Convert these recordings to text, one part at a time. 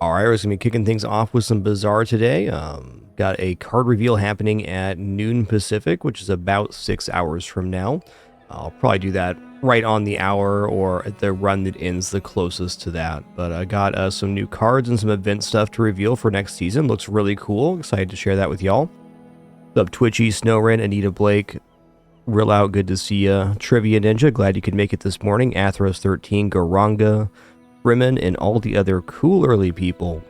All right, we're going to be kicking things off with some Bazaar today. Got a card reveal happening at noon Pacific, which is about 6 hours from now. I'll probably do that right on the hour or at the run that ends the closest to that. But I got some new cards and some event stuff to reveal for next season. Looks really cool. Excited to share that with y'all. What's up, Twitchy, Snowren, Anita Blake, Real Out, good to see ya. Trivia Ninja, glad you could make it this morning. Athros13, Garanga, Fremen, and all the other cool early people.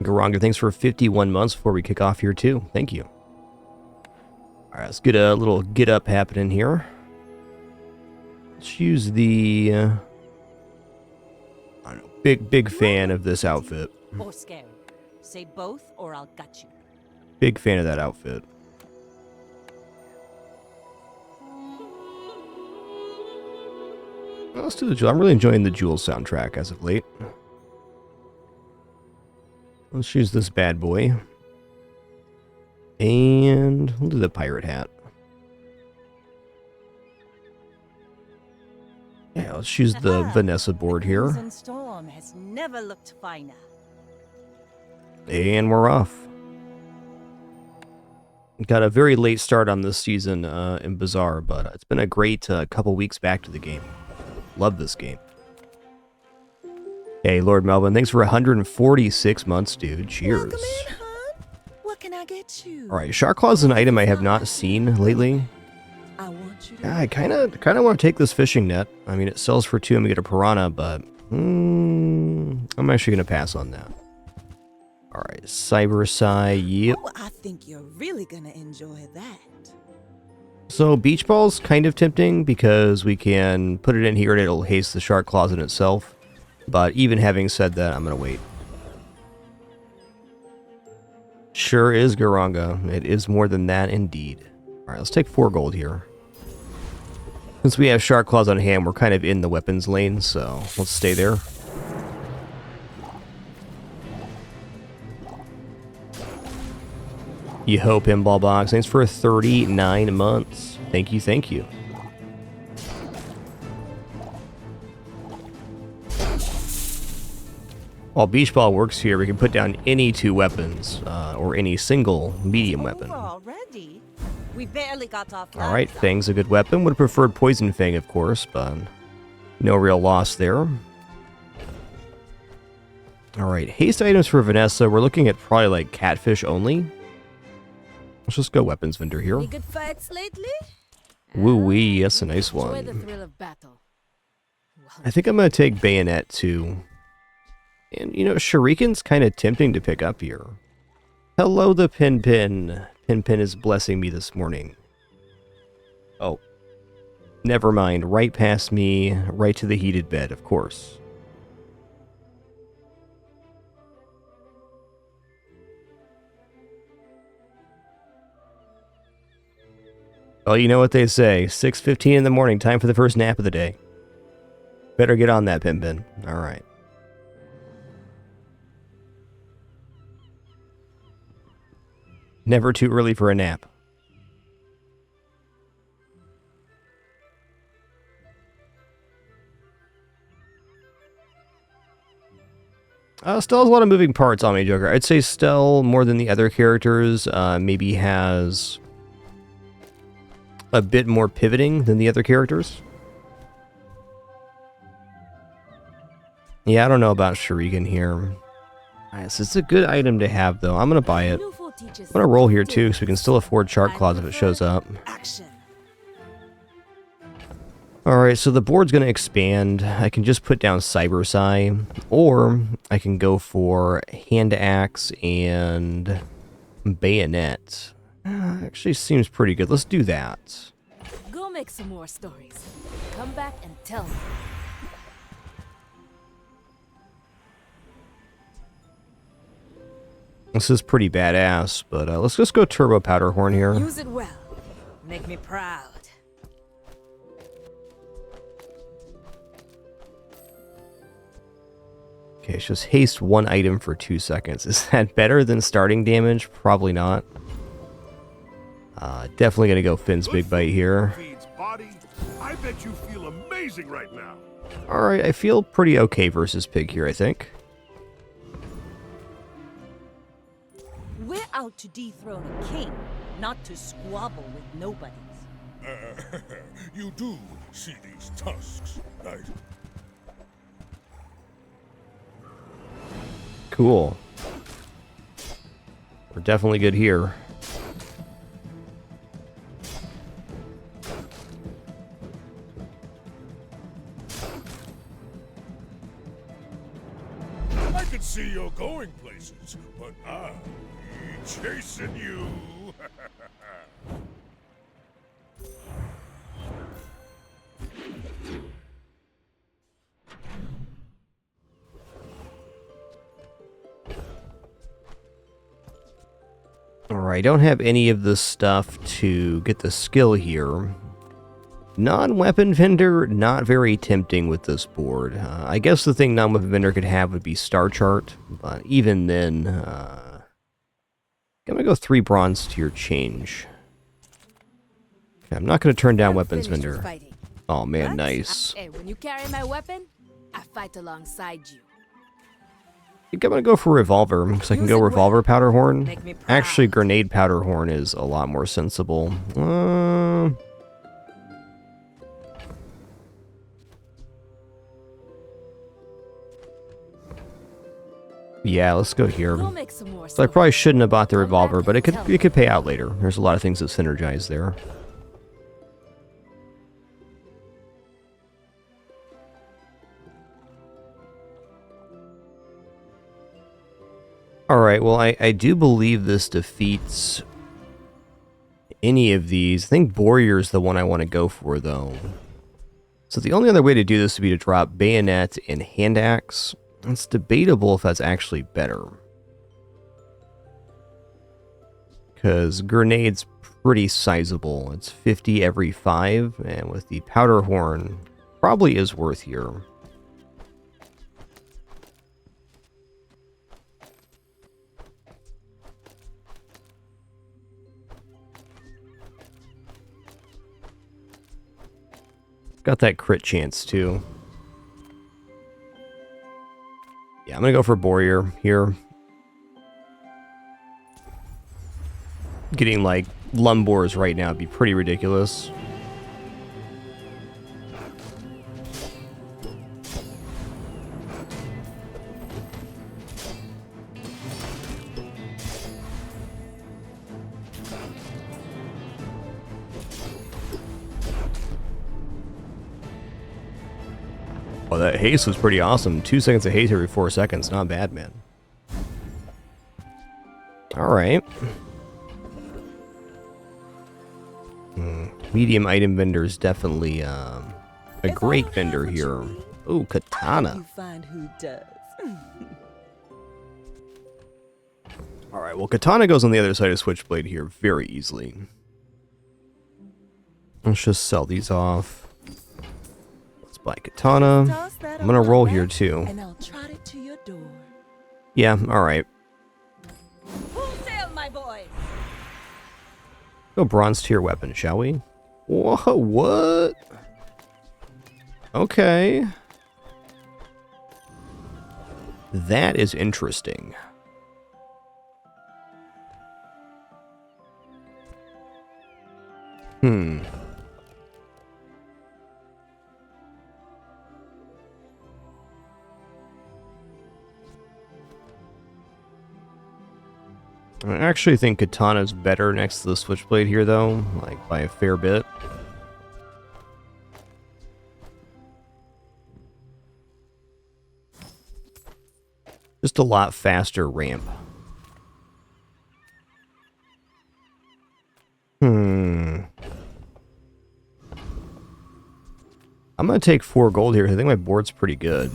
Garanga, thanks for 51 months before we kick off here too. Thank you. All right, let's get a little get up happening here. Let's use the I don't know, big fan of this outfit. Or scary. Say both or I'll gut you. Big fan of that outfit. Let's do the Jewel. I'm really enjoying the Jewel soundtrack as of late. Let's use this bad boy. And we'll do the pirate hat. Yeah, let's use the Vanessa board here. Crimson Storm has never looked finer. And we're off. Got a very late start on this season in Bazaar, but it's been a great couple weeks back to the game. Love this game. Hey, Lord Melvin, thanks for 146 months, dude. Cheers. Welcome in, hon. What can I get you? All right, Shark Claw is an item I have not seen lately. I want you to I kind of want to take this fishing net. I mean, it sells for 2 and we get a piranha, but I'm actually going to pass on that. All right, Cyber Psy, yep. Oh, I think you're really gonna enjoy that. So Beach Ball's kind of tempting because we can put it in here and it'll haste the Shark Claws in itself. But even having said that, I'm going to wait. Sure is Garanga. It is more than that indeed. Alright, let's take 4 gold here. Since we have Shark Claws on hand, we're kind of in the weapons lane, so let's stay there. Yo, Pinball Box, thanks for 39 months. Thank you, thank you. While Beach Ball works here, we can put down any 2 weapons, or any single medium weapon. Already? We barely got off. Alright, Fang's a good weapon. Would have preferred Poison Fang, of course, but no real loss there. Alright, haste items for Vanessa. We're looking at probably like catfish only. Let's just go weapons vendor here. Any good fights lately? Woo-wee, that's a nice Enjoy the one. thrill of battle. I think I'm going to take Bayonet too. And, you know, Shuriken's kind of tempting to pick up here. Hello, the Pin Pin. Pin Pin is blessing me this morning. Oh. Never mind. Right past me, right to the heated bed, of course. Well, you know what they say. 6:15 in the morning, time for the first nap of the day. Better get on that, Pin Pin. All right. Never too early for a nap. Stell has a lot of moving parts on me, Joker. I'd say Stell, more than the other characters, maybe has a bit more pivoting than the other characters. Yeah, I don't know about Shuriken here. So it's a good item to have, though. I'm going to buy it. I'm going to roll here, too, so we can still afford Shark Claws if it shows up. Action. Alright, so the board's going to expand. I can just put down Cyber Psy, or I can go for Hand Axe and Bayonet. Actually seems pretty good. Let's do that. Go make some more stories. Come back and tell me. This is pretty badass, but let's just go Turbo Powder Horn here. Use it well. Make me proud. Okay, let's just haste 1 item for 2 seconds. Is that better than starting damage? Probably not. Definitely gonna go Finn's Big Bite here. I bet you feel amazing right now. Alright, I feel pretty okay versus Pig here, I think. out to dethrone a king, not to squabble with nobodies. You do see these tusks, right? Cool. We're definitely good here. I can see you're going places, but I'll be chasing you. Alright, I don't have any of the stuff to get the skill here. Non-weapon vendor, not very tempting with this board. I guess the thing non-weapon vendor could have would be star chart, but even then, I'm gonna go 3 bronze to your change. Okay, I'm not gonna turn down I'm weapons finished with vendor. fighting. Oh man, What? nice. Hey, when you carry my weapon, I fight alongside you. I think I'm gonna go for revolver, because I can Use go it well. revolver powder horn. Make me proud. Actually, grenade powder horn is a lot more sensible. Yeah, let's go here. We'll make some more So I probably shouldn't have bought the Come revolver, back but and tell it me. could pay out later. There's a lot of things that synergize there. Alright, well, I do believe this defeats any of these. I think Warrior is the one I want to go for, though. So the only other way to do this would be to drop Bayonet and Hand Axe. It's debatable if that's actually better. Because Grenade's pretty sizable. It's 50 every 5, and with the Powder Horn, probably is worth here. Got that crit chance, too. Yeah, I'm gonna go for Warrior here. Getting, like, Lumbors right now would be pretty ridiculous. Oh, that haste was pretty awesome. 2 seconds of haste every 4 seconds. Not bad, man. Alright. Medium item vendor is definitely a great vendor here. Ooh, You katana. find who does. Alright, well, katana goes on the other side of Switchblade here very easily. Let's just sell these off. Let's buy katana. Toss that I'm gonna on my roll here, back, too. And I'll trot it to your door. Yeah, alright. Full sail, my boy. Go bronze tier weapon, shall we? Whoa, what? Okay. That is interesting. I actually think Katana's better next to the Switchblade here, though, like, by a fair bit. Just a lot faster ramp. I'm gonna take 4 gold here. I think my board's pretty good.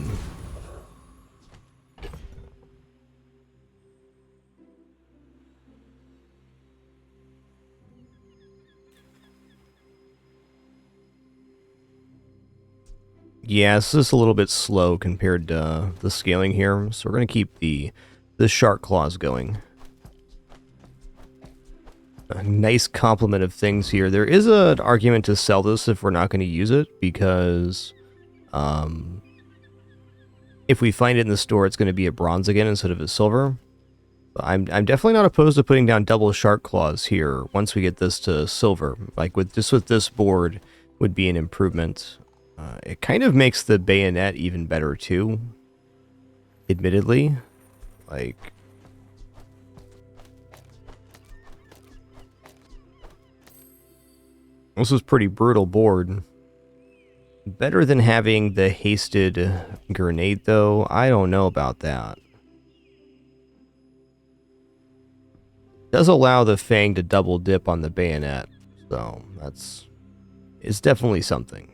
Yeah, this is a little bit slow compared to the scaling here, so we're going to keep the shark claws going. A nice complement of things here. There is an argument to sell this if we're not going to use it, because if we find it in the store, it's going to be a bronze again instead of a silver. I'm definitely not opposed to putting down double shark claws here once we get this to silver. Like with this board would be an improvement. It kind of makes the bayonet even better too. Admittedly, like this is pretty brutal board. Better than having the hasted grenade though. I don't know about that. Does allow the Fang to double dip on the bayonet, so it's definitely something.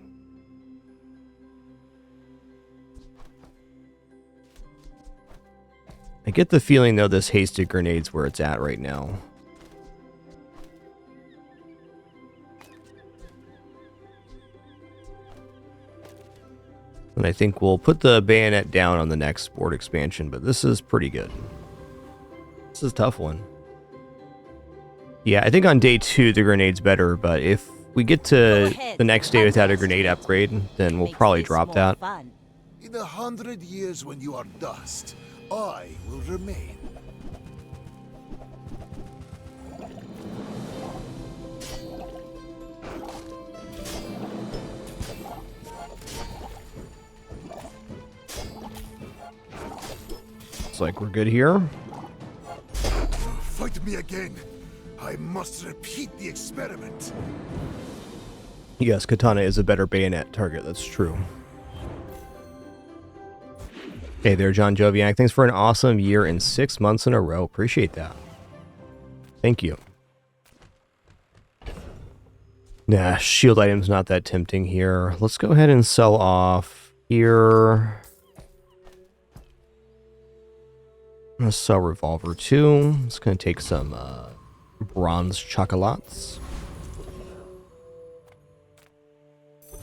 I get the feeling though this hasted grenade's where it's at right now. And I think we'll put the bayonet down on the next board expansion, but this is pretty good. This is a tough one. Yeah, I think on day 2 the grenade's better, but if we get to the next day without a grenade upgrade, then we'll probably drop that. In 100 years when you are dust, I will remain. Looks like we're good here. Fight me again. I must repeat the experiment. Yes, katana is a better bayonet target, that's true. Hey there, John Joviak. Thanks for an awesome year and 6 months in a row. Appreciate that. Thank you. Nah, shield item's not that tempting here. Let's go ahead and sell off here. Let's sell revolver too. It's gonna take some bronze chocolates.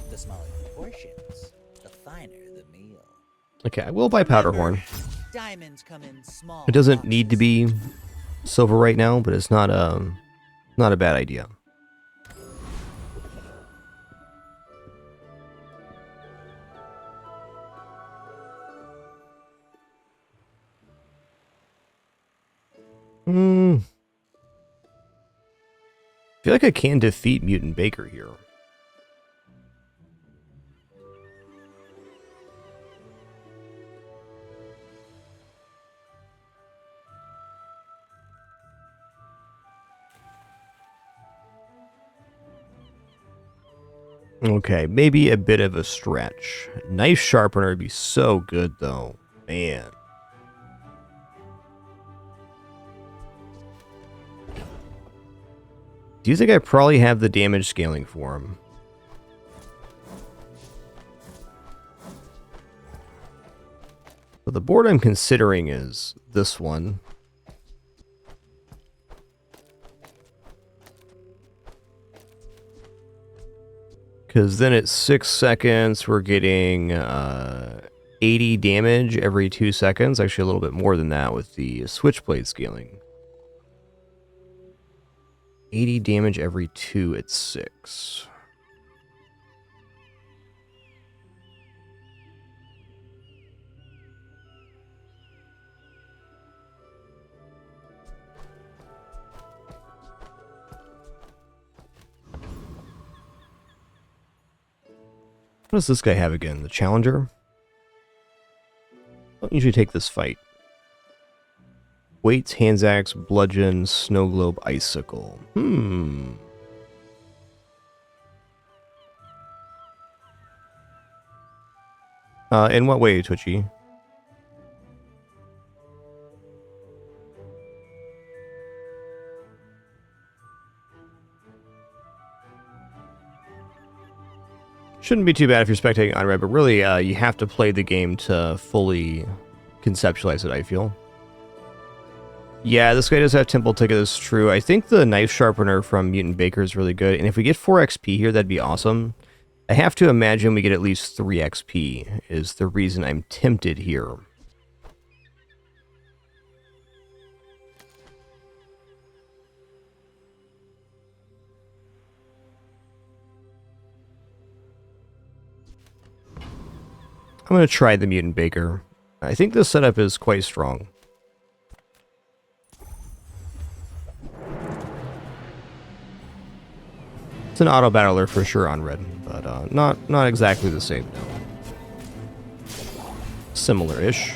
The smaller the portions, the finer the meal. Okay, I will buy powder horn. Diamonds come in small. It doesn't need to be silver right now, but it's not a bad idea. I feel like I can defeat Mutant Baker here. Okay, maybe a bit of a stretch. Knife sharpener would be so good though. Man. Do you think I probably have the damage scaling for him? So the board I'm considering is this one. Because then at 6 seconds, we're getting 80 damage every 2 seconds. Actually, a little bit more than that with the switchblade scaling. 80 damage every 2 at 6. What does this guy have again? The Challenger? I don't usually take this fight. Weights, Hands Axe, Bludgeon, Snow Globe, Icicle. In what way, Twitchy? Shouldn't be too bad if you're spectating on red, but really, you have to play the game to fully conceptualize it, I feel. Yeah, this guy does have Temple Ticket, that's true. I think the Knife Sharpener from Mutant Baker is really good, and if we get 4 XP here, that'd be awesome. I have to imagine we get at least 3 XP, is the reason I'm tempted here. I'm going to try the Mutant Baker. I think this setup is quite strong. It's an auto battler for sure on red, but not exactly the same. No. Similar-ish.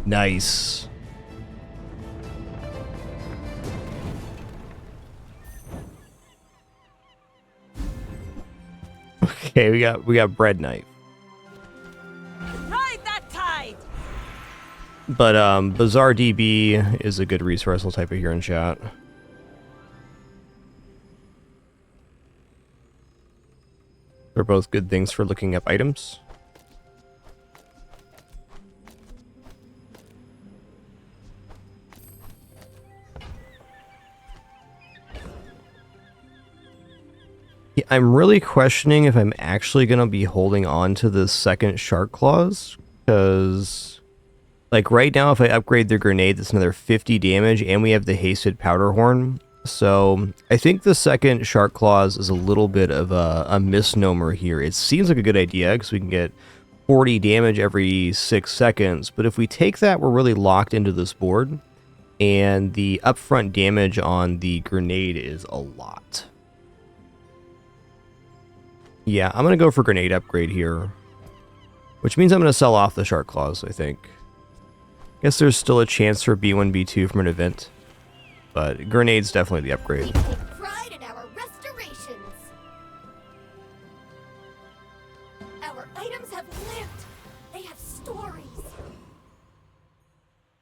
Nice. Okay, we got bread knife. Ride that tide! But Bazaar DB is a good resource. I'll type it here in chat. They're both good things for looking up items. Yeah, I'm really questioning if I'm actually going to be holding on to this second shark claws, because like right now if I upgrade the grenade, that's another 50 damage, and we have the hasted powder horn. So I think the second shark claws is a little bit of a misnomer here. It seems like a good idea because we can get 40 damage every 6 seconds, but if we take that, we're really locked into this board, and the upfront damage on the grenade is a lot. Yeah, I'm going to go for grenade upgrade here, which means I'm going to sell off the shark claws, I think. Guess there's still a chance for B1, B2 from an event, but grenade's definitely the upgrade. We take pride in our restorations. Our items have lived. They have stories.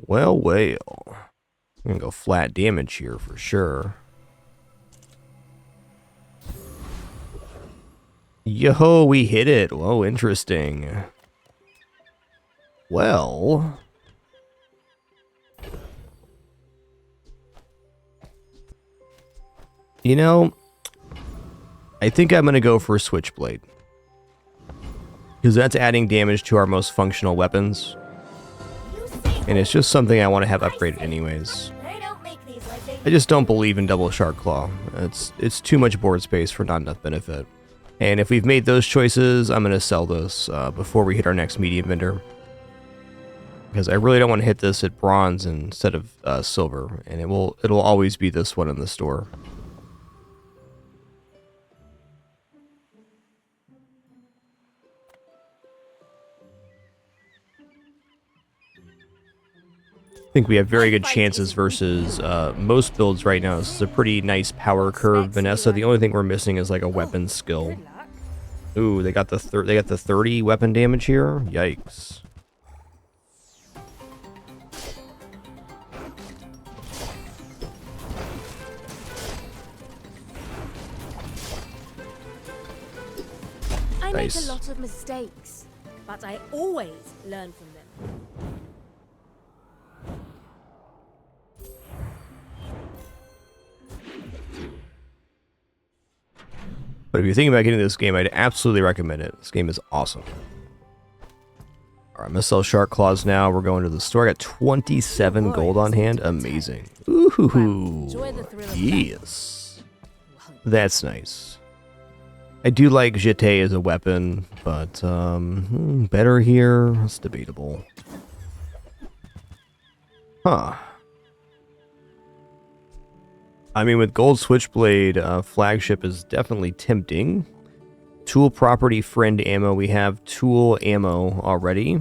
Well, I'm going to go flat damage here for sure. Yo, we hit it. Whoa, interesting. Well, you know, I think I'm going to go for a Switchblade, because that's adding damage to our most functional weapons, and it's just something I want to have upgraded anyways. They don't make these like they I just don't believe in double shark claw. It's too much board space for not enough benefit. And if we've made those choices, I'm going to sell those before we hit our next medium vendor, because I really don't want to hit this at bronze instead of silver, and it'll always be this one in the store. I think we have very good chances versus most builds right now. This is a pretty nice power curve, Vanessa. The only thing we're missing is like a weapon skill. Good luck. Ooh, they got the 30 weapon damage here. Yikes. I make Nice. a lot of mistakes, but I always learn from them. But if you're thinking about getting this game, I'd absolutely recommend it. This game is awesome. Alright, I'm going to sell Shark Claws now. We're going to the store. I got 27 gold on hand. Amazing. Ooh, Enjoy the thrill of yes. That's nice. I do like Jeté as a weapon, but better here? It's debatable. Huh. I mean, with Gold Switchblade, flagship is definitely tempting. Tool property, friend ammo. We have tool ammo already.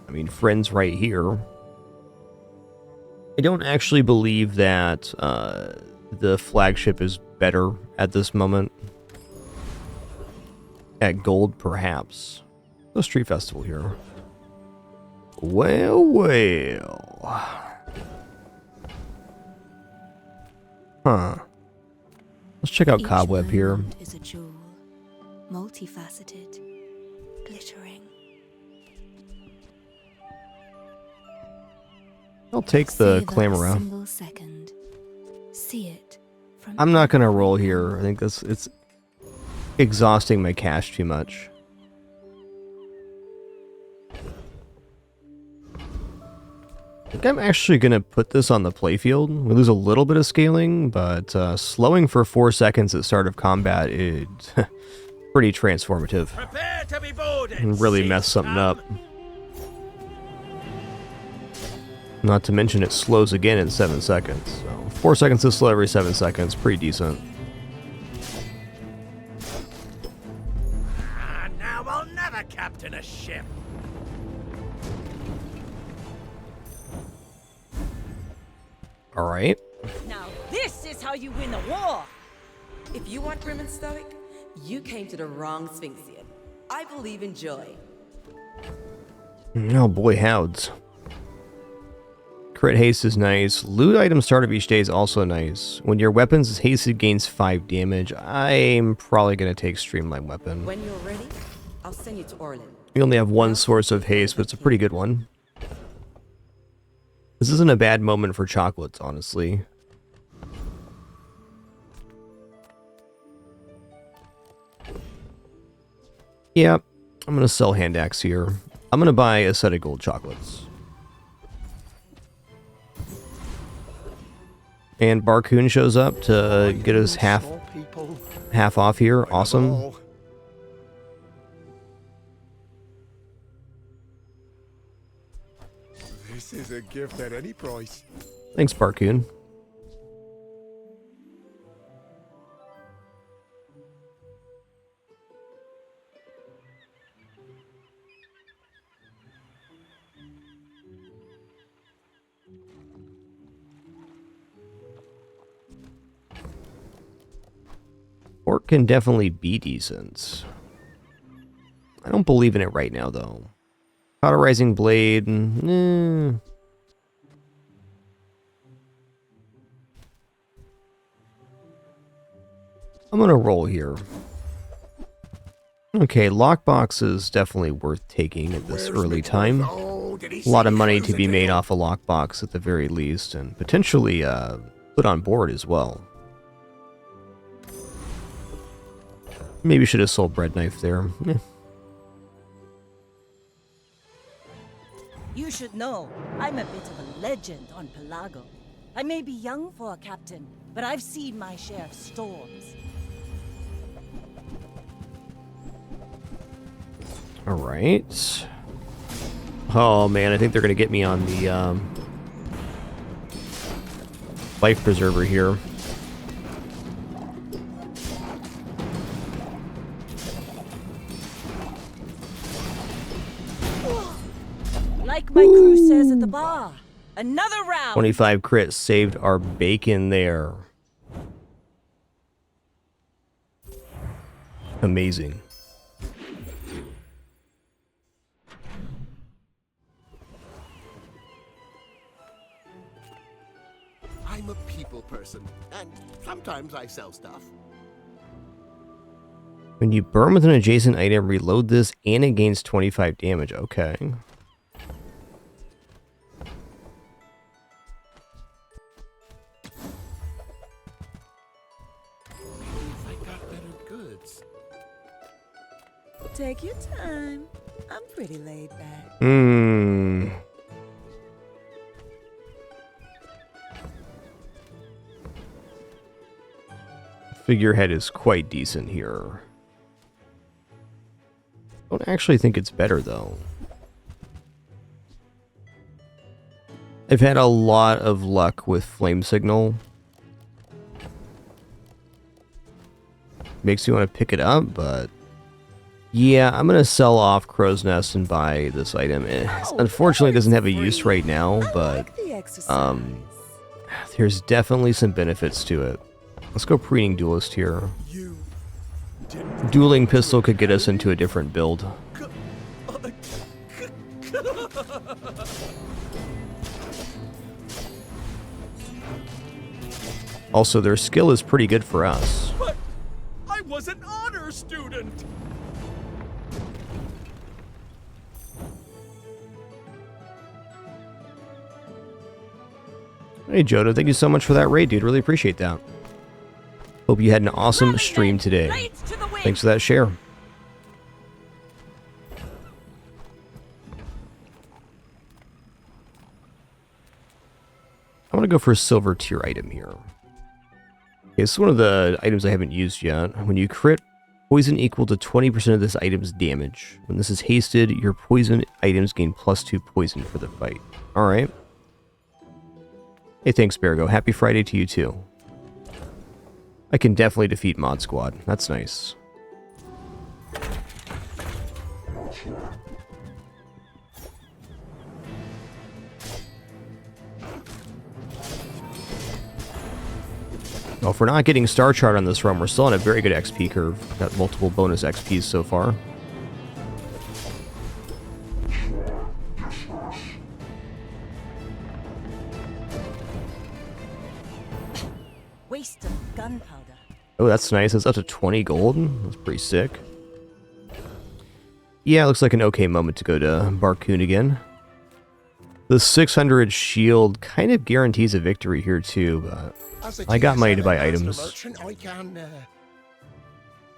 I mean, friends right here. I don't actually believe that the flagship is better at this moment. At gold, perhaps. The street festival here. Well. Huh. Let's check out Cobweb here. Is a jewel, multifaceted, glittering. I'll take the Clamora. Single second. See it from I'm not gonna roll here. I think it's exhausting my cash too much. I think I'm actually gonna put this on the playfield. We lose a little bit of scaling, but slowing for 4 seconds at start of combat is pretty transformative. Prepare to be boarded. And really mess something up. Not to mention it slows again in 7 seconds. So 4 seconds to slow every 7 seconds. Pretty decent. Now I'll never captain a ship. Alright. Now this is how you win a war! If you want grim and stoic, you came to the wrong Sphinxian. I believe in joy. Oh boy, howds. Crit haste is nice. Loot item start of each day is also nice. When your weapons is hasted, gains 5 damage. I'm probably going to take Streamline Weapon. When you're ready, I'll send you to Orlin. We only have one source of haste, but it's a pretty good one. This isn't a bad moment for chocolates, honestly. Yeah, I'm going to sell hand axe here. I'm going to buy a set of gold chocolates. And Barcoon shows up to get us half off here. Awesome. This is a gift at any price. Thanks, Barcoon. Orc can definitely be decent. I don't believe in it right now, though. Cauterizing Blade, I'm gonna roll here. Okay, lockbox is definitely worth taking at this early time. A lot of money to be made off a lockbox at the very least, and potentially put on board as well. Maybe should have sold bread knife there. You should know, I'm a bit of a legend on Pelago. I may be young for a captain, but I've seen my share of storms. Alright. Oh man, I think they're gonna get me on the life preserver here. Like my crew says at the bar, another round! 25 crit saved our bacon there. Amazing. I'm a people person, and sometimes I sell stuff. When you burn with an adjacent item, reload this and it gains 25 damage. Okay. I got better goods. Take your time. I'm pretty laid back. Figurehead is quite decent here. Don't actually think it's better though. I've had a lot of luck with Flame Signal. Makes you want to pick it up, but yeah, I'm gonna sell off Crow's Nest and buy this item. It unfortunately doesn't have a use right now, but there's definitely some benefits to it. Let's go Preening Duelist here. Dueling Pistol could get us into a different build. Also, their skill is pretty good for us. But I was an honor student. Hey, Jodo, thank you so much for that raid, dude. Really appreciate that. Hope you had an awesome stream today. Thanks for that share. I want to go for a silver tier item here. Okay, this is one of the items I haven't used yet. When you crit, poison equal to 20% of this item's damage. When this is hasted, your poison items gain +2 poison for the fight. Alright. Hey, thanks, Bergo. Happy Friday to you, too. I can definitely defeat Mod Squad. That's nice. Well, if we're not getting Star Chart on this run, we're still on a very good XP curve. Got multiple bonus XPs so far. Waste of gunpowder. Oh, that's nice. It's up to 20 gold. That's pretty sick. Yeah, looks like an okay moment to go to Barcoon again. The 600 shield kind of guarantees a victory here too, but I got money to buy items. Merchant, I can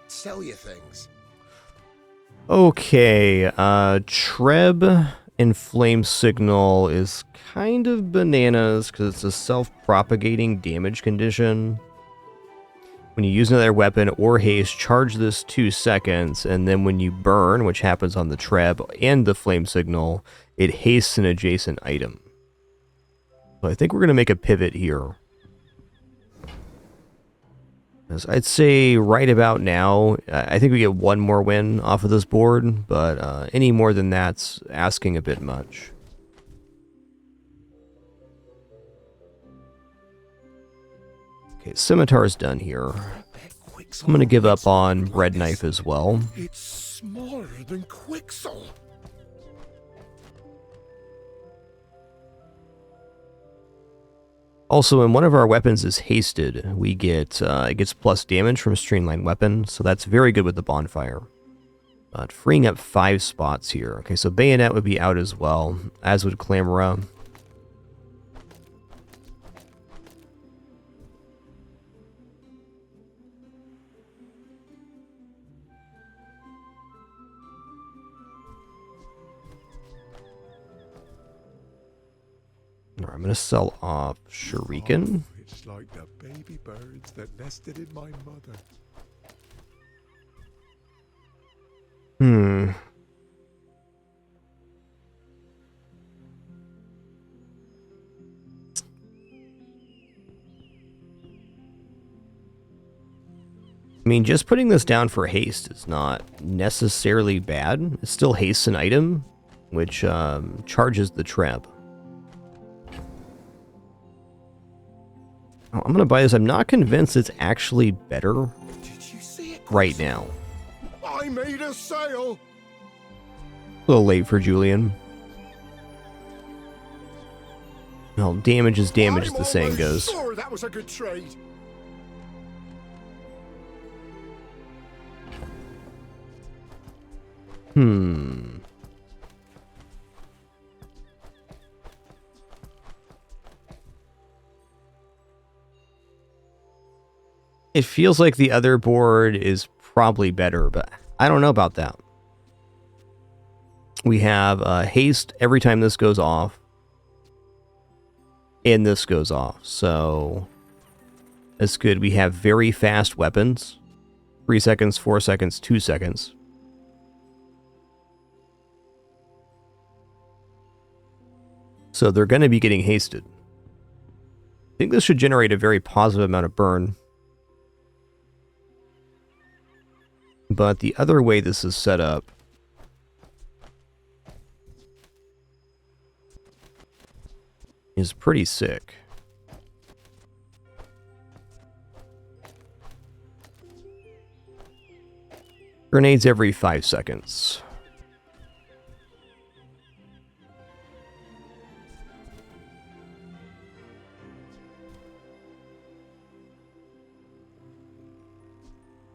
sell you things. Okay, Treb and Flame Signal is kind of bananas because it's a self-propagating damage condition. When you use another weapon or haste, charge this 2 seconds, and then when you burn, which happens on the Treb and the Flame Signal, it hastes an adjacent item. So I think we're going to make a pivot here. I'd say right about now, I think we get one more win off of this board, but any more than that's asking a bit much. Okay, Scimitar's done here. I'm going to give up on Bread Knife as well. It's smaller than Quixel. Also, when one of our weapons is hasted, we get it gets plus damage from a streamlined weapon, so that's very good with the bonfire. But freeing up 5 spots here. Okay, so Bayonet would be out as well, as would Clamora. I'm going to sell off Shuriken. Oh, it's like the baby birds that nested in my mother. I mean, just putting this down for haste is not necessarily bad. It still hastes an item, which charges the Treb. I'm going to buy this. I'm not convinced it's actually better right now. I made a sale. A little late for Julian. Well, damage is damage, as the saying goes. Sure, that was a good trade. It feels like the other board is probably better, but I don't know about that. We have haste every time this goes off. And this goes off, so that's good. We have very fast weapons. 3 seconds, 4 seconds, 2 seconds. So they're going to be getting hasted. I think this should generate a very positive amount of burn. But the other way this is set up is pretty sick. Grenades every 5 seconds.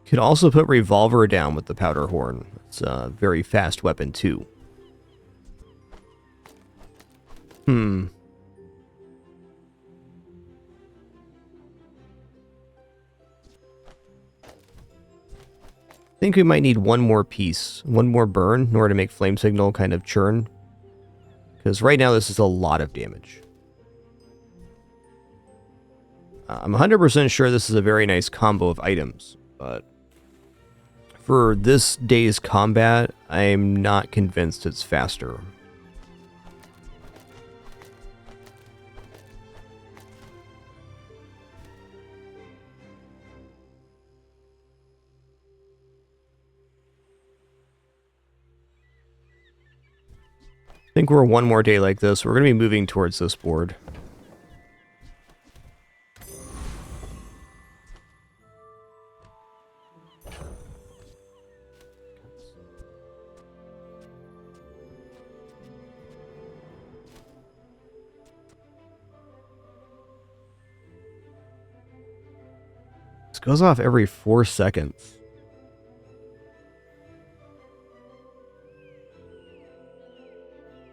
Could also put Revolver down with the Powder Horn. It's a very fast weapon too. I think we might need one more piece, one more burn in order to make Flame Signal kind of churn. Because right now this is a lot of damage. I'm 100% sure this is a very nice combo of items, but for this day's combat, I'm not convinced it's faster. I think we're one more day like this. We're going to be moving towards this board. This goes off every 4 seconds.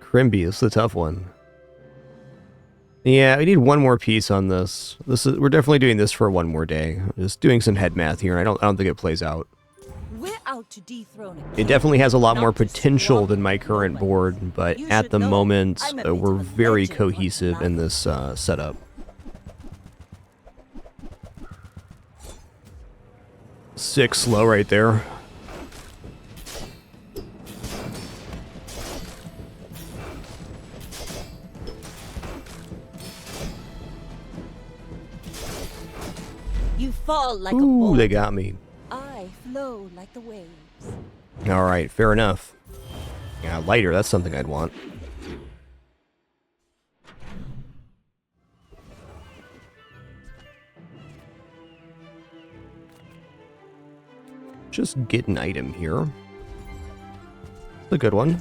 Crimby, this is a tough one. Yeah, we need one more piece on this. We're definitely doing this for one more day. Just doing some head math here, and I don't think it plays out. We're out to dethrone It definitely has a lot more potential than my current board, but at the moment, we're very cohesive in this setup. Six slow right there. You fall like a Ooh, ball. they got me. I flow like the waves. Alright, fair enough. Yeah, lighter, that's something I'd want. Just get an item here. It's a good one.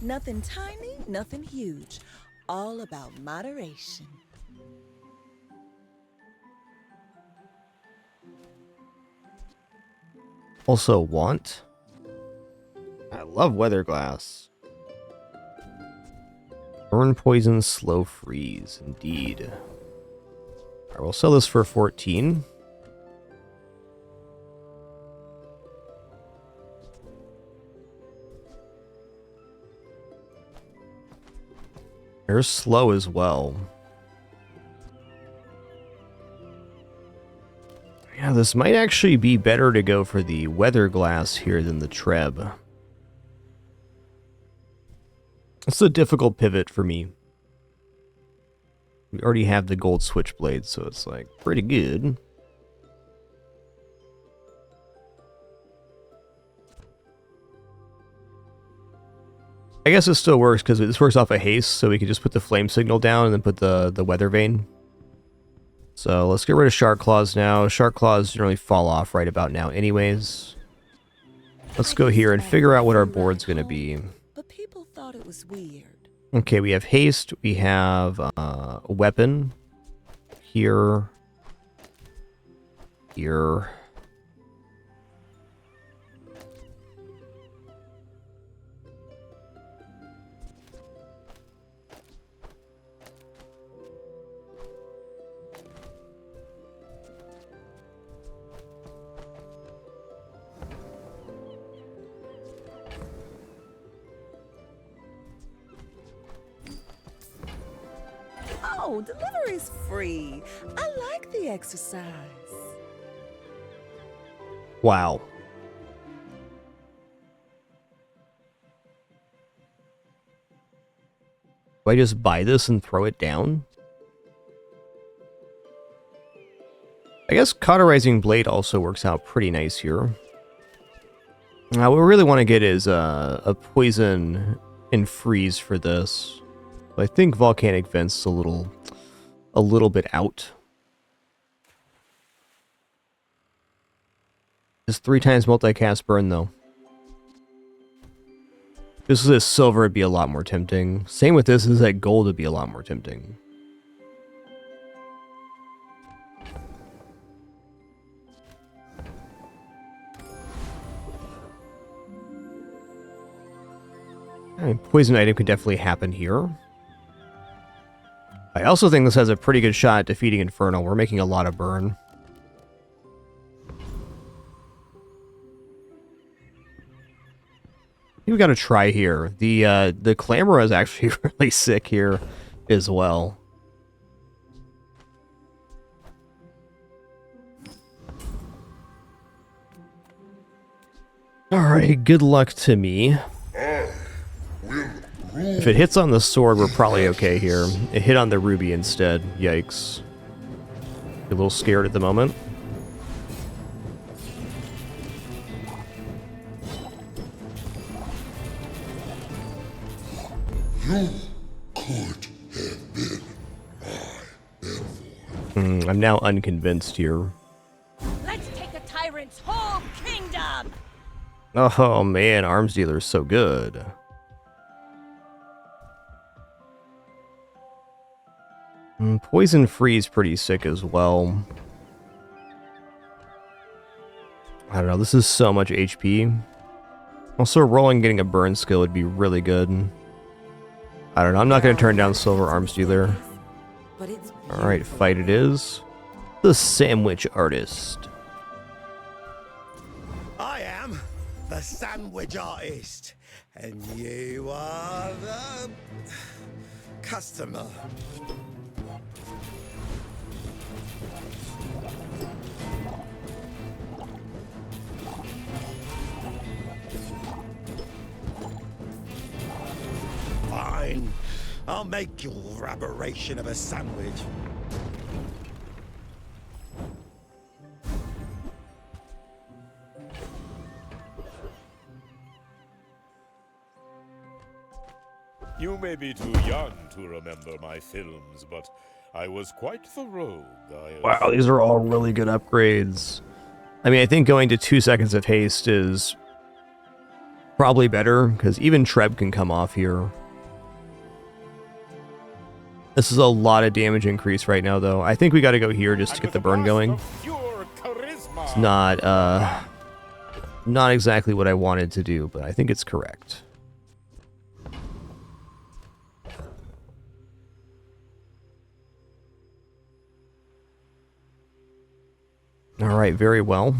Nothing tiny, nothing huge. All about moderation. Also want. I love weather glass. Burn, poison, slow freeze. Indeed. Alright, we'll sell this for 14. They're slow as well. Yeah, this might actually be better to go for the weather glass here than the Treb. It's a difficult pivot for me. We already have the gold switchblade, so it's like pretty good. I guess it still works because this works off a haste, so we can just put the flame signal down and then put the weather vane. So let's get rid of Shark Claws now. Shark Claws generally fall off right about now anyways. Let's go here and figure out what our board's going to be. But people thought it was weird. Okay, we have haste, we have a weapon here, here. Oh, delivery's free. I like the exercise. Wow. Do I just buy this and throw it down? I guess Cauterizing Blade also works out pretty nice here. Now, what we really want to get is a poison and freeze for this. I think Volcanic Vent's a little bit out. Just 3 times multicast burn though. If this is a silver, it'd be a lot more tempting. Same with this, is that gold would be a lot more tempting. I mean, poison item could definitely happen here. I also think this has a pretty good shot at defeating Infernal. We're making a lot of burn. We got to try here. The Clamora is actually really sick here as well. Alright, good luck to me. If it hits on the sword, we're probably okay here. It hit on the ruby instead. Yikes. A little scared at the moment. You could have been my I'm now unconvinced here. Let's take the tyrant's whole kingdom! Oh man, arms dealer is so good. Poison freeze pretty sick as well. I don't know, this is so much HP. Also, rolling getting a burn skill would be really good. I don't know, I'm not going to turn down silver arms dealer. But it's Alright, fight it is. The sandwich artist. I am the sandwich artist, and you are the customer. Fine. I'll make your aberration of a sandwich. You may be too young to remember my films, but I was quite the rogue. Wow, these are all really good upgrades. I mean, I think going to 2 seconds of haste is probably better, because even Treb can come off here. This is a lot of damage increase right now, though. I think we got to go here just to get the burn going. It's not exactly what I wanted to do, but I think it's correct. All right, very well.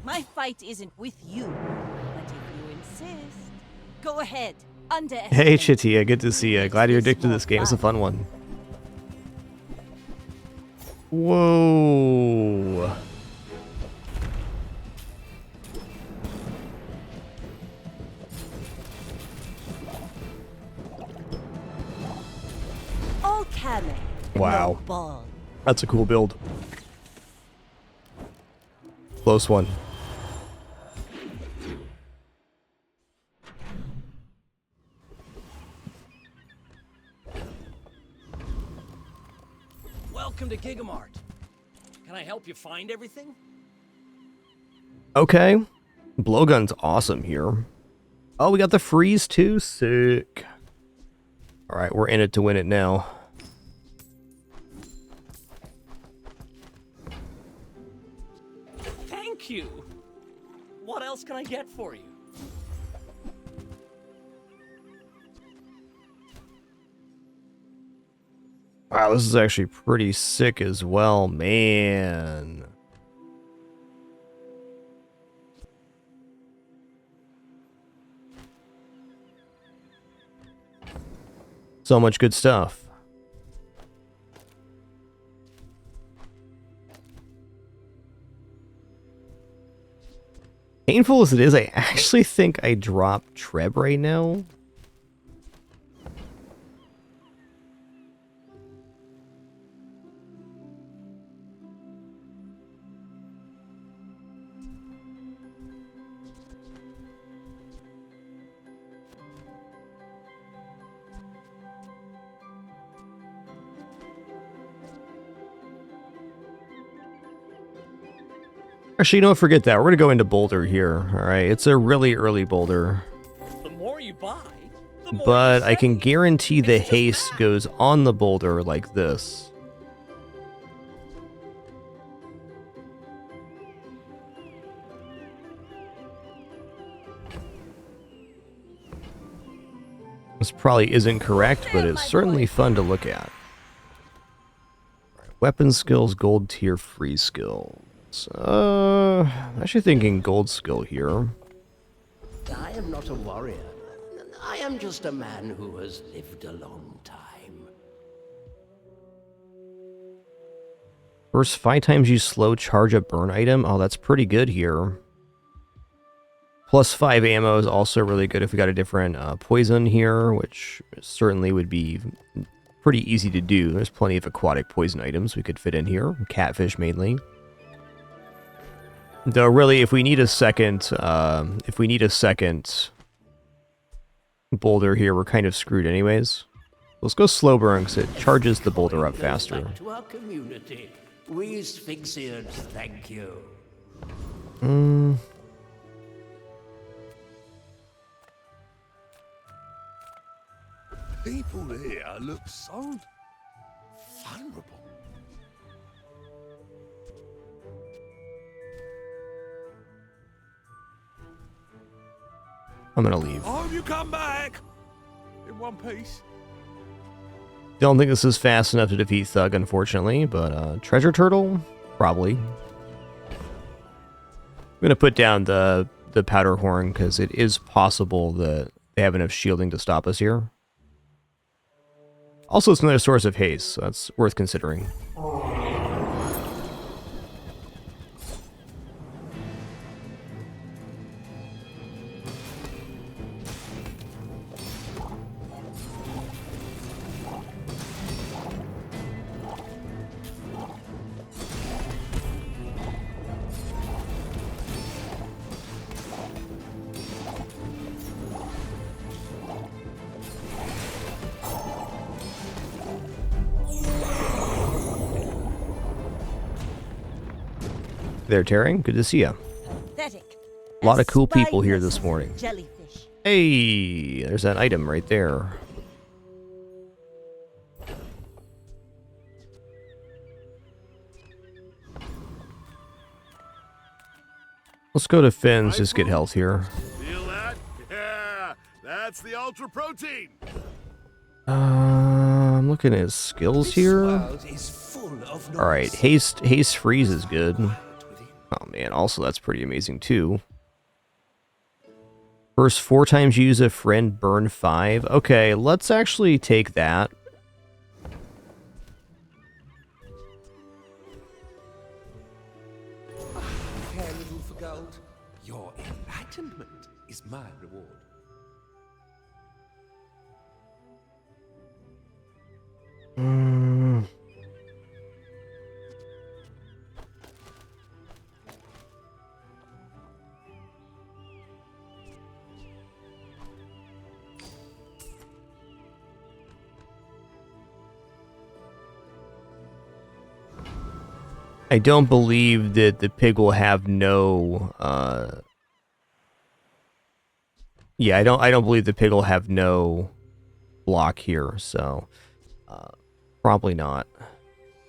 My fight isn't with you, but if you insist, go ahead. Underestimate. Hey, Chitia, good to see you. Glad you're addicted to this game. It's a fun one. Whoa. All cannon. Wow. No ball. That's a cool build. Close one. Welcome to Gigamart. Can I help you find everything? Okay. Blowgun's awesome here. Oh, we got the freeze too. Sick. Alright, we're in it to win it now. Thank you. What else can I get for you? Wow, this is actually pretty sick as well, man. So much good stuff. Painful as it is, I actually think I dropped Treb right now. Actually, don't forget that. We're going to go into Boulder here. Alright, it's a really early Boulder. The more you buy, the more But you I can save. guarantee the It's just haste that. goes on the Boulder like this. This probably isn't correct, but it's certainly fun to look at. Alright, weapon skills, gold tier, free skills. I'm actually thinking gold skill here. I am not a warrior. I am just a man who has lived a long time. First 5 times you slow charge a burn item. Oh, that's pretty good here. +5 ammo is also really good if we got a different poison here, which certainly would be pretty easy to do. There's plenty of aquatic poison items we could fit in here, catfish mainly. Though really, if we need a second boulder here, we're kind of screwed anyways. Let's go slow burn because it charges the boulder up faster. Back to our community. We Sphinxians thank you. People here look so vulnerable. I'm gonna leave. I hope you come back in one piece. Don't think this is fast enough to defeat Thug, unfortunately, but treasure turtle? Probably. I'm gonna put down the powder horn because it is possible that they have enough shielding to stop us here. Also, it's another source of haste, so that's worth considering. There, Terry. Good to see you. Pathetic. A lot of cool Spy people here vessel this morning. Jellyfish. Hey, there's that item right there. Let's go to Finn's, just get health here. Feel that? Yeah, that's the ultra protein. I'm looking at his skills here. World is full of All right, haste freeze is good. Oh man, also that's pretty amazing too. First 4 times you use a friend, burn 5. Okay, let's actually take that. Care little for gold. Your enlightenment is my reward. I don't believe that the pig will have no yeah, I don't believe the pig will have no block here, so probably not.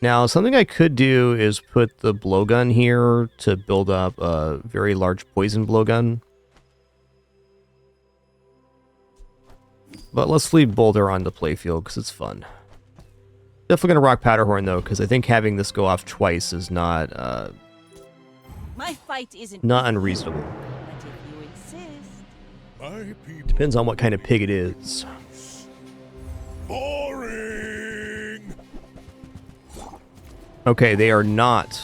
Now, something I could do is put the blowgun here to build up a very large poison blowgun. But let's leave Boulder on the playfield because it's fun. Definitely gonna rock Powderhorn though, because I think having this go off twice is not My fight isn't not unreasonable. but if you insist. My people. Depends on what kind of pig it is. Boring. Okay, they are not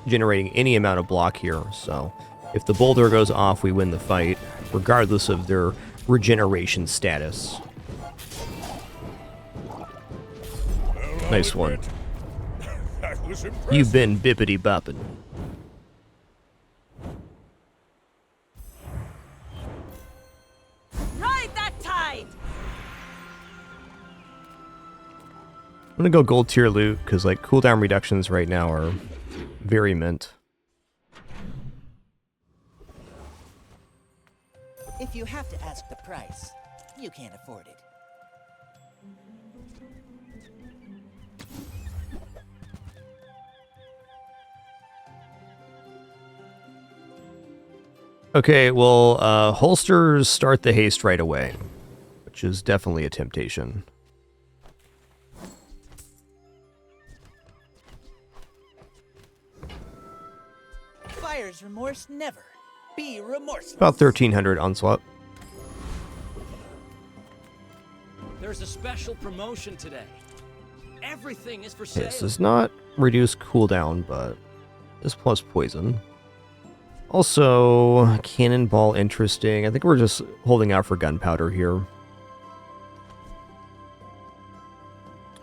generating any amount of block here, so if the boulder goes off, we win the fight, regardless of their regeneration status. Nice one. That was impressive. You've been bippity bopping. Ride that tide! I'm gonna go gold tier loot, because like cooldown reductions right now are very mint. If you have to ask the price, you can't afford it. Okay, well, holsters start the haste right away, which is definitely a temptation. Buyer's remorse never. Be remorseless. About 1300 onslaught. There's a special promotion today. Everything is for sale. This does not reduce cooldown, but this plus poison. Also, cannonball interesting. I think we're just holding out for gunpowder here.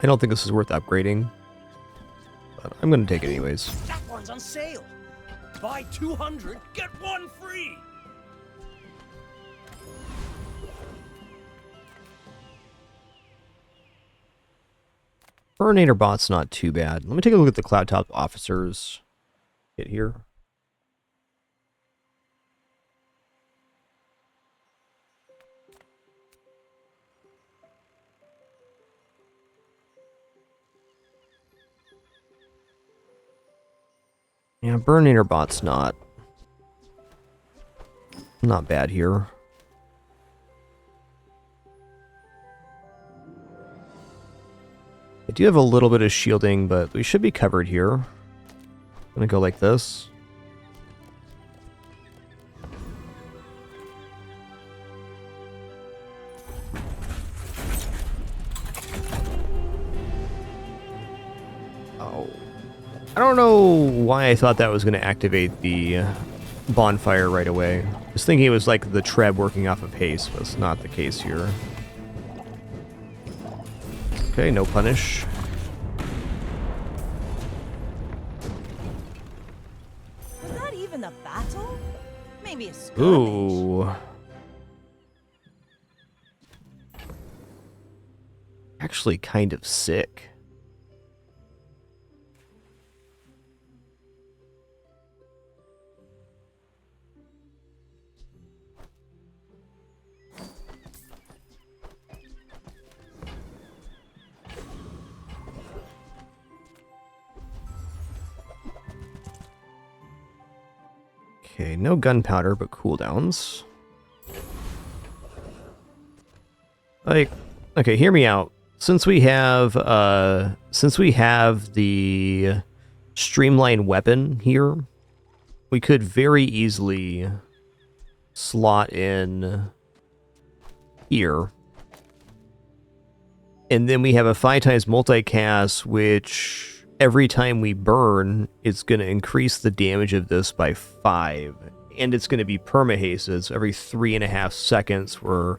I don't think this is worth upgrading, but I'm going to take it anyways. That one's on sale. Buy 200, get one free. Burnator bot's not too bad. Let me take a look at the Cloud Top officers. Get here. Yeah, Burnator bot's not bad here. I do have a little bit of shielding, but we should be covered here. I'm gonna go like this. Oh. I don't know why I thought that was gonna activate the bonfire right away. I was thinking it was like the Treb working off of haste, but it's not the case here. Okay, no punish. Was that even a battle? Maybe a skirmish. Ooh. Actually kind of sick. Okay, no gunpowder, but cooldowns. Like, okay, hear me out. Since we have the streamlined weapon here, we could very easily slot in here. And then we have a 5x multicast, which every time we burn, it's going to increase the damage of this by 5. And it's going to be perma-hasted, so every 3.5 seconds we're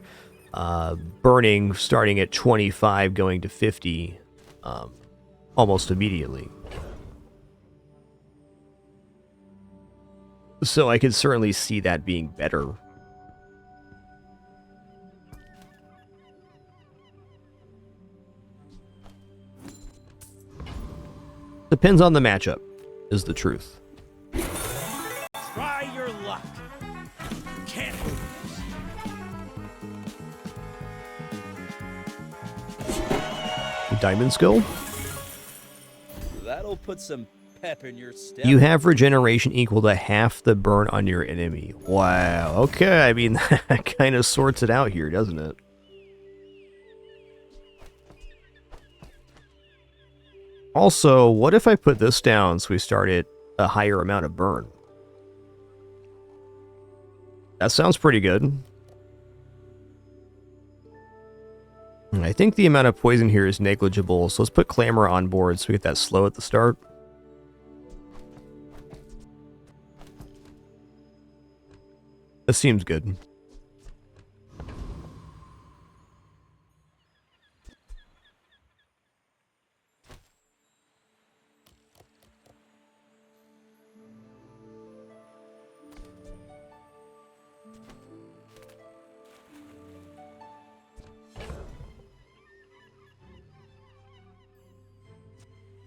burning, starting at 25, going to 50 almost immediately. So I could certainly see that being better. Depends on the matchup, is the truth. Try your luck. Can't lose. Diamond skill. That'll put some pep in your step. You have regeneration equal to half the burn on your enemy. Wow. Okay, I mean, that kind of sorts it out here, doesn't it? Also, what if I put this down so we start at a higher amount of burn? That sounds pretty good. I think the amount of poison here is negligible, so let's put Clamor on board so we get that slow at the start. That seems good.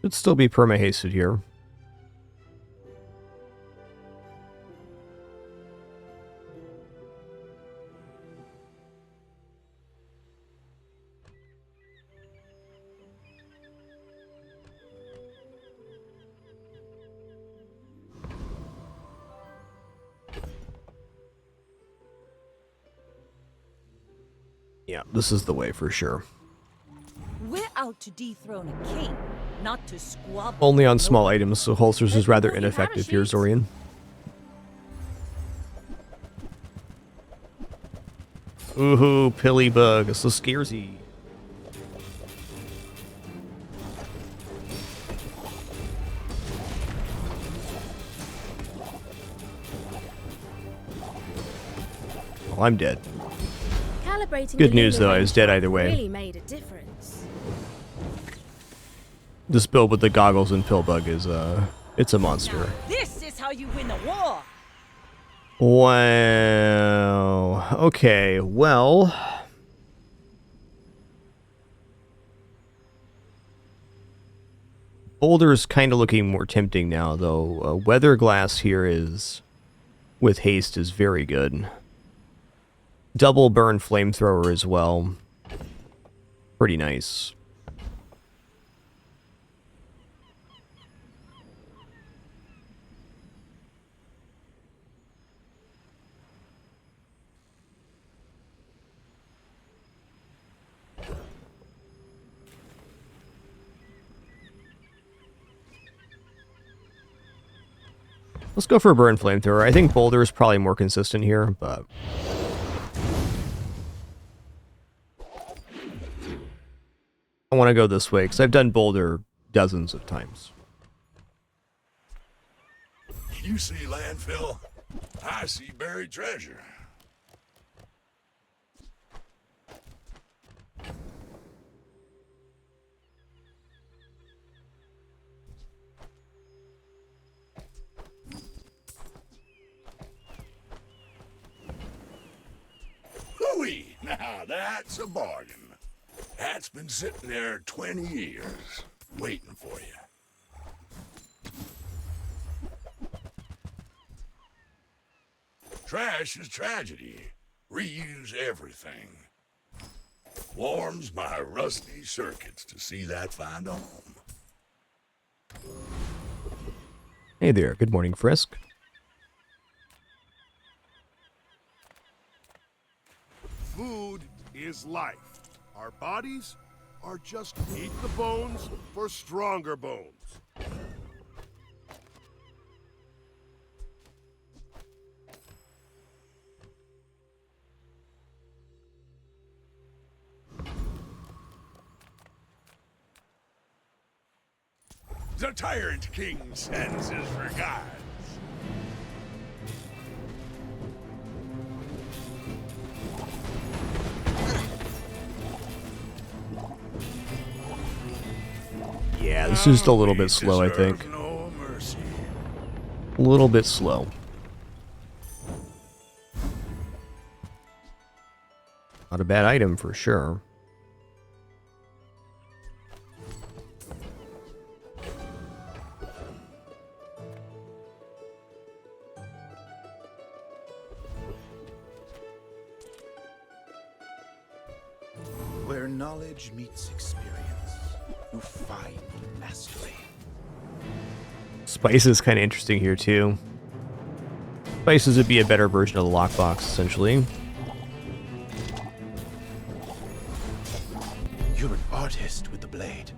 Should still be perma-hasted here. Yeah, this is the way for sure. We're out to dethrone a king, not to squabble. Only on small items, so holsters is rather ineffective here, Zorian. Ooh, Pillybug, it's so scaresy. I'm dead. Calibrating Good the news, lunar though, I was dead range either way. really made a difference. This build with the goggles and pillbug is, it's a monster. This is how you win a war. Wow. Okay, well... Boulder's kind of looking more tempting now, though. Weather glass here is, with haste, is very good. Double burn flamethrower as well. Pretty nice. Let's go for a burn flamethrower. I think Boulder is probably more consistent here, but... I want to go this way, because I've done Boulder dozens of times. You see landfill, I see buried treasure. Hooey! Now that's a bargain. That's been sitting there 20 years, waiting for you. Trash is tragedy. Reuse everything. Warms my rusty circuits to see that find a home. Hey there, good morning, Frisk. Food is life. Our bodies are just eat the bones for stronger bones. The Tyrant King sends his regards. Yeah, this is just a little bit slow, I think. No mercy. A little bit slow. Not a bad item for sure. Where knowledge meets experience, you find mastery. Spice is kind of interesting here, too. Spices would be a better version of the lockbox, essentially. You're an artist with the blade.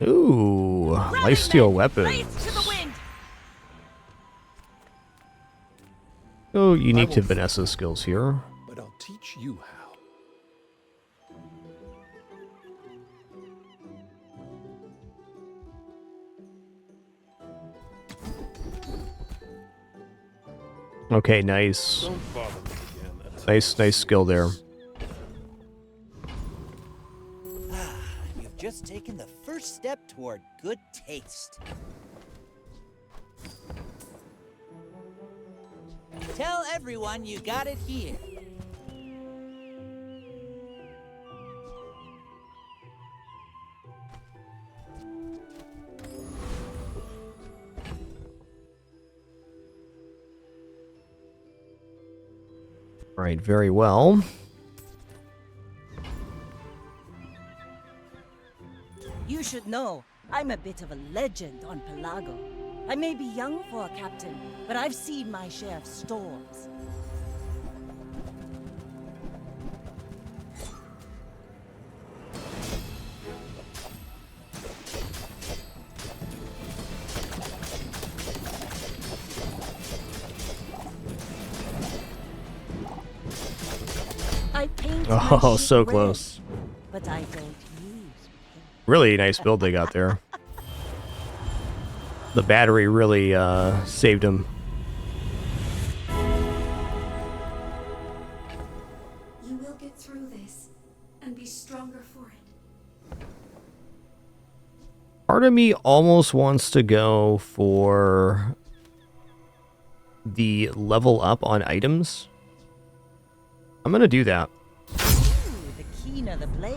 Ooh, lifesteal weapons. Oh, unique to Vanessa's skills here. But I'll teach you how. Okay, nice. Nice skill there. You've just taken the first step toward good taste. Tell everyone you got it here. Right, very well. You should know, I'm a bit of a legend on Pelago. I may be young for a captain, but I've seen my share of storms. I paint my Oh, sheet so red, close. but I don't use paint. Really nice build they got there. The battery really saved him. You will get through this and be stronger for it. Part of me almost wants to go for the level up on items. I'm going to do that. Ooh, the keener the blade.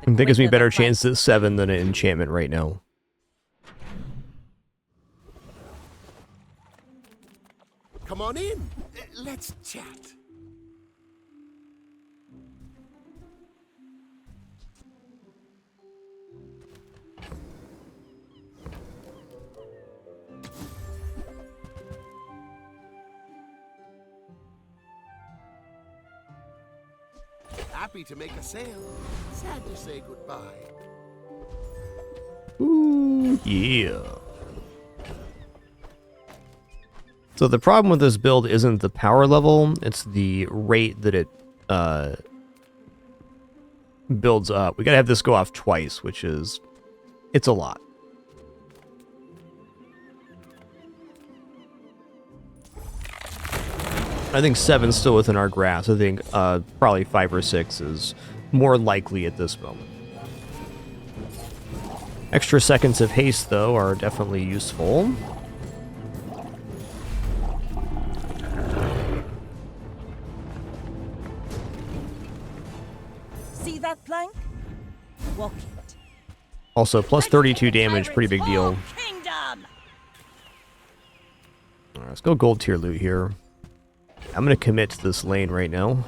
I think it gives me a quicker better the fight. chance at 7 than an enchantment right now. Come on in. Let's chat. Happy to make a sale. Sad to say goodbye. Ooh, yeah. So the problem with this build isn't the power level, it's the rate that it builds up. We gotta have this go off twice, which is, it's a lot. I think 7's still within our grasp. I think probably 5 or 6 is more likely at this moment. Extra seconds of haste, though, are definitely useful. See that plank? Walk it. Also, plus 32 damage, pretty big deal. Kingdom! Alright, let's go gold tier loot here. I'm gonna commit to this lane right now.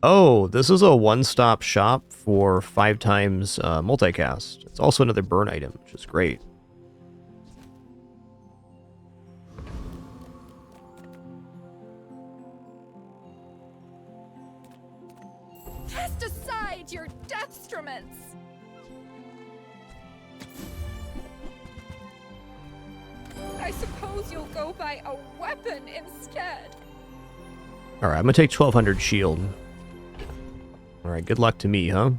Oh, this is a one-stop shop for 5 times multicast. It's also another burn item, which is great. Cast aside your deathstruments! I suppose you'll go by a weapon instead. Alright, I'm gonna take 1200 shield. Alright, good luck to me, huh?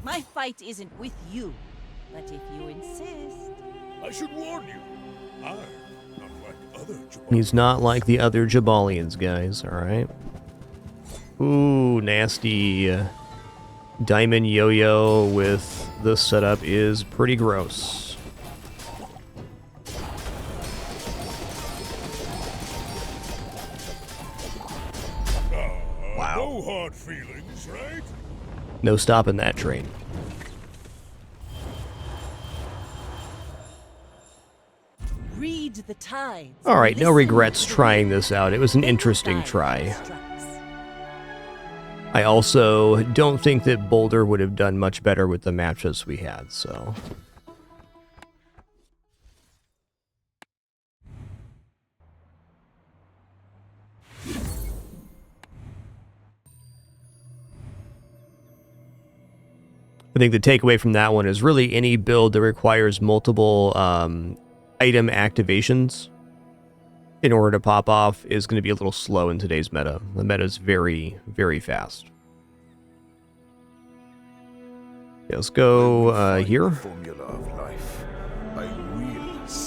My fight isn't with you, but if you insist... I should warn you, I'm not like other Jabalians. He's not like the other Jabalians, guys, alright? Ooh, nasty. Diamond yo-yo with this setup is pretty gross. Wow. No hard feelings, right? No stopping that train. Read the tides. Alright, no Listen regrets to the trying wind. this out. It was an Then interesting guide try. strikes. I also don't think that Boulder would have done much better with the matches we had, so... I think the takeaway from that one is really any build that requires multiple item activations in order to pop off is going to be a little slow in today's meta. The meta is very, very fast. Okay, let's go here.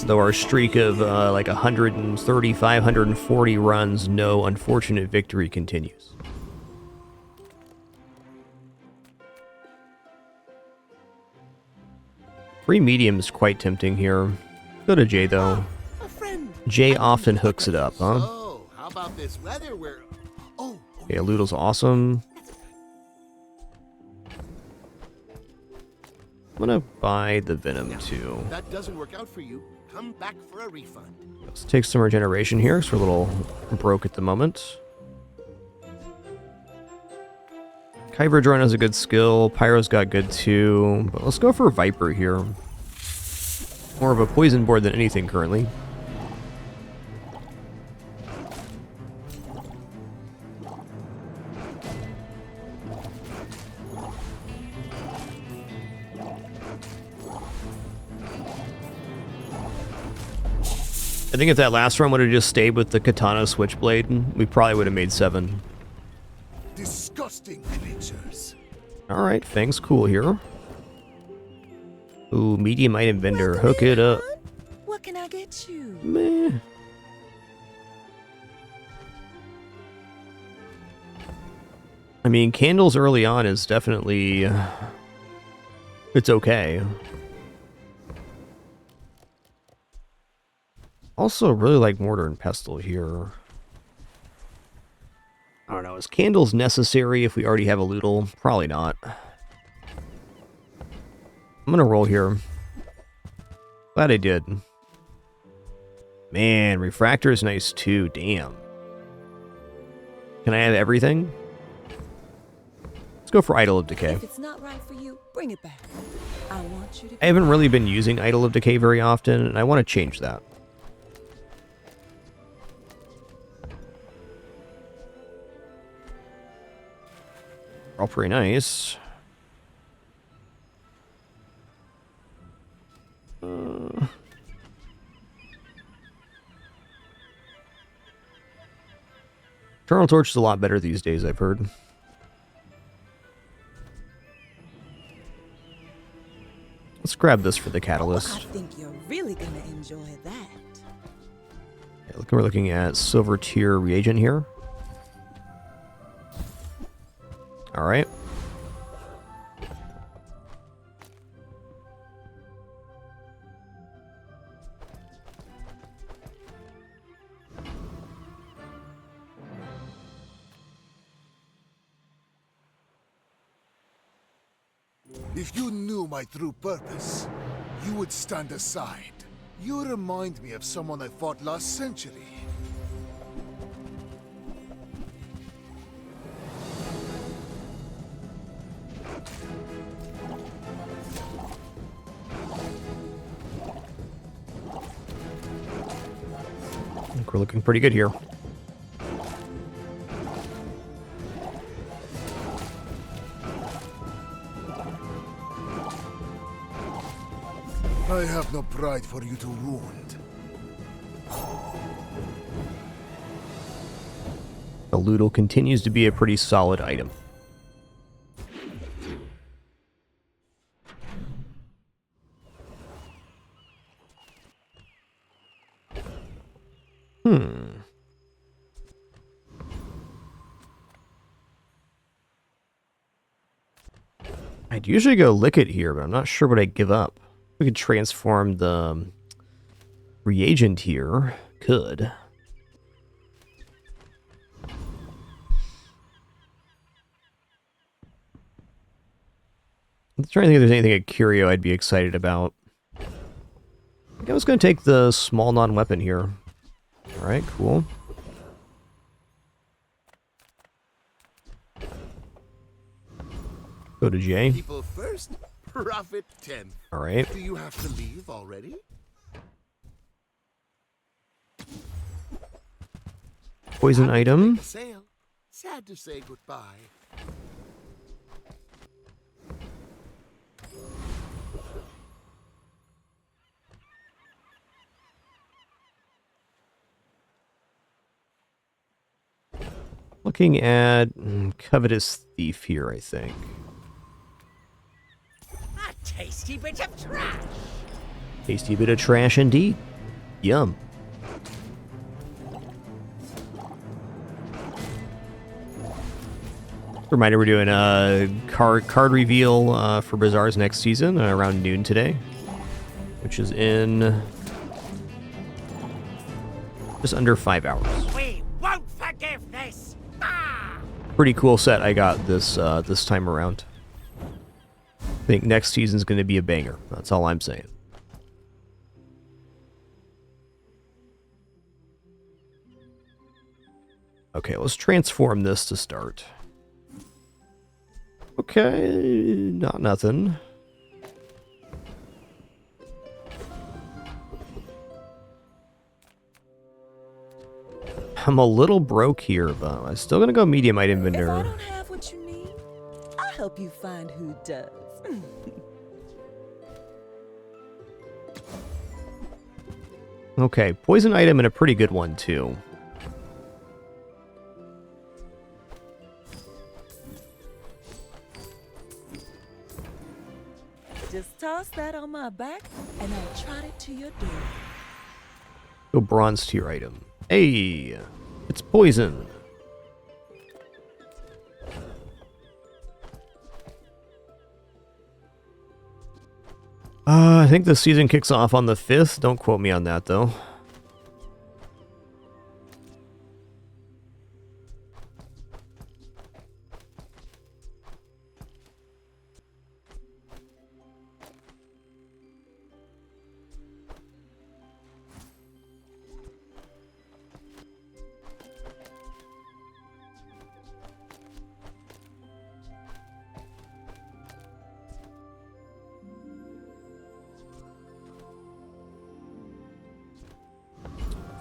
Though our streak of like 135, 140 runs, no unfortunate victory continues. Free medium is quite tempting here. Go to Jay though. Jay often hooks it up, huh? Oh, how about this weather where... Oh, Okay, Ludo's awesome. I'm gonna buy the Venom too. that doesn't work out for you. Come back for a refund. Let's take some regeneration here, because we're a little broke at the moment. Kyber Drone has a good skill. Pyro's got good too. But let's go for Viper here. More of a poison board than anything currently. I think if that last run would have just stayed with the Katana Switchblade, we probably would have made 7. disgusting creatures. All right, Fang's cool here. Ooh, medium item vendor. Hook it up. What can I get you? Meh. I mean, candles early on is definitely... it's okay. Also, really like mortar and pestle here. I don't know, is candles necessary if we already have a Loodle? Probably not. I'm gonna roll here. Glad I did. Man, refractor is nice too, damn. Can I have everything? Let's go for Idol of Decay. If it's not right for you, bring it back. I want you to. I haven't really been using Idol of Decay very often, and I want to change that. All pretty nice. Eternal Torch is a lot better these days, I've heard. Let's grab this for the catalyst. I think you're really gonna enjoy that. Yeah, we're looking at silver tier reagent here. All right. If you knew my true purpose, you would stand aside. You remind me of someone I fought last century. I think we're looking pretty good here. I have no pride for you to wound. The Loodle continues to be a pretty solid item. I'd usually go lick it here, but I'm not sure what I'd give up. We could transform the reagent here. Could. I'm trying to think if there's anything at Curio I'd be excited about. I think I was going to take the small non-weapon here. Alright, cool. Go to J. People first, profit 10. Alright. Do you have to leave already? Poison item. Make a sale. Sad to say goodbye. Looking at Covetous Thief here, I think. A tasty bit of trash. Tasty bit of trash indeed. Yum. Reminder, we're doing a card reveal for Bazaar's next season around noon today, which is in just under 5 hours. We won't forgive this. Pretty cool set I got this this time around. I think next season's going to be a banger. That's all I'm saying. Okay, let's transform this to start. Okay, not nothing. I'm a little broke here, but I'm still gonna go medium item vendor. If I don't have what you need, I'll help you find who does. Okay, poison item and a pretty good one too. Just toss that on my back, and I'll trot it to your door. Go bronze tier item. Hey, it's poison. I think the season kicks off on the 5th. Don't quote me on that, though.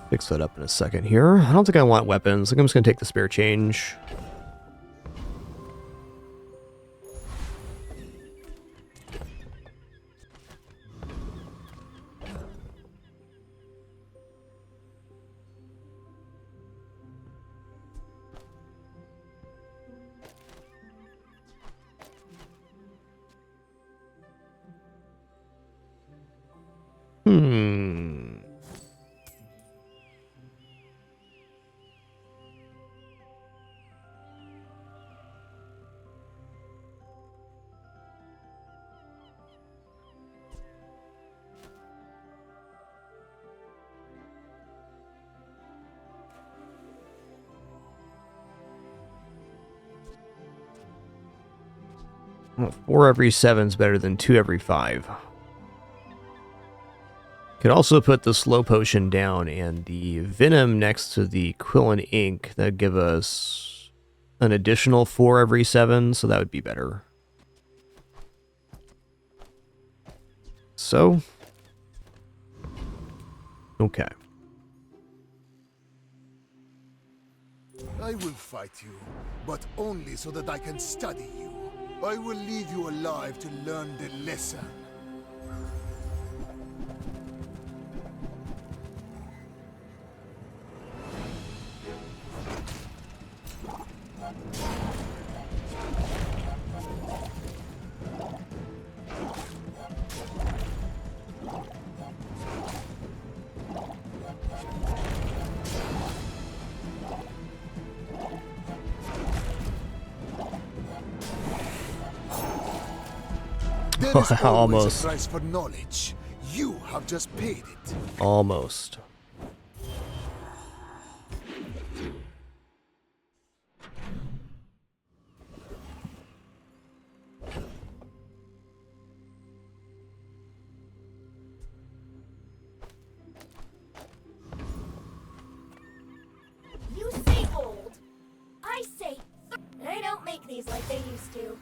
Fix that up in a second here. I don't think I want weapons. I think I'm just going to take the spare change. Well, 4 every 7 is better than 2 every 5. Could also put the slow potion down and the venom next to the quill and ink. That'd give us an additional 4 every 7, so that would be better. So, okay. I will fight you, but only so that I can study you. I will leave you alive to learn the lesson. There is always Almost. a price for knowledge. You have just paid it. Almost. You say old. I say they don't make these like they used to.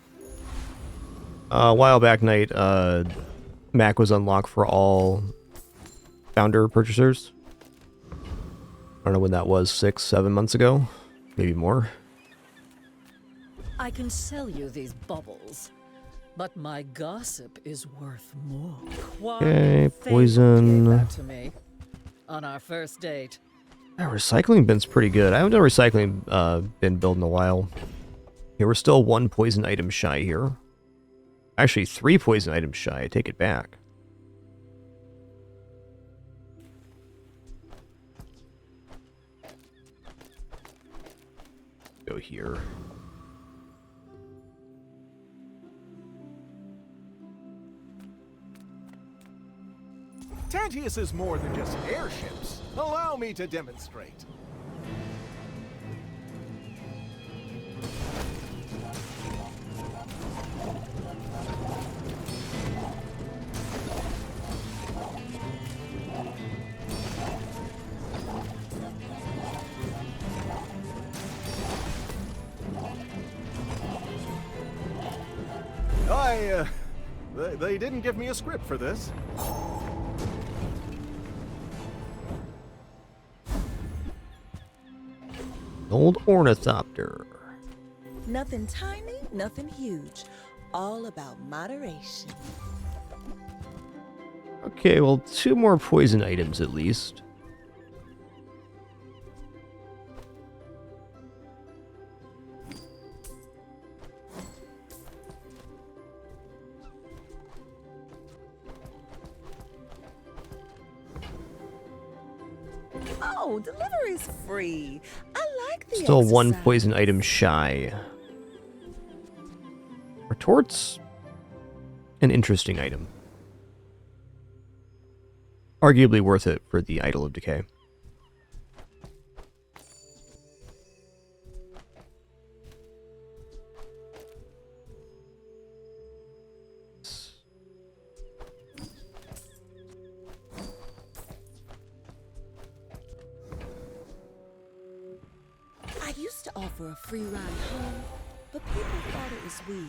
A while back night, Mac was unlocked for all founder purchasers. I don't know when that was, 6, 7 months ago, maybe more. I can sell you these bubbles, but my gossip is worth more. Okay, Fable poison. gave that to me on our first date. That recycling bin's pretty good. I haven't done a recycling bin build in a while. Okay, we're still 1 poison item shy here. Actually, 3 poison items shy. I take it back. Go here. Tantius is more than just airships. Allow me to demonstrate. They didn't give me a script for this. Old ornithopter. Nothing tiny, nothing huge. All about moderation. Okay, well, 2 more poison items at least. Oh, delivery's free. I like the Still one exercise. poison item shy. Retort's an interesting item. Arguably worth it for the Idol of Decay. I used to offer a free ride home, but people thought it was weird.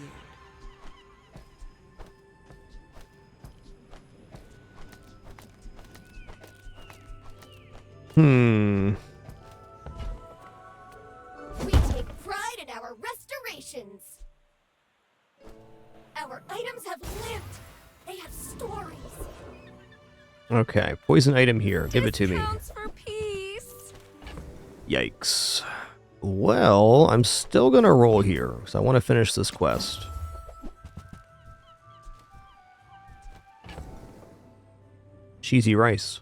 We take pride in our restorations. Our items have lived. They have stories. Okay, poison item here. Give it to me. Discounts for peace. Yikes. Well, I'm still gonna roll here, because I want to finish this quest. Cheesy rice.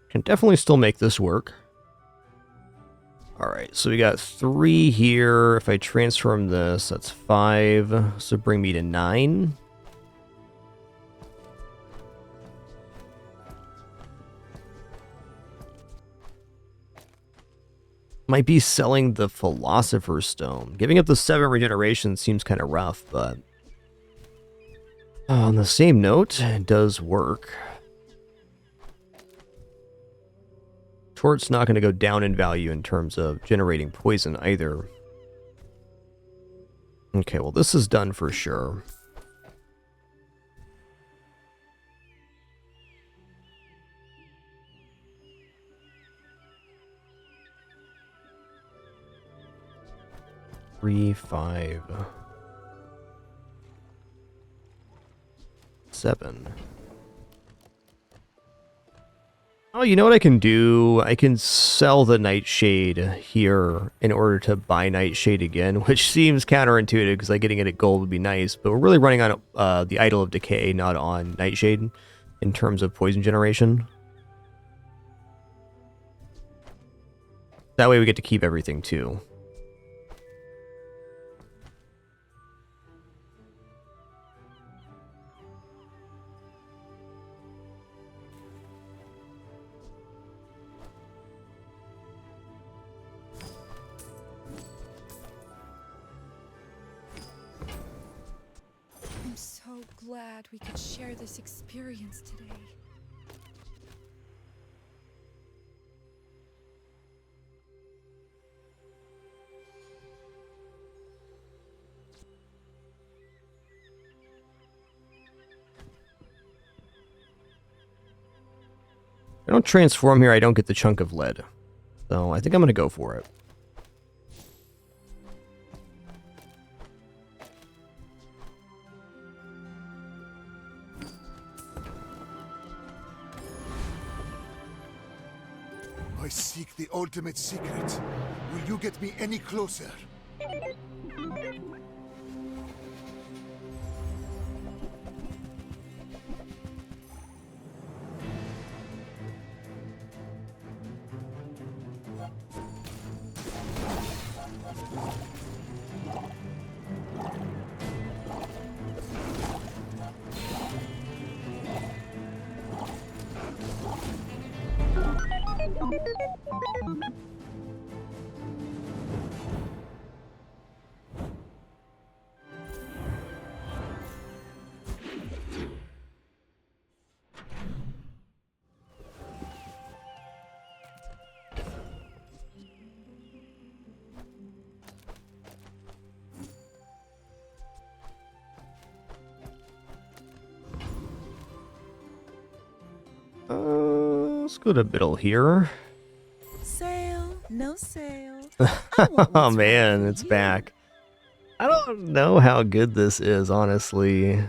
Can definitely still make this work. Alright, so we got 3 here. If I transform this, that's 5. So bring me to 9. Might be selling the Philosopher's Stone. Giving up the 7 regeneration seems kind of rough, but on the same note, it does work. Tort's not going to go down in value in terms of generating poison either. Okay, well this is done for sure. Three, 5, 7. Oh, you know what I can do? I can sell the Nightshade here in order to buy Nightshade again, which seems counterintuitive because like getting it at gold would be nice, but we're really running on the Idol of Decay, not on Nightshade in terms of poison generation. That way we get to keep everything too. I'm so glad we could share this experience today. If I don't transform here, I don't get the chunk of lead. So I think I'm going to go for it. I seek the ultimate secret. Will you get me any closer? Let's go to middle here. Sale, no sale. Oh man, it's back. I don't know how good this is, honestly.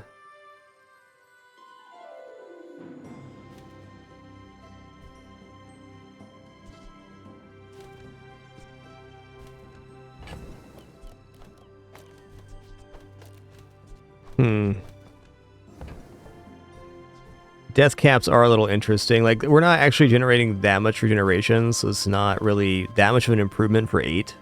Death caps are a little interesting. Like, we're not actually generating that much regeneration, so it's not really that much of an improvement for 8.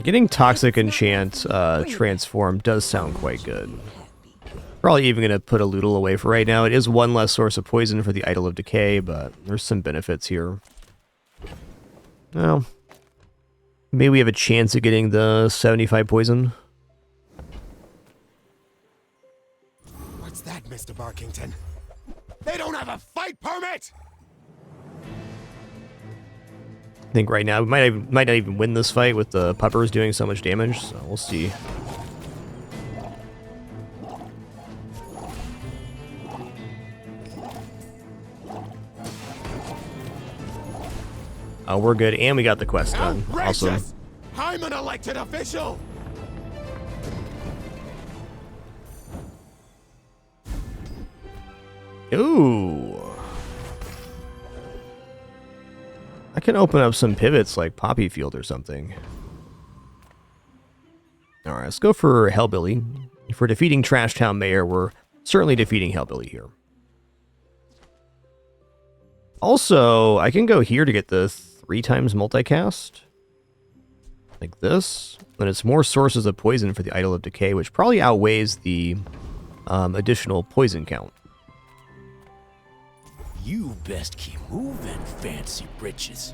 Getting Toxic Enchant transform does sound quite good. Probably even going to put a Loodle away for right now. It is one less source of poison for the Idol of Decay, but there's some benefits here. Well, maybe we have a chance of getting the 75 poison. What's that, Mr. Barkington? They don't have a fight permit! I think right now we might not even win this fight with the puppers doing so much damage, so we'll see. Oh, we're good, and we got the quest done. Awesome. I'm an elected official! Ooh. I can open up some pivots like Poppy Field or something. Alright, let's go for Hellbilly. If we're defeating Trash Town Mayor, we're certainly defeating Hellbilly here. Also, I can go here to get the 3 times multicast. Like this. And it's more sources of poison for the Idol of Decay, which probably outweighs the additional poison count. You best keep moving, fancy britches.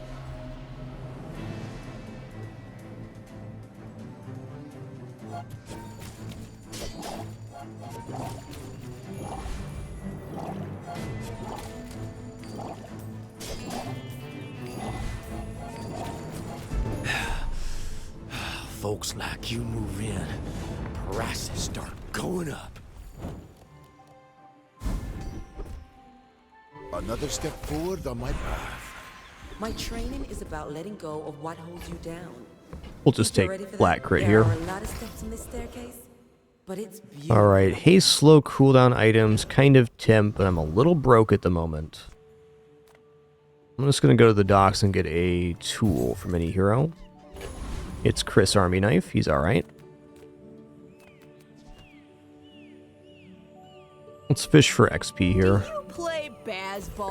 Folks like you move in, prices start going up. Another step forward on my path. My training is about letting go of what holds you down. We'll just take flat crit here. There are a lot of steps in this staircase, but it's beautiful. Alright, haste slow cooldown items, kind of temp, but I'm a little broke at the moment. I'm just going to go to the docks and get a tool from any hero. It's Chris Army Knife, he's alright. Let's fish for XP here.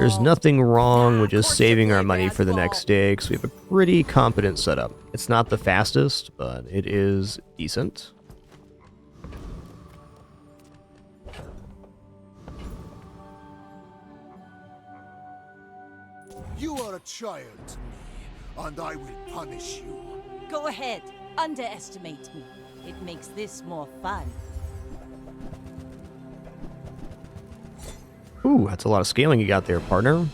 There's nothing wrong with just saving our money for the next day, because we have a pretty competent setup. It's not the fastest, but it is decent. You are a child to me, and I will punish you. Go ahead, underestimate me. It makes this more fun. Ooh, that's a lot of scaling you got there, partner.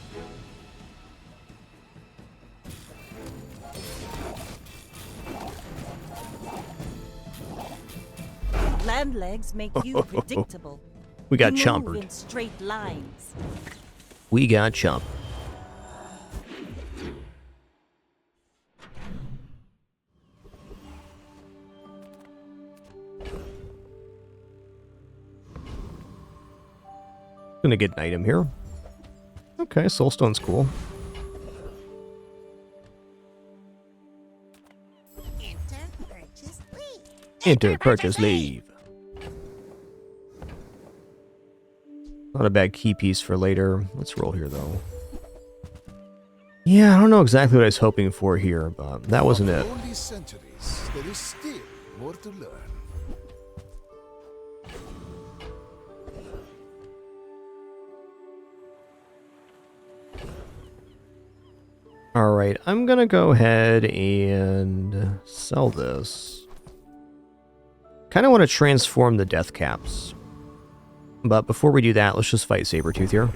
Land legs make you predictable. We got You move chompered. in straight lines. We got chomp. Gonna get an item here. Okay, Soulstone's cool. Enter purchase leave. Not a bad key piece for later. Let's roll here though. Yeah, I don't know exactly what I was hoping for here, but that wasn't it. Only centuries, there is still more to learn. Alright, I'm gonna go ahead and sell this. Kinda want to transform the death caps. But before we do that, let's just fight Sabretooth here.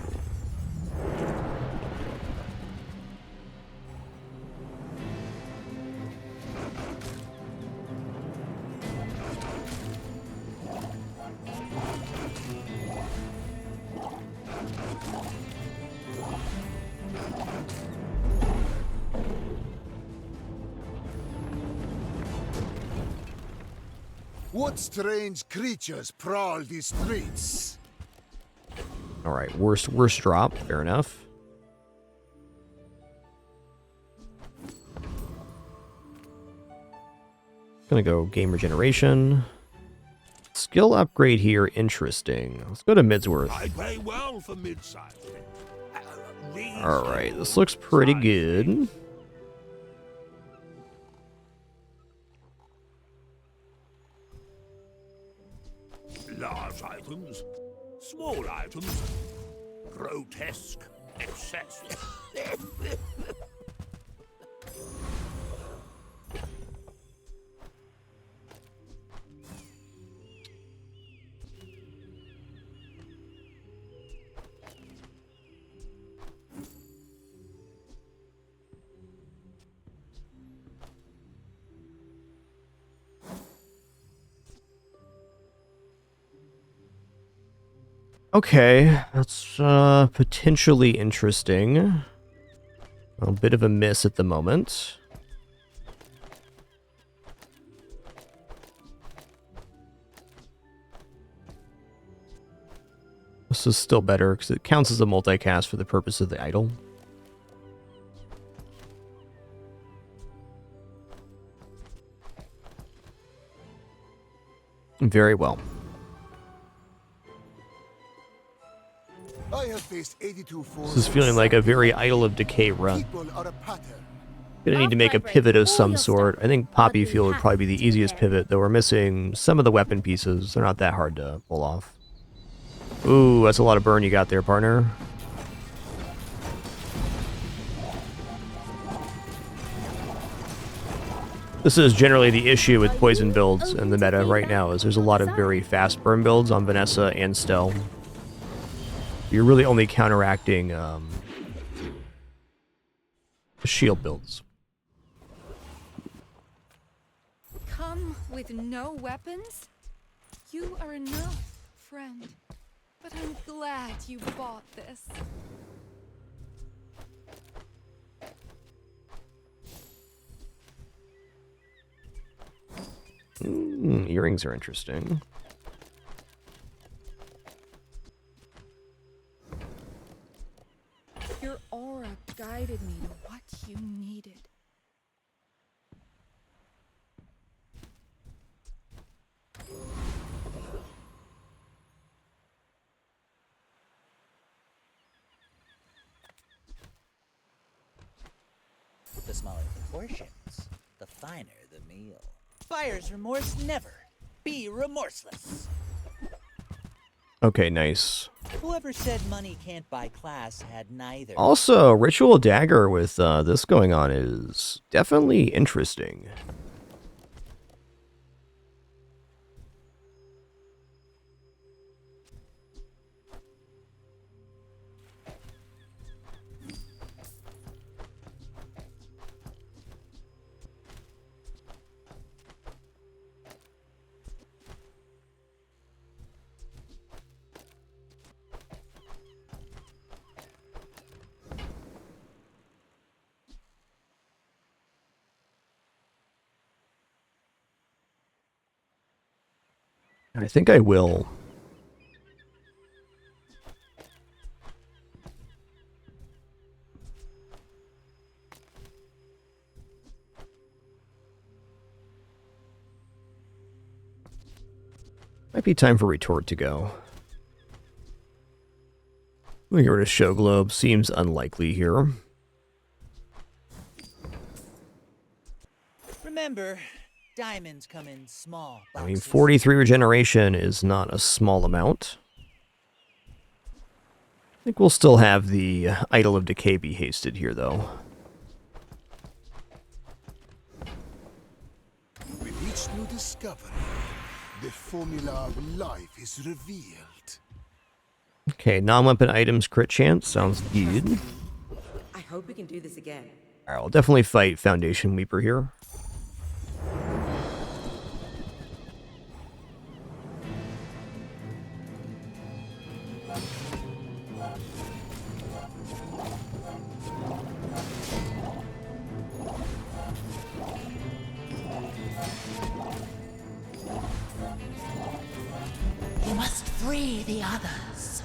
What strange creatures prowl these streets? Alright, worst drop, fair enough. Gonna go game regeneration. Skill upgrade here, interesting. Let's go to Midsworth. I pay well for mid-size. Alright, this looks pretty good. Large items, small items, grotesque excess. Okay, that's potentially interesting. A bit of a miss at the moment. This is still better because it counts as a multicast for the purpose of the idol. Very well. I have faced 82 This is feeling like a very Idol of Decay run. People are a pattern. Gonna need to make a pivot of some sort. I think Poppy Field would probably be the easiest pivot, though we're missing some of the weapon pieces. They're not that hard to pull off. Ooh, that's a lot of burn you got there, partner. This is generally the issue with poison builds in the meta right now, is there's a lot of very fast burn builds on Vanessa and Stell. You're really only counteracting the shield builds. Come with no weapons? You are enough, friend. But I'm glad you bought this. Earrings are interesting. Your aura guided me to what you needed. The smaller the portions, the finer the meal. Buyer's remorse never. Be remorseless. Okay, nice. Whoever said money can't buy class had neither. Also, Ritual Dagger with this going on is definitely interesting. I think I will. Might be time for Retort to go. We get rid of Show Globe. Seems unlikely here. Remember, diamonds come in small boxes. I mean, 43 regeneration is not a small amount. I think we'll still have the Idol of Decay be hasted here, though. With each new discovery, the formula of life is revealed. Okay, non-weapon items crit chance. Sounds good. I hope we can do this again. Alright, I'll definitely fight Foundation Weeper here. You must free the others.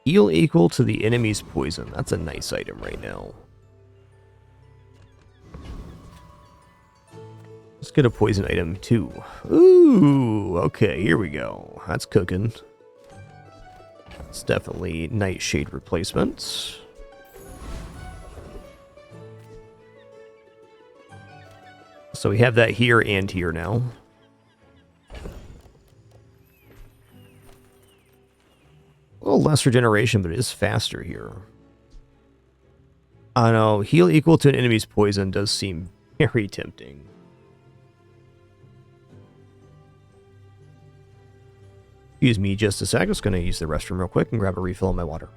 Heal equal to the enemy's poison. That's a nice item right now. Let's get a poison item too. Ooh, okay, here we go. That's cooking. It's definitely Nightshade replacement. So we have that here and here now. A little less regeneration, but it is faster here. I know, heal equal to an enemy's poison does seem very tempting. Excuse me just a sec, just gonna use the restroom real quick and grab a refill of my water.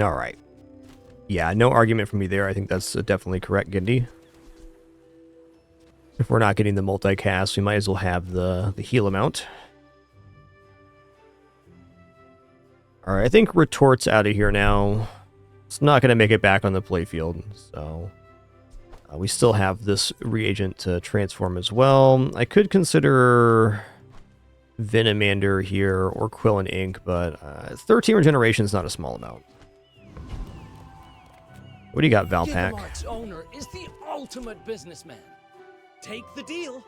All right. Yeah, no argument from me there. I think that's definitely correct, Gindy. If we're not getting the multicast, we might as well have the heal amount. All right, I think Retort's out of here now. It's not going to make it back on the playfield, so we still have this reagent to transform as well. I could consider Venomander here or Quill and Ink, but 13 regeneration is not a small amount. What do you got, Valpak? Gigamart's owner is the ultimate businessman. Take the deal.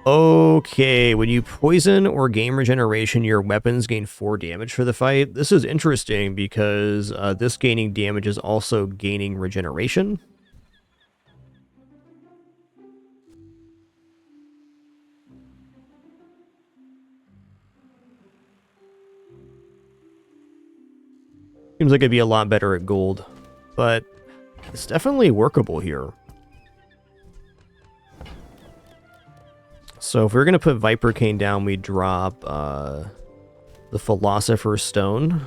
Okay, when you poison or gain regeneration, your weapons gain 4 damage for the fight. This is interesting because this gaining damage is also gaining regeneration. Seems like it'd be a lot better at gold, but it's definitely workable here. So if we're going to put Viper Cane down, we drop the Philosopher's Stone.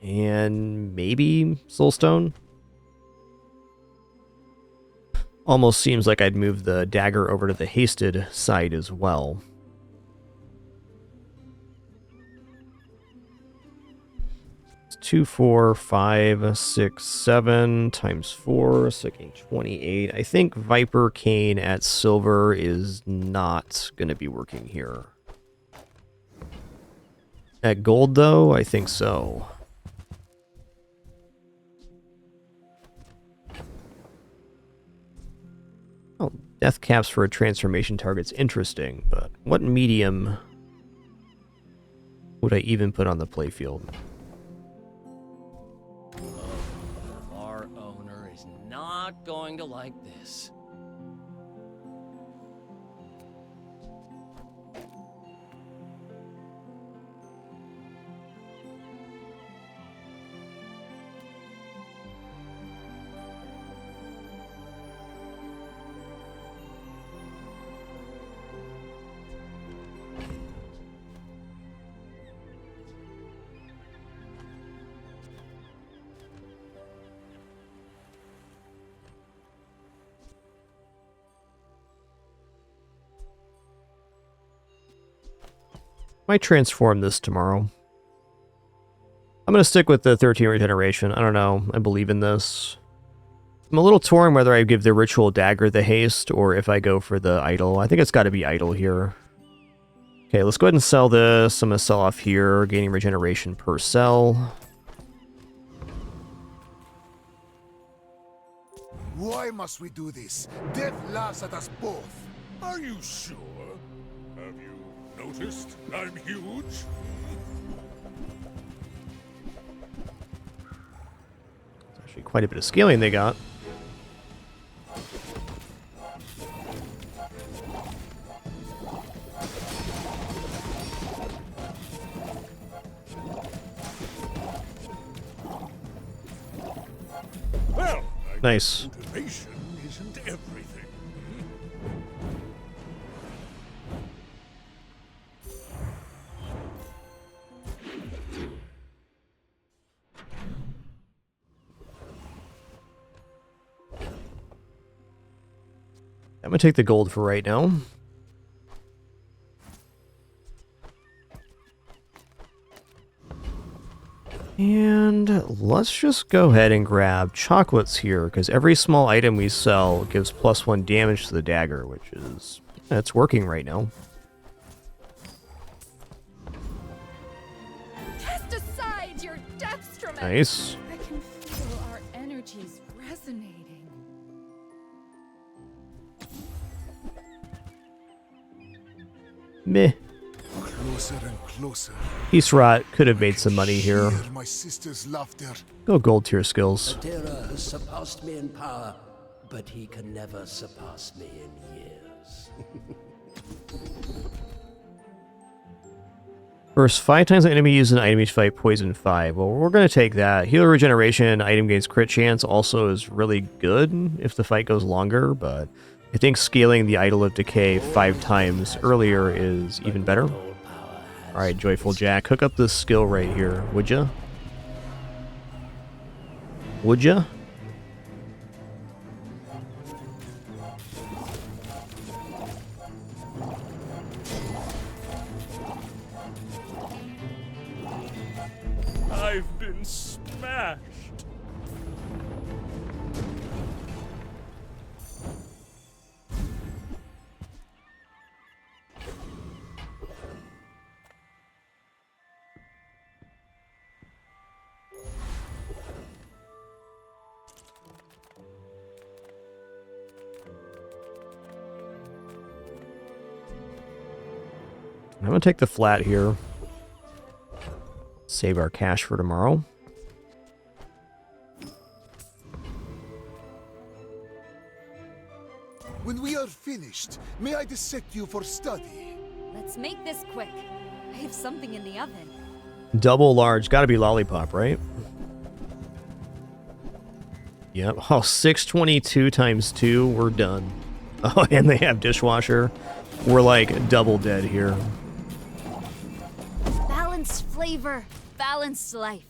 And maybe Soulstone. Almost seems like I'd move the dagger over to the hasted side as well. It's 2, 4, 5, 6, 7 times 4, so getting 28. I think Viper Cane at silver is not going to be working here. At gold, though, I think so. Oh, death caps for a transformation target's interesting, but what medium would I even put on the playfield? Our owner is not going to like this. Might transform this tomorrow. I'm going to stick with the 13 regeneration. I don't know. I believe in this. I'm a little torn whether I give the ritual dagger the haste or if I go for the idol. I think it's got to be idol here. Okay, let's go ahead and sell this. I'm going to sell off here, gaining regeneration per sell. Why must we do this? Death laughs at us both. Are you sure? Have you noticed I'm huge? Actually, quite a bit of scaling they got. Well, Nice. motivation isn't everything. I'm going to take the gold for right now. And let's just go ahead and grab chocolates here, because every small item we sell gives +1 damage to the dagger, which is, it's working right now. Cast aside your deathstrument. Nice. I can feel our energies resonating. Meh. Closer and closer. Peace Rot could have made some money here. Hear my sister's laughter. Go gold tier skills. Bazaaro has surpassed me in power, but he can never surpass me in years. First, 5 times the enemy uses an item each fight, poison 5. Well, we're going to take that. Healer regeneration, item gains crit chance also is really good if the fight goes longer, but I think scaling the Idol of Decay 5 times earlier is even better. Alright, Joyful Jack, hook up this skill right here, would ya? Would ya? I've been smashed. I'm going to take the flat here. Save our cash for tomorrow. When we are finished, may I dissect you for study? Let's make this quick. I have something in the oven. Double large. Gotta be lollipop, right? Yep. Oh, 622 times 2. We're done. Oh, and they have dishwasher. We're like double dead here. Balanced flavor, balanced life.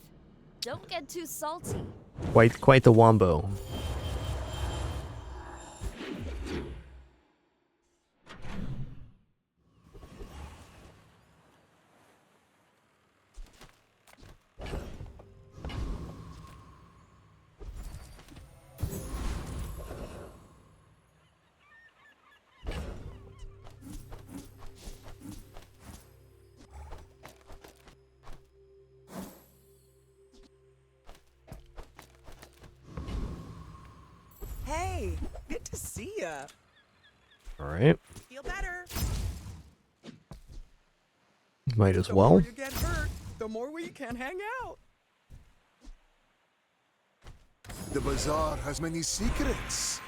Don't get too salty. Quite the wombo. Hey, good to see ya. All right. Feel better. Might as The well. more you get hurt, the more we can hang out. The bazaar has many secrets.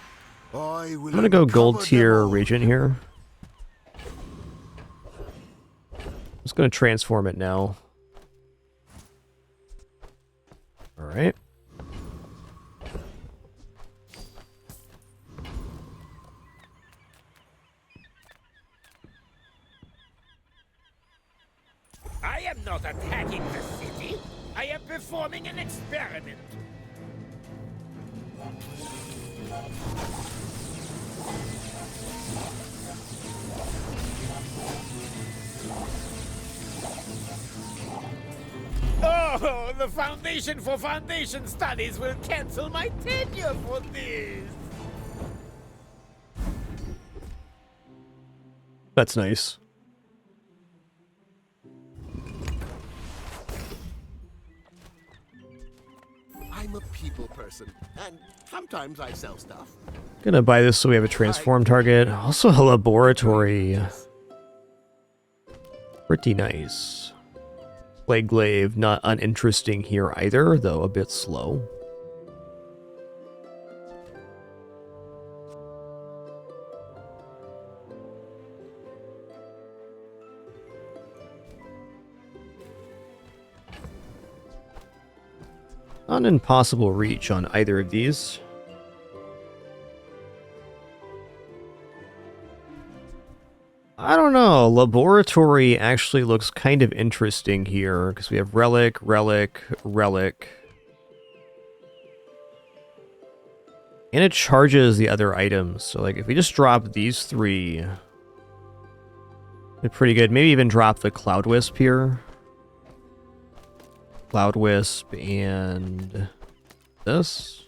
I will I'm gonna go gold uncover them tier all. region here. I'm just gonna transform it now. All right. I am not attacking the city. I am performing an experiment. Oh, Oh, the Foundation for Foundation Studies will cancel my tenure for this. That's nice. I'm a people person, and sometimes I sell stuff. Gonna buy this so we have a transform target. Also a laboratory. Pretty nice. Plague glaive, not uninteresting here either, though a bit slow. Not an impossible reach on either of these. I don't know. Laboratory actually looks kind of interesting here because we have relic, relic, relic. And it charges the other items. So like if we just drop these three, they're pretty good. Maybe even drop the Cloud Wisp here. Cloud Wisp and this.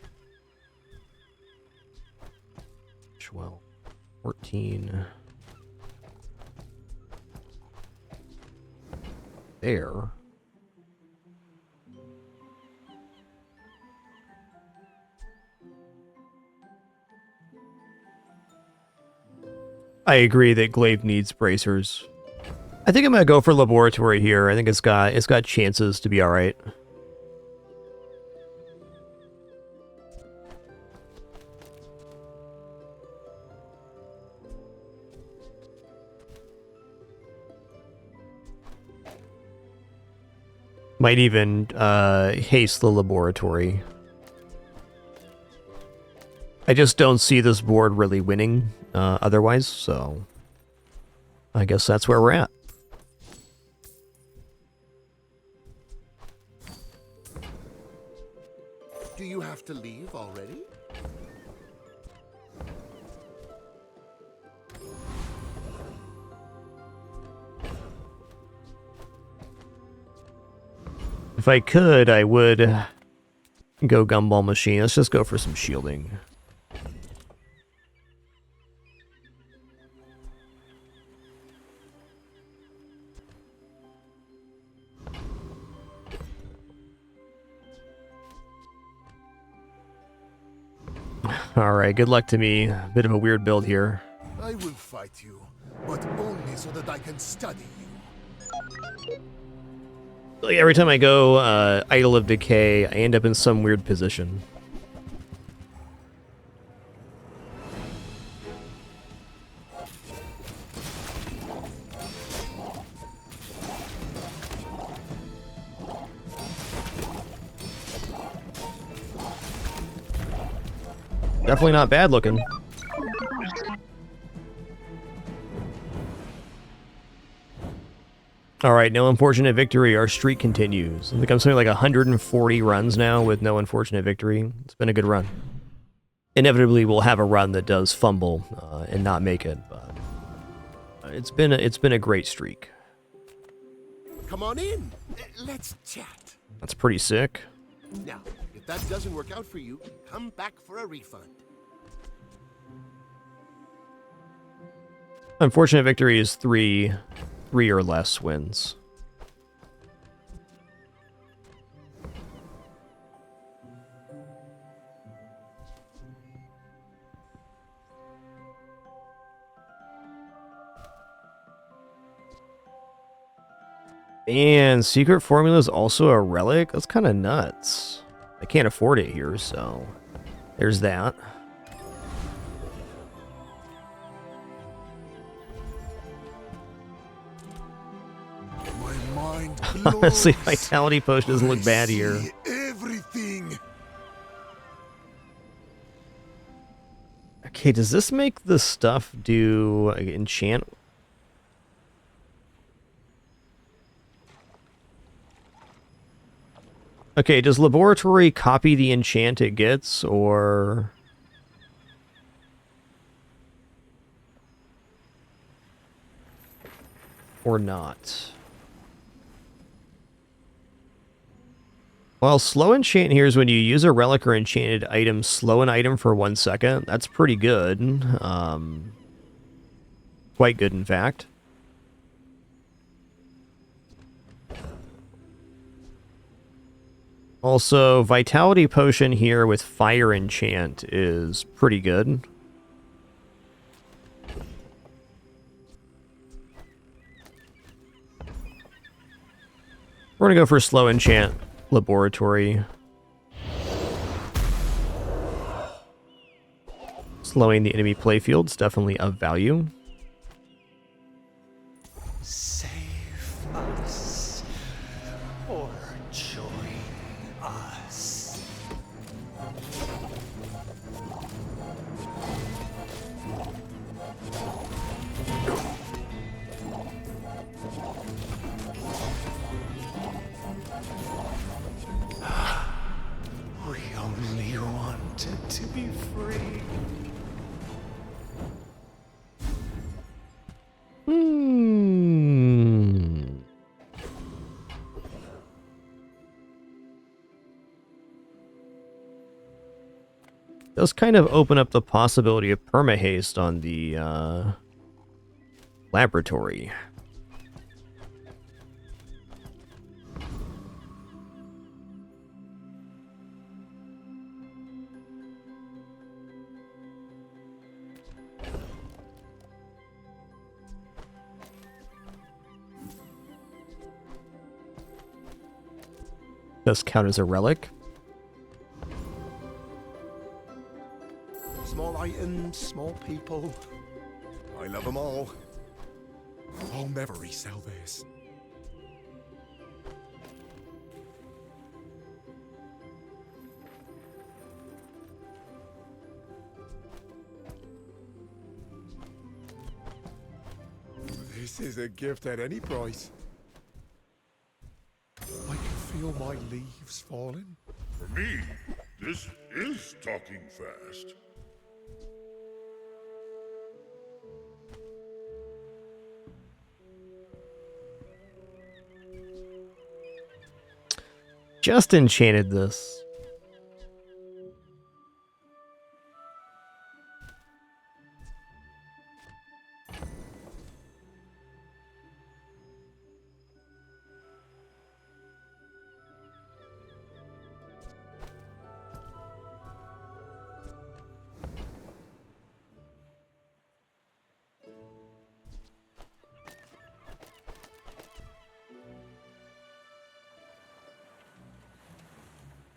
12, 14. There. I agree that glaive needs bracers. I think I'm gonna go for laboratory here. I think it's got chances to be all right. Might even haste the laboratory. I just don't see this board really winning otherwise, so I guess that's where we're at. Do you have to leave already? If I could, I would go Gumball Machine. Let's just go for some shielding. Alright, good luck to me. Bit of a weird build here. I will fight you, but only so that I can study you. Like every time I go Idol of Decay, I end up in some weird position. Definitely not bad looking. Alright, no unfortunate victory. Our streak continues. I think I'm something like 140 runs now with no unfortunate victory. It's been a good run. Inevitably, we'll have a run that does fumble and not make it, but it's been a great streak. Come on in. Let's chat. That's pretty sick. Now, if that doesn't work out for you, come back for a refund. Unfortunate victory is three or less wins. And secret formula is also a relic? That's kind of nuts. I can't afford it here, so there's that. Honestly, Vitality Potion doesn't look bad here. Everything. Okay, does this make the stuff do enchant? Okay, does Laboratory copy the enchant it gets, or... or not? Well, slow enchant here is when you use a relic or enchanted item, slow an item for 1 second. That's pretty good. Quite good, in fact. Also, Vitality Potion here with Fire Enchant is pretty good. We're going to go for Slow Enchant Laboratory. Slowing the enemy playfield is definitely of value. Save us or join us. We only wanted to be free. Does kind of open up the possibility of permahaste on the laboratory. Does count as a relic. Small items, small people. I love them all. I'll never resell this. This is a gift at any price. I can feel my leaves falling. For me, this is talking fast. Just enchanted this.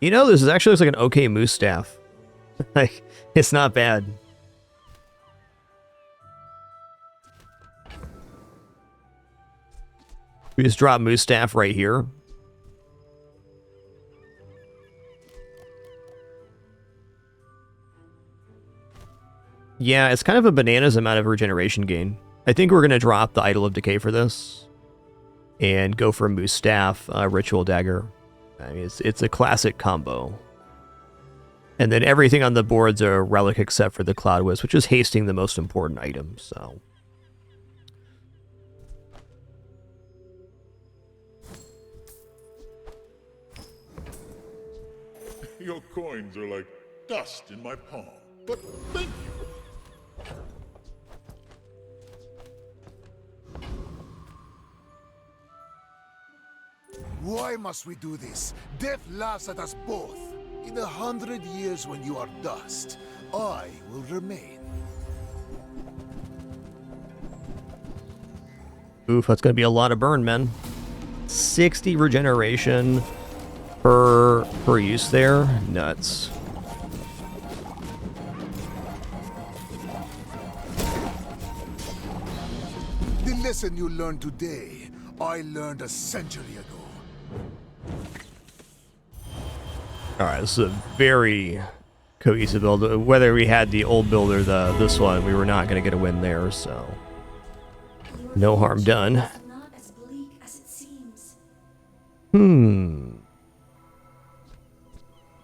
You know, this actually looks like an okay moose staff. Like, it's not bad. We just drop moose staff right here. Yeah, it's kind of a bananas amount of regeneration gain. I think we're going to drop the Idol of Decay for this. And go for moose staff, ritual dagger. I mean, it's a classic combo. And then everything on the board's a relic except for the Cloud Wisp, which is hasting the most important item, so. Your coins are like dust in my palm, but thank you. Why must we do this? Death laughs at us both. In 100 years when you are dust, I will remain. Oof, that's going to be a lot of burn, man. 60 regeneration per use there. Nuts. The lesson you learned today, I learned a century ago. Alright, this is a very cohesive build. Whether we had the old build or this one, we were not going to get a win there, so no harm done. Kind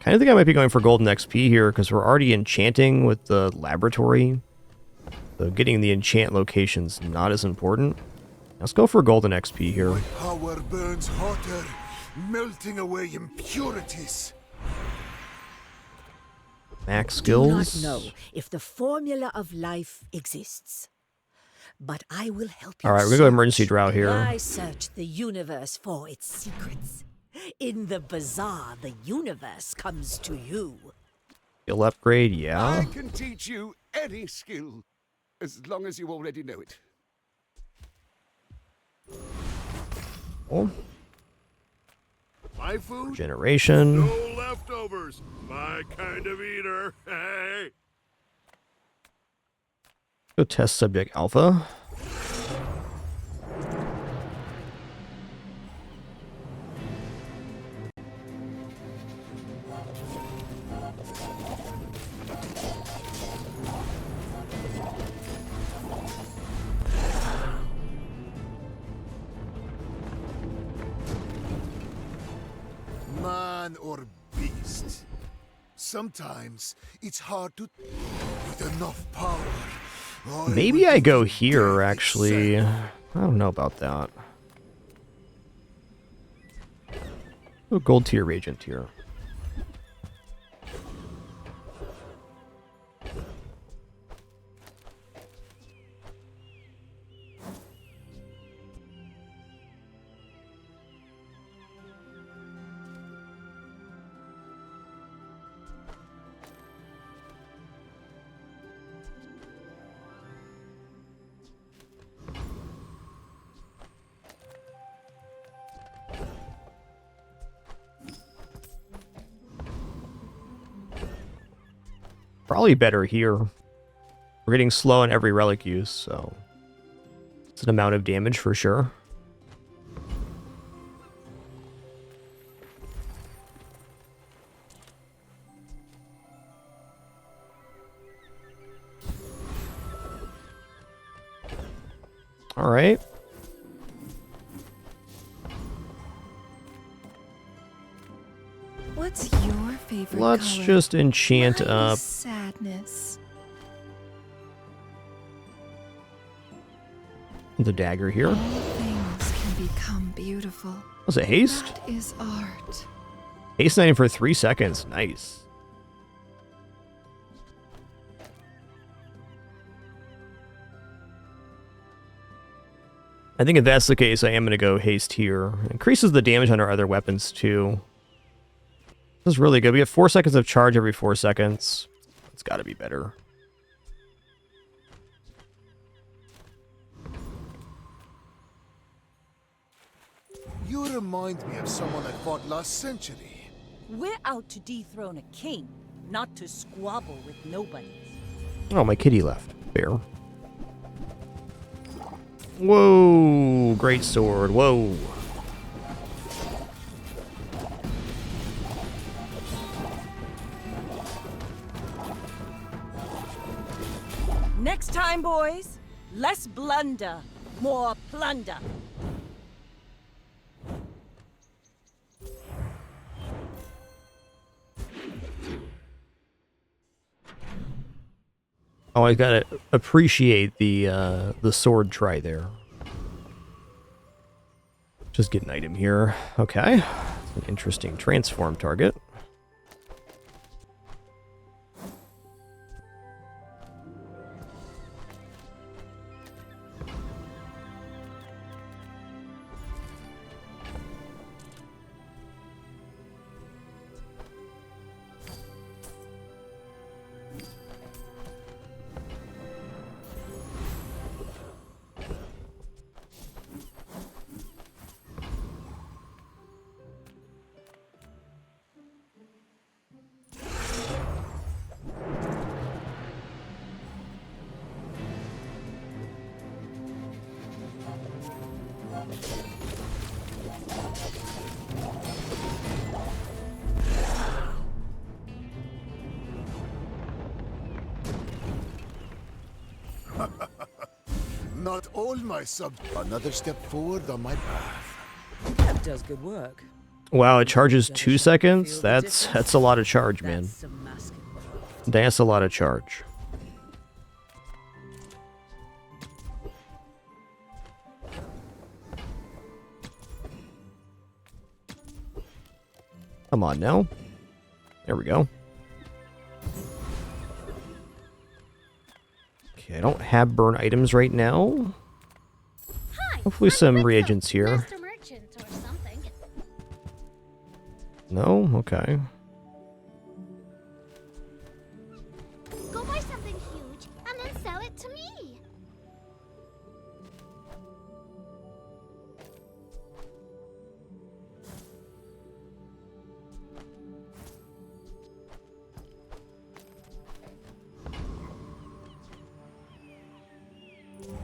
of think I might be going for golden XP here because we're already enchanting with the laboratory. So getting the enchant location's not as important. Let's go for golden XP here. My power burns hotter melting away impurities. Max Do not skills. know if the formula of life exists, but I will help you. All right, we're gonna go emergency drought here. I search the universe for its secrets. In the bazaar, the universe comes to you. Skill upgrade, yeah. I can teach you any skill, as long as you already know it. Oh. My food? Regeneration. No leftovers. My kind of eater. Hey. Go test subject alpha. Man or beast. Sometimes it's hard to with enough power. Maybe I go here, actually. I don't know about that. Oh, gold tier reagent here. Probably better here. We're getting slow on every relic use, so it's an amount of damage for sure. All right. What's your favorite Let's color? just enchant Mine up. is sadness. The dagger here. All things can become beautiful. Was it haste? That is art. Haste 9 for 3 seconds. Nice. I think if that's the case, I am going to go haste here. Increases the damage on our other weapons too. This is really good. We have 4 seconds of charge every 4 seconds. It's got to be better. You remind me of someone I fought last century. We're out to dethrone a king, not to squabble with nobodies. Oh, my kitty left. Fair. Whoa! Great sword. Whoa. Next time, boys, less blunder, more plunder. Oh, I gotta appreciate the sword try there. Just get an item here. Okay. It's an interesting transform target. Not all my sub. Another step forward on my path. That does good work. Wow, it charges 2 seconds? That's a lot of charge, man. That's a lot of charge. Come on now. There we go. Okay, I don't have burn items right now. Hopefully some reagents here. No? Okay. Go buy something huge and then sell it to me.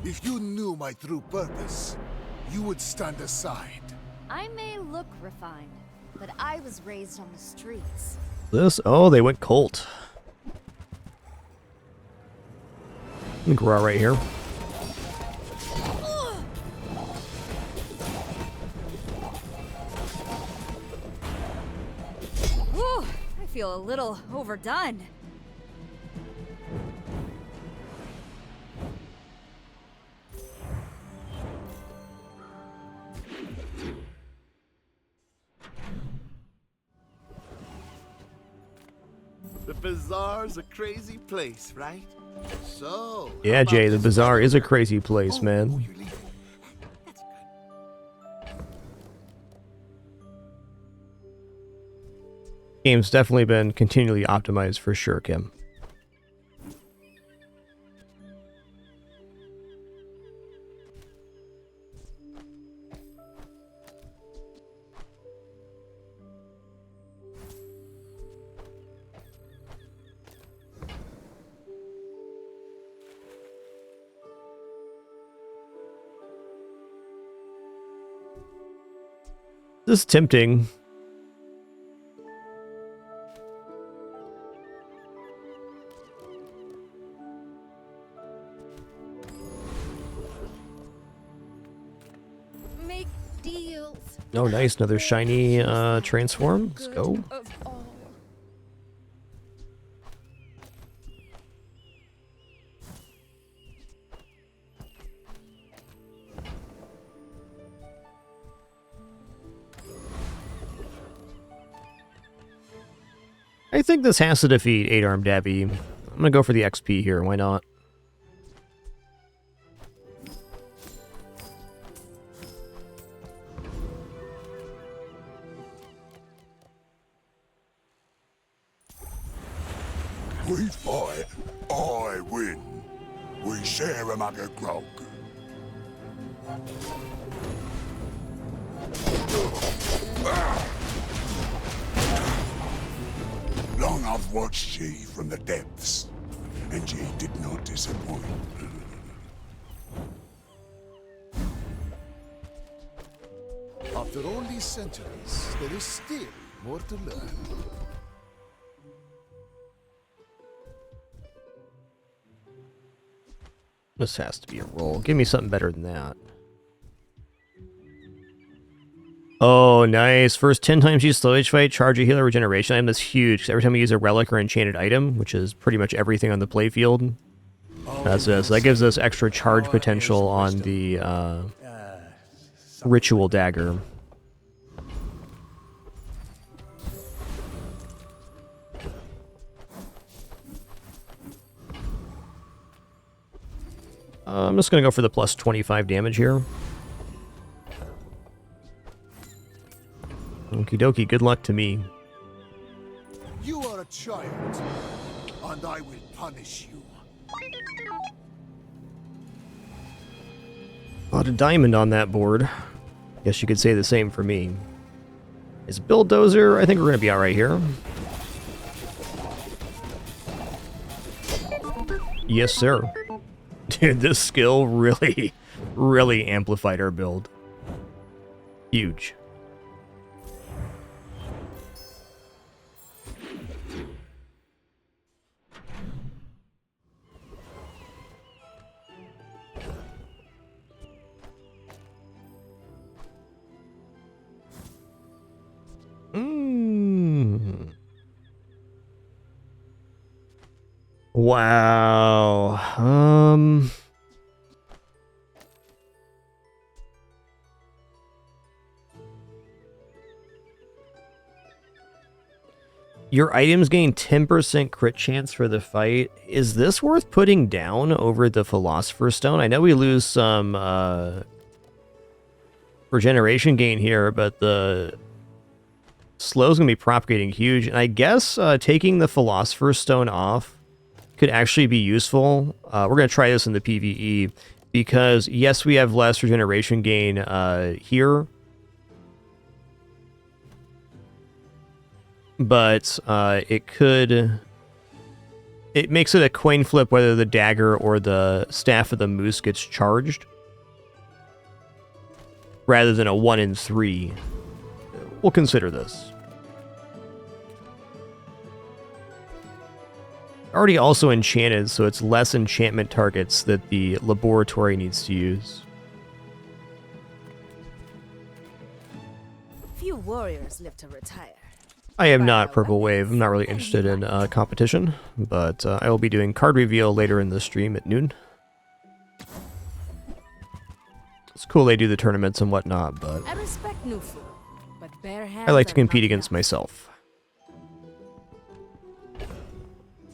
If you knew my true purpose, you would stand aside. I may look refined, but I was raised on the streets. This? Oh, they went Colt. I think we're all right here. Whew, I feel a little overdone. The Bazaar's a crazy place, right? So... Yeah, Jay, the Bazaar is a crazy place, man. Game's definitely been continually optimized for sure, Kim. This is tempting. Make deals. Oh, nice. Another shiny transform. Let's go. Of all. I think this has to defeat 8-armed Abby. I'm gonna go for the XP here. Why not? We fight, I win. We share a mug of grog. Long I've watched ye from the depths, and ye did not disappoint. After all these centuries, there is still more to learn. This has to be a roll. Give me something better than that. Oh, nice. First 10 times use slow age fight, charge a healer regeneration item. That's huge. 'Cause every time you use a relic or enchanted item, which is pretty much everything on the playfield, that's this. That gives us extra charge potential on the ritual dagger. I'm just going to go for the plus 25 damage here. Okie dokie, good luck to me. You are a child, and I will punish you. A lot of diamond on that board. Guess you could say the same for me. Is Bulldozer? I think we're going to be alright here. Yes, sir. Dude, this skill really, really amplified our build. Huge. Wow. Your items gain 10% crit chance for the fight. Is this worth putting down over the Philosopher's Stone? I know we lose some regeneration gain here, but the slow's going to be propagating huge. And I guess taking the Philosopher's Stone off could actually be useful. We're going to try this in the PvE because, yes, we have less regeneration gain here. But it makes it a coin flip whether the dagger or the staff of the moose gets charged, rather than a 1 in 3. We'll consider this. Already also enchanted, so it's less enchantment targets that the laboratory needs to use. Few warriors live to retire. I am not Purple Wave. I'm not really interested in competition, but I will be doing card reveal later in the stream at noon. It's cool they do the tournaments and whatnot, but I respect new food, but bare hands I like to are compete not against enough. myself.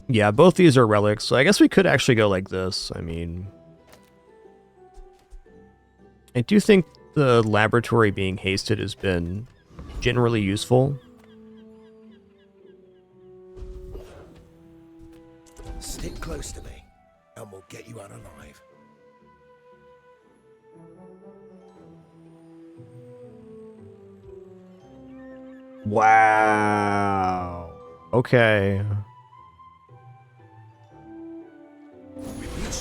Yeah, both these are relics, so I guess we could actually go like this. I mean, I do think the laboratory being hasted has been generally useful. Stick close to me, and we'll get you out alive. Wow. Okay.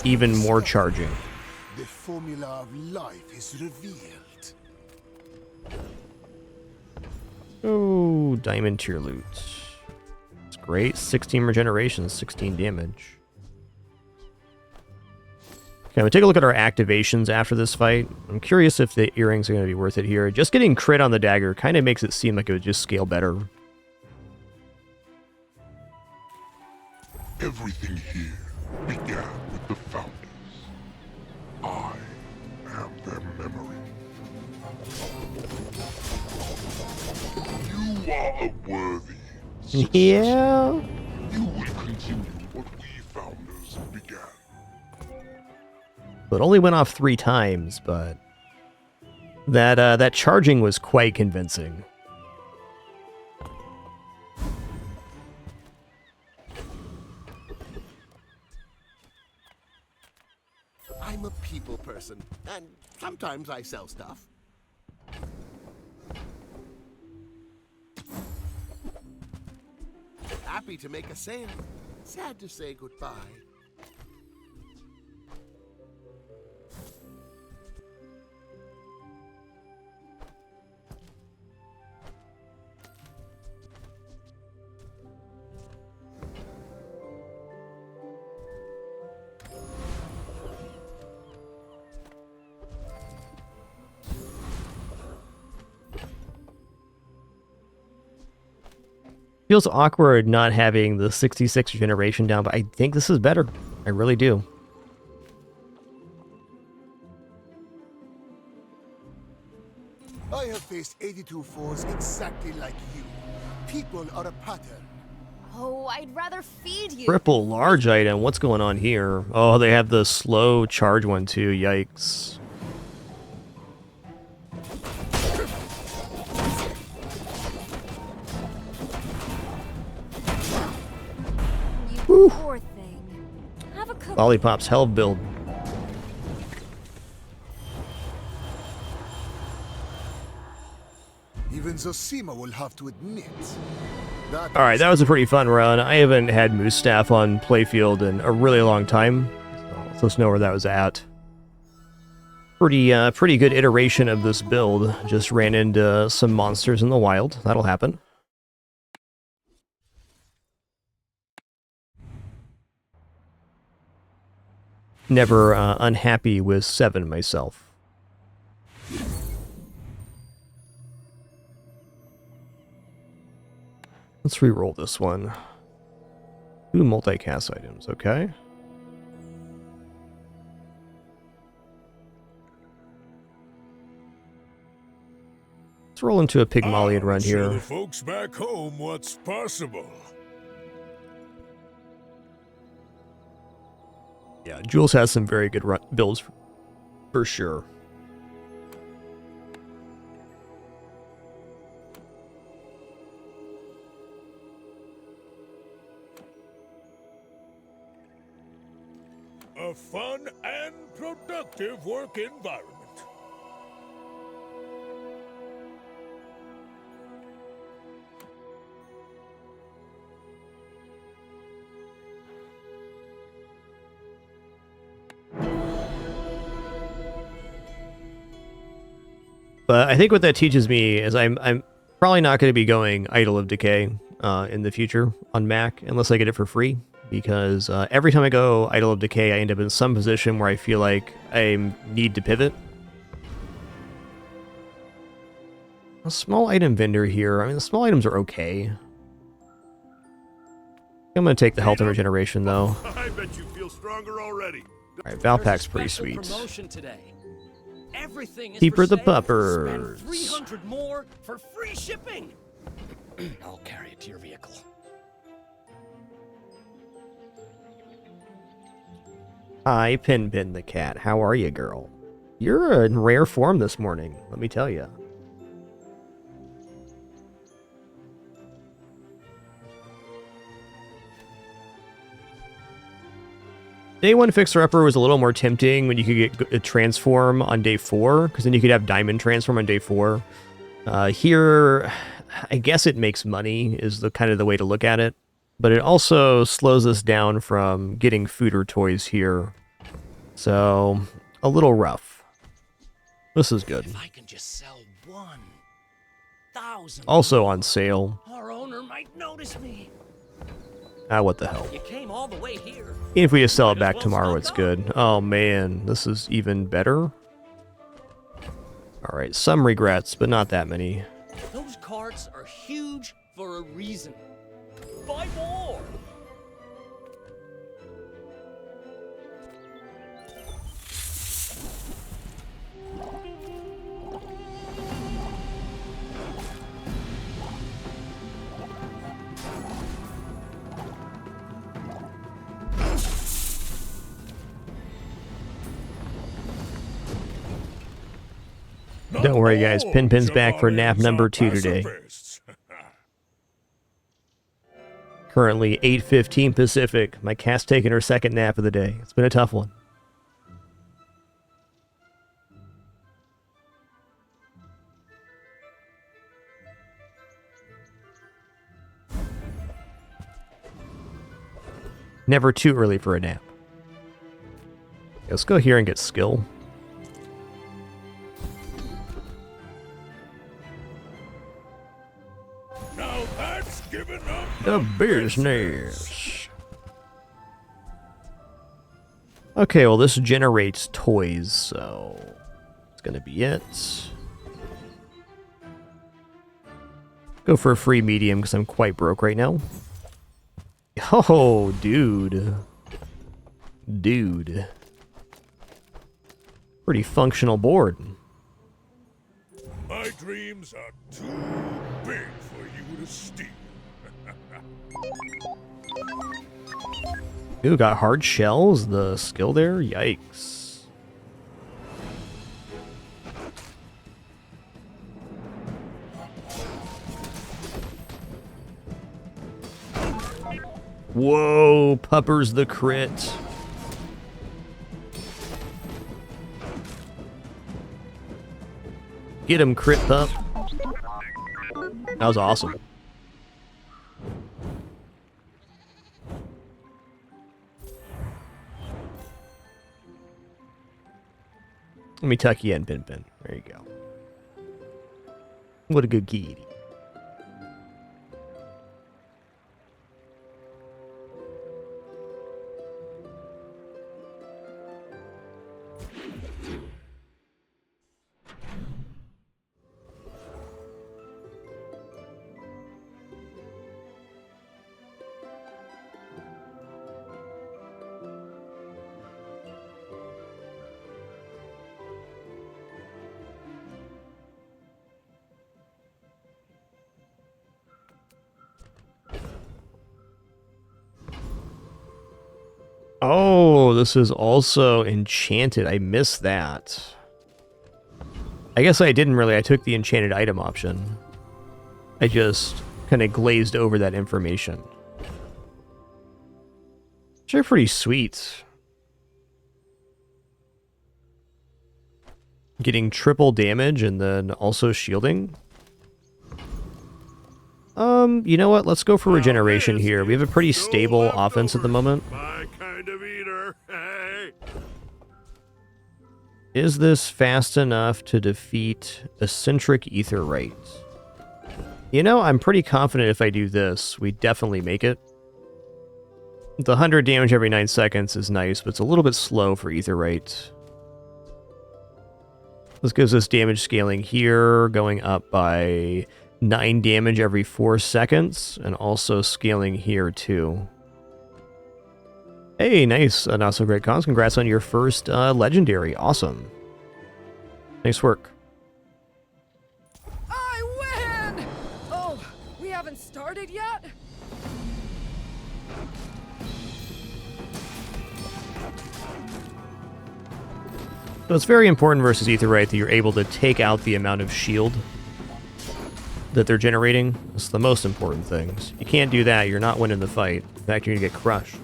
Even more charging. The formula of life is revealed. Oh, diamond tier loot. It's great. 16 regeneration, 16 damage. Okay, we'll take a look at our activations after this fight. I'm curious if the earrings are going to be worth it here. Just getting crit on the dagger kind of makes it seem like it would just scale better. Everything here began with the Founders. I am their memory. You are a worthy. Yeah. You will continue what we Founders began. So it only went off 3 times, but that charging was quite convincing. I'm a people person, and sometimes I sell stuff. Happy to make a sale. Sad to say goodbye. Feels awkward not having the 66 regeneration down, but I think this is better. I really do. I have faced 82 foes exactly like you. People are a pattern. Oh, I'd rather feed you. Triple large item. What's going on here? Oh, they have the slow charge one too. Yikes. You poor thing. Have a cookie. Lollipop's health build. Even Zosima will have to admit. That Alright, that was a pretty fun run. I haven't had Moose Staff on playfield in a really long time. So let's know where that was at. Pretty good iteration of this build. Just ran into some monsters in the wild. That'll happen. Never unhappy with 7 myself. Let's re-roll this one. 2 multicast items, okay. Let's Let's roll into a Pygmalion run Show here. the folks back home what's possible. Yeah, Jules has some very good builds for sure. A fun and productive work environment. But I think what that teaches me is I'm probably not going to be going Idol of Decay in the future on Mac unless I get it for free, because every time I go Idol of Decay, I end up in some position where I feel like I need to pivot. A small item vendor here. I mean, the small items are okay. I'm going to take the health and regeneration, though. I bet you feel stronger already. Alright, Valpak's pretty Special sweet. promotion today. Everything is Keeper for the sale. puppers. Spend 300 more for free shipping. I'll carry it to your vehicle. Hi, Pin the cat. How are you, girl? You're in rare form this morning, let me tell you. Day 1 Fixer Upper was a little more tempting when you could get a transform on day 4, because then you could have Diamond Transform on day 4. Here, I guess it makes money, is the kind of the way to look at it. But it also slows us down from getting food or toys here. So, a little rough. This is good. If I can just sell 1,000. Also on sale. Our owner might notice me. Ah, what the hell. You came all the way here. Even if we just sell it back tomorrow, it's good. Oh man, this is even better. Alright, some regrets, but not that many. Those carts are huge for a reason. Buy more. Don't worry guys, Pin's back for nap number 2 today. Currently 8:15 Pacific. My cat's taking her second nap of the day. It's been a tough one. Never too early for a nap. Let's go here and get skill. Now that's giving up The business. Okay, well this generates toys, so it's gonna be it. Go for a free medium because I'm quite broke right now. Oh, dude. Dude. Pretty functional board. My dreams are too big for you to steal. Ooh, got hard shells, the skill there? Yikes. Whoa, Pupper's the crit. Get him, crit pup. That was awesome. Let me tuck you in, Pin. There you go. What a good kitty. Oh, this is also enchanted. I missed that. I guess I didn't really. I took the enchanted item option. I just kind of glazed over that information. Which are pretty sweet. Getting triple damage and then also shielding. You know what? Let's go for regeneration here. We have a pretty stable offense at the moment. My kind of eater. Hey. Is this fast enough to defeat Eccentric Aetheryte? You know, I'm pretty confident if I do this, we definitely make it. The 100 damage every 9 seconds is nice, but it's a little bit slow for Aetheryte. This gives us damage scaling here, going up by 9 damage every 4 seconds, and also scaling here too. Hey, nice. Not so great cons. Congrats on your first legendary. Awesome. Nice work. I win! Oh, we haven't started yet? So it's very important versus Aetheryte that you're able to take out the amount of shield that they're generating. That's the most important things. You can't do that, you're not winning the fight. In fact, you're gonna get crushed.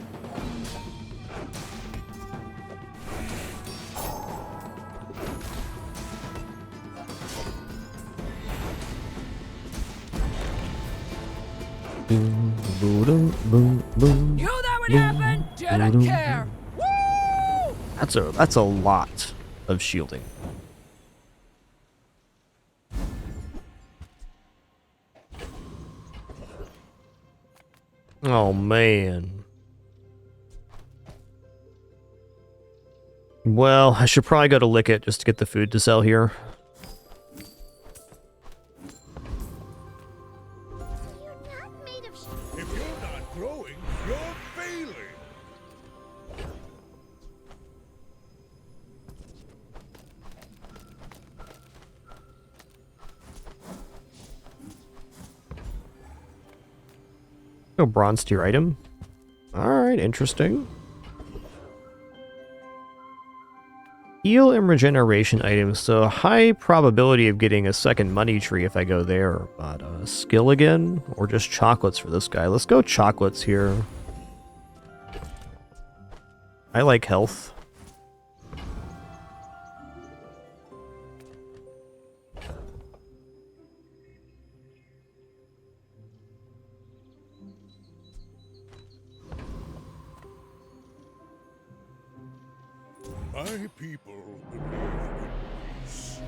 Boom, boom, boom, boom. Knew that would happen! Didn't care! Woo! That's a lot of shielding. Oh man. Well, I should probably go to Lick It just to get the food to sell here. If you're not growing, you're failing. Oh, bronze tier item. Alright, interesting. Heal and regeneration items, so high probability of getting a second money tree if I go there. But skill again, or just chocolates for this guy. Let's go chocolates here. I like health. My people believe in peace.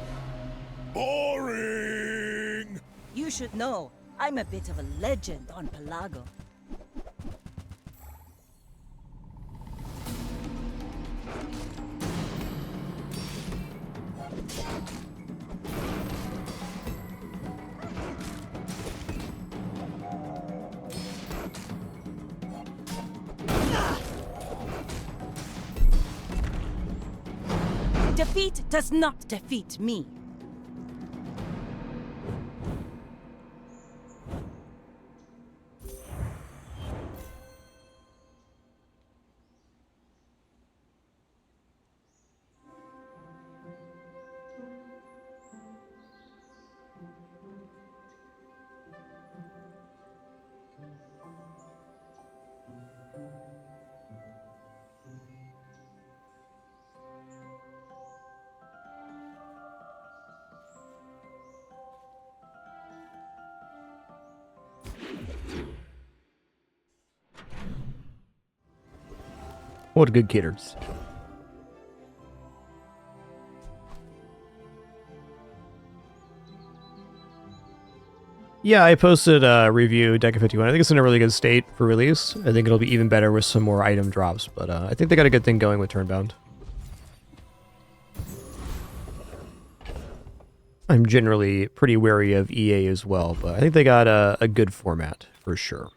Boring! You should know, I'm a bit of a legend on Pelago. Defeat does not defeat me. What good kidders. Yeah, I posted a review, Deca 51. I think it's in a really good state for release. I think it'll be even better with some more item drops, but I think they got a good thing going with Turnbound. I'm generally pretty wary of EA as well, but I think they got a good format, for sure.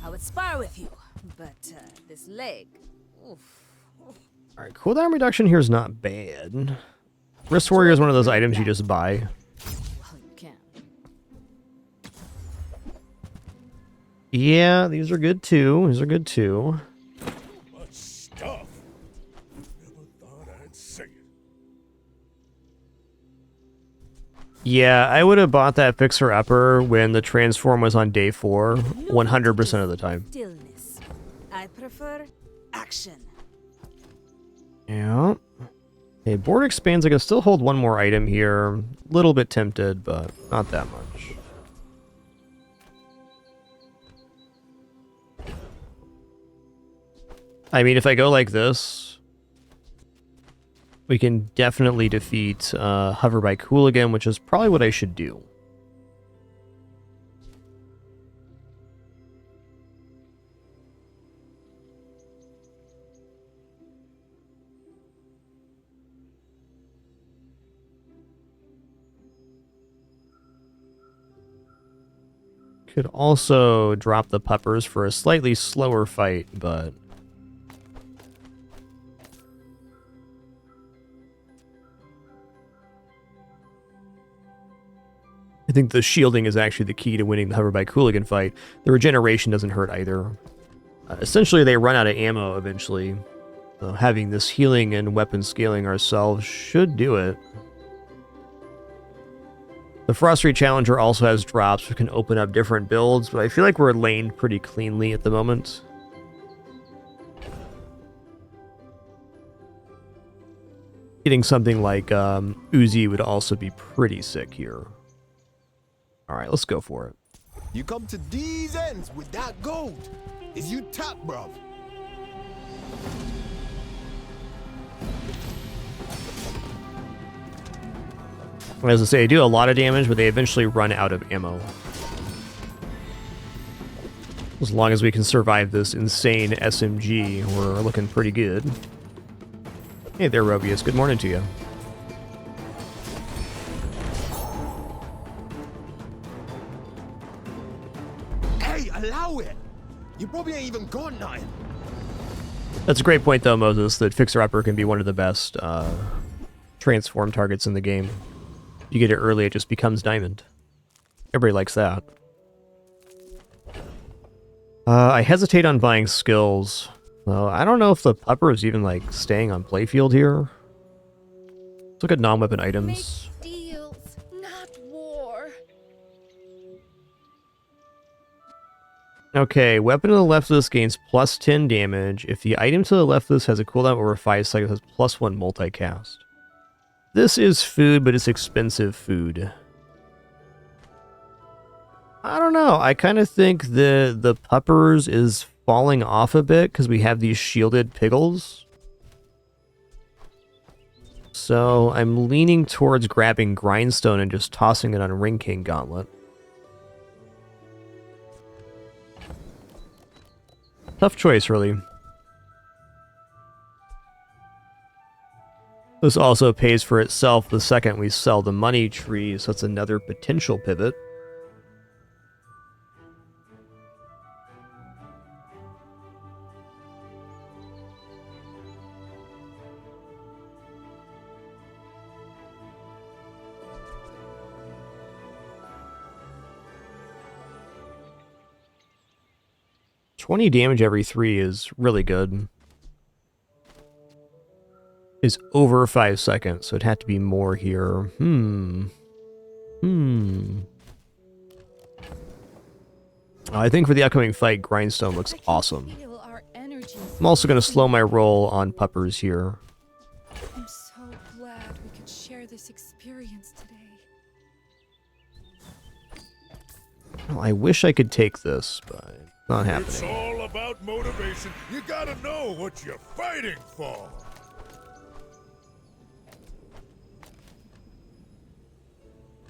I would spar with you, but this leg... Oof. Alright, cooldown reduction here is not bad. Wrist Warrior is one of those items you just buy. Well, you can. Yeah, these are good too. These are good too. Yeah, I would have bought that fixer-upper when the transform was on day 4, 100% of the time. Stillness. I prefer action. Yeah. Okay, board expands. I can still hold one more item here. Little bit tempted, but not that much. I mean, if I go like this, we can definitely defeat Hoverbike Hooligan, which is probably what I should do. Could also drop the puppers for a slightly slower fight, but... I think the shielding is actually the key to winning the Hoverbike Hooligan fight. The regeneration doesn't hurt either. Essentially, they run out of ammo eventually. So having this healing and weapon scaling ourselves should do it. The Frost Ray Challenger also has drops which can open up different builds, but I feel like we're laned pretty cleanly at the moment. Getting something like Uzi would also be pretty sick here. Alright, let's go for it. You come to these ends with that gold. Is you tap, bruv? As I say, they do a lot of damage, but they eventually run out of ammo. As long as we can survive this insane SMG, we're looking pretty good. Hey there, Robius. Good morning to you. Hey, allow it! You probably ain't even got nothing. That's a great point, though, Moses, that Fixer-Upper can be one of the best transform targets in the game. You get it early, it just becomes diamond. Everybody likes that. I hesitate on buying skills. I don't know if the pupper is even, like, staying on playfield here. Let's look at non-weapon items. Make deals, not war. Okay, weapon to the left of this gains plus 10 damage. If the item to the left of this has a cooldown over 5 seconds, it has plus 1 multicast. This is food, but it's expensive food. I don't know. I kind of think the puppers is falling off a bit because we have these shielded piggles. So I'm leaning towards grabbing Grindstone and just tossing it on Ring King Gauntlet. Tough choice, really. This also pays for itself the second we sell the money tree, so that's another potential pivot. $20 damage every 3 is really good. Is over 5 seconds, so it'd have to be more here. I think for the upcoming fight, Grindstone looks awesome. I'm also going to slow my roll on puppers here. I'm so glad we could share this experience today. Well, I wish I could take this, but it's not happening. It's all about motivation. You gotta know what you're fighting for.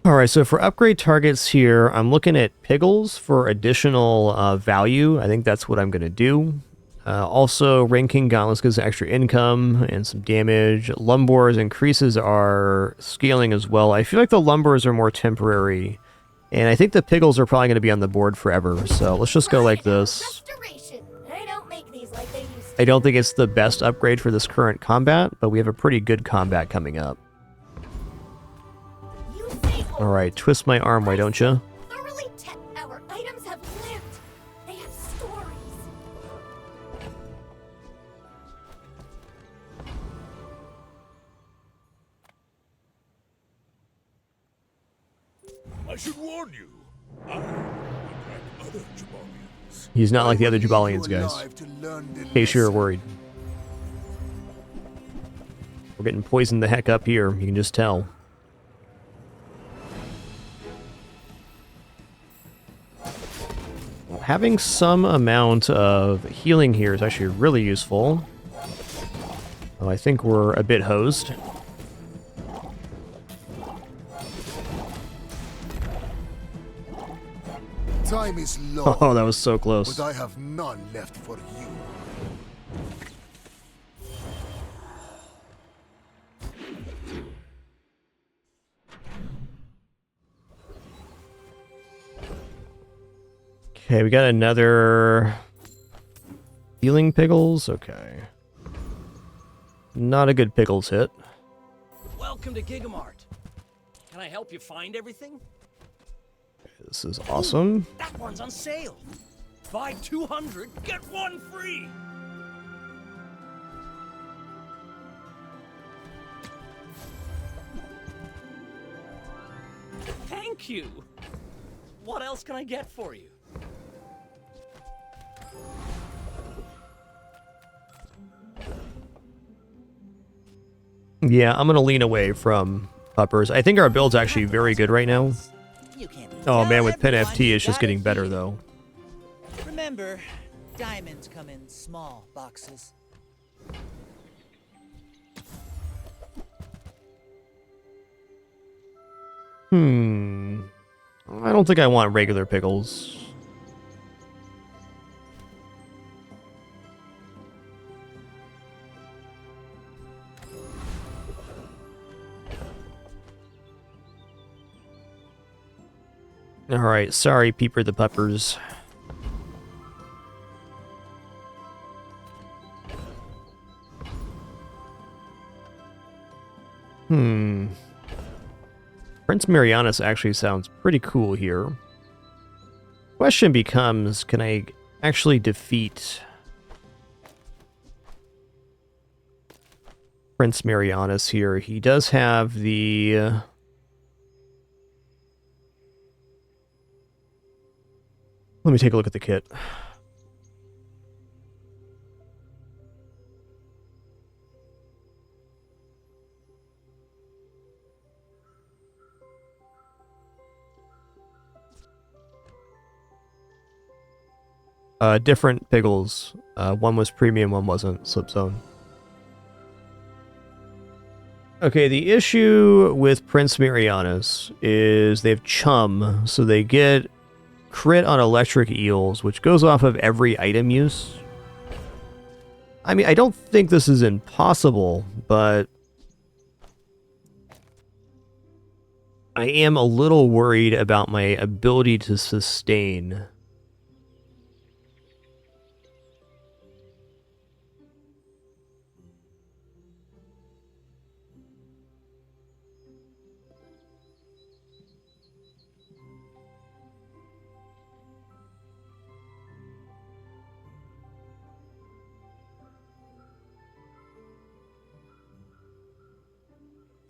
Alright, so for upgrade targets here, I'm looking at Piggles for additional value. I think that's what I'm going to do. Also, Ring King Gauntlets gives extra income and some damage. Lumbors increases our scaling as well. I feel like the Lumbors are more temporary. And I think the Piggles are probably going to be on the board forever. So let's just go like this. I don't think it's the best upgrade for this current combat, but we have a pretty good combat coming up. Alright, twist my arm, why don't you? Our items have lived. They have stories. I should warn you. I am like other Jabalians. He's not like the other Leave you Jabalians, guys. alive to learn the In case you're lesson. worried. We're getting poisoned the heck up here, you can just tell. Having some amount of healing here is actually really useful. Oh, I think we're a bit hosed. Time is low. Oh, that was so close. But I have none left for you. Okay, we got another healing pickles. Okay. Not a good pickles hit. Welcome to Gigamart. Can I help you find everything? This is awesome. That one's on sale. Buy 200, get one free. Thank you. What else can I get for you? Yeah, I'm gonna lean away from puppers. I think our build's actually very good right now. Oh man, with Pen FT, it's just getting better though. Remember, diamonds come in small boxes. I don't think I want regular pickles. Alright, sorry, Peeper the Puppers. Prince Marianus actually sounds pretty cool here. Question becomes, can I actually defeat Prince Marianus here? He does have the... Let me take a look at the kit. Different pickles. One was premium, one wasn't. Slip zone. Okay, the issue with Prince Marianus is they have chum, so they get crit on electric eels, which goes off of every item use. I mean, I don't think this is impossible, but I am a little worried about my ability to sustain.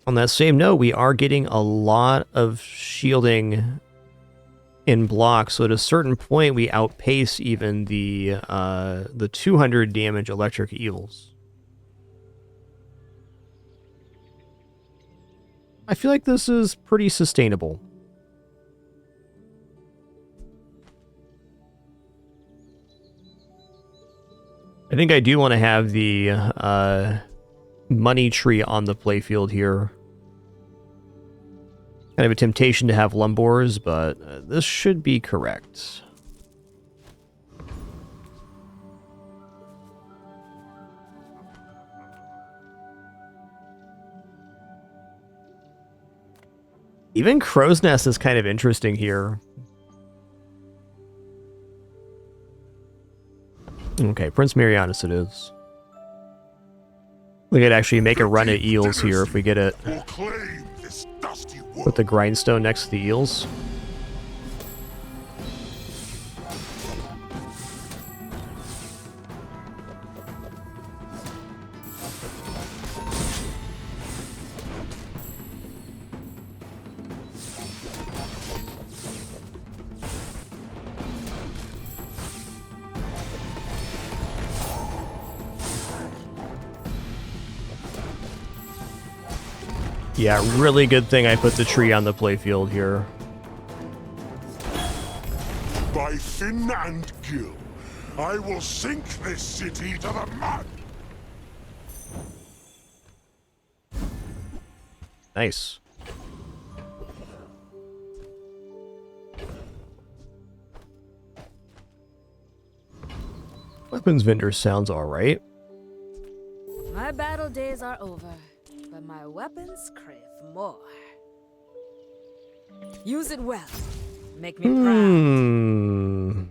On that same note, we are getting a lot of shielding in blocks, so at a certain point we outpace even the 200 damage electric eels. I feel like this is pretty sustainable. I think I do want to have the money tree on the playfield here. Kind of a temptation to have Lumbors, but this should be correct. Even Crow's Nest is kind of interesting here. Okay, Prince Marianus it is. We could actually make a run at eels here if we get it. Put the grindstone next to the eels. Yeah, really good thing I put the tree on the playfield here. By fin and gill, I will sink this city to the mud! Nice. Weapons vendor sounds alright. My battle days are over, but my weapons crave more. Use it well. Make me proud.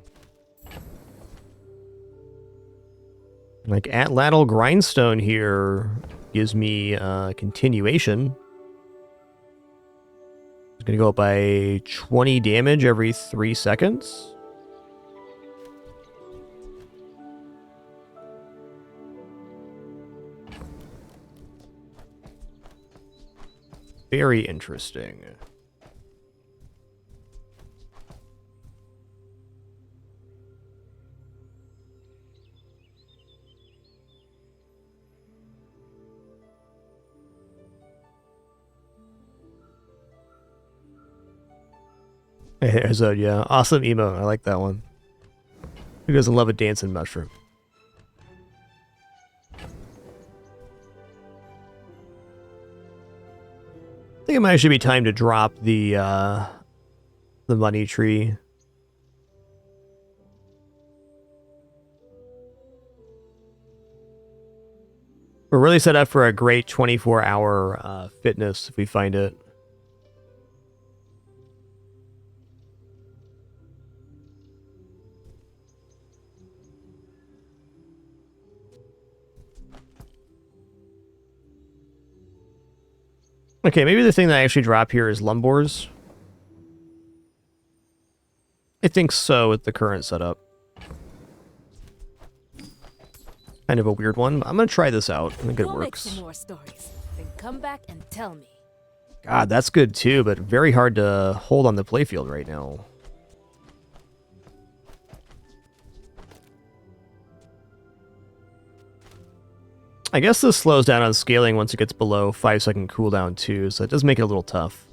Like Atlatl Grindstone here gives me continuation. It's gonna go up by 20 damage every 3 seconds. Very interesting. So yeah, awesome emote. I like that one. Who doesn't love a dancing mushroom? I think it might actually be time to drop the money tree. We're really set up for a great 24-hour fitness if we find it. Okay, maybe the thing that I actually drop here is Lumbors. I think so with the current setup. Kind of a weird one. I'm gonna try this out. I think it We'll make works. some more stories. Then come back and tell me. God, that's good too, but very hard to hold on the playfield right now. I guess this slows down on scaling once it gets below 5-second cooldown too, so it does make it a little tough.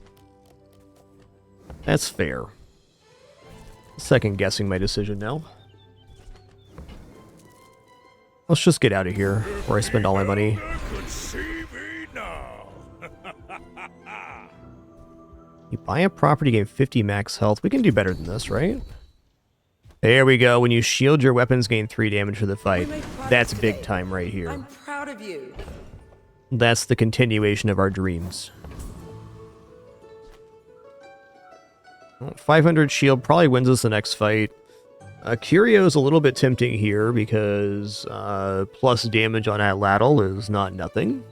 That's fair. Second guessing my decision now. Let's just get out of here before I spend all my money. You buy a property, gain 50 max health. We can do better than this, right? There we go. When you shield your weapons, gain 3 damage for the fight. That's big time right here. I'm proud of you. That's the continuation of our dreams. Well, 500 shield probably wins us the next fight. Curio's a little bit tempting here because plus damage on Atlatl is not nothing.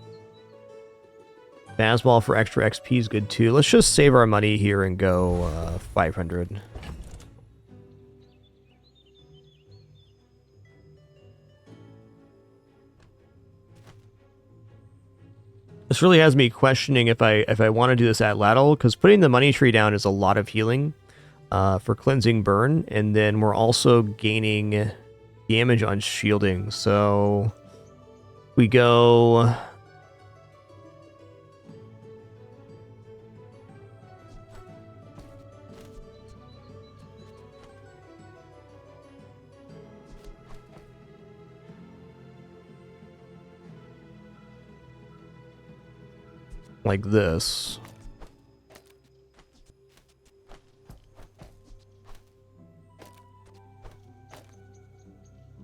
Fastball for extra XP is good too. Let's just save our money here and go 500. This really has me questioning if I want to do this Atlatl, because putting the money tree down is a lot of healing for cleansing burn, and then we're also gaining damage on shielding. So we go like this.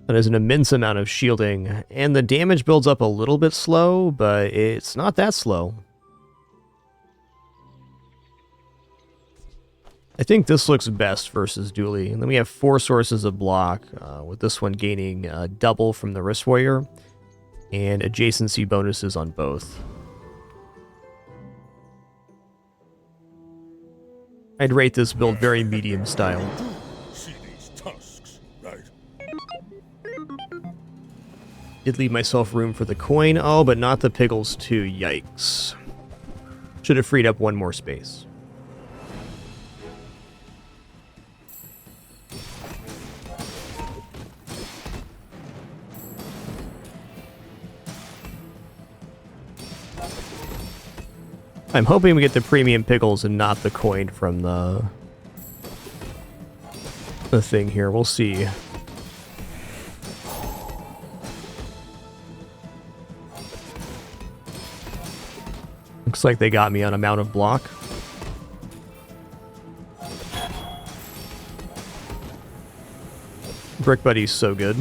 That is an immense amount of shielding, and the damage builds up a little bit slow, but it's not that slow. I think this looks best versus Dooley. And then we have 4 sources of block, with this one gaining double from the Wrist Warrior, and adjacency bonuses on both. I'd rate this build very medium style. See these tusks, right? Did leave myself room for the coin. Oh, but not the pickles too. Yikes. Should have freed up one more space. I'm hoping we get the premium pickles and not the coin from the thing here. We'll see. Looks like they got me on amount of block. Brick Buddy's so good.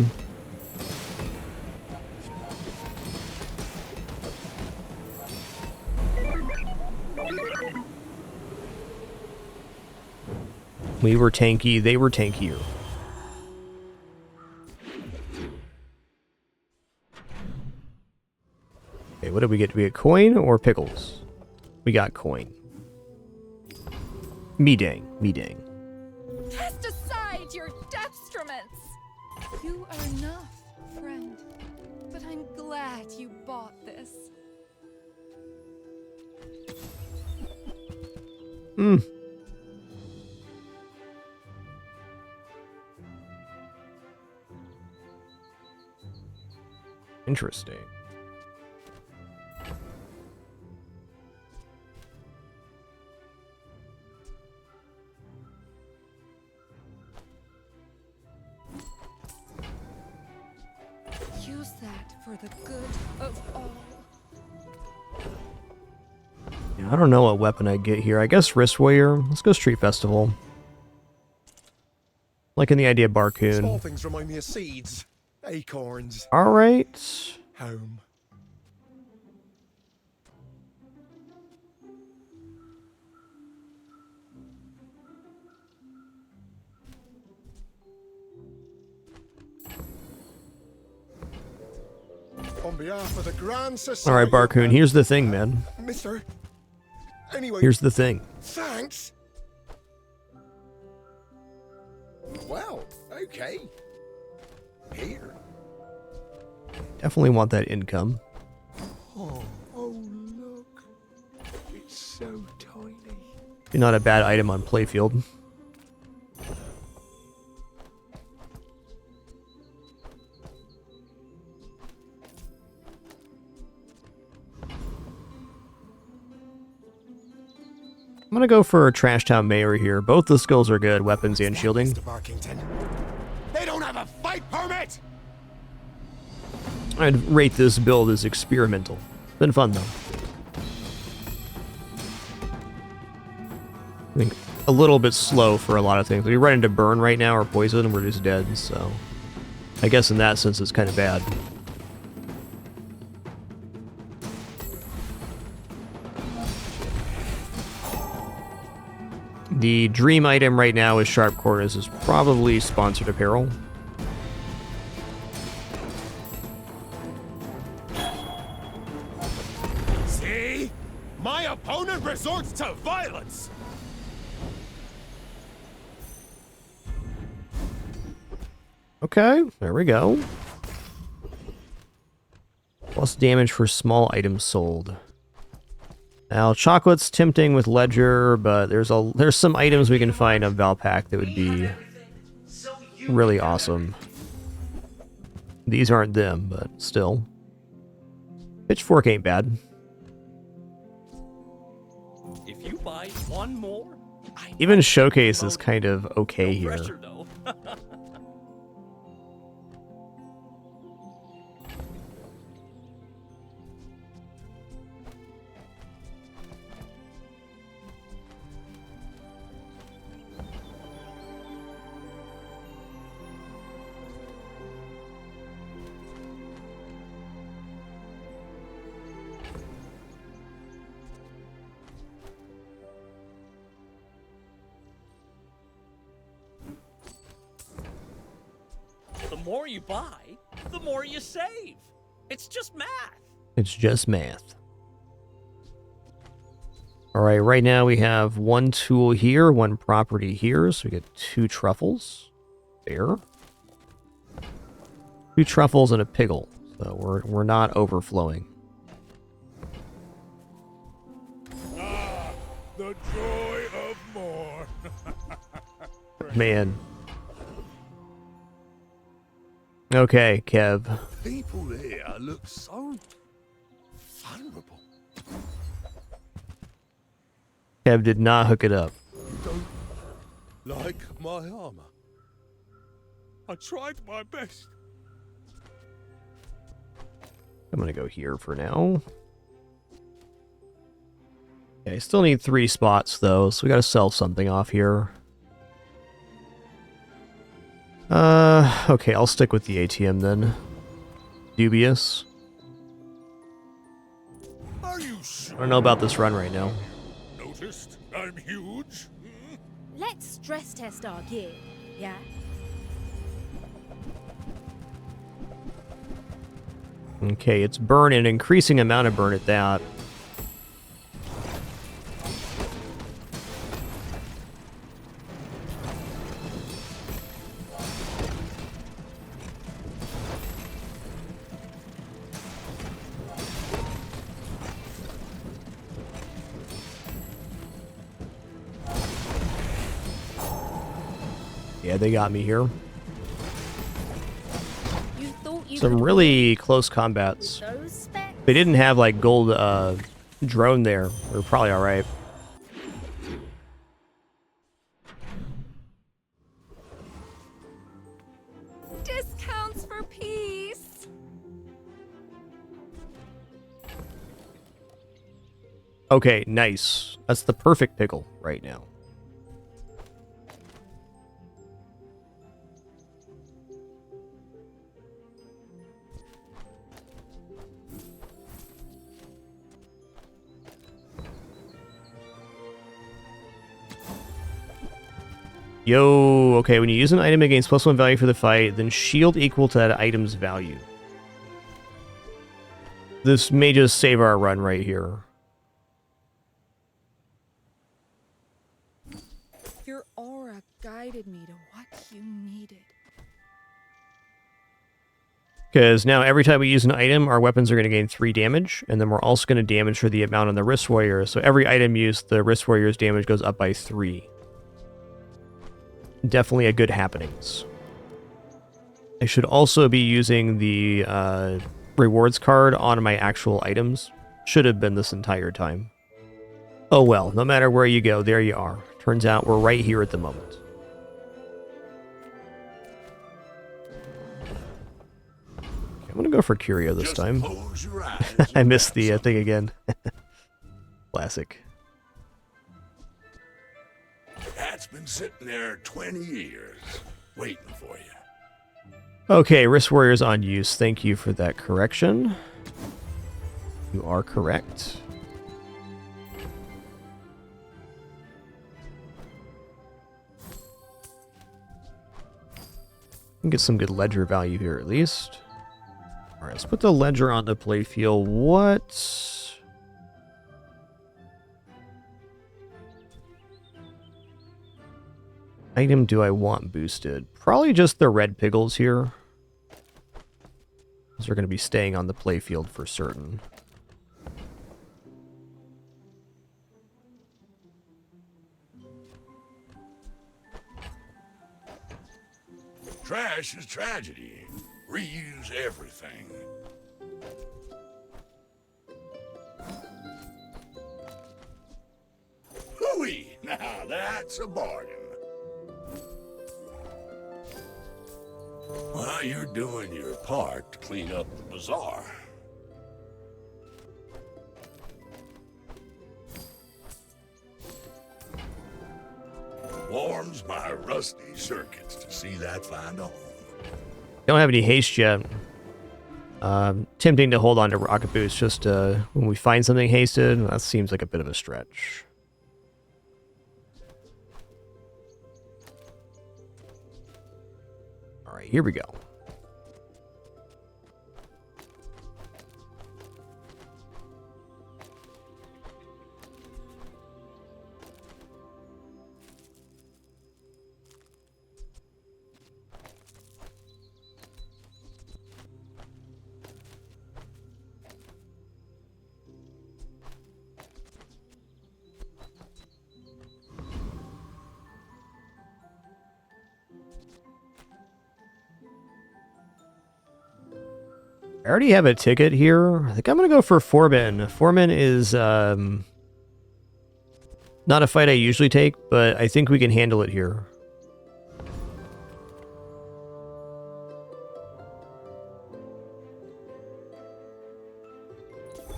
We were tanky, they were tankier. Okay, what did we get? Did we get coin or pickles? We got coin. Me dang, me dang. Cast aside your detriments. You are enough, friend. But I'm glad you bought this. Hmm. Interesting. Use that for the good of all. Yeah, I don't know what weapon I get here. I guess Wrist Warrior. Let's go Street Festival. Liking the idea of Barcoon. Small things remind me of seeds, acorns. All right. Home. On behalf of the Grand Society. All right, Barcoon. Here's the thing, man. Mister. Anyway. Here's the thing. Thanks. Well, okay. Here. Definitely want that income. Oh, look. It's so tiny. Not a bad item on playfield. I'm gonna go for a Trash Town Mayor here. Both the skills are good, weapons and shielding. They don't have a fight permit! I'd rate this build as experimental. Been fun though. I think a little bit slow for a lot of things. We run into burn right now or poison and we're just dead, so I guess in that sense it's kind of bad. The dream item right now is Sharp Corners, is probably sponsored apparel. See? My opponent resorts to violence! Okay, there we go. Plus damage for small items sold. Now, chocolate's tempting with Ledger, but there's some items we can find on Valpak that would be really awesome. These aren't them, but still. Pitchfork ain't bad. If you buy one more, Even Showcase is kind of okay here. pressure though. The more you buy, the more you save. It's just math. It's just math. Alright, right now we have one tool here, one property here, so we get 2 truffles. There. 2 truffles and a piggle. So we're not overflowing. Ah, the joy of more. Man. Okay, Kev. People here look so vulnerable. Kev did not hook it up. You don't like my armor? I tried my best. I'm gonna go here for now. Okay, I still need 3 spots though, so we gotta sell something off here. Okay, I'll stick with the ATM then. Dubious. Are you sure? I don't know about this run right now. Noticed I'm huge? Let's stress test our gear, yeah? Okay, it's burn, an increasing amount of burn at that. Yeah, they got me here. Some really close combats. If they didn't have like gold drone there, we're probably alright. Discounts for peace. Okay, nice. That's the perfect pickle right now. Yo, okay, when you use an item against +1 value for the fight, then shield equal to that item's value. This may just save our run right here. Your aura guided me to what you needed. Because now every time we use an item, our weapons are going to gain 3 damage, and then we're also going to damage for the amount on the wrist warrior. So every item used, the wrist warrior's damage goes up by 3. Definitely a good happenings. I should also be using the rewards card on my actual items. Should have been this entire time. Oh well, no matter where you go, there you are. Turns out we're right here at the moment. Okay, I'm gonna go for Curio this time. I missed the thing again. Classic. That's been sitting there 20 years, waiting for you. Okay, wrist warrior's on use. Thank you for that correction. You are correct. Can get some good ledger value here at least. Alright, let's put the ledger on the playfield. What item do I want boosted? Probably just the red piggles here. Those are going to be staying on the playfield for certain. Trash is tragedy. Reuse everything. Hooey! Now that's a bargain. Well, you're doing your part to clean up the bazaar. Warms my rusty circuits to see that find a home. Don't have any haste yet. Tempting to hold on to rocket boost just when we find something hasted. That seems like a bit of a stretch. All right, here we go. I already have a ticket here. I think I'm going to go for Foreman. Foreman is Not a fight I usually take, but I think we can handle it here.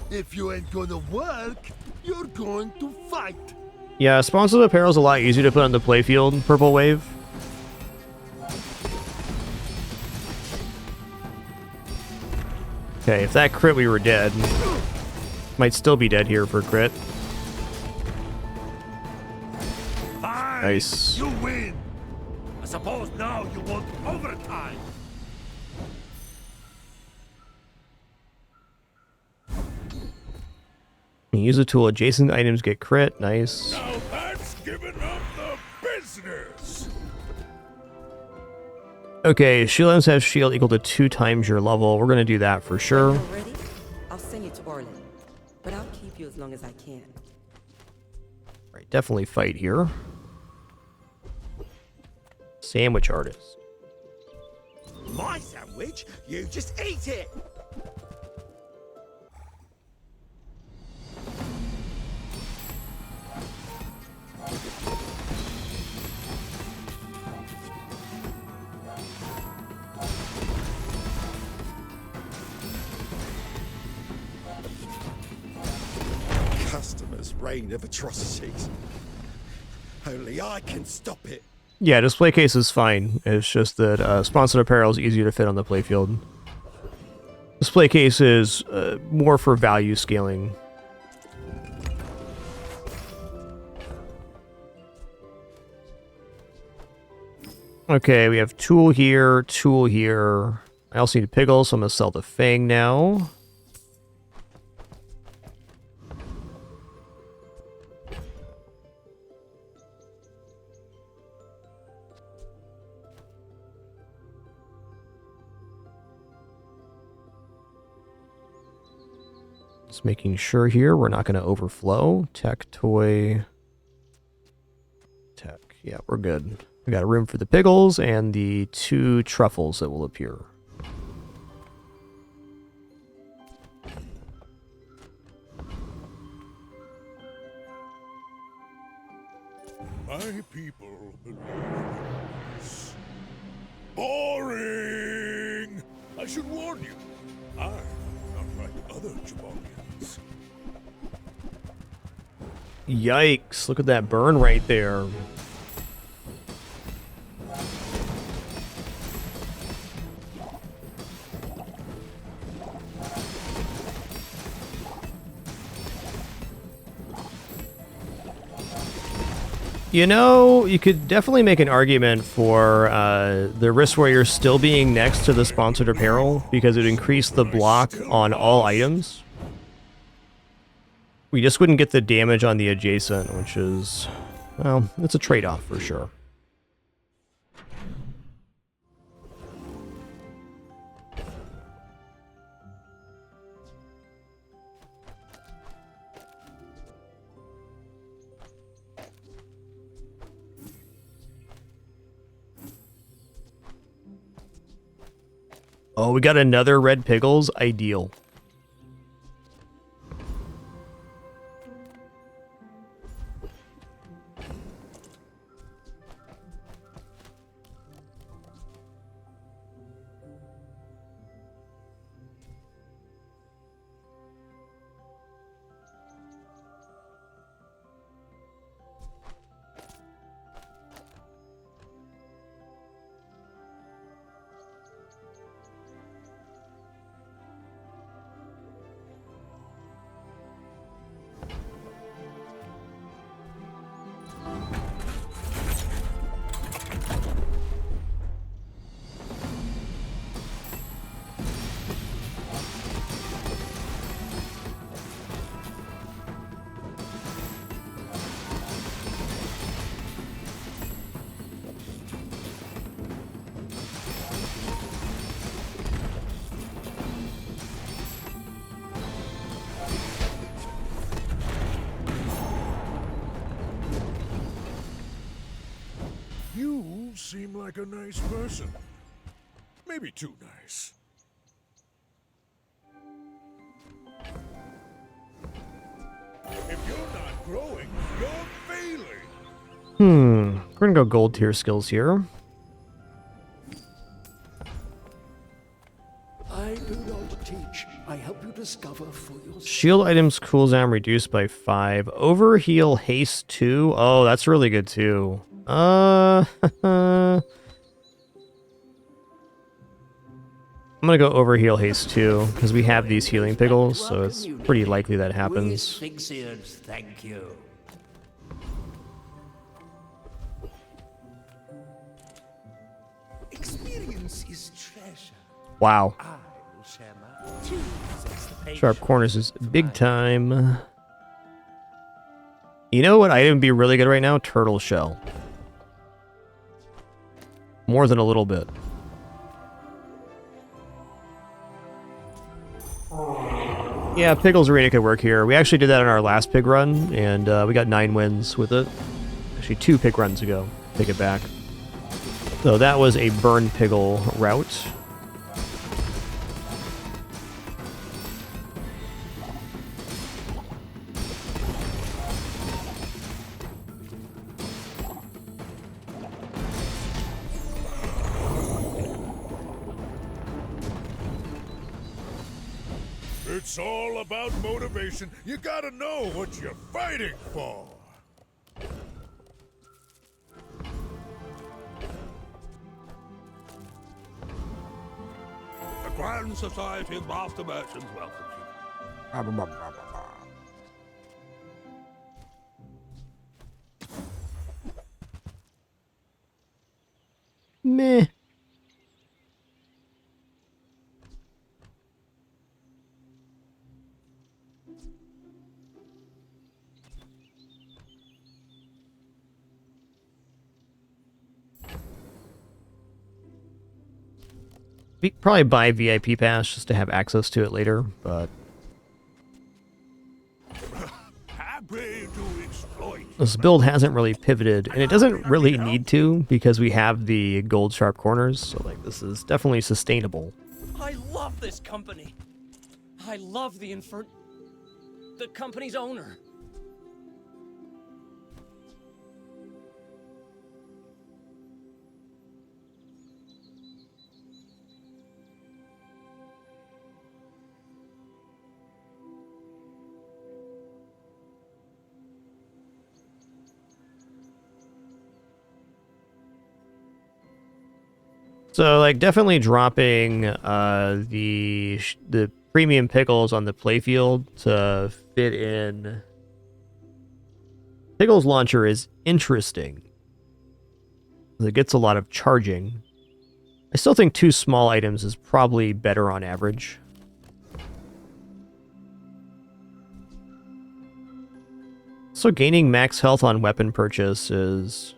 If you ain't gonna work, you're going to fight. Yeah, sponsored apparel is a lot easier to put on the playfield, Purple Wave. Okay, if that crit, we were dead. Might still be dead here for crit. Fine. Nice. You win. I suppose now you want overtime. Use a tool. Adjacent items get crit. Nice. Now that's giving up the business. Okay, shield items have shield equal to 2 times your level. We're gonna do that for sure. Ready? I'll send you to Orland, but I'll keep you as long as I can. Right, definitely fight here. Sandwich artist. My sandwich? You just ate it. Customers' reign of atrocities. Only I can stop it. Yeah, display case is fine. It's just that sponsored apparel is easier to fit on the playfield. Display case is more for value scaling. Okay, we have tool here, tool here. I also need pickle, so I'm gonna sell the Fang now. Just making sure here we're not going to overflow. Tech, toy, tech. Yeah, we're good. We got room for the pickles and the 2 truffles that will appear. My people believe in this. Boring! I should warn you, I'm not like other Jabongians. Yikes, look at that burn right there. You know, you could definitely make an argument for the Wrist Warrior still being next to the sponsored apparel because it would increase the block on all items. We just wouldn't get the damage on the adjacent, which is, well, it's a trade-off for sure. Oh, we got another red pickles. Ideal. You seem like a nice person. Maybe too nice. If you're not growing, you're fading. We're gonna go gold tier skills here. I do not teach. I help you discover for yourself. Shield items cooldown reduced by 5. Overheal haste 2. Oh, that's really good too. I'm gonna go overheal haste 2 because we have these healing pickles, so it's pretty likely that happens. Sphinxians, thank you. Experience is treasure. Wow. I will share my two possess the patient. Sharp corners is big time. You know what item would be really good right now? Turtle shell. More than a little bit. Yeah, Pickles Arena could work here. We actually did that on our last pig run, and we got 9 wins with it. Actually, 2 pig runs ago. Take it back. So that was a burn piggle route. It's all about motivation. You gotta know what you're fighting for. The Grand Society of Master Merchants welcomes you. Meh. We probably buy VIP pass just to have access to it later, but Happy to exploit. this build hasn't really pivoted, and it doesn't really need to because we have the gold sharp corners, so like this is definitely sustainable. I love this company. I love the company's owner. So, like, definitely dropping the premium pickles on the playfield to fit in. Pickles launcher is interesting. It gets a lot of charging. I still think 2 small items is probably better on average. So gaining max health on weapon purchase is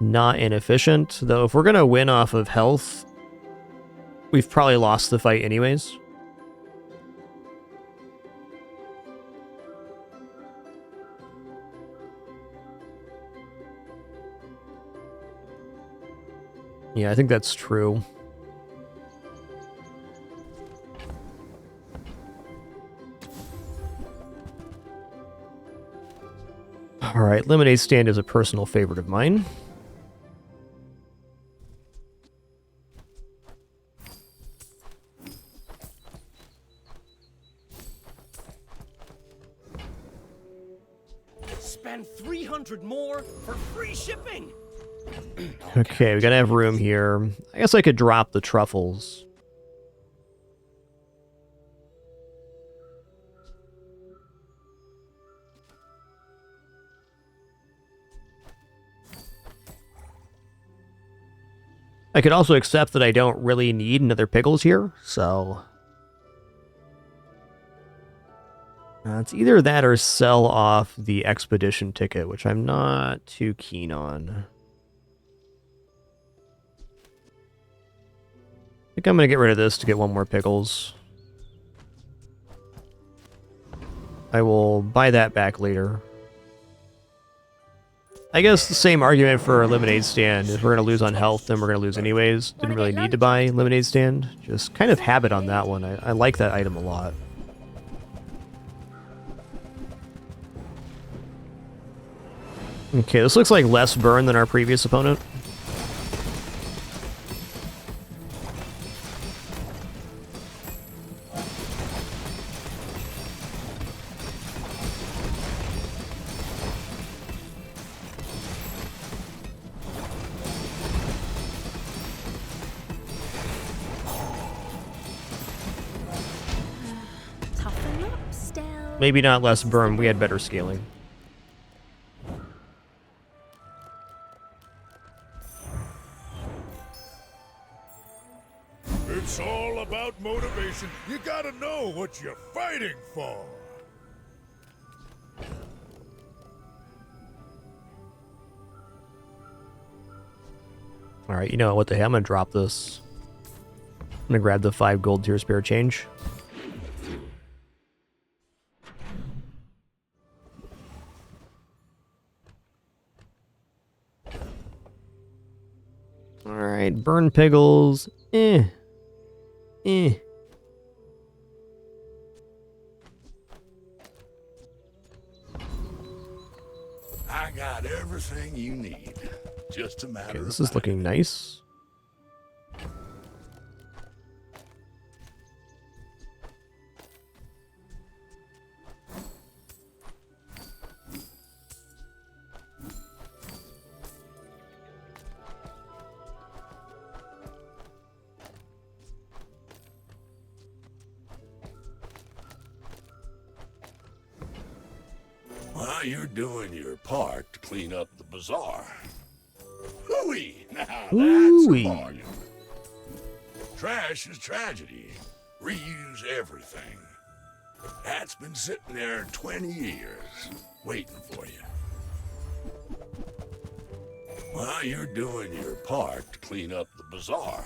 not inefficient, though if we're gonna win off of health, we've probably lost the fight anyways. Yeah, I think that's true. Alright, lemonade stand is a personal favorite of mine. Spend 300 more for free shipping. Okay, we gotta have room here. I guess I could drop the truffles. I could also accept that I don't really need another pickles here, so it's either that or sell off the expedition ticket, which I'm not too keen on. I think I'm going to get rid of this to get 1 more pickles. I will buy that back later. I guess the same argument for a lemonade stand. If we're going to lose on health, then we're going to lose anyways. Didn't really need to buy lemonade stand. Just kind of habit on that one. I like that item a lot. Okay, this looks like less burn than our previous opponent. Toughen up, Stell. Maybe not less burn, we had better scaling. It's all about motivation. You gotta know what you're fighting for. Alright, you know what the hell? I'm gonna drop this. I'm gonna grab the 5 gold tier spare change. Alright, burn piggles. Eh. I got everything you need. Just a matter Okay, of this is looking nice. Well, you're doing your part to clean up the bazaar. Hooey! Now that's Hooey. a bargain. Trash is tragedy. Reuse everything. That's been sitting there 20 years, waiting for you. Well, you're doing your part to clean up the bazaar.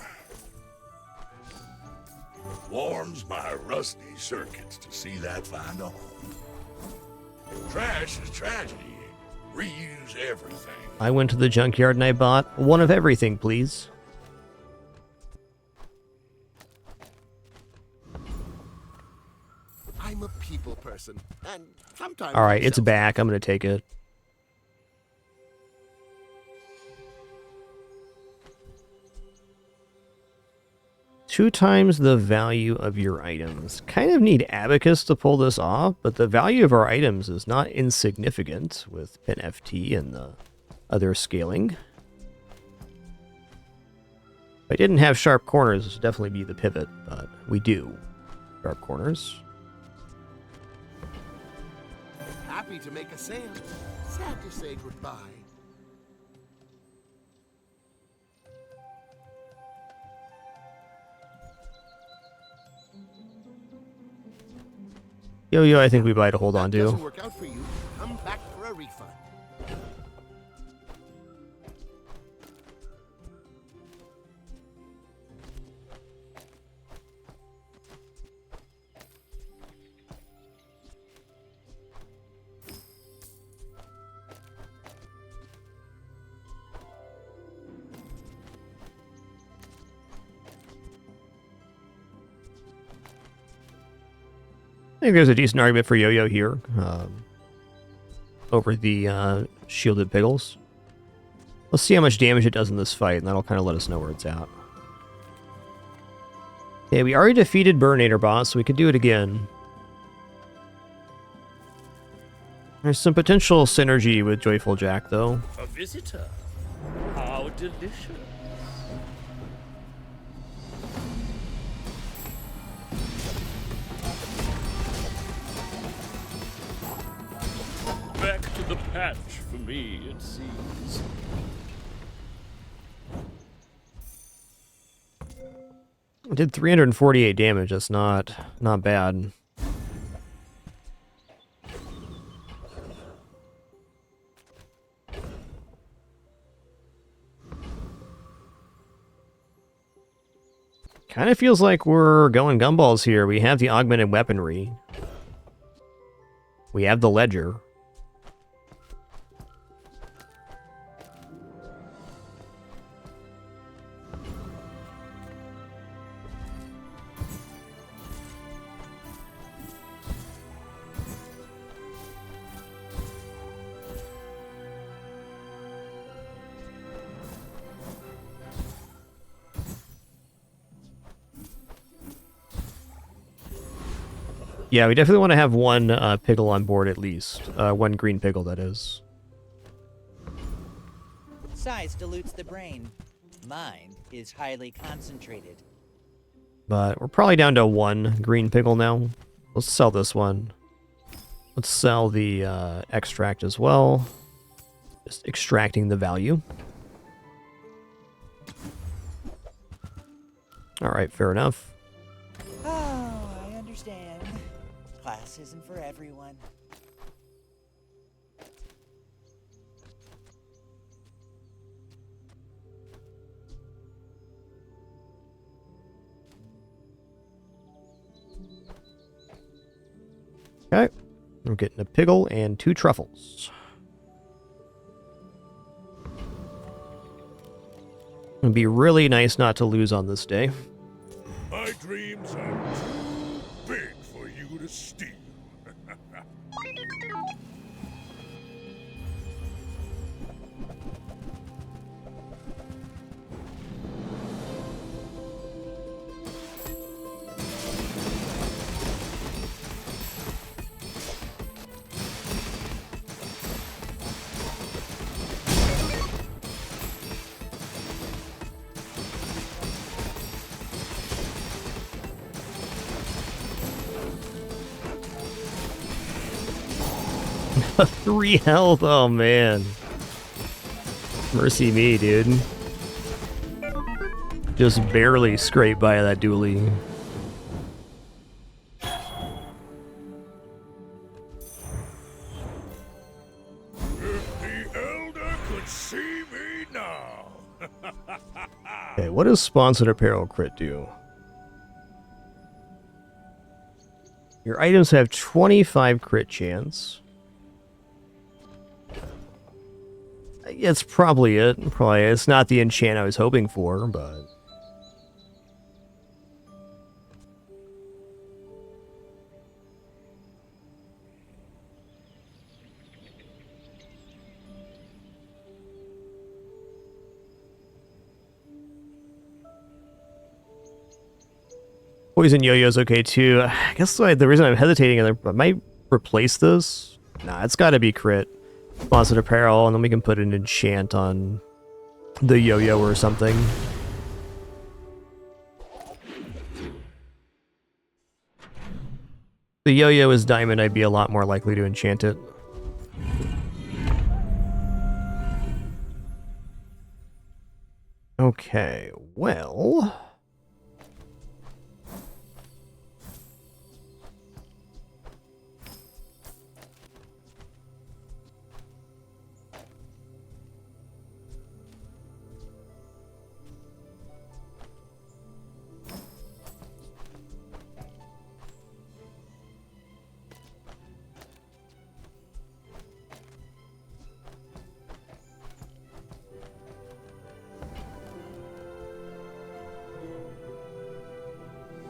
Warms my rusty circuits to see that find a home. Trash is tragedy. Reuse everything. I went to the junkyard and I bought one of everything, please. I'm a people person, and sometimes. Alright, it's back. I'm gonna take it. Two times the value of your items. Kind of need Abacus to pull this off, but the value of our items is not insignificant with Pin FT and the other scaling. If I didn't have sharp corners, this would definitely be the pivot, but we do. Sharp corners. Happy to make a sale. Sad to say goodbye. Yo, I think we might hold on Doesn't to. work out for you. Come back for a refund. I think there's a decent argument for Yo-Yo here over the shielded piggles. Let's see how much damage it does in this fight, and that'll kind of let us know where it's at. Okay, we already defeated Burnator boss, so we could do it again. There's some potential synergy with Joyful Jack, though. A visitor? How delicious. Back to the patch for me, it seems. It did 348 damage. That's not bad. Kind of feels like we're going gumballs here. We have the augmented weaponry. We have the ledger. Yeah, we definitely want to have one pickle on board at least. One green pickle, that is. Size dilutes the brain. Mind is highly concentrated. But we're probably down to one green pickle now. Let's sell this one. Let's sell the extract as well. Just extracting the value. Alright, fair enough. Oh, I understand. Class isn't for everyone. Okay. We're getting a pickle and 2 truffles. It'd be really nice not to lose on this day. My dreams are too big for you to steal. A 3 health, oh man. Mercy me, dude. Just barely scraped by that dually. If the Elder could see me now. Okay, what does sponsored apparel crit do? Your items have 25 crit chance. It's probably it. It's not the enchant I was hoping for, but... Poison yo-yo's okay too. I guess the reason I'm hesitating, I might replace this. Nah, it's gotta be crit. Sponsored apparel, and then we can put an enchant on the yo-yo or something. The yo-yo is diamond, I'd be a lot more likely to enchant it. Okay, well...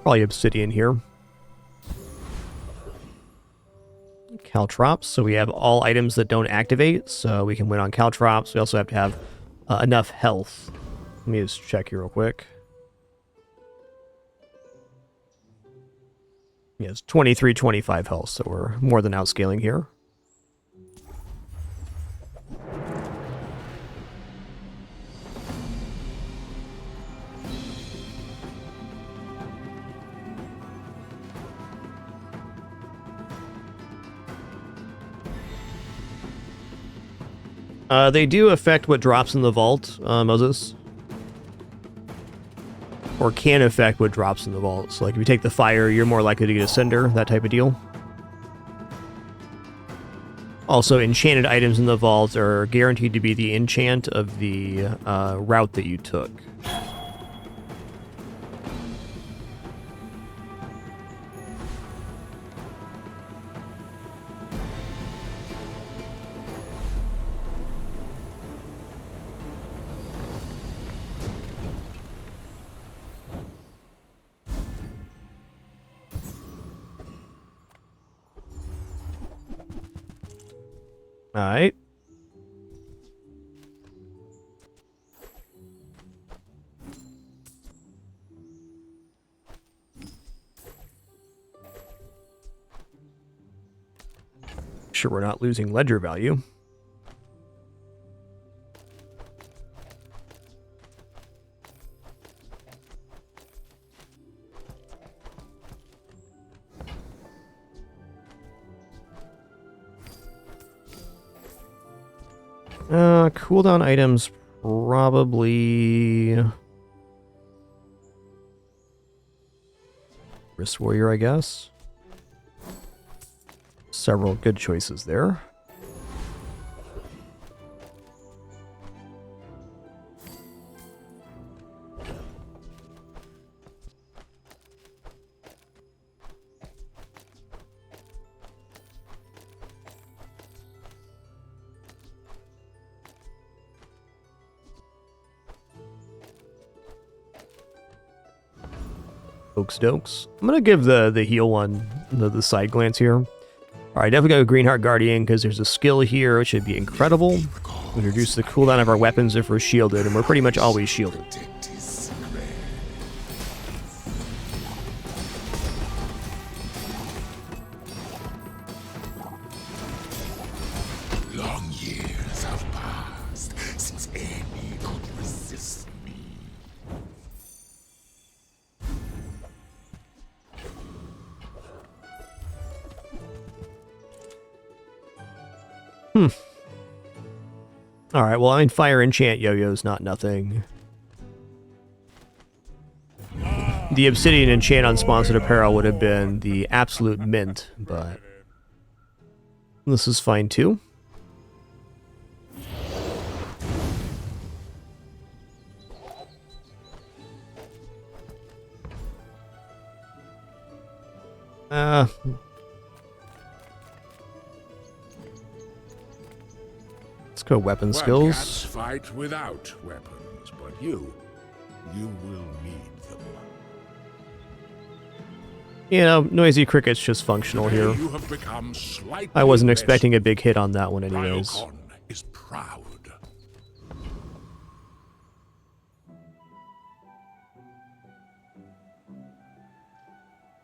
Probably obsidian here. Caltrops, so we have all items that don't activate, so we can win on Caltrops. We also have to have enough health. Let me just check here real quick. Yeah, it's 23, 25 health, so we're more than outscaling here. They do affect what drops in the vault, Moses. Or can affect what drops in the vault. So like if you take the fire, you're more likely to get a cinder, that type of deal. Also, enchanted items in the vault are guaranteed to be the enchant of the route that you took. Alright. sure we're not losing ledger value. Cooldown items probably Wrist Warrior, I guess. Several good choices there. Dokes. I'm gonna give the heal one the side glance here. Alright, definitely go Greenheart Guardian because there's a skill here which should be incredible. We reduce the cooldown of our weapons if we're shielded, and we're pretty much always shielded. Long years have passed since any could resist me. Alright, well, I mean, fire enchant yo-yo's not nothing. The obsidian enchant on sponsored apparel would have been the absolute mint, but this is fine too. Let's go weapon skills. Cats fight without weapons, but you will need them. You know, Noisy Cricket's just functional here. You have become slightly I wasn't less expecting a big hit on that one anyways. Ryokon is proud.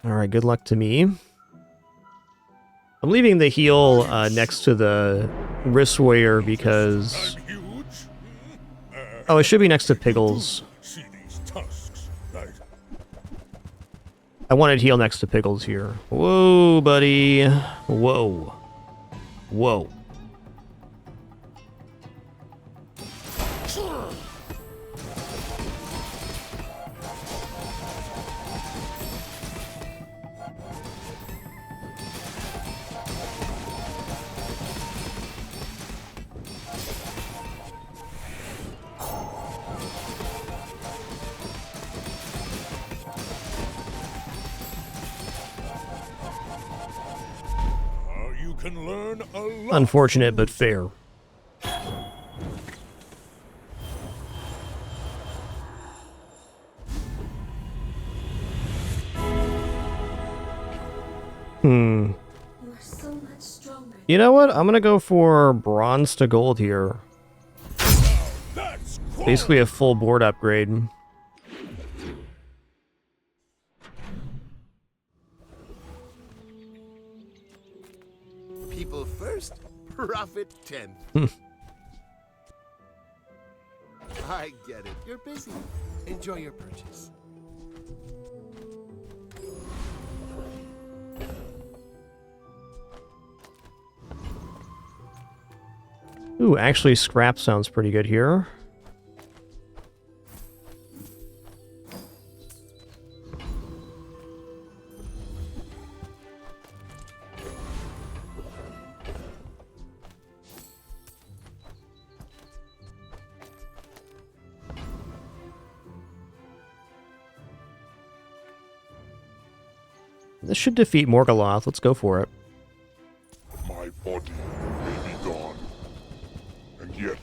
Alright, good luck to me. I'm leaving the heal next to the Wrist Warrior because... Oh, it should be next to Piggles. I wanted heal next to Piggles here. Whoa, buddy. Whoa. Whoa. Can learn a lot. Unfortunate, but fair. You know what? I'm gonna go for bronze to gold here. Basically a full board upgrade. People first, profit 10th. I get it. You're busy. Enjoy your purchase. Ooh, actually scrap sounds pretty good here. This should defeat Morgaloth. Let's go for it. My body may be gone, and yet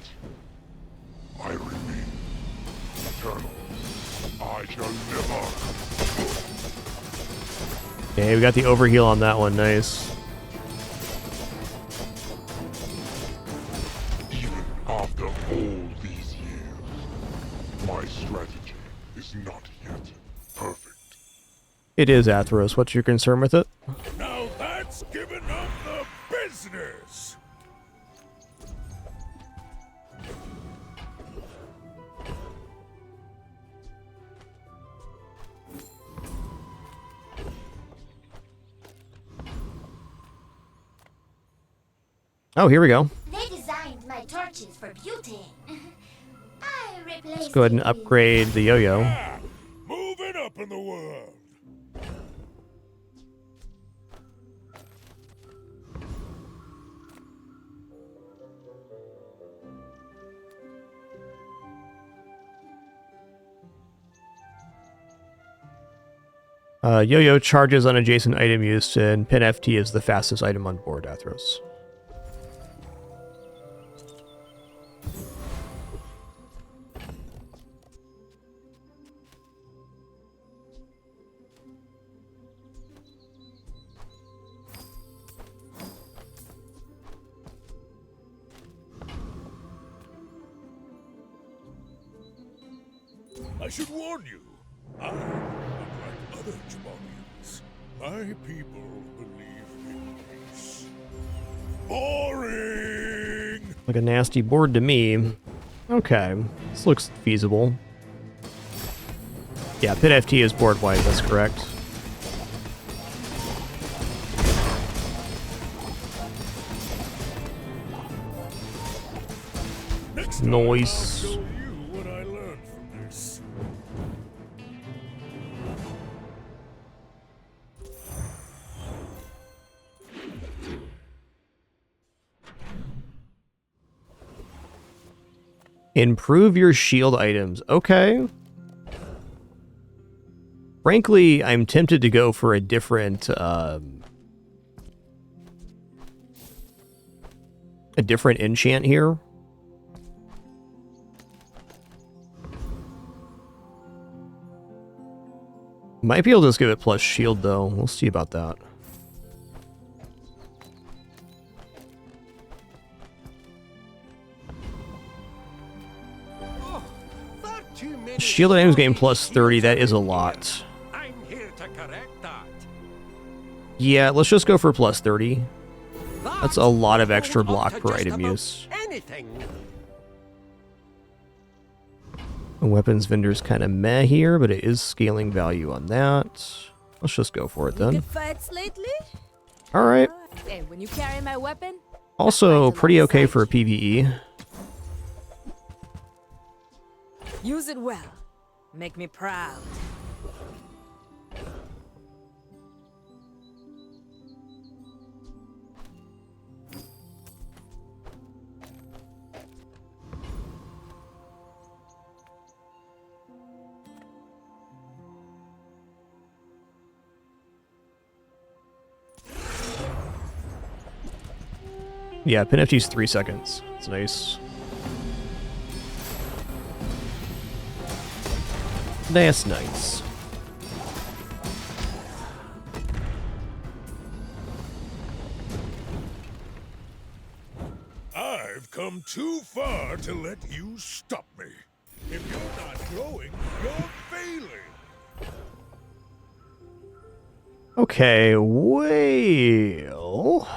I remain eternal. I shall never. Okay, we got the overheal on that one. Nice. Even after all these years, my strategy is not yet perfect. It is Athros. What's your concern with it? Now that's It's giving up the business! Oh, here we go. They designed my torches for beauty. I replaced Let's go ahead and upgrade the yo-yo. Moving up in the world! Yo-yo charges on adjacent item use, and pin FT is the fastest item on board, Athros. I should warn you, I, unlike other Jabalians, my people believe in peace. Boring! Like a nasty board to me. Okay, this looks feasible. Yeah, pin FT is board wide, that's correct. Noise. Improve your shield items. Okay. Frankly, I'm tempted to go for a different enchant here. Might be able to just give it plus shield though. We'll see about that. Shield items gain plus 30, that is a lot. I'm here to correct that. Yeah, let's just go for plus 30. That's a lot of extra block per item use. Anything. Weapons vendor's kind of meh here, but it is scaling value on that. Let's just go for it then. Good fights lately? Alright. Hey, when you carry my weapon, Also, pretty okay for a PvE. use it well. Make me proud. Yeah, pin FT's 3 seconds. It's nice. That's nice. I've come too far to let you stop me. If you're not growing, you're failing. Okay, well...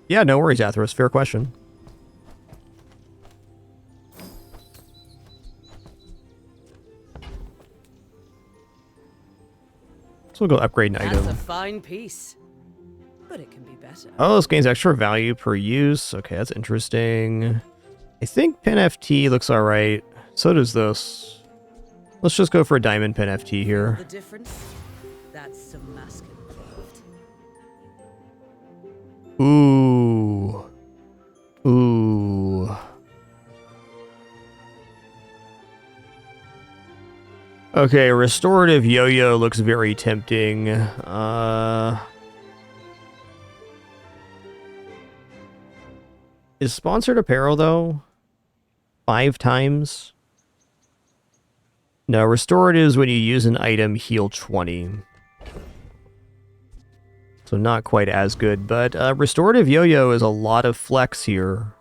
Yeah, no worries, Athros. Fair question. So we'll go upgrade an item. That's a fine piece, but it can be better. Oh, this gains extra value per use. Okay, that's interesting. I think pin FT looks alright. So does this. Let's just go for a diamond pin FT here. The difference? That's some masking cloth. Ooh. Ooh. Okay, restorative yo-yo looks very tempting. Is sponsored apparel though? 5 times? No, restoratives when you use an item heal 20. So not quite as good, but restorative yo-yo is a lot of flex here.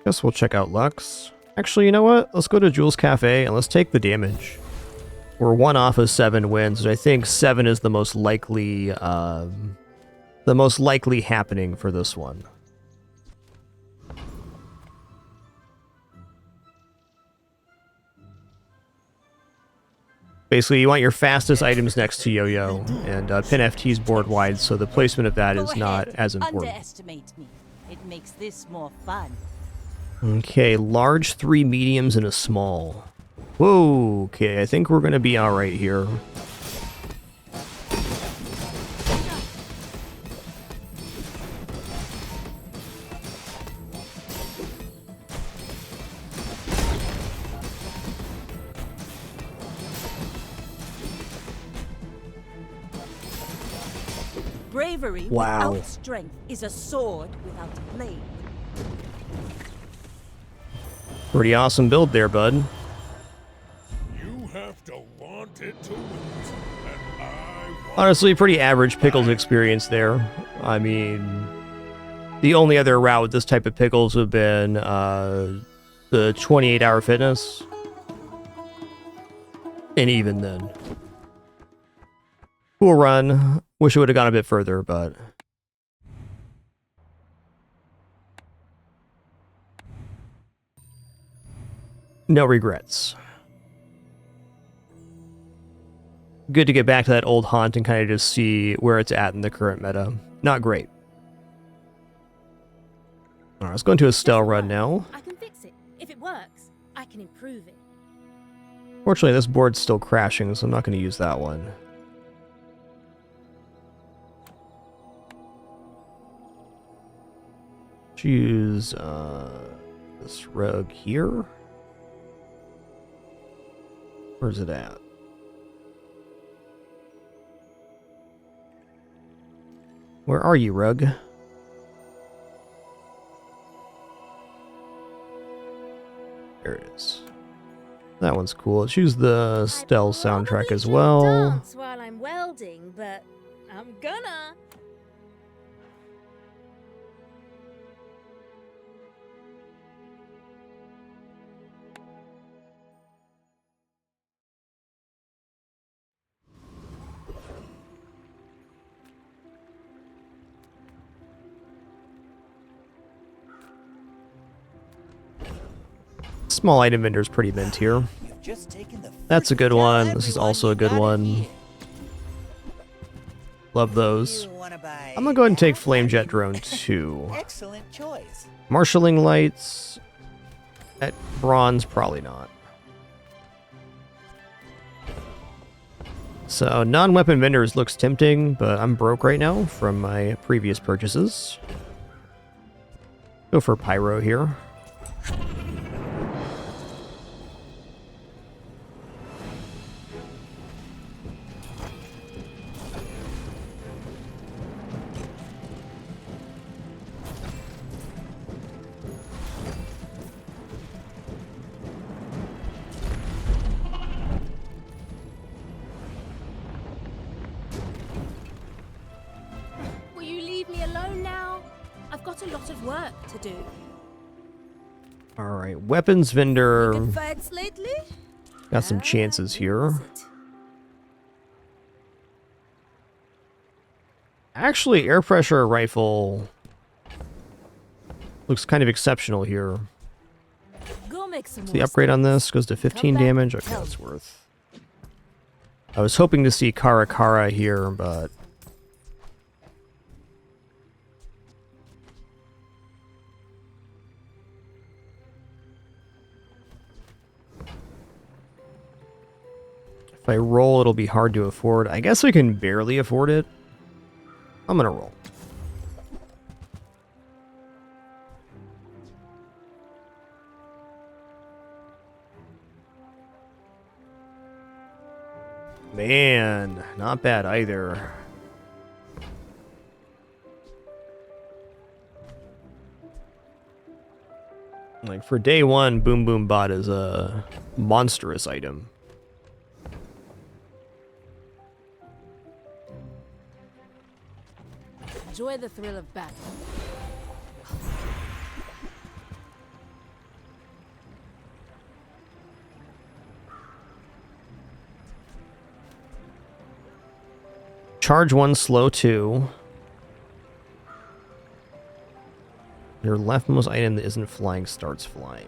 Guess we'll check out Lux. Actually, you know what? Let's go to Jules Cafe and let's take the damage. We're 1 off of 7 wins, which I think 7 is the most likely happening for this one. Basically, you want your fastest items next to Yo-Yo, and Pin FT's board wide, so the placement of that is not as important. Underestimate me. It makes this more fun. Okay, large, 3 mediums, and a small. Whoa, okay, I think we're gonna be alright here. Bravery without strength is a sword without a blade. Pretty awesome build there, bud. You have to want it to win, and I want Honestly, pretty average Pickles experience there. I mean, the only other route with this type of Pickles would have been the 28-hour fitness. And even then. Cool run. Wish it would have gone a bit further, but... no regrets. Good to get back to that old haunt and kind of just see where it's at in the current meta. Not great. Alright, let's go into a Estelle run now. I can fix it. If it works, I can improve it. Fortunately, this board's still crashing, so I'm not going to use that one. Choose this rug here. Where's it at? Where are you, rug? There it is. That one's cool. Choose the Stell soundtrack as well. Dance while I'm welding, but I'm gonna. Small item vendor's pretty mint here. That's a good one. This is also a good one. Love those. I'm gonna go ahead and take Flamejet Drone 2. Excellent choice. Marshalling lights. At bronze, probably not. So non-weapon vendors looks tempting, but I'm broke right now from my previous purchases. Go for Pyro here. Will you leave me alone now? I've got a lot of work to do. Alright, weapons vendor. Good fights lately? Got some chances here. Actually, air pressure rifle looks kind of exceptional here. Go make some So the upgrade on this goes to 15 damage. Okay, that's worth. I was hoping to see Kara Kara here, but if I roll, it'll be hard to afford. I guess I can barely afford it. I'm gonna roll. Man, not bad either. Like for day one, Boom Boom Bot is a monstrous item. Enjoy the thrill of battle. charge 1, slow 2. Your leftmost item that isn't flying starts flying.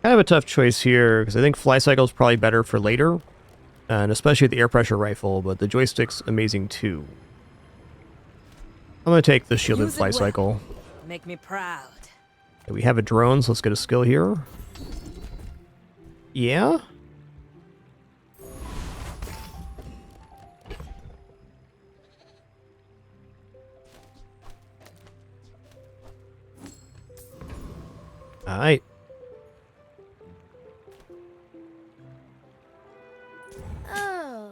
Kind of a tough choice here, because I think Fly Cycle is probably better for later, and especially with the air pressure rifle, but the joystick's amazing too. I'm going to take the shielded Use it Fly well. Cycle. Make me proud. Okay, we have a drone, so let's get a skill here. Yeah? Alright. Oh,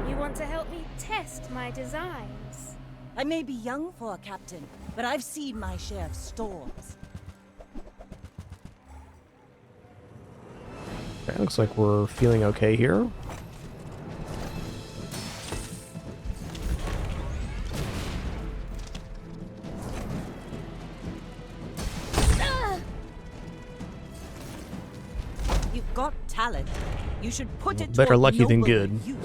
you want to help me test my designs? I may be young for a captain, but I've seen my share of storms. Okay, looks like we're feeling okay here. You've got talent. You should put it Better toward lucky than nobler good. use.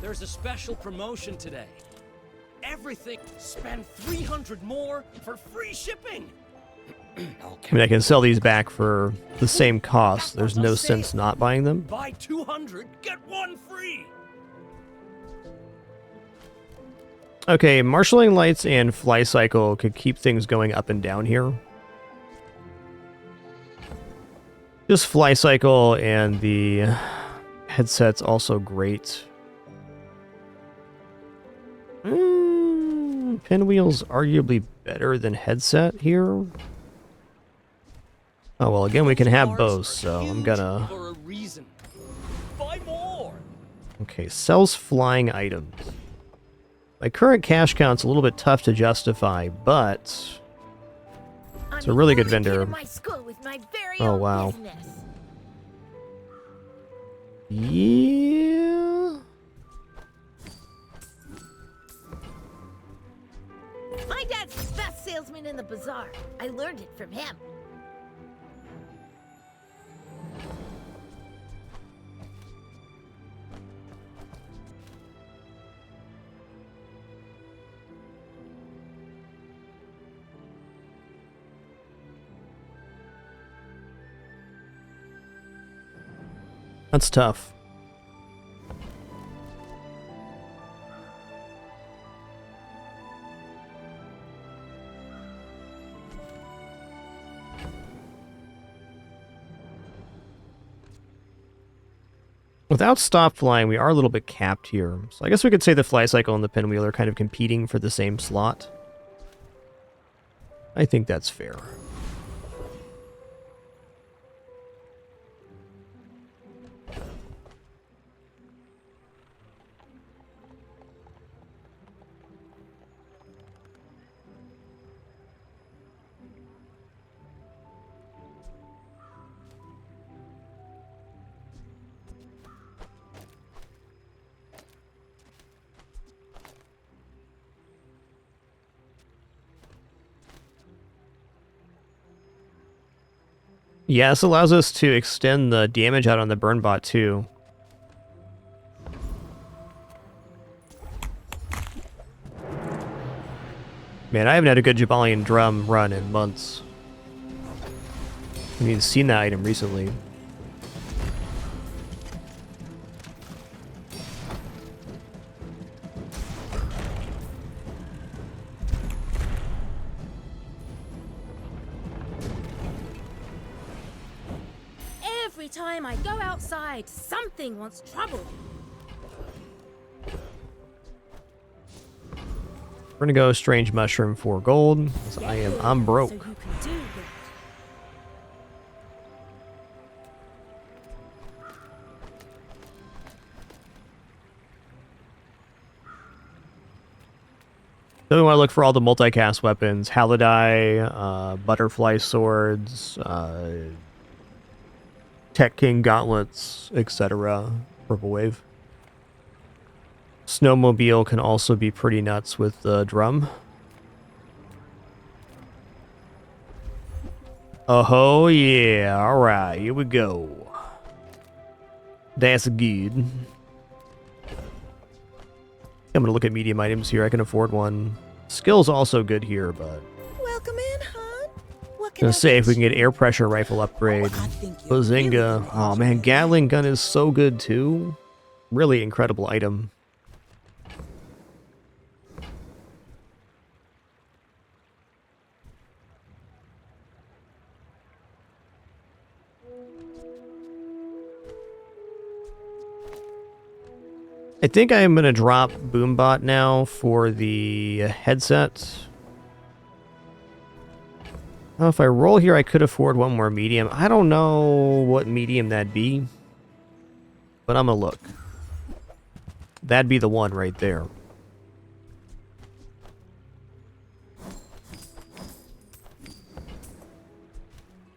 There's a special promotion today. Everything, spend 300 more for free shipping. I mean, I can sell these back for the same cost. There's no sense not buying them. Buy 200, get one free. Okay, marshalling lights and Fly Cycle could keep things going up and down here. Just Fly Cycle and the headset's also great. Pinwheel's arguably better than headset here. Oh, well, again, we can have both, so I'm gonna... For a reason. Buy more. Okay, sells flying items. My current cash count's a little bit tough to justify, but... It's a really good vendor. Oh, wow. Yeah... My dad's the best salesman in the bazaar. I learned it from him. That's tough. Without stop flying, we are a little bit capped here. So I guess we could say the Fly Cycle and the Pinwheel are kind of competing for the same slot. I think that's fair. Yeah, this allows us to extend the damage out on the burn bot too. Man, I haven't had a good Jabalian drum run in months. I haven't even seen that item recently. Every time I go outside, something wants trouble. We're gonna go Strange Mushroom for gold. I'm broke. So you can do good. Then we want to look for all the multicast weapons, Halidai, butterfly swords, Tech King gauntlets, etc. Purple Wave. Snowmobile can also be pretty nuts with the drum. Oh yeah, alright, here we go. That's good. I'm gonna look at medium items here, I can afford one. Skill's also good here, but... Welcome in, hon. What can Gonna I say get if we can you? get air pressure rifle upgrade. Bazinga. Oh man, Gatling gun is so good too. Really incredible item. I think I am gonna drop Boombot now for the headset. Oh, if I roll here, I could afford one more medium. I don't know what medium that'd be, but I'm gonna look. That'd be the one right there.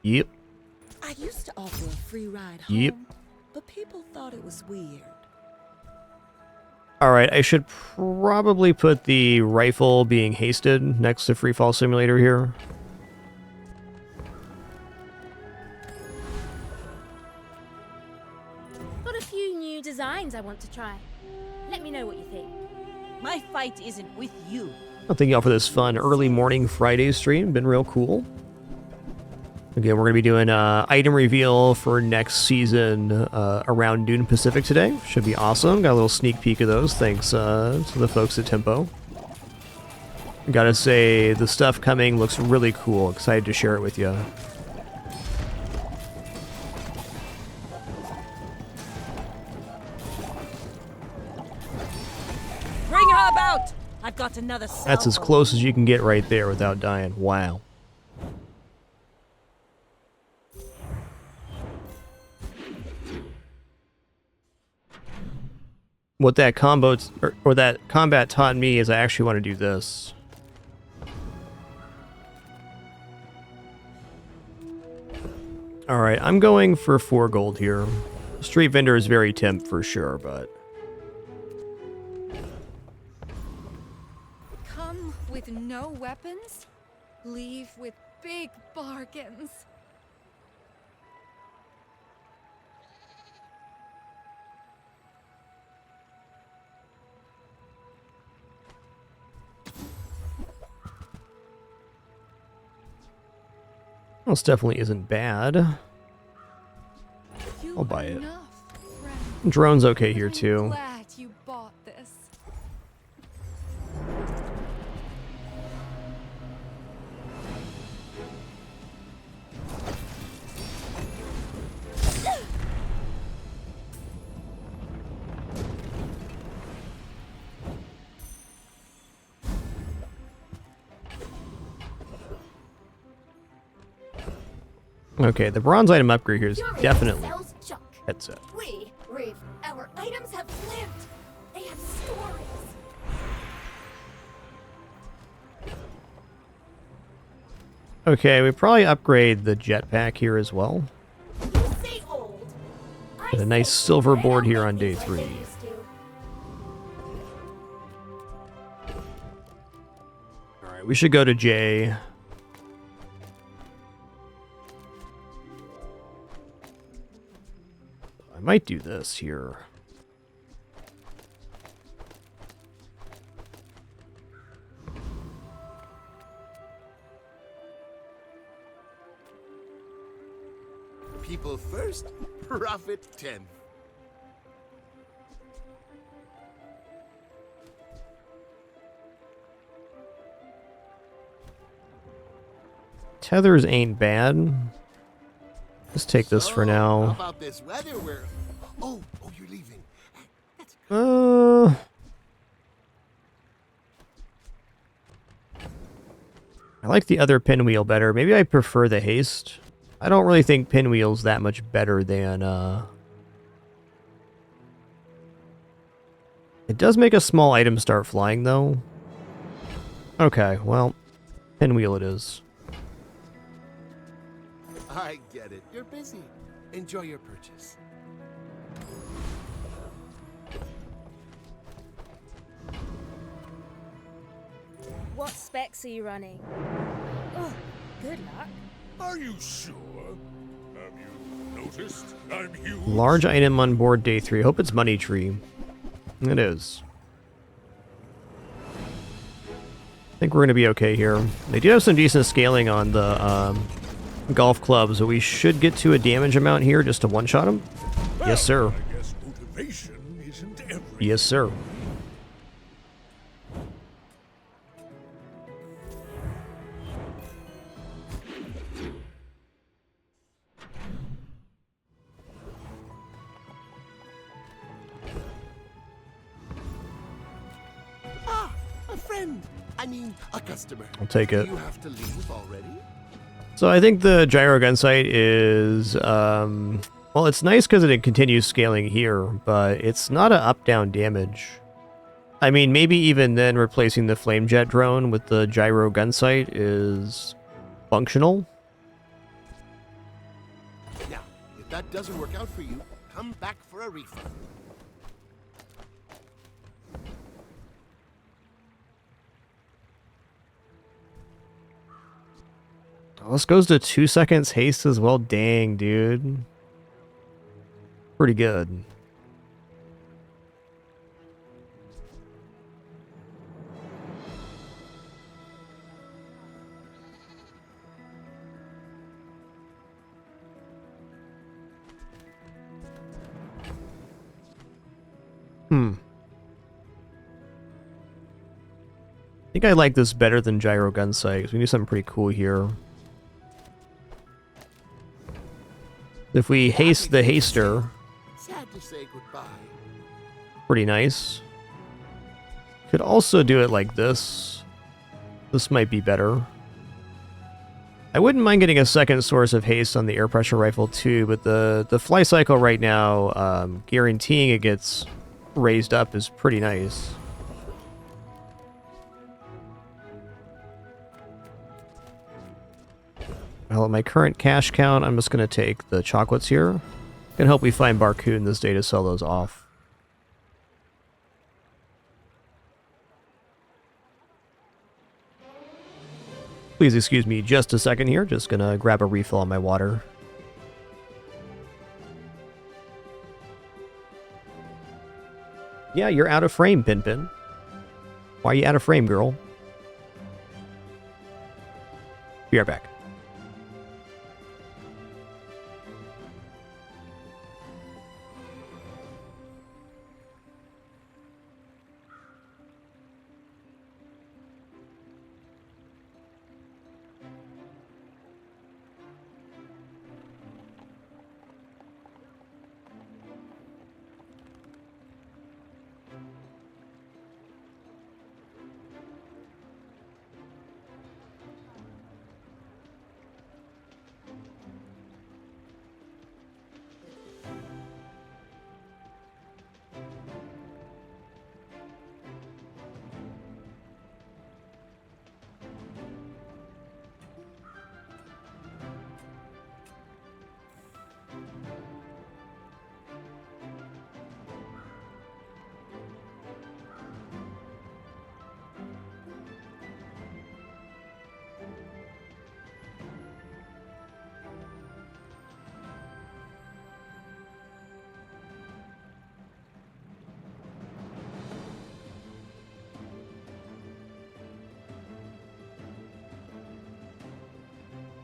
Yep. I used to offer a free ride Yep. home, but people thought it was weird. Alright, I should probably put the rifle being hasted next to Free Fall Simulator here. Got a few new designs I want to try. Let me know what you think. My fight isn't with you. Well, thank y'all for this fun early morning Friday stream. Been real cool. Again, we're going to be doing item reveal for next season around noon Pacific today. Should be awesome. Got a little sneak peek of those. Thanks to the folks at Tempo. Gotta say, the stuff coming looks really cool. Excited to share it with you. Bring her about! I've got another cell That's as phone. close as you can get right there without dying. Wow. What that combo or that combat taught me is I actually want to do this. Alright, I'm going for 4 gold here. Street vendor is very temp for sure, but... Come with no weapons, leave with big bargains. This definitely isn't bad. I'll buy it. Drone's okay here too. Glad you bought this. Okay, the bronze item upgrade here is definitely headset. We, Reeve, our items have lived. They have stories. Okay, we probably upgrade the jetpack here as well. Say old. Got a nice silver board here on day 3. Alright, we should go to J. I might do this here. People first, profit 10th. Tethers ain't bad. Let's take this for How now. about this weather where... Oh, you're leaving. I like the other pinwheel better. Maybe I prefer the haste. I don't really think pinwheel's that much better than, It does make a small item start flying, though. Okay, well, pinwheel it is. I get it. You're busy. Enjoy your purchase. What specs are you running? Oh, good luck. Are you sure? Have you noticed I'm huge? Large item on board day 3. Hope it's money tree. It is. I think we're going to be okay here. They do have some decent scaling on the golf clubs, so we should get to a damage amount here just to one-shot them. Yes, sir. I guess motivation isn't everything. Yes, sir. Ah, a friend. I mean, a customer. I'll take it. Do you have to leave already? So I think the gyro gun sight is, well, it's nice because it continues scaling here, but it's not a up-down damage. I mean, maybe even then replacing the flame jet drone with the gyro gun sight is functional. Now, if that doesn't work out for you, come back for a refund. Oh, this goes to 2 seconds haste as well. Dang, dude. Pretty good. I think I like this better than gyro gun sight, 'cause we can do something pretty cool here. If we haste the haster, Sad to say goodbye. pretty nice. Could also do it like this. This might be better. I wouldn't mind getting a second source of haste on the air pressure rifle too, but the fly cycle right now, guaranteeing it gets raised up is pretty nice. Well, at my current cash count, I'm just going to take the chocolates here. Can help me find Barcoon this day to sell those off. Please excuse me just a second here. Just going to grab a refill on my water. Yeah, you're out of frame, Pinpin. Why are you out of frame, girl? Be right back.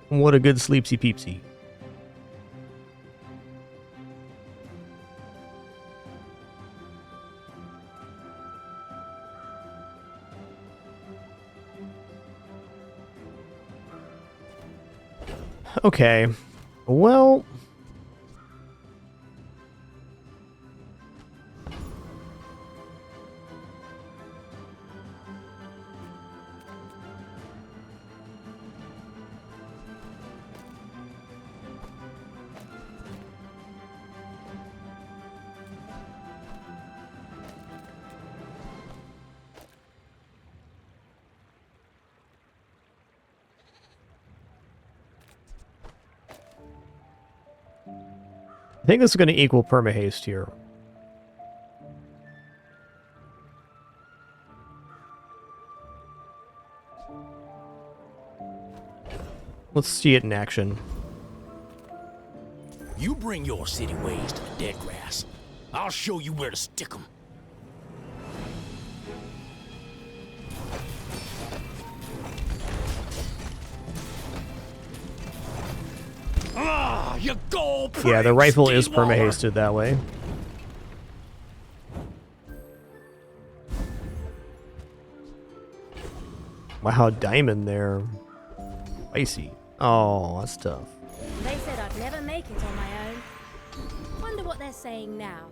What a good sleepsy peepsy. Okay. Well, I think this is going to equal permahaste here. Let's see it in action. You bring your city ways to the dead grass. I'll show you where to stick 'em. Ah, you go, Yeah, the rifle is perma-hasted that way. Wow, diamond there. Spicy. Oh, that's tough. They said I'd never make it on my own. Wonder what they're saying now.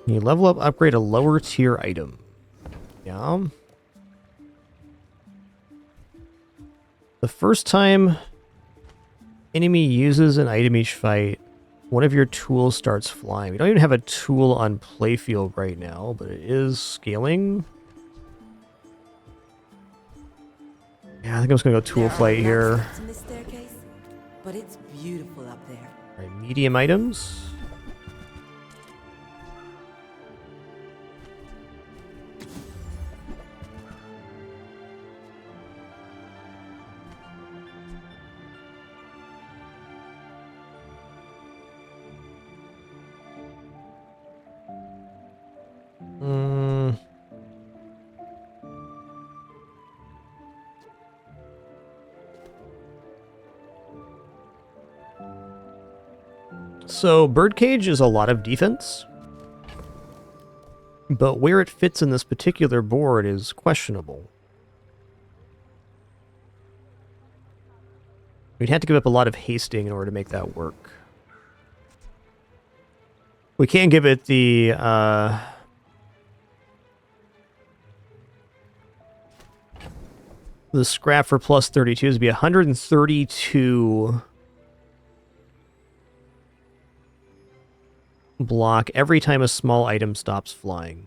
You level up, upgrade a lower tier item. Yeah. The first time enemy uses an item each fight, one of your tools starts flying. We don't even have a tool on playfield right now, but it is scaling. Yeah, I think I'm just gonna go tool flight here. In this staircase, but it's beautiful up there. All right, medium items. So Birdcage is a lot of defense, but where it fits in this particular board is questionable. We'd have to give up a lot of hasting in order to make that work. We can give it the scrap for plus 32 is to be 132 block every time a small item stops flying.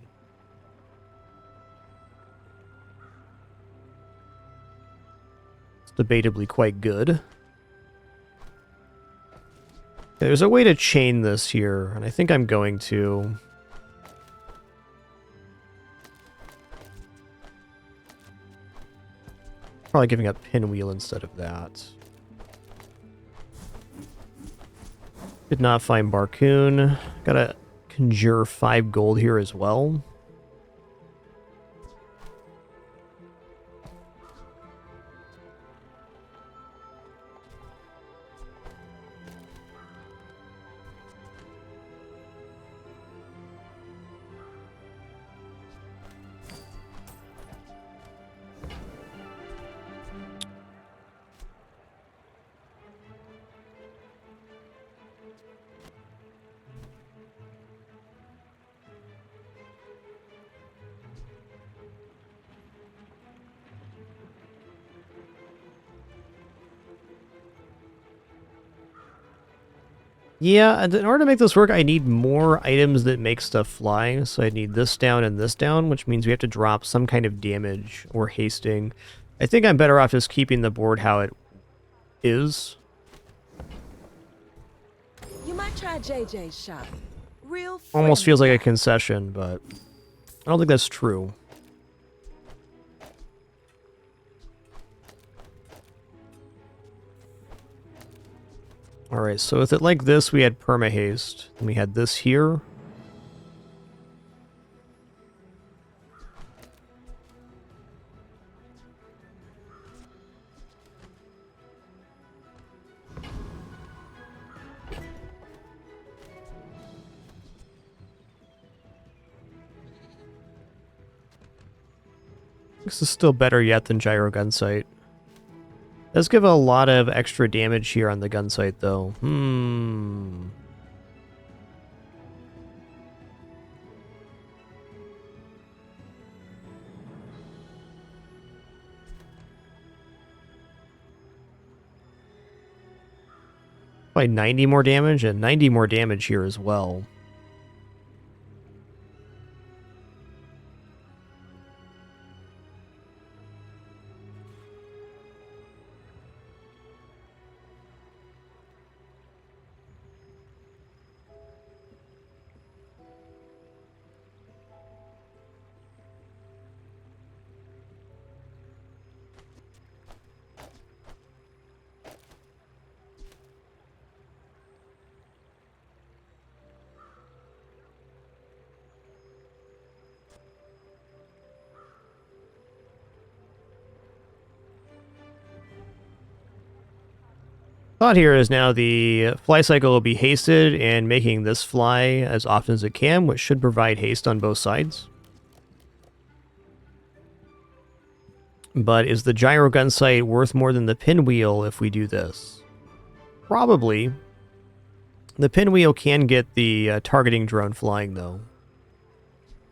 It's debatably quite good. There's a way to chain this here, and I think I'm going to. Probably giving up pinwheel instead of that. Did not find Barcoon. Gotta conjure 5 gold here as well. Yeah, and in order to make this work, I need more items that make stuff fly. So I need this down and this down, which means we have to drop some kind of damage or hasting. I think I'm better off just keeping the board how it is. You might try JJ's shop. Real Almost feels like a concession, but I don't think that's true. Alright, so with it like this, we had perma-haste. And we had this here. This is still better yet than Gyro Gunsight. Does give a lot of extra damage here on the Gunsight, though. By 90 more damage, and 90 more damage here as well. Thought here is now the fly cycle will be hasted and making this fly as often as it can, which should provide haste on both sides. But is the gyro gun sight worth more than the pinwheel if we do this? Probably. The pinwheel can get the targeting drone flying, though.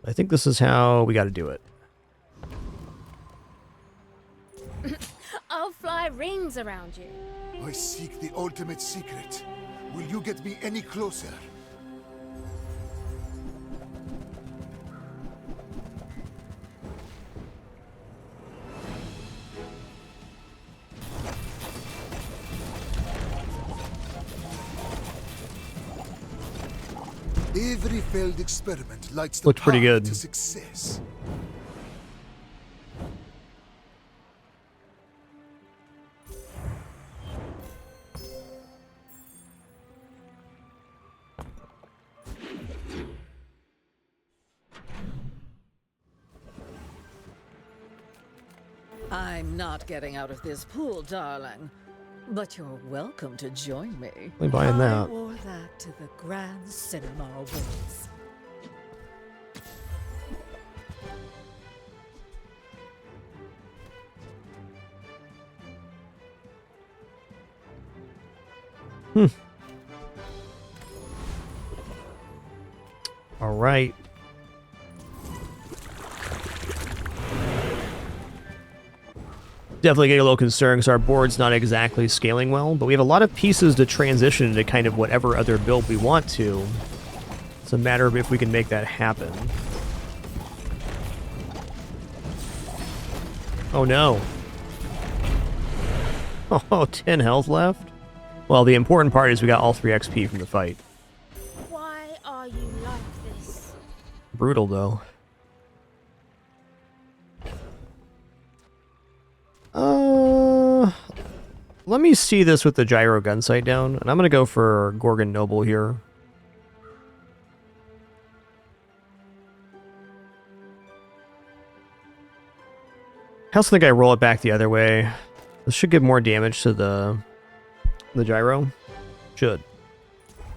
I think this is how we got to do it. I'll fly rings around you. I seek the ultimate secret. Will you get me any closer? Every failed experiment lights the Looked pretty path good. to success. I'm not getting out of this pool, darling. But you're welcome to join me. Only buying I that. wore that to the Grand Cinema Awards. All right. Definitely getting a little concerned because our board's not exactly scaling well, but we have a lot of pieces to transition into kind of whatever other build we want to. It's a matter of if we can make that happen. Oh no. Oh, 10 health left? Well, the important part is we got all 3 XP from the fight. Why are you like this? Brutal, though. Let me see this with the gyro gun sight down, and I'm going to go for Gorgon Noble here. I also think I roll it back the other way. This should give more damage to the gyro. Should.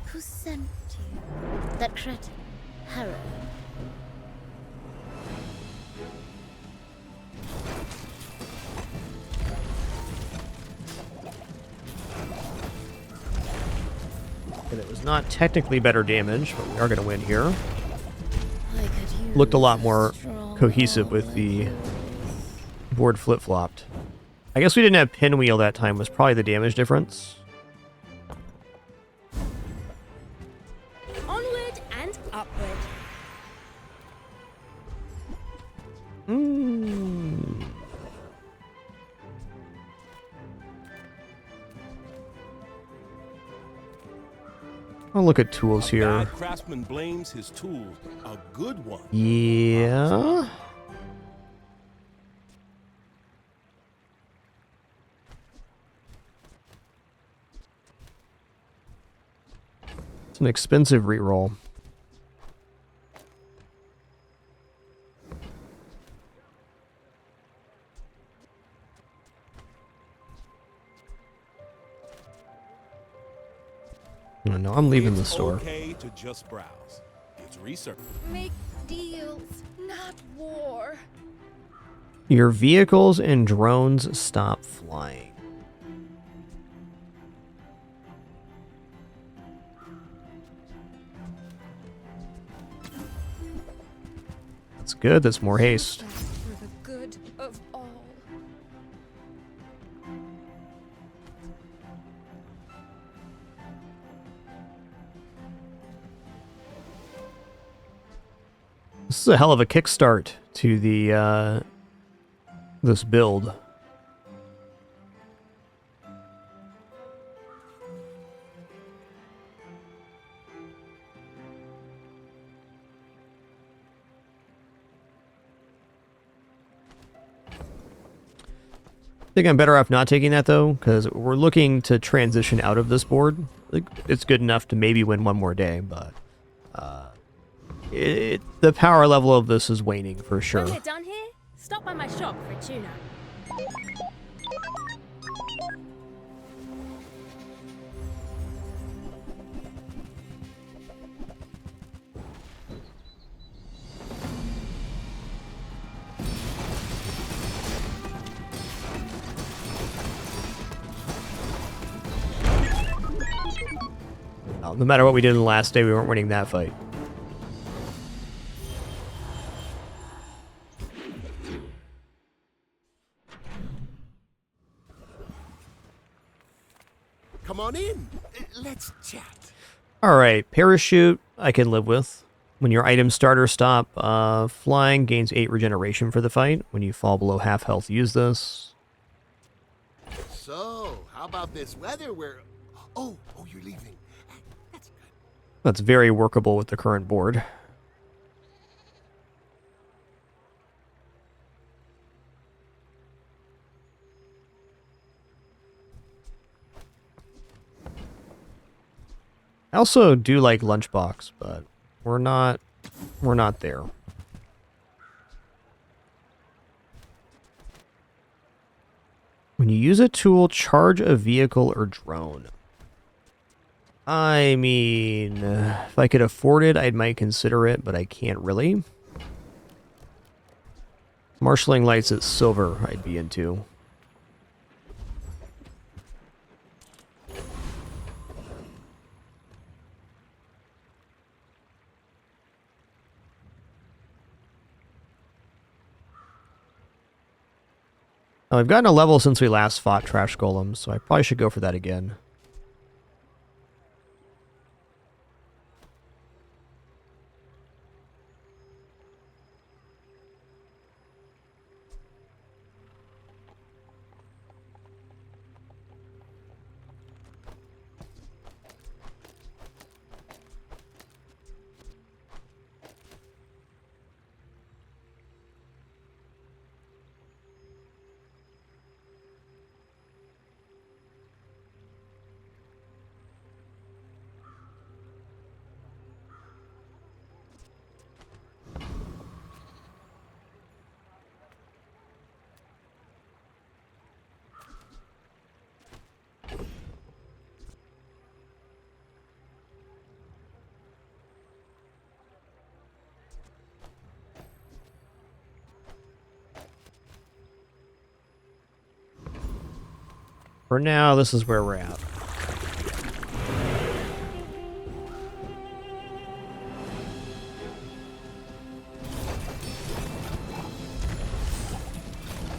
Who sent you? That cretin, Harrow. And it was not technically better damage, but we are going to win here. Looked a lot more cohesive with the board flip-flopped. I guess we didn't have pinwheel that time, was probably the damage difference. Onward and upward. I'll look at tools here. Bad craftsman blames his tool. A good one. Yeah. It's an expensive reroll. No, I'm leaving the store. Okay to just browse. It's research. Make deals, not war. Your vehicles and drones stop flying. That's good. That's more haste. For the good of all. This is a hell of a kickstart to the this build. I think I'm better off not taking that though, because we're looking to transition out of this board. Like, it's good enough to maybe win one more day, but the power level of this is waning for sure. When you're done here, stop by my shop for a tuna. No matter what we did in the last day, we weren't winning that fight. Come on in. Let's chat. Alright, parachute I can live with. When your items start or stop flying, gains 8 regeneration for the fight. When you fall below half health, use this. So, how about this weather where... Oh, you're leaving. That's very workable with the current board. I also do like Lunchbox, but we're not there. When you use a tool, charge a vehicle or drone. I mean, if I could afford it, I might consider it, but I can't really. Marshalling lights at silver, I'd be into. Now, I've gotten a level since we last fought trash golems, so I probably should go for that again. For now, this is where we're at.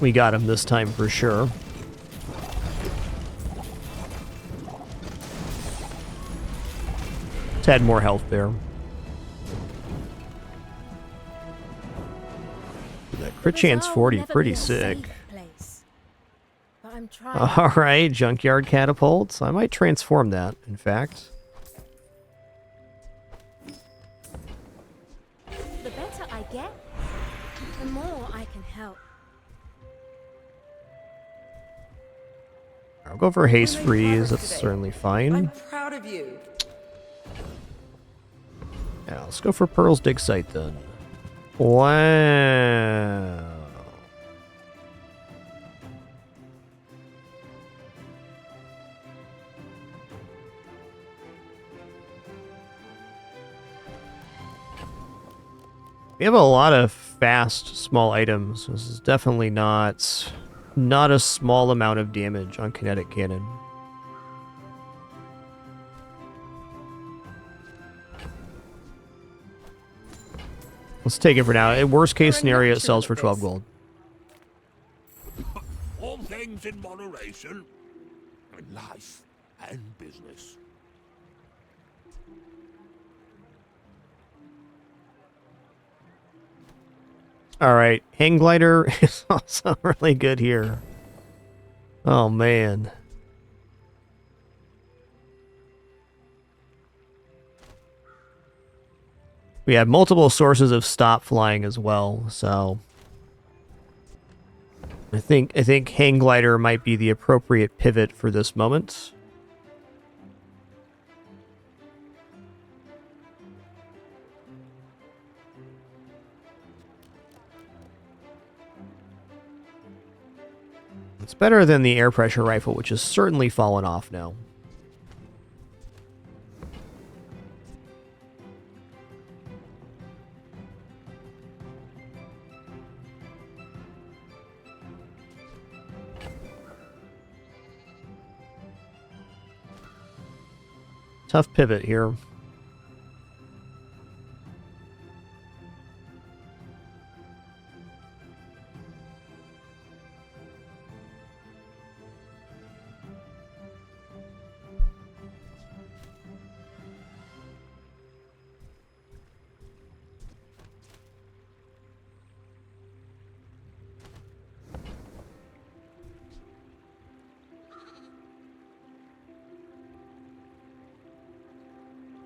We got him this time for sure. Just had more health there. That crit chance 40, pretty sick. Alright, junkyard catapults. I might transform that, in fact. The better I get, the more I can help. I'll go for haste freeze. That's certainly fine. I'm proud of you. Yeah, let's go for Pearl's dig site then. Wow. We have a lot of fast, small items. This is definitely not a small amount of damage on kinetic cannon. Let's take it for now. In worst case scenario, it sells for 12 gold. All things in moderation. In life and business. Alright, hang glider is also really good here. Oh man. We have multiple sources of stop flying as well, so I think hang glider might be the appropriate pivot for this moment. It's better than the air pressure rifle, which has certainly fallen off now. tough pivot here.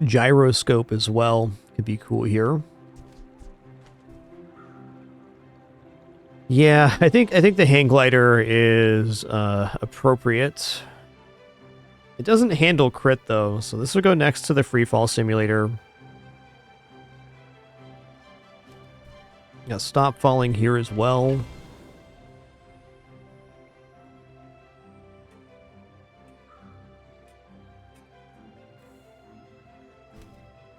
Gyroscope as well could be cool here. Yeah, I think the hang glider is appropriate. It doesn't handle crit though, so this will go next to the freefall simulator. Got stop falling here as well.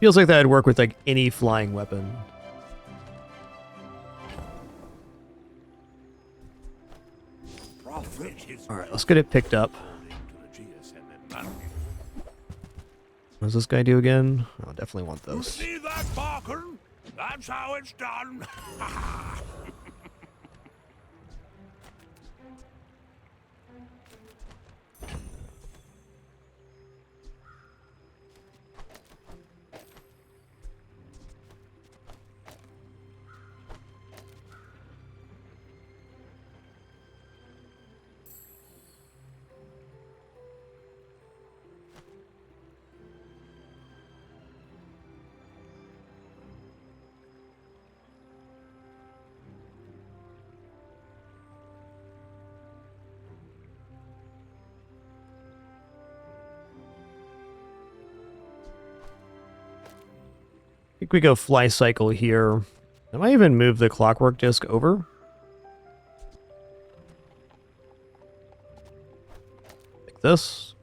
Feels like that would work with like any flying weapon. Alright, let's get it picked up. What does this guy do again? I'll definitely want those. See that, Barkin? That's how it's done. I think we go fly cycle here. I might even move the clockwork disc over. Like this.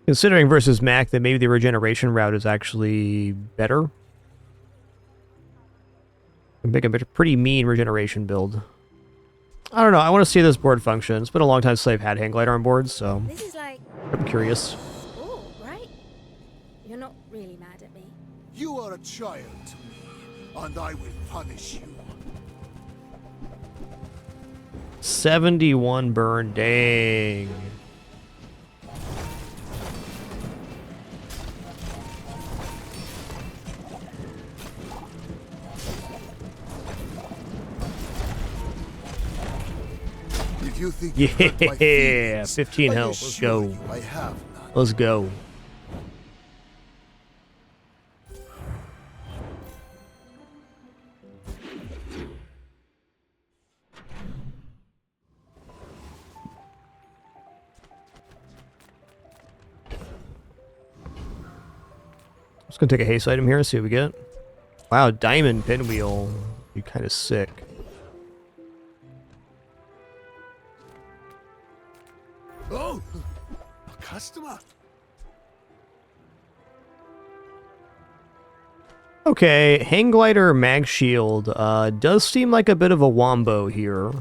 Considering versus Mac, that maybe the regeneration route is actually better. Can make a pretty mean regeneration build. I don't know. I want to see this board function. It's been a long time since I've had hang glider on board, so This is like... I'm curious. Oh, right? You're not really mad at me. You are a child to me, and I will punish you. 71 burn, dang. If you think Yeah, 15 health. Let's go. Let's go. Just gonna take a haste item here and see what we get. Wow, diamond pinwheel. Be kind of sick. Oh, a customer. Okay, hang glider mag shield does seem like a bit of a wombo here.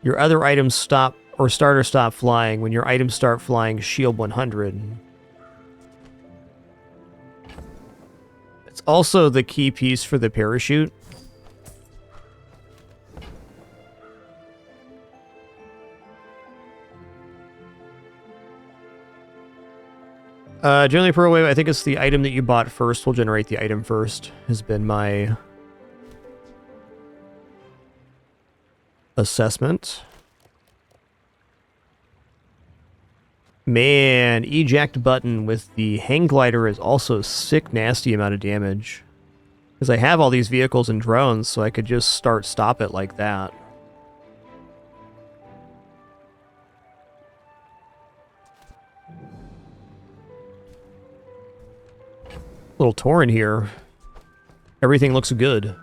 Your other items stop or start or stop flying. When your items start flying, shield 100. It's also the key piece for the parachute. Generally per wave, I think it's the item that you bought first will generate the item first, has been my assessment. Man, eject button with the hang glider is also sick nasty amount of damage. Because I have all these vehicles and drones, so I could just stop it like that. Little torrent here. Everything looks good.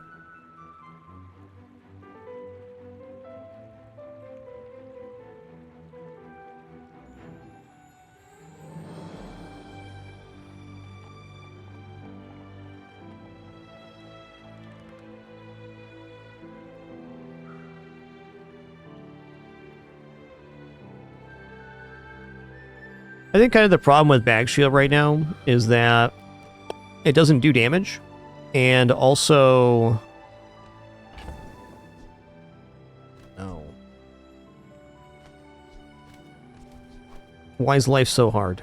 I think kind of the problem with Bag Shield right now is that it doesn't do damage, and also... No. Why is life so hard?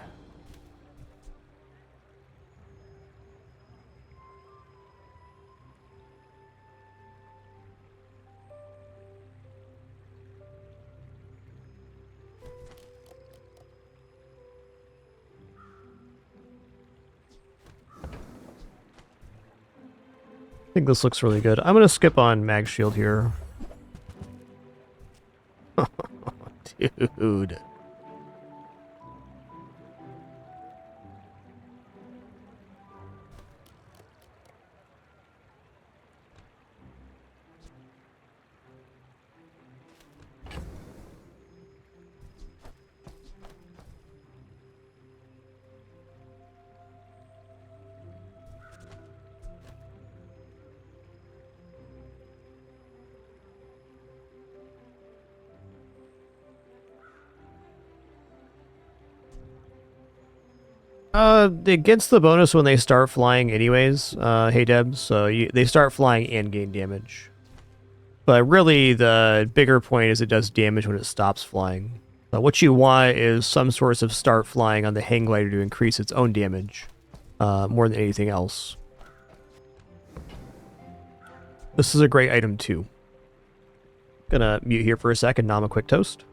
I think this looks really good. I'm going to skip on Mag Shield here. Dude. It gets the bonus when they start flying anyways, hey Deb, so they start flying and gain damage. But really, the bigger point is it does damage when it stops flying. What you want is some source of start flying on the hang glider to increase its own damage, more than anything else. This is a great item too. Gonna mute here for a second, nom a quick toast.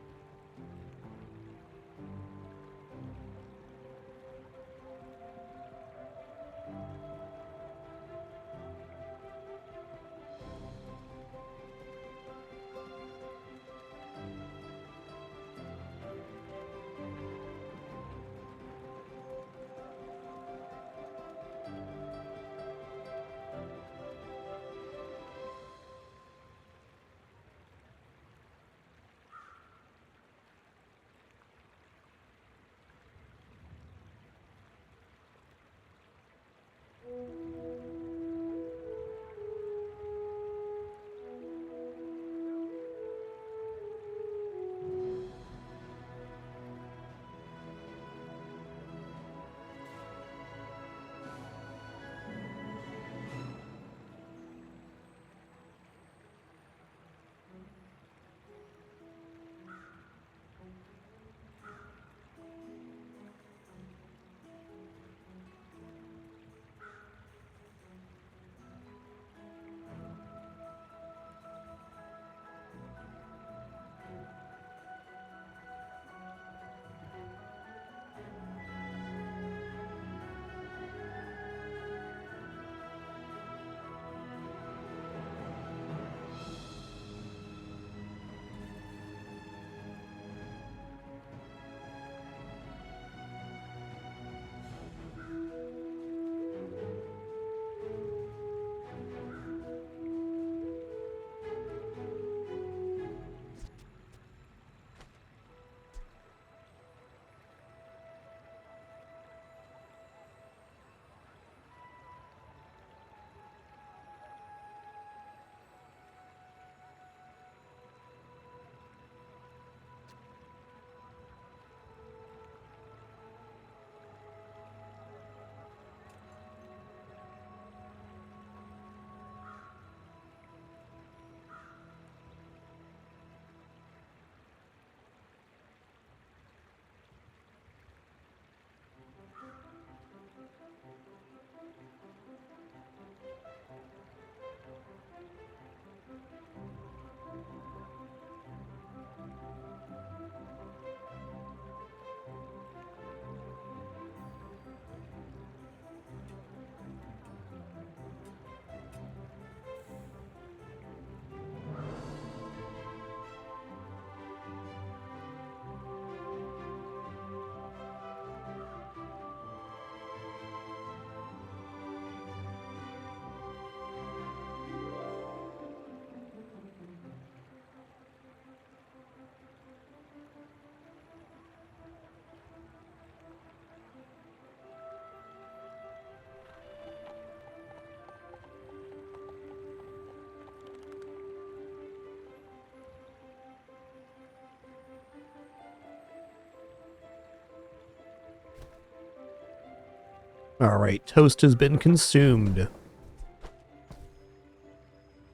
Alright, toast has been consumed.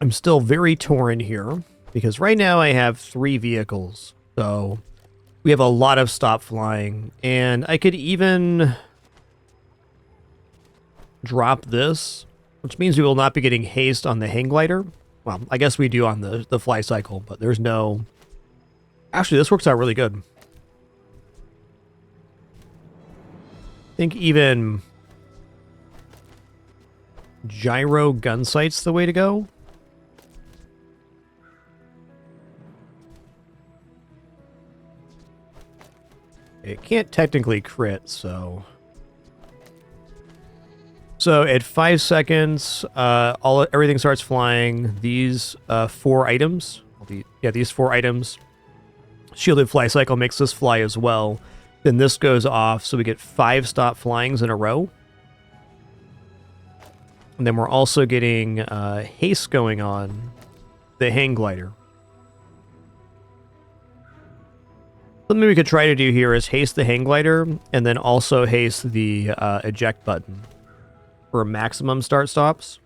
I'm still very torn here, because right now I have 3 vehicles, so we have a lot of stop flying, and I could even drop this, which means we will not be getting haste on the hang glider. Well, I guess we do on the fly cycle, but there's no... Actually, this works out really good. I think even gyro gun sight's the way to go. It can't technically crit, so... So at 5 seconds, everything starts flying. These 4 items, these 4 items, shielded fly cycle makes this fly as well. Then this goes off, so we get 5 stop flyings in a row. And then we're also getting haste going on the hang glider. Something we could try to do here is haste the hang glider, and then also haste the eject button for maximum start stops.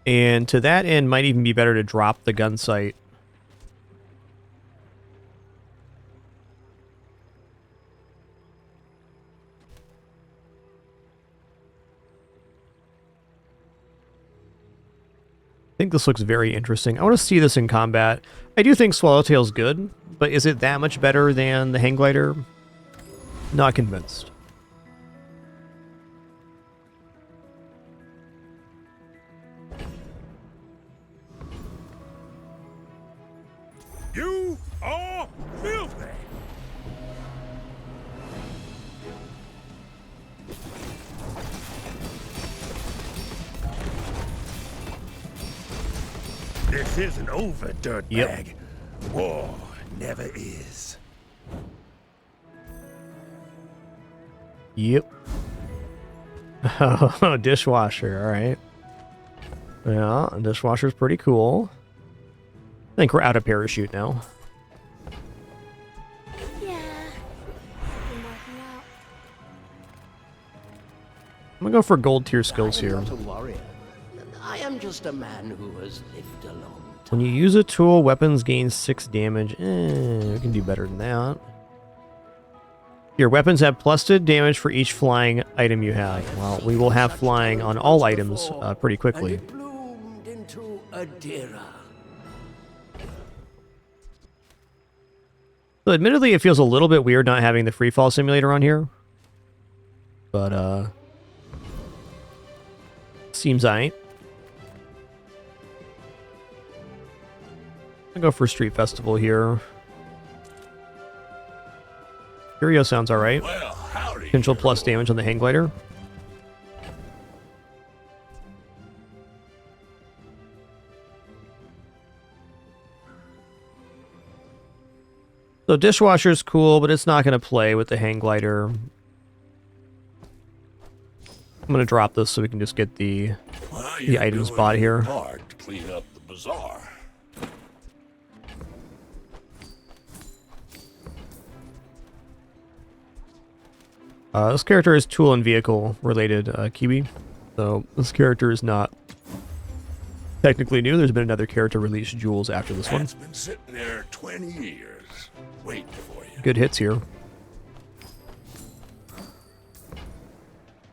And to that end, might even be better to drop the gun sight. I think this looks very interesting. I want to see this in combat. I do think Swallowtail's good, but is it that much better than the hang glider? Not convinced. You are filthy! This isn't over, dirtbag. War never is. Yep. Oh, dishwasher, alright. Yeah, dishwasher's pretty cool. I think we're out of parachute now. Yeah. Been working out. I'm gonna go for gold tier skills here. I am not a warrior. I am just a man who has lived a long time. When you use a tool, weapons gain 6 damage. We can do better than that. Your weapons have +2 damage for each flying item you have. Well, we will have flying on all items pretty quickly. And it bloomed into Adira. So admittedly, it feels a little bit weird not having the free fall simulator on here. But, seems aight. I'll go for Street Festival here. Curio sounds alright. Well, howdy. Potential plus damage on the hang glider. So dishwasher's cool, but it's not going to play with the hang glider. I'm going to drop this so we can just get the items bought here. Hard to clean up the bazaar. This character is tool and vehicle related, Kiwi. So this character is not technically new. There's been another character released, Jules, after this one. It's been sitting there 20 years, waiting for you. Good hits here.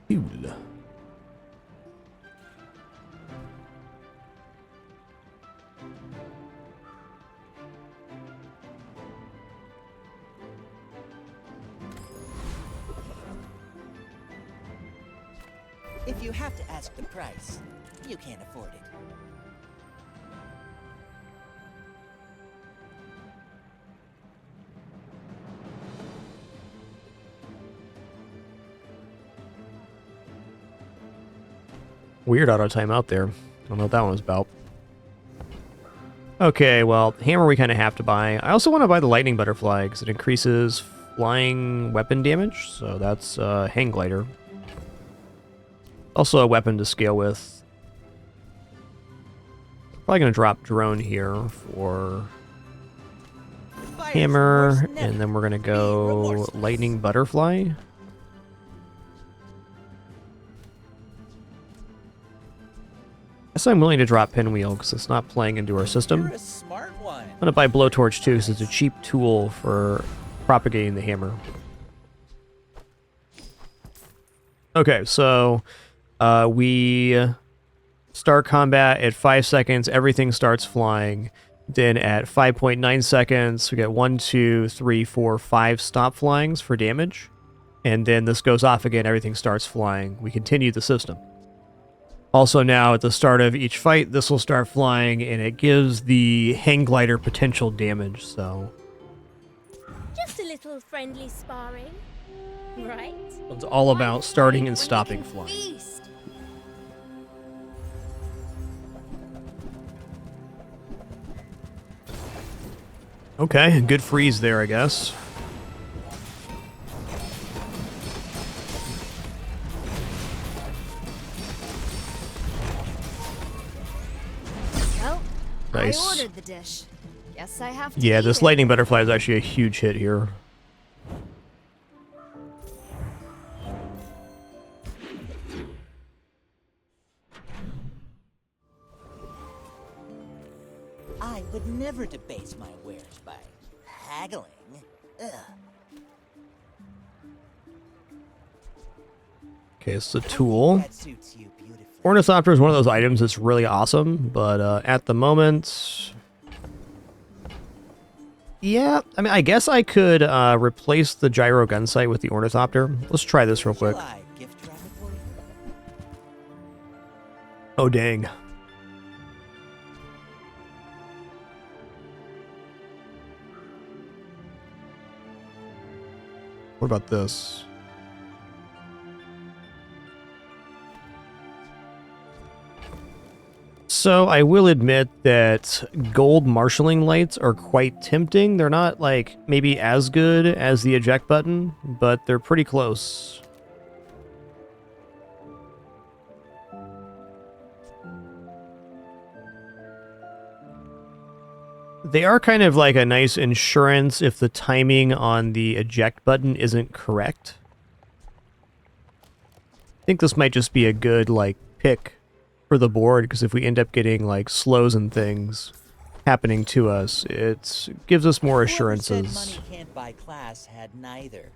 Fuel. If you have to ask the price, you can't afford it. Weird auto timeout there. I don't know what that one was about. Okay, well, hammer we kind of have to buy. I also want to buy the lightning butterfly because it increases flying weapon damage. So that's hang glider. Also a weapon to scale with. Probably going to drop drone here for hammer, and then we're gonna go lightning butterfly. Guess I'm willing to drop pinwheel because it's not playing into our system. You're a smart one. I'm gonna buy blowtorch too because it's a cheap tool for propagating the hammer. Okay, so we start combat at 5 seconds, everything starts flying. Then at 5.9 seconds, we get 1, 2, 3, 4, 5 stop flyings for damage. And then this goes off again, everything starts flying. We continue the system. Also now, at the start of each fight, this will start flying, and it gives the hang glider potential damage, so... Just a little friendly sparring, right? It's all about starting and stopping flying. Feast. Okay, good freeze there, I guess. Well, Nice. I ordered the dish. Guess I have to Yeah, eat this it. lightning butterfly is actually a huge hit here. I would never debase my wares by haggling. Ugh. Okay, it's a tool. That suits you beautifully. Ornithopter is one of those items that's really awesome, but at the moment... Yeah, I mean, I guess I could replace the gyro gun sight with the Ornithopter. Let's try this real quick. Oh, dang. What about this? So I will admit that gold marshalling lights are quite tempting. They're not like maybe as good as the eject button, but they're pretty close. They are kind of like a nice insurance if the timing on the eject button isn't correct. I think this might just be a good like pick for the board, because if we end up getting like slows and things happening to us, it gives us more assurances. Whoever said money can't buy class had neither.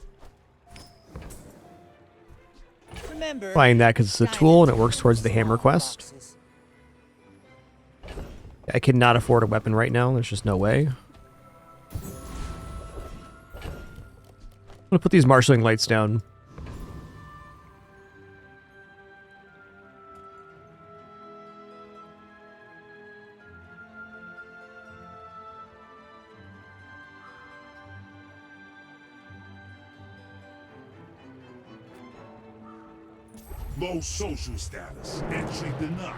Remember, Buying that because it's a tool and it works towards the hammer quest. I cannot afford a weapon right now. There's just no way. I'm gonna put these marshalling lights down. Low social status. Entry denied.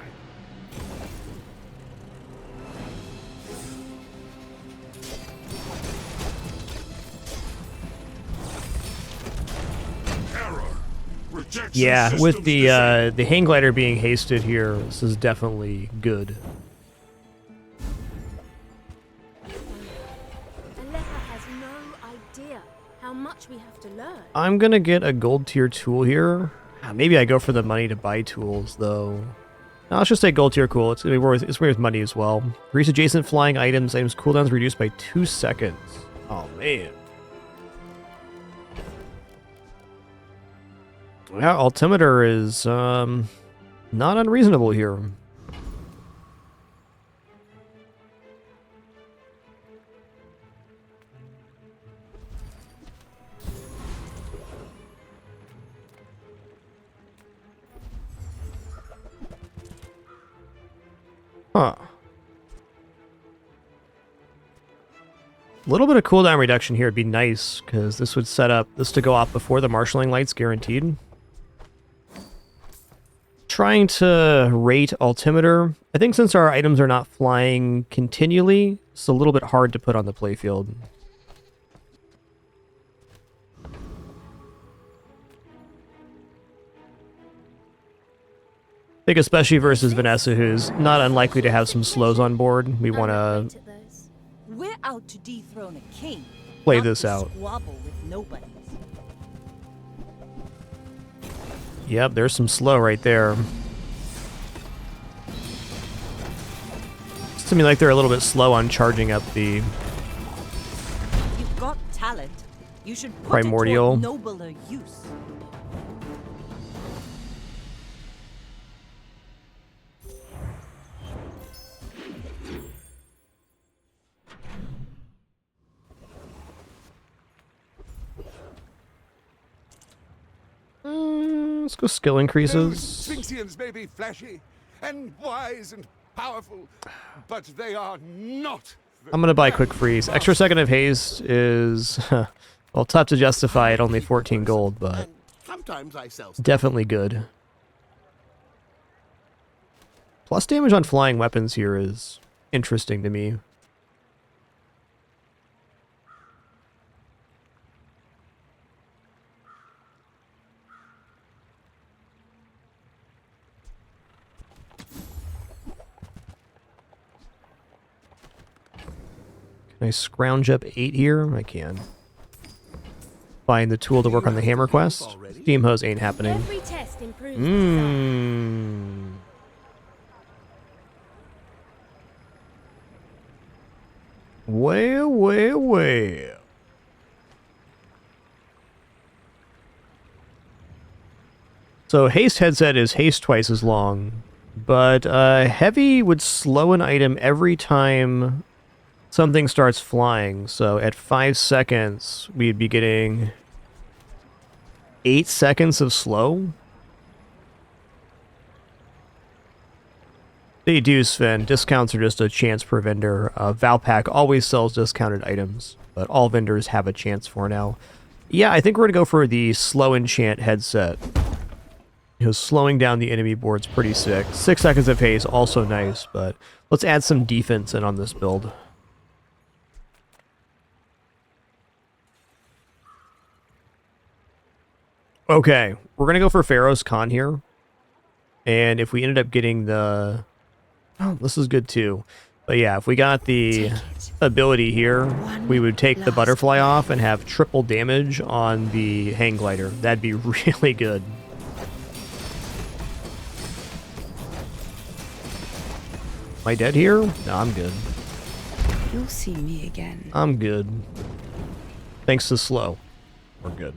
Error. Rejection Yeah, with systems the hang glider being hasted here, this is definitely good. Aleha has no idea how much we have to learn. I'm gonna get a gold tier tool here. Maybe I go for the money to buy tools though. No, let's just say gold tier cool. It's gonna be worth money as well. For each adjacent flying items cooldowns reduced by 2 seconds. Oh man. Yeah, altimeter is not unreasonable here. Huh. A little bit of cooldown reduction here would be nice, because this would set up this to go off before the marshalling lights, guaranteed. Trying to rate altimeter. I think since our items are not flying continually, it's a little bit hard to put on the playfield. I think especially versus Vanessa, who's not unlikely to have some slows on board. We want to We're out to dethrone a king. Play not this to out. Squabble with nobodies. Yep, there's some slow right there. Seems to me like they're a little bit slow on charging up the You've got talent. You should put Primordial. it toward nobler use. Let's go skill increases. Sphinxians may be flashy and wise and powerful, but they are not. I'm gonna buy quick freeze. Extra second of haste is well, tough to justify at only 14 gold, but Sometimes I sell. definitely good. Plus damage on flying weapons here is interesting to me. Can I scrounge up 8 here? I can. Find the tool to work on the hammer quest. Steam hose ain't happening. Every test improves Mmm. Well, well, well. So haste headset is haste twice as long, but heavy would slow an item every time something starts flying. So at 5 seconds, we'd be getting 8 seconds of slow. They do, Sven. Discounts are just a chance per vendor. Valpak always sells discounted items, but all vendors have a chance for now. Yeah, I think we're going to go for the slow enchant headset. Because slowing down the enemy board's pretty sick. 6 seconds of haste, also nice, but let's add some defense in on this build. Okay, we're going to go for Pharaoh's Con here. And if we ended up getting the... Oh, this is good too. But yeah, if we got the ability here, we would take the butterfly off and have triple damage on the hang glider. That'd be really good. Am I dead here? No, I'm good. You'll see me again. I'm good. Thanks to slow. We're good.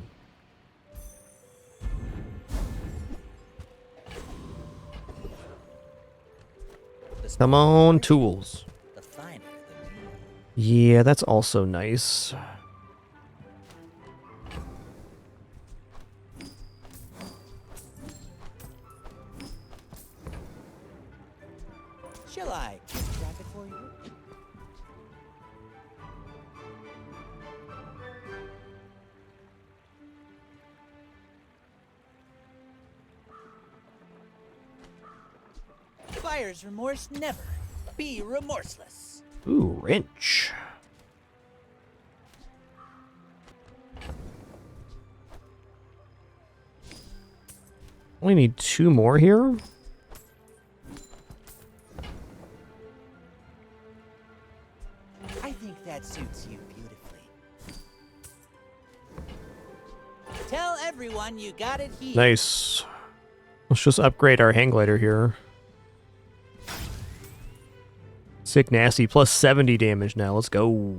Come on, tools. Yeah, that's also nice. Shall I grab it for you? Buyer's remorse never. Be remorseless. Ooh, wrench. Only need 2 more here. I think that suits you beautifully. Tell everyone you got it here. Nice. Let's just upgrade our hang glider here. Sick nasty, plus 70 damage now. Let's go.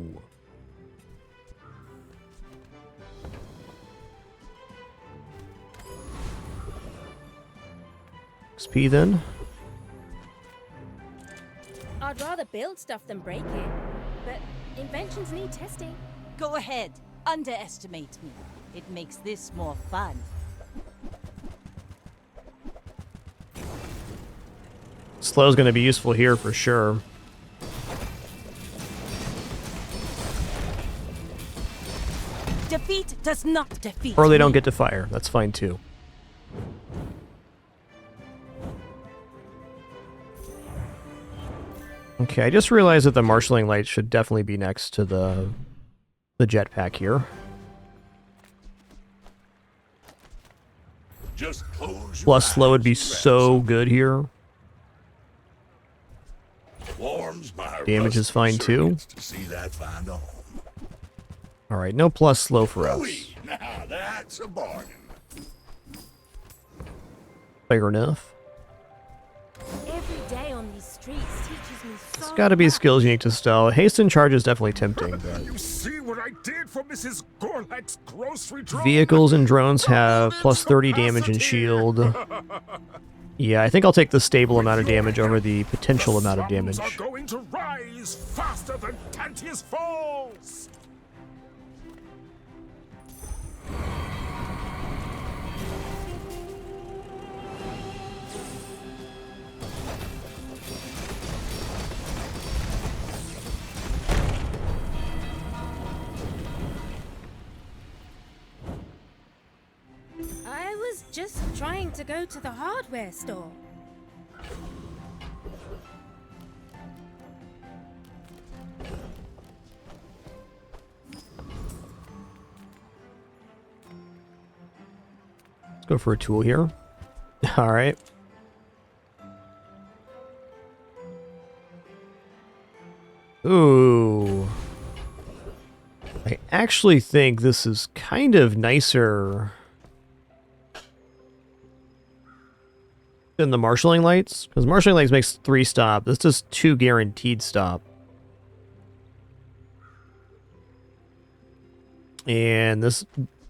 XP then. I'd rather build stuff than break it, but inventions need testing. Go ahead, underestimate me. It makes this more fun. Slow's going to be useful here for sure. Defeat does not defeat. Or they don't me. get to fire. That's fine too. Okay, I just realized that the marshalling light should definitely be next to the jetpack here. Just close your Plus slow would be eyes, so good here. Warm comes my Damage is fine too. to see that find a home. Alright, no plus slow for us. Louis, now that's a bargain. Fair enough. Every day on these streets teaches me so It's gotta be skills unique to Stell. Hasten charge is definitely tempting, but You see what I did for Mrs. Gorlak's grocery drone? vehicles and drones have plus 30 damage and shield. Yeah, I think I'll take the stable amount of damage over the potential amount of damage. Are going to rise faster than Tantius falls. I was just trying to go to the hardware store. Let's go for a tool here. Alright. Ooh. I actually think this is kind of nicer than the marshalling lights, because marshalling lights makes 3 stop. This does 2 guaranteed stop. And this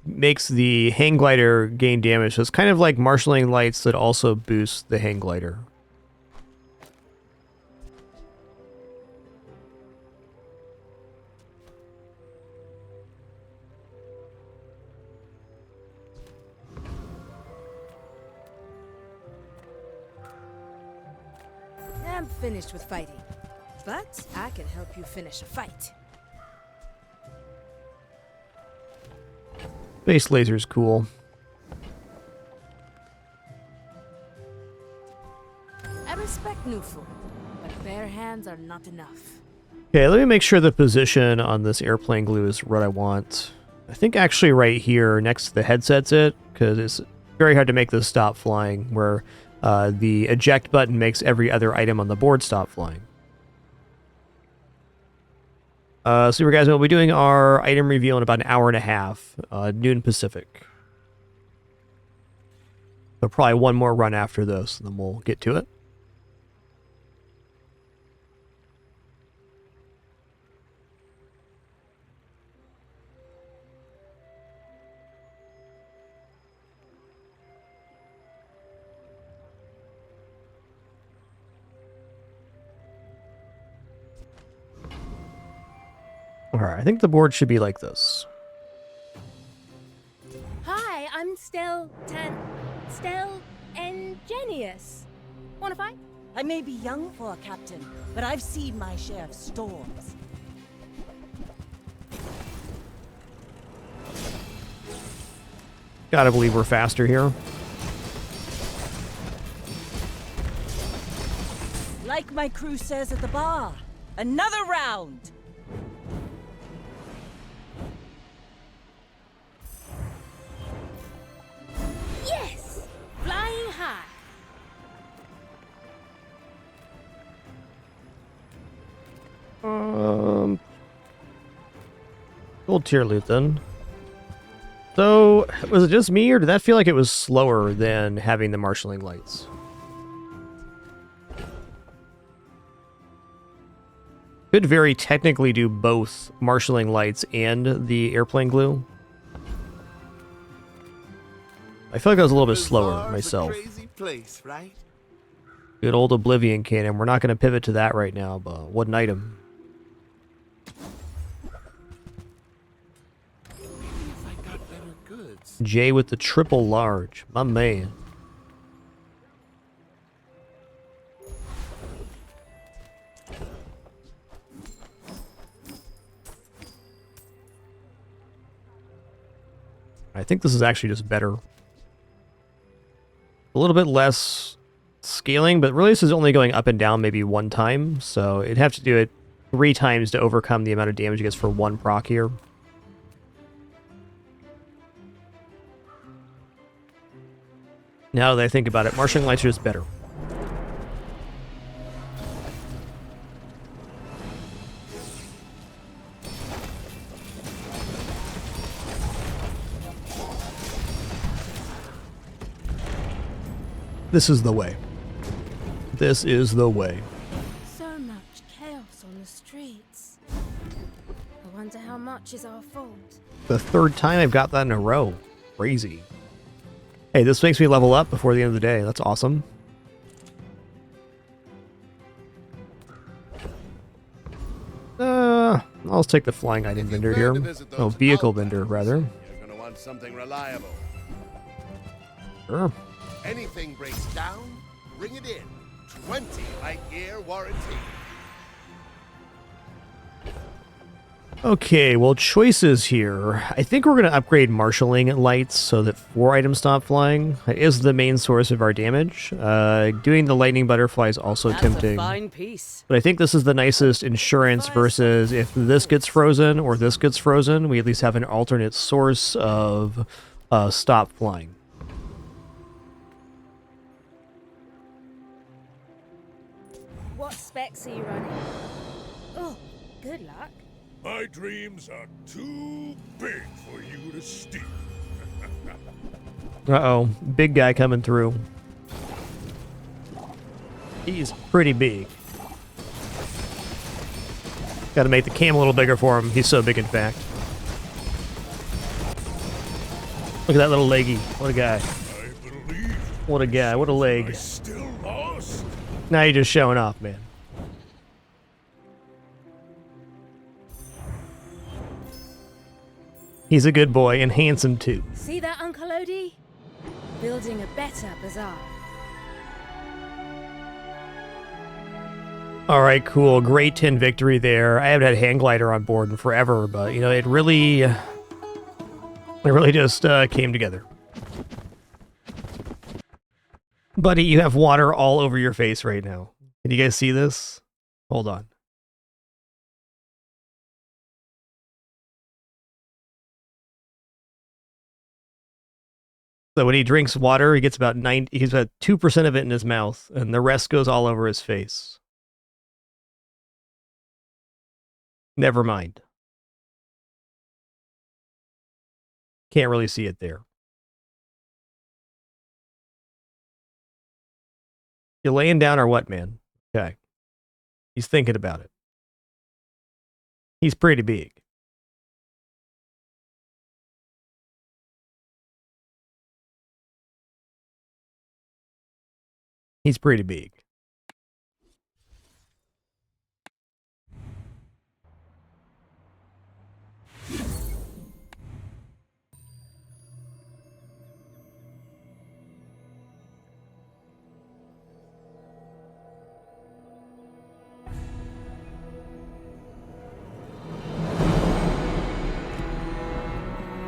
makes the hang glider gain damage. So it's kind of like marshalling lights that also boost the hang glider. I'm finished with fighting, but I can help you finish a fight. Base laser's cool. I respect Nufu, but bare hands are not enough. Okay, let me make sure the position on this airplane glue is what I want. I think actually right here next to the headset's it, because it's very hard to make this stop flying, where the eject button makes every other item on the board stop flying. So guys, we'll be doing our item reveal in about an hour and a half, noon Pacific. So probably one more run after this, and then we'll get to it. Alright, I think the board should be like this. Hi, I'm Stell Ingenious. Wanna fight? I may be young for a captain, but I've seen my share of storms. Gotta believe we're faster here. Like my crew says at the bar, another round! Yes! Flying high. Gold tier loot then. So, was it just me, or did that feel like it was slower than having the marshalling lights? Could very technically do both marshalling lights and the airplane glue. I feel like I was a little bit slower Bazaar's myself. A crazy place, right? Good old Oblivion Cannon. We're not going to pivot to that right now, but what an item. If I got better goods. Jay with the triple large. My man. I think this is actually just better. A little bit less scaling, but really this is only going up and down maybe one time, so it'd have to do it 3 times to overcome the amount of damage it gets for 1 proc here. Now that I think about it, marshalling lights are just better. This is the way. This is the way. So much chaos on the streets. I wonder how much is our fault. The third time I've got that in a row. Crazy. Hey, this makes me level up before the end of the day. That's awesome. I'll take the flying item vendor here. Oh, vehicle vendor, rather. You're gonna want something reliable. Sure. Anything breaks down, bring it in. 20 light-year warranty. Okay, well, choices here. I think we're going to upgrade marshalling lights so that 4 items stop flying. It is the main source of our damage. Doing the lightning butterfly is also tempting. That's a fine piece. But I think this is the nicest insurance versus if this gets frozen or this gets frozen, we at least have an alternate source of stop flying. What specs are you running? Oh, good luck. My dreams are too big for you to steal. Uh-oh, big guy coming through. He's pretty big. Gotta make the cam a little bigger for him. He's so big, in fact. Look at that little leggy. What a guy. What a guy. What a leg. Still lost? Now you're just showing off, man. He's a good boy and handsome too. See that, Uncle Odie? Building a better bazaar. All right, cool. Great 10 victory there. I haven't had hang glider on board in forever, but you know, it really just came together. Buddy, you have water all over your face right now. Can you guys see this? Hold on. So when he drinks water, he gets about 2% of it in his mouth, and the rest goes all over his face. Never mind. Can't really see it there. You laying down or what, man? Okay. He's thinking about it. He's pretty big. He's pretty big.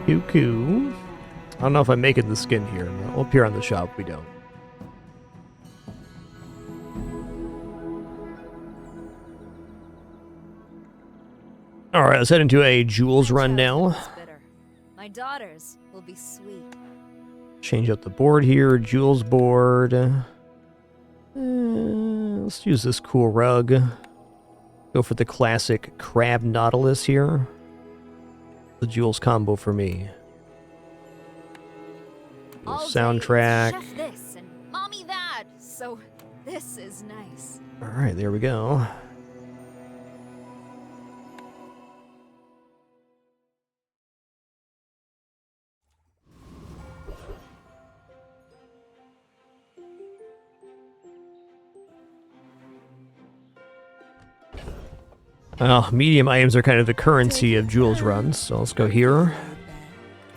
Cuckoo. I don't know if I'm making the skin here. We'll appear on the shop. We don't. All right, let's head into a jewels run now. My daughters will be sweet. Change up the board here. Jewels board. Let's use this cool rug. Go for the classic crab nautilus here. The jewels combo for me. Soundtrack. Chef this and mommy that. So this is nice. All right, there we go. Well, medium items are kind of the currency of jewels runs, so let's go here.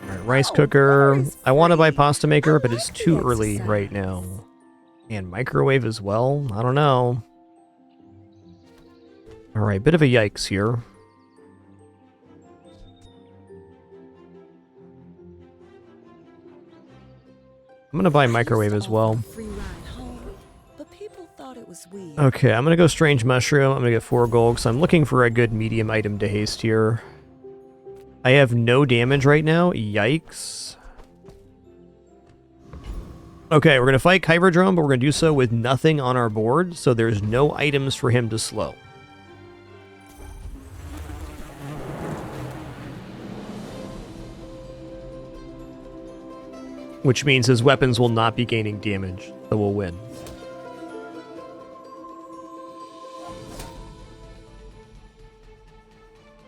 All right, rice cooker. I want to buy pasta maker, but it's too early right now. And microwave as well? I don't know. All right, bit of a yikes here. I'm going to buy microwave as well. Okay, I'm going to go strange mushroom. I'm going to get 4 gold because I'm looking for a good medium item to haste here. I have no damage right now. Yikes. Okay, we're going to fight Kyverdrome, but we're going to do so with nothing on our board, so there's no items for him to slow. which means his weapons will not be gaining damage, so we'll win.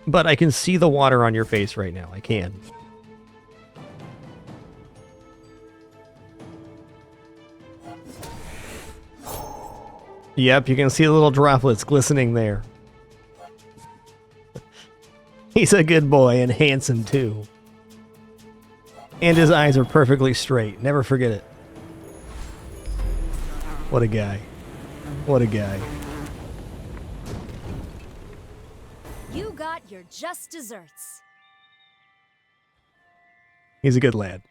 But I can see the water on your face right now. I can. Yep, you can see the little droplets glistening there. He's a good boy and handsome too. And his eyes are perfectly straight. Never forget it. What a guy. What a guy. You got your just desserts. He's a good lad.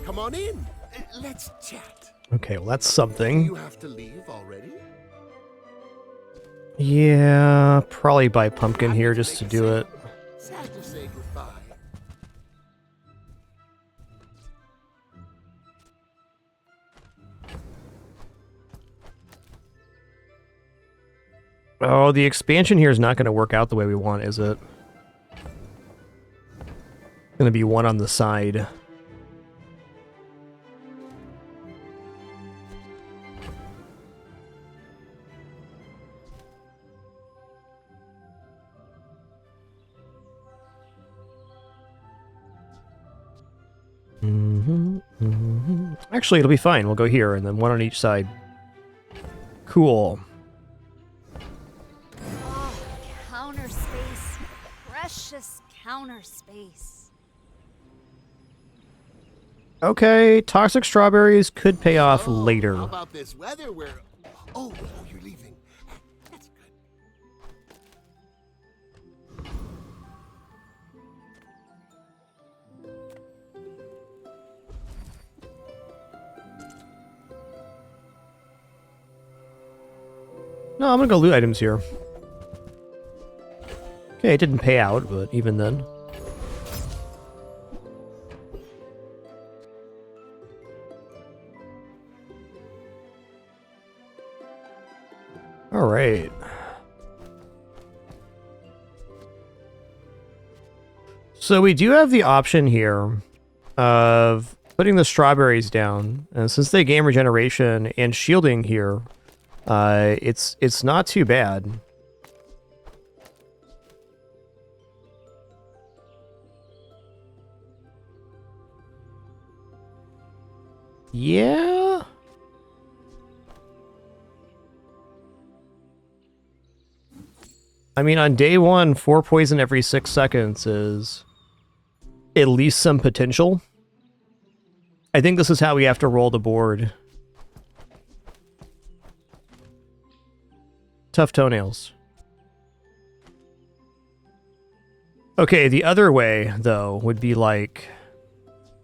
Come on in. Let's chat. Okay, well that's something. You have to leave already? Yeah, probably buy pumpkin here just to do it. Sad to say goodbye. Oh, the expansion here is not going to work out the way we want, is it? Going to be one on the side. Actually, it'll be fine. We'll go here, and then one on each side. Cool. Oh, counter space. Precious counter space. Okay, toxic strawberries could pay off later. How about this weather where... Oh, you're leaving. That's good. No, I'm gonna go loot items here. Okay, it didn't pay out, but even then. All right. So we do have the option here of putting the strawberries down, and since they gain regeneration and shielding here, it's not too bad. Yeah. I mean, on day one, 4 poison every 6 seconds is at least some potential. I think this is how we have to roll the board. Tough toenails. Okay, the other way, though, would be like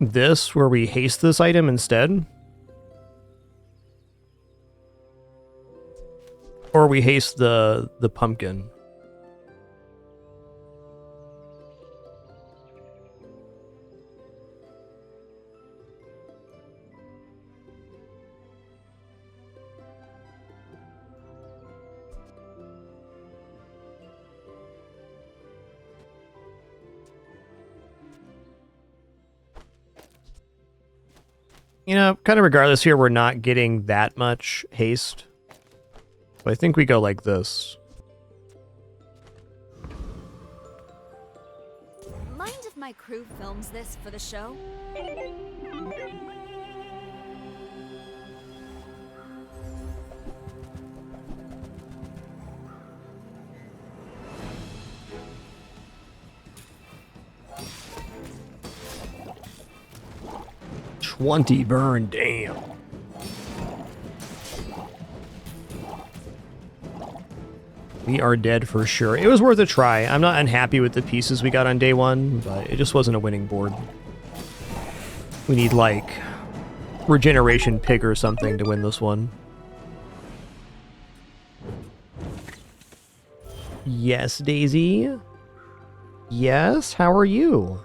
this, where we haste this item instead. Or we haste the pumpkin. You know, kind of regardless here, we're not getting that much haste. But I think we go like this. Mind if my crew films this for the show? $20 burn, damn. We are dead for sure. It was worth a try. I'm not unhappy with the pieces we got on day one, but it just wasn't a winning board. We need, like, regeneration pig or something to win this one. Yes, Daisy? Yes, how are you?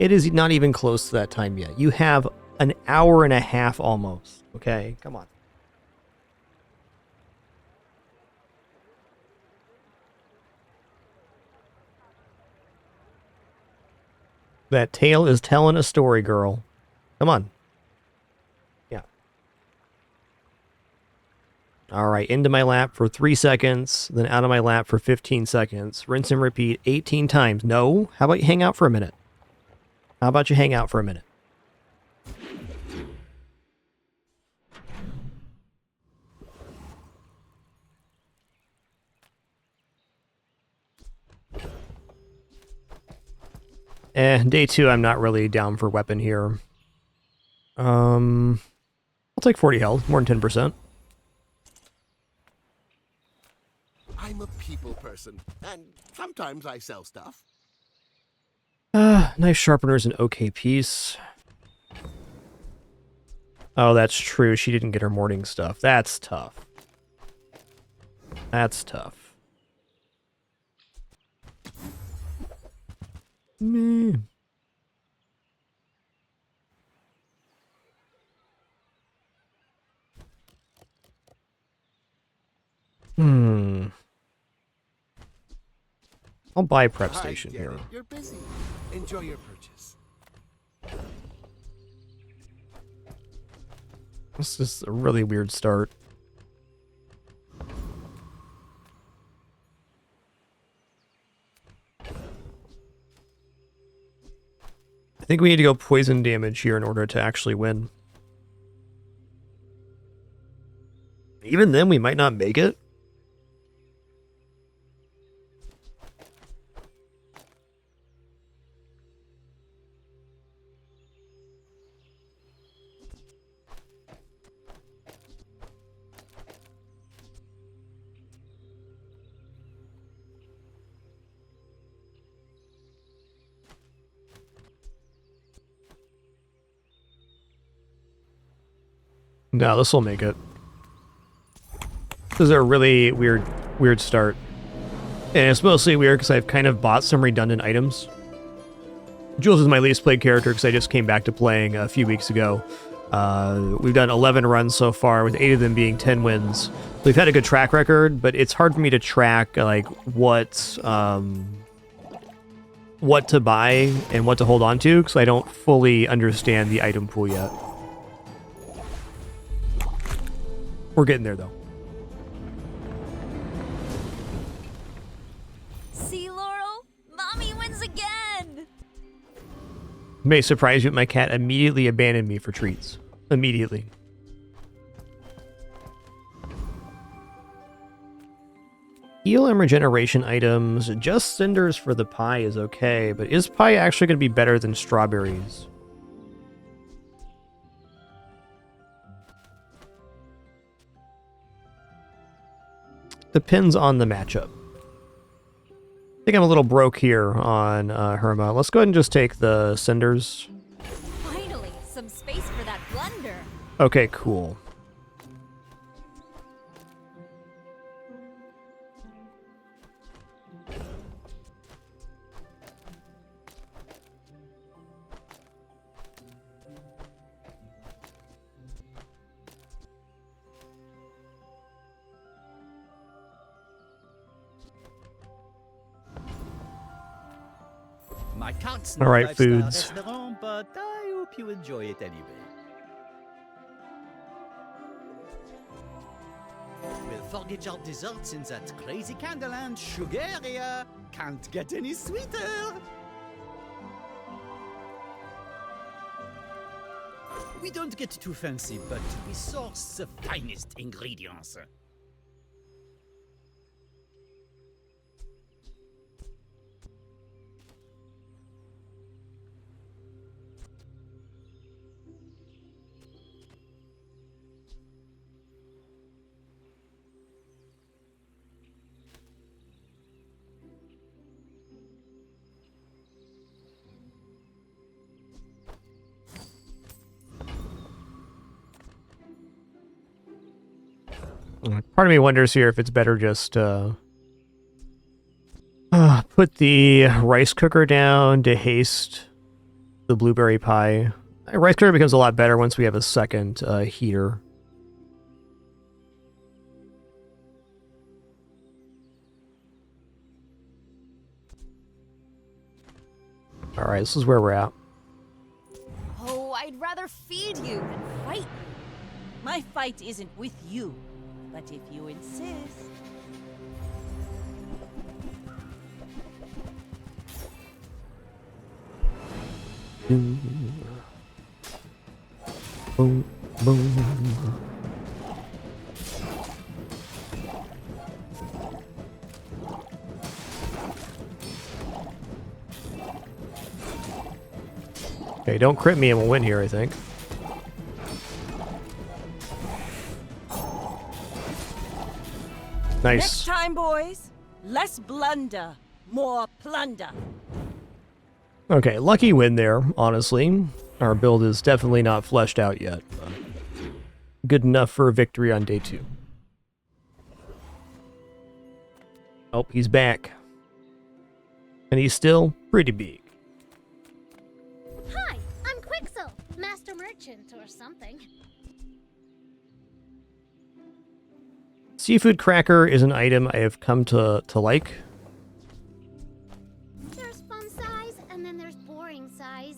It is not even close to that time yet. You have an hour and a half almost. Okay, come on. That tail is telling a story, girl. Come on. Yeah. All right, into my lap for 3 seconds, then out of my lap for 15 seconds. Rinse and repeat 18 times. No? How about you hang out for a minute? How about you hang out for a minute? Day 2, I'm not really down for weapon here. I'll take 40 health, more than 10%. I'm a people person, and sometimes I sell stuff. Knife sharpener's an okay piece. Oh, that's true. She didn't get her morning stuff. That's tough. That's tough. Meh. I'll buy a prep station here. You're busy. Enjoy your purchase. This is a really weird start. I think we need to go poison damage here in order to actually win. Even then, we might not make it. No, this will make it. This is a really weird start. And it's mostly weird because I've kind of bought some redundant items. Jules is my least played character because I just came back to playing a few weeks ago. We've done 11 runs so far, with 8 of them being 10 wins. We've had a good track record, but it's hard for me to track like what to buy and what to hold on to because I don't fully understand the item pool yet. We're getting there, though. See, Laurel? Mommy wins again! May surprise you, but my cat immediately abandoned me for treats. Immediately. Heal and regeneration items. Just cinders for the pie is okay, but is pie actually going to be better than strawberries? Depends on the matchup. I think I'm a little broke here on Herma. Let's go ahead and just take the cinders. Finally, some space for that blunder. Okay, cool. All right, foods. But I hope you enjoy it anyway. We'll forget our desserts in that crazy Candleland sugar area. Can't get any sweeter. We don't get too fancy, but we source the finest ingredients. Part of me wonders here if it's better just put the rice cooker down to haste the blueberry pie. Rice cooker becomes a lot better once we have a second heater. Alright, this is where we're at. Oh, I'd rather feed you than fight you. My fight isn't with you, but if you insist. Boom, boom. Okay, don't crit me and we'll win here, I think. Nice. Next time, boys, less blunder, more plunder. Okay, lucky win there, honestly. Our build is definitely not fleshed out yet. Good enough for a victory on day 2. Oh, he's back. And he's still pretty big. Hi, I'm Quixel, Master Merchant or something. Seafood cracker is an item I have come to like. There's fun size, and then there's boring size.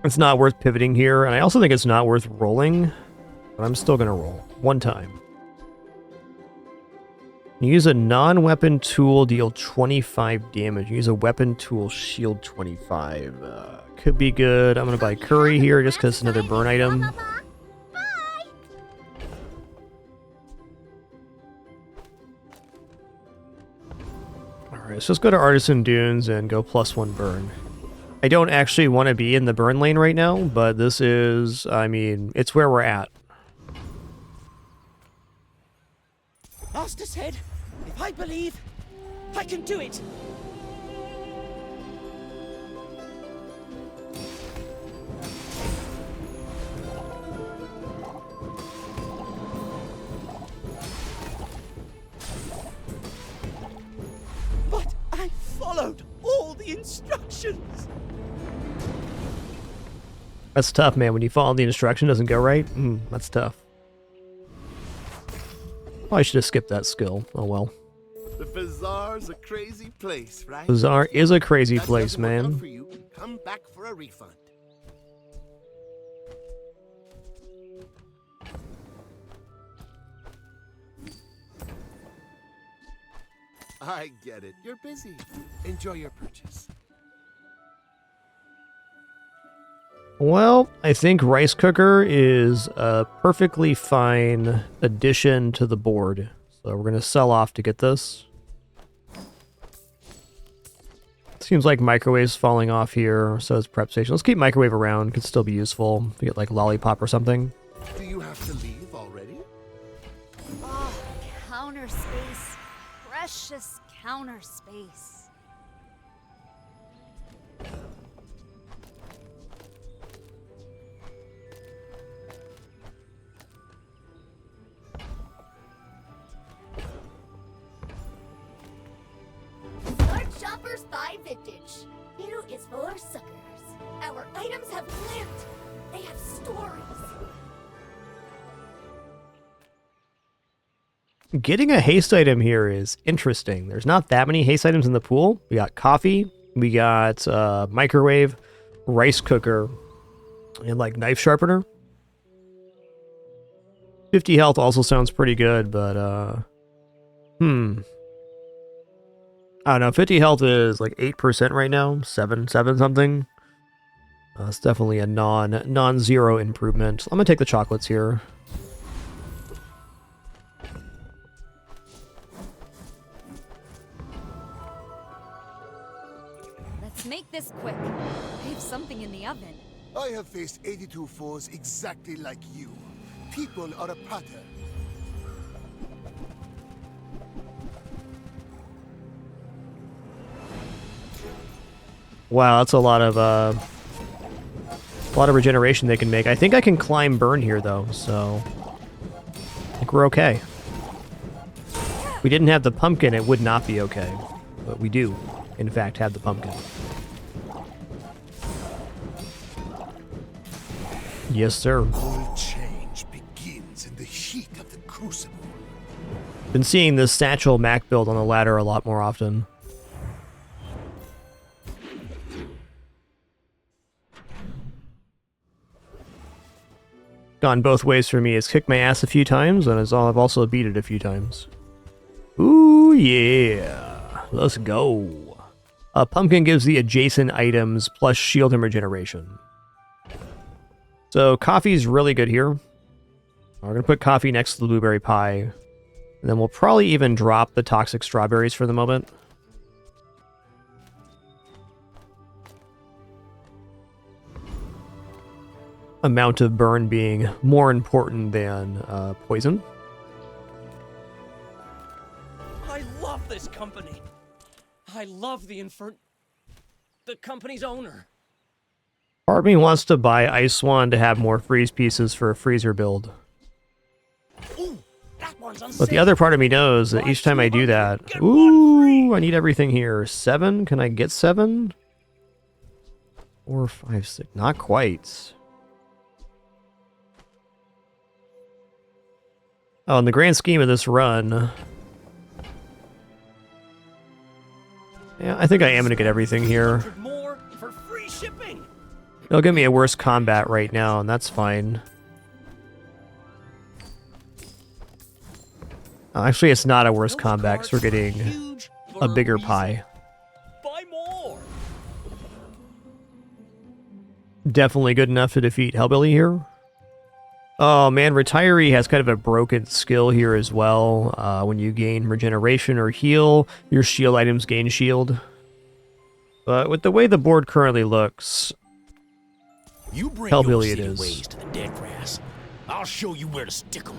It's not worth pivoting here, and I also think it's not worth rolling, but I'm still going to roll. One time. Use a non-weapon tool, deal 25 damage. Use a weapon tool, shield 25. Could be good. I'm going to buy curry here just because it's another burn item. Alright, so let's go to Artisan Dunes and go +1 burn. I don't actually want to be in the burn lane right now, but this is, I mean, it's where we're at. Master said, if I believe, I can do it. But I followed all the instructions. That's tough, man. When you follow the instruction, doesn't go right. That's tough. Oh, I should have skipped that skill. Oh well. The Bazaar's a crazy place, right? Bazaar is a crazy That place, doesn't work out man. for you, come back for a refund. I get it. You're busy. Enjoy your purchase. Well, I think rice cooker is a perfectly fine addition to the board. So we're going to sell off to get this. Seems like microwave's falling off here, so is prep station. Let's keep microwave around. Could still be useful if we get like lollipop or something. Do you have to leave already? Oh, counter space. Precious counter space. Smart Shoppers buy vintage. New is for suckers. Our items have lived. They have stories. Getting a haste item here is interesting. There's not that many haste items in the pool. We got coffee, we got microwave, rice cooker, and like knife sharpener. 50 health also sounds pretty good, but I don't know. 50 health is like 8% right now, 7 something. It's definitely a non-zero improvement. I'm gonna take the chocolates here. Let's make this quick. I have something in the oven. I have faced 82 foes exactly like you. People are a pattern. Wow, that's a lot of regeneration they can make. I think I can climb burn here though, so I think we're okay. If we didn't have the pumpkin, it would not be okay. But we do, in fact, have the pumpkin. Yes, sir. All change begins in the heat of the crucible. Been seeing this Satchel Mac build on the ladder a lot more often. Gone both ways for me. It's kicked my ass a few times, and I've also beat it a few times. Ooh, yeah. Let's go. Pumpkin gives the adjacent items plus shield and regeneration. So coffee's really good here. We're going to put coffee next to the blueberry pie. And then we'll probably even drop the toxic strawberries for the moment. Amount of burn being more important than poison. I love this company. I love the company's owner. Part of me wants to buy Ice Swan to have more freeze pieces for a freezer build. Ooh, that one's unsafe. But the other part of me knows that each time I do that... Ooh, I need everything here. 7? Can I get 7? 4, 5, 6. Not quite. Oh, in the grand scheme of this run... Yeah, I think I am going to get everything here. More for free shipping. It'll give me a worse combat right now, and that's fine. Actually, it's not a worse combat, because we're getting a bigger pie. Buy more. Definitely good enough to defeat Hellbilly here. Oh man, Retiree has kind of a broken skill here as well. When you gain regeneration or heal, your shield items gain shield. But with the way the board currently looks, You bring Hellbilly your it city is. ways to the dead grass. I'll show you where to stick 'em.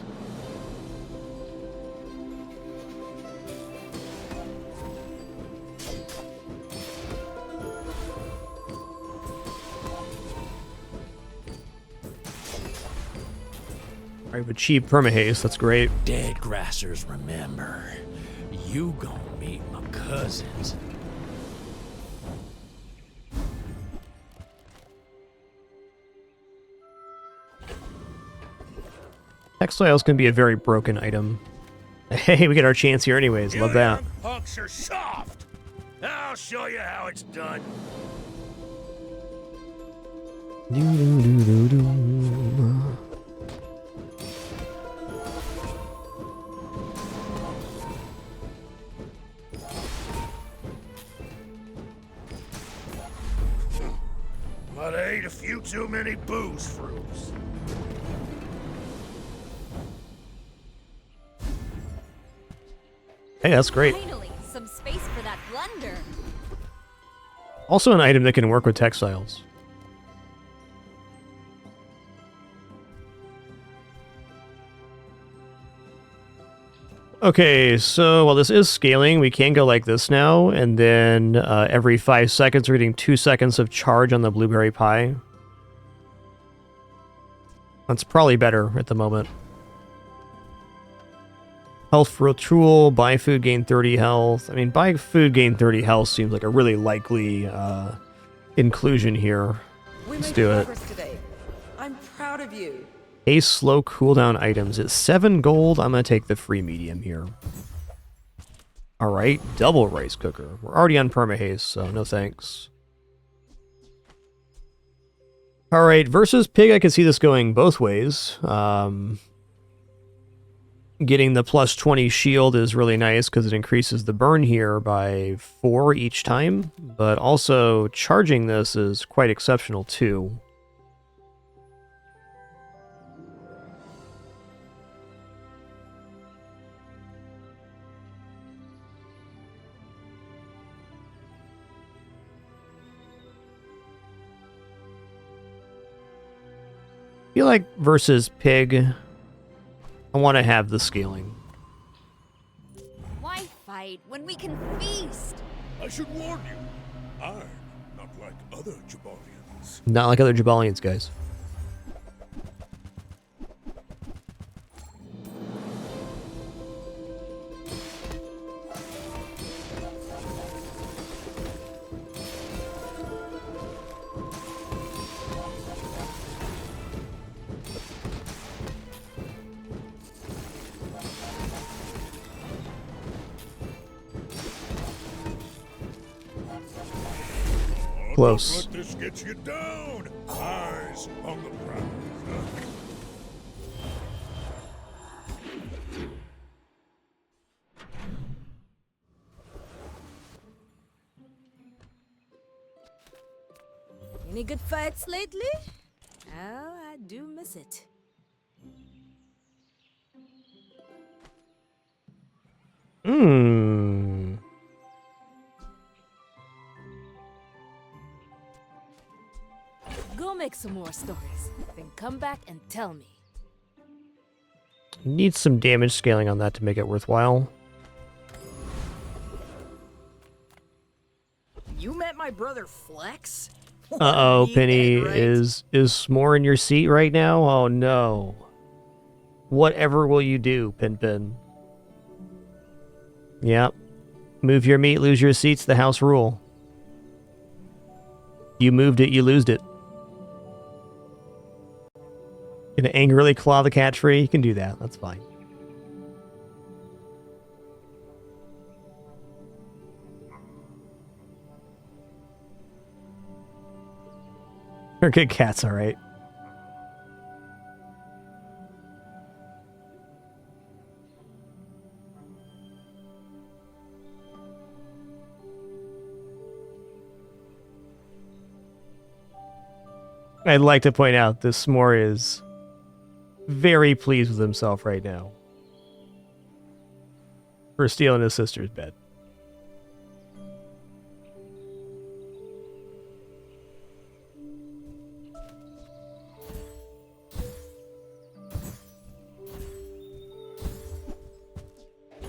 I have achieved permahaste, that's great. Dead grassers, remember. You gon' meet my cousins. Textiles can be a very broken item. Hey, we get our chance here anyways, love that. Punks are soft. I'll show you how it's done. But I ate a few too many booze fruits. Hey, that's great. Finally, some space for that blunder. Also an item that can work with textiles. Okay, so while this is scaling, we can go like this now, and then every 5 seconds we're getting 2 seconds of charge on the blueberry pie. That's probably better at the moment. Health for a tool, buy food, gain 30 health. I mean, buy food, gain 30 health seems like a really likely inclusion here. Let's do it. Today. I'm proud of you. Ace slow cooldown items. It's 7 gold. I'm going to take the free medium here. Alright, double rice cooker. We're already on permahaste, so no thanks. Alright, versus pig, I can see this going both ways. Getting the plus 20 shield is really nice because it increases the burn here by 4 each time, but also charging this is quite exceptional too. I feel like versus pig, I want to have the scaling. Why fight when we can feast? I should warn you, I'm not like other Jabalians. Not like other Jabalians, guys. close. Let this get you down. Eyes on the prize. Any good fights lately? Oh, I do miss it. Hmm. Go make some more stories, then come back and tell me. Need some damage scaling on that to make it worthwhile. You met my brother Flex? Uh-oh, Need Penny, egg, right? is S'more in your seat right now? Oh no. Whatever will you do, Pin? Yep. Move your meat, lose your seats, the house rule. You moved it, you losed it. Gonna angrily claw the cat free? You can do that, that's fine. They're good cats, alright. I'd like to point out this S'more is very pleased with himself right now for stealing his sister's bed.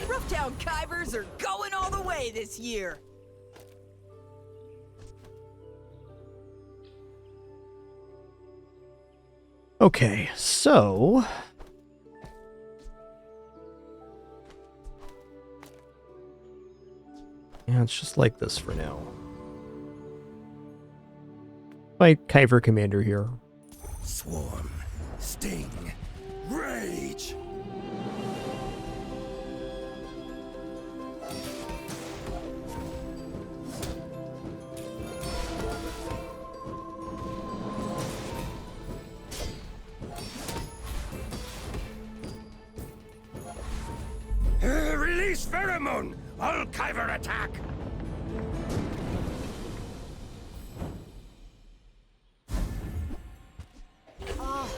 Roughtown Kivers are going all the way this year. Okay, so yeah, it's just like this for now. My Kyver commander here. Swarm, sting, rage. Release pheromone! All Kyver attack! Oh,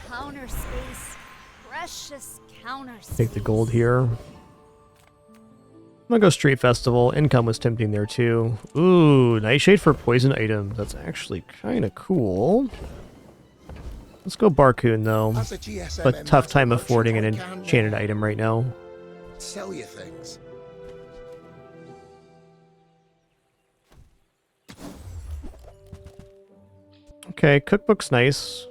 counter space. Precious counter space. Take the gold here. I'm gonna go Street Festival. Income was tempting there too. Ooh, Nightshade for poison items. That's actually kind of cool. Let's go Barcoon though. As a GSM But tough time merchant, affording an I can, enchanted item right now. sell you things. Okay, cookbook's nice.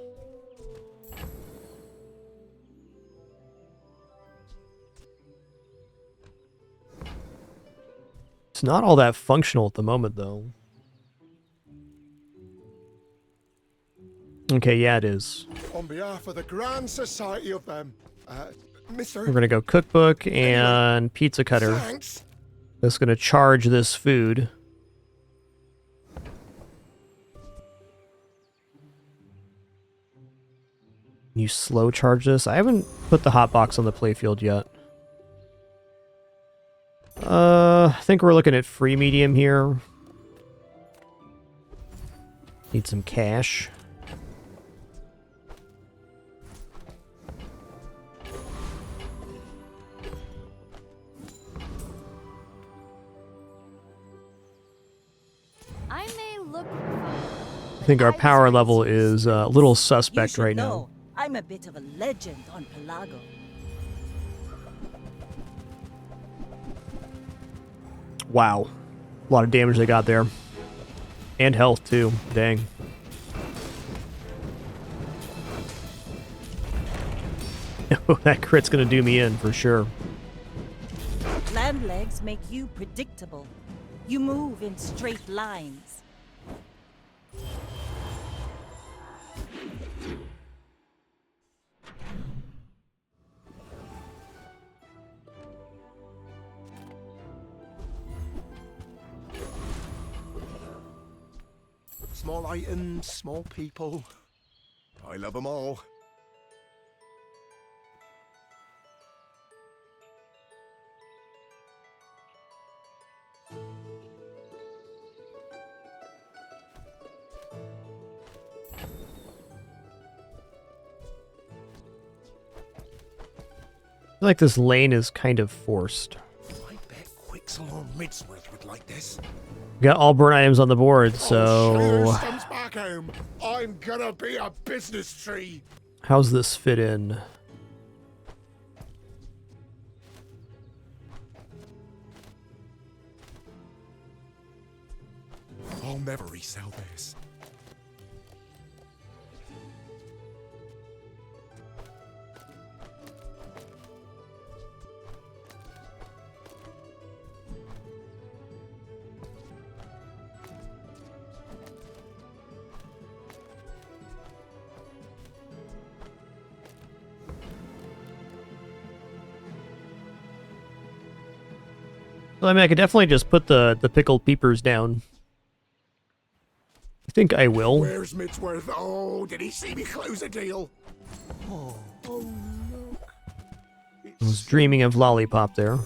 It's not all that functional at the moment, though. Okay, yeah, it is. On behalf of the Grand Society of Mr. We're gonna go cookbook and pizza cutter. Thanks. That's gonna charge this food. You slow charge this? I haven't put the hot box on the playfield yet. I think we're looking at free medium here. Need some cash. I may look. I think our power level is a little suspect right now. I'm a bit of a legend on Pelago. Wow. A lot of damage they got there. And health, too. Dang. That crit's gonna do me in, for sure. Land legs make you predictable. You move in straight lines. Small items, small people. I love them all. I feel like this lane is kind of forced. I bet Quixel or Midsworth would like this. We got all burn items on the board, so Stumps back home. I'm gonna be a business tree. how's this fit in? I'll never resell this. Well, I mean, I could definitely just put the pickled peepers down. I think I will. Where's Midsworth? Oh, did he see me close a deal? Oh, look. I was dreaming of lollipop there.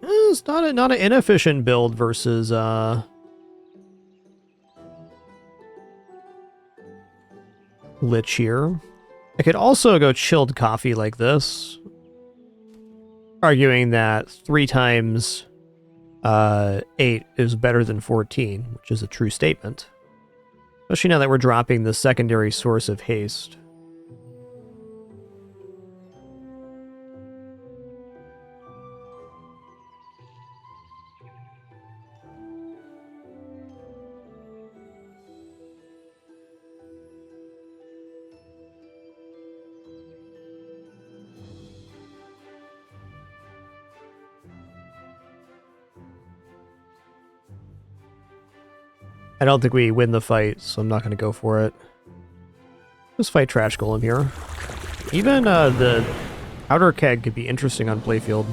It's not an inefficient build versus Lich here. I could also go chilled coffee like this, arguing that 3 times 8 is better than 14, which is a true statement. Especially now that we're dropping the secondary source of haste. I don't think we win the fight, so I'm not going to go for it. Let's fight Trash Golem here. Even the outer keg could be interesting on playfield.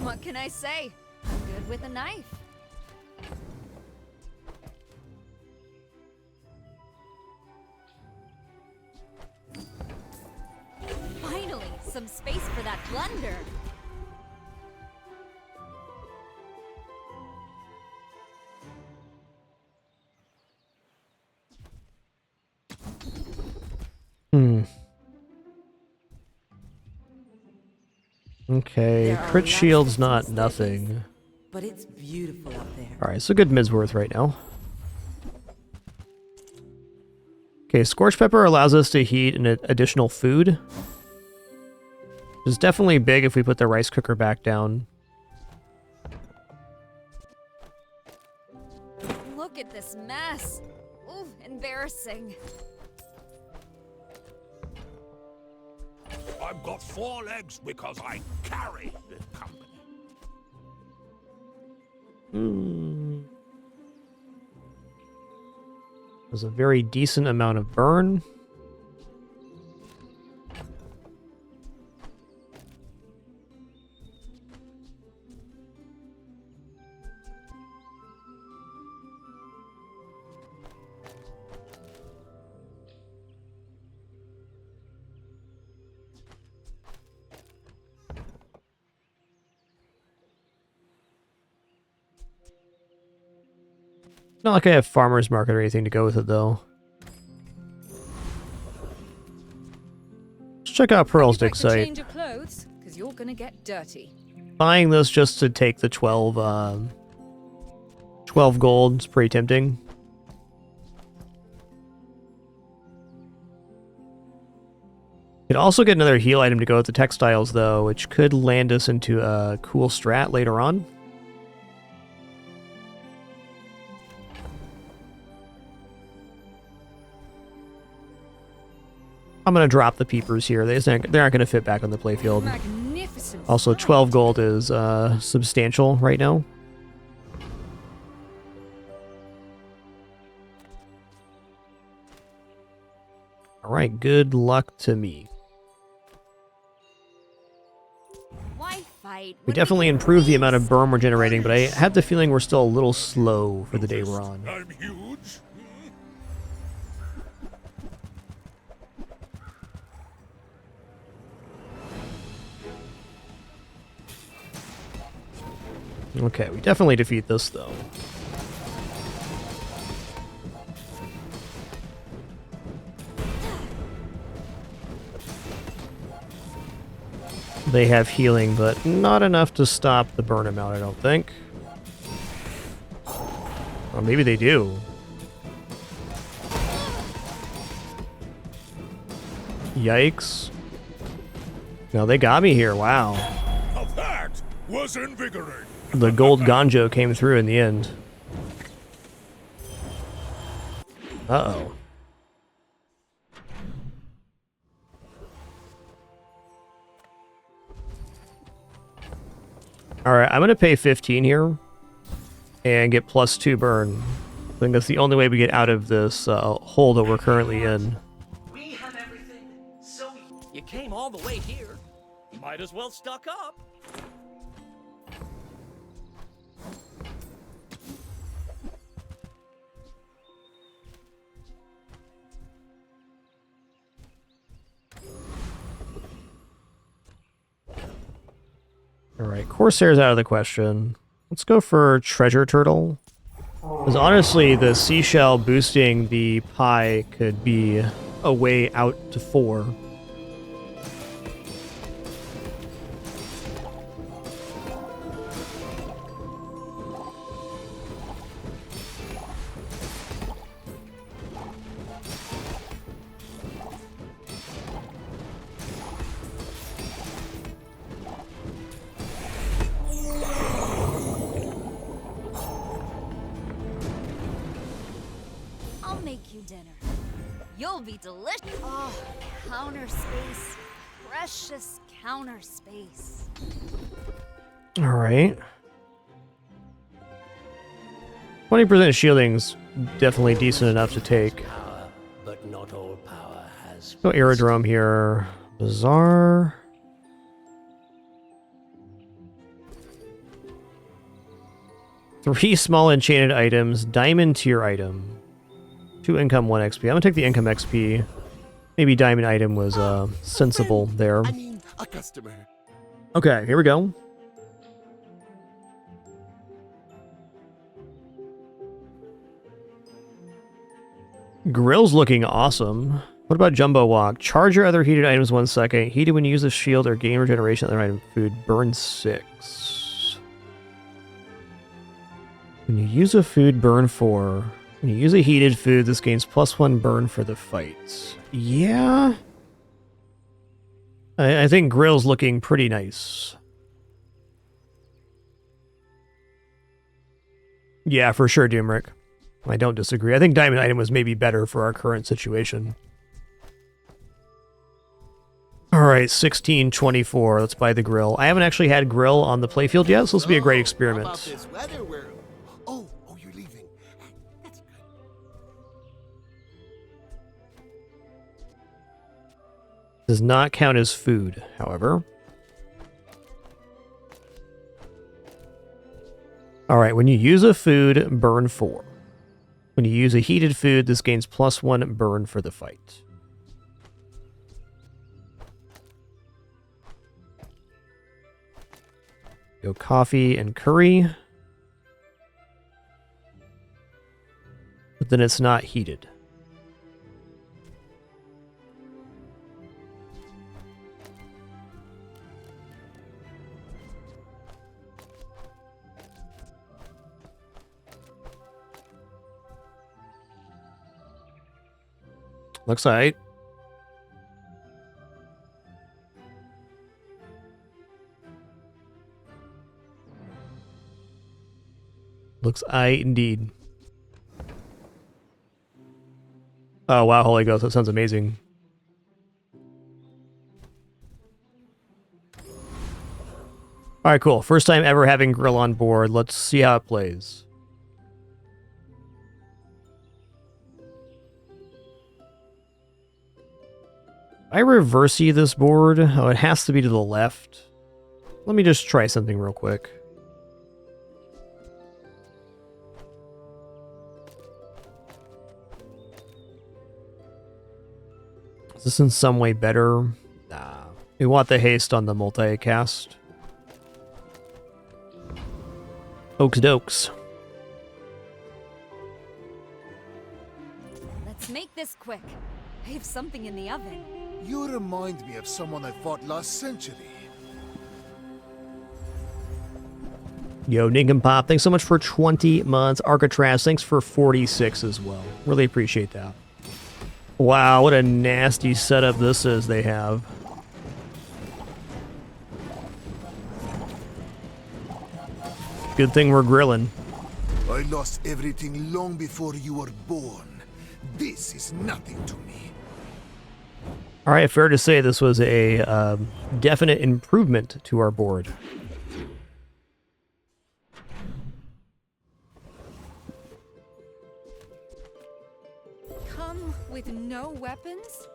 What can I say? I'm good with a knife. Finally, some space for that plunder. Okay, crit shield's not nothing. But it's beautiful up there. Alright, so good Midsworth right now. Okay, Scorch Pepper allows us to heat an additional food. It's definitely big if we put the rice cooker back down. Look at this mess. Ooh, embarrassing. I've got 4 legs because I carry the company. There's a very decent amount of burn. Not like I have farmer's market or anything to go with it, though. Let's check out Pearl's dig site. Change of clothes, because you're gonna get dirty. Buying this just to take the 12 gold is pretty tempting. Could also get another heal item to go with the textiles, though, which could land us into a cool strat later on. I'm going to drop the peepers here. They're not going to fit back on the playfield. Magnificent. Also, 12 gold is substantial right now. All right, good luck to me. Why fight? We definitely improved the amount of burn we're generating, but I have the feeling we're still a little slow for the day we're on. I'm huge. Okay, we definitely defeat this, though. They have healing, but not enough to stop the burn amount, I don't think. Or maybe they do. Yikes. No, they got me here, wow. Now that was invigorating. The gold Ganjo came through in the end. Uh-oh. Alright, I'm going to pay 15 here and get +2 burn. I think that's the only way we get out of this hole that we're currently in. We have everything, so you came all the way here. Might as well stock up. Alright, Corsair's out of the question. Let's go for Treasure Turtle. Because honestly, the seashell boosting the pie could be a way out to 4. I'll make you dinner. You'll be delicious. Oh, counter space. Precious counter space. Alright. 20% shielding's definitely decent enough to take. Power, but not all power has. Go aerodrome here. Bazaar. Three small enchanted items. Diamond tier item. 2 income, 1 XP. I'm gonna take the income XP. Maybe diamond item was sensible there. I mean, a customer. Okay, here we go. Grill's looking awesome. What about Jumbo Walk? Charge your other heated items 1 second. Heated when you use a shield or gain regeneration of other item food. Burn 6. When you use a food, burn 4. When you use a heated food, this gains +1 burn for the fight. Yeah. I think Grill's looking pretty nice. Yeah, for sure, Doomrick. I don't disagree. I think Diamond Item was maybe better for our current situation. Alright, 1624. Let's buy the grill. I haven't actually had grill on the playfield yet, so this will be a great experiment. How about this weather we're... Oh, you're leaving. That's good. Does not count as food, however. Alright, when you use a food, burn 4. When you use a heated food, this gains +1 burn for the fight. Go coffee and curry. But then it's not heated. Looks alright. Looks aight indeed. Oh wow, Holy Ghost, that sounds amazing. All right, cool. First time ever having grill on board. Let's see how it plays. I reverse-y this board. Oh, it has to be to the left. Let me just try something real quick. Is this in some way better? Nah. We want the haste on the multicast. Oaks dokes. Let's make this quick. I have something in the oven. You remind me of someone I fought last century. Yo, Ninkapop, thanks so much for 20 months. Arcatraz, thanks for 46 as well. Really appreciate that. Wow, what a nasty setup this is they have. Good thing we're grilling. I lost everything long before you were born. This is nothing to me. All right, fair to say this was a definite improvement to our board. Come with no weapons,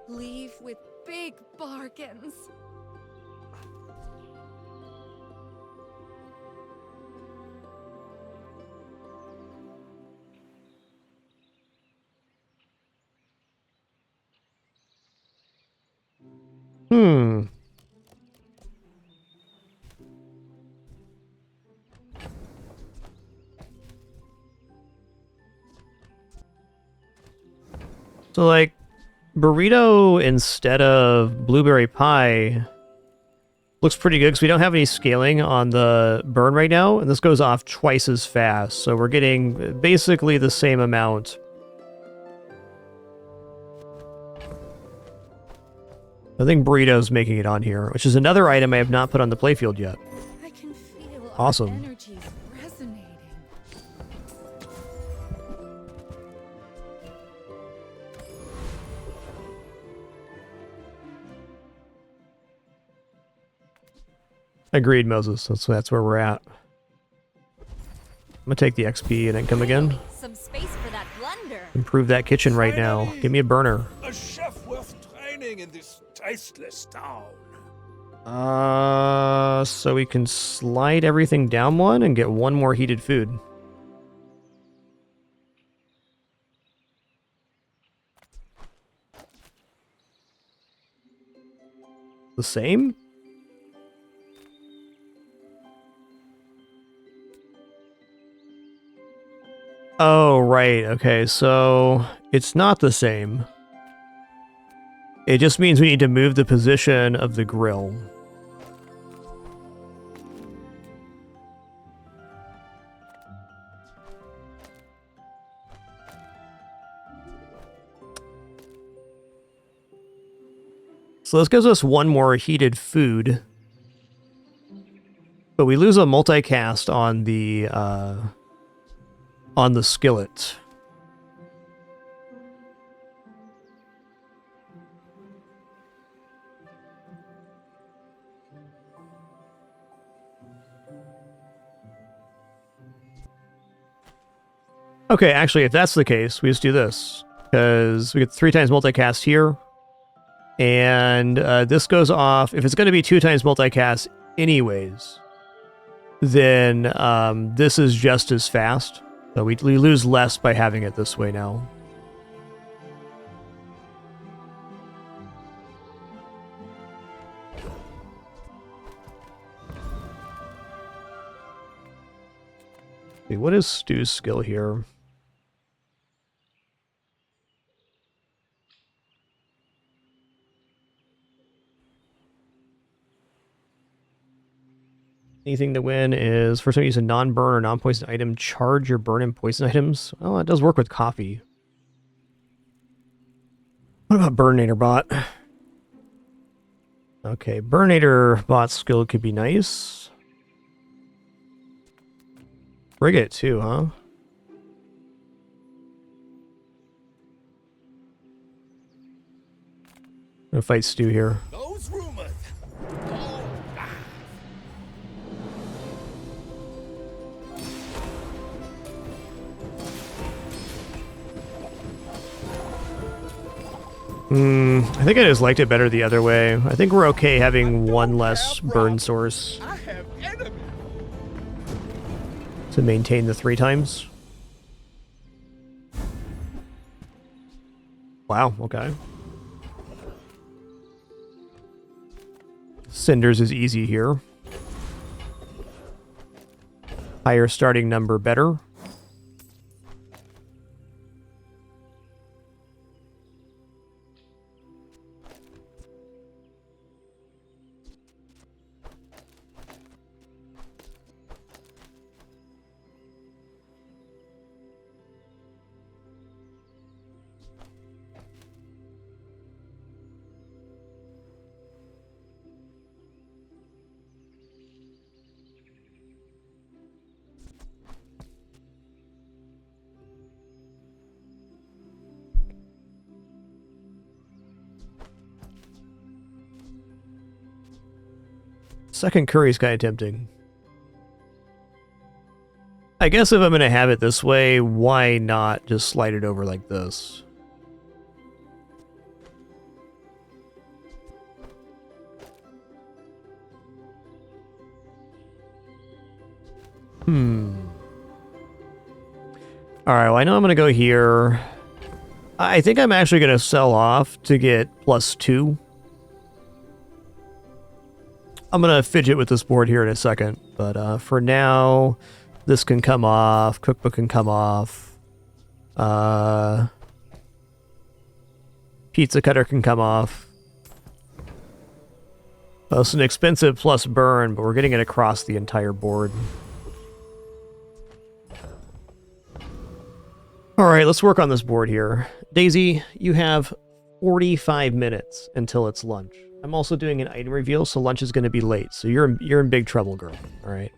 leave with big bargains. Hmm. So, like, burrito instead of blueberry pie looks pretty good because we don't have any scaling on the burn right now, and this goes off twice as fast, so we're getting basically the same amount. I think burrito's making it on here, which is another item I have not put on the playfield yet. I can feel Awesome. our energies resonating. Agreed, Moses. That's where we're at. I'm gonna take the XP and then come again. Some space for that blender. Improve that kitchen right now. Give me a burner. A chef worth training in this tasteless town. So we can slide everything down one and get one more heated food. The same? Oh, right. Okay, so it's not the same. It just means we need to move the position of the grill. So this gives us one more heated food. But we lose a multicast on the skillet. Okay, actually, if that's the case, we just do this. Because we get 3 times multicast here. And this goes off. If it's going to be 2 times multicast anyways, then this is just as fast. So we lose less by having it this way now. Okay, what is Stu's skill here? Anything to win is first time you use a non-burn or non-poison item, charge your burn and poison items. Oh, it does work with coffee. What about Burninator bot? Okay, Burninator bot skill could be nice. Frigate too, huh? I'm gonna fight Stu here. Those rumors. I think I just liked it better the other way. I think we're okay having one less burn source to maintain the 3 times. Wow, okay. Cinders is easy here. Higher starting number better. Second curry's kind of tempting. I guess if I'm going to have it this way, why not just slide it over like this? Alright, well I know I'm going to go here. I think I'm actually going to sell off to get +2. I'm going to fidget with this board here in a second, but for now, this can come off, cookbook can come off, pizza cutter can come off. Well, it's an expensive plus burn, but we're getting it across the entire board. Alright, let's work on this board here. Daisy, you have 45 minutes until it's lunch. I'm also doing an item reveal, so lunch is going to be late. So you're in big trouble, girl. All right.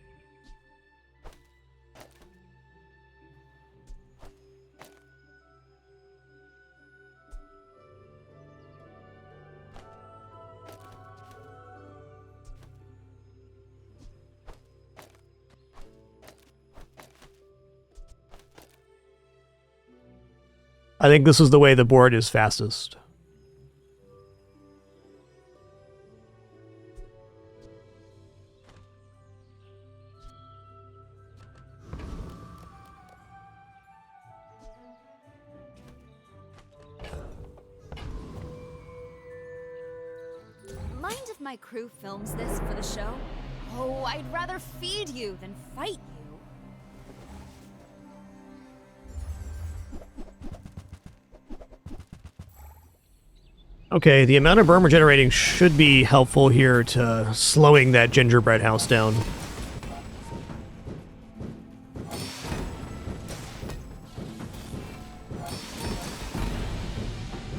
I think this is the way the board is fastest. Mind if my crew films this for the show? Oh, I'd rather feed you than fight you. Okay, the amount of burn we're generating should be helpful here to slowing that gingerbread house down.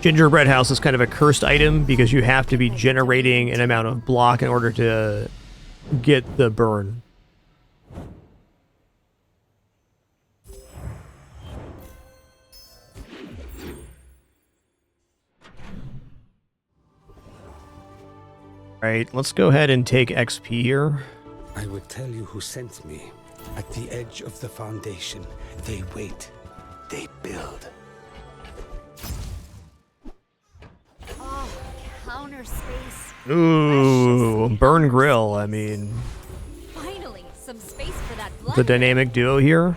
Gingerbread house is kind of a cursed item because you have to be generating an amount of block in order to get the burn. Right, let's go ahead and take XP here. I would tell you who sent me. At the edge of the foundation, they wait. They build. Oh, counter space. Ooh, burn grill, I mean. Finally, some space for that blood. The dynamic duo here.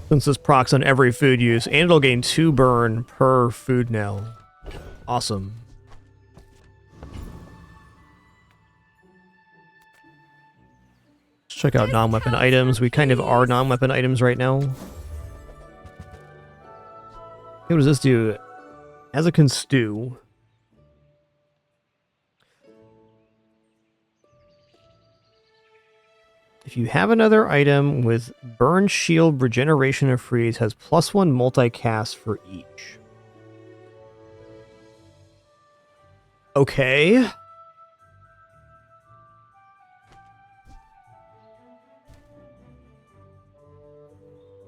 Since this procs on every food use, and it'll gain 2 burn per food now. Awesome. Let's check out non-weapon items. We kind of are non-weapon items right now. What does this do? As it can stew. If you have another item with burn, shield, regeneration, or freeze, has +1 multicast for each. Okay.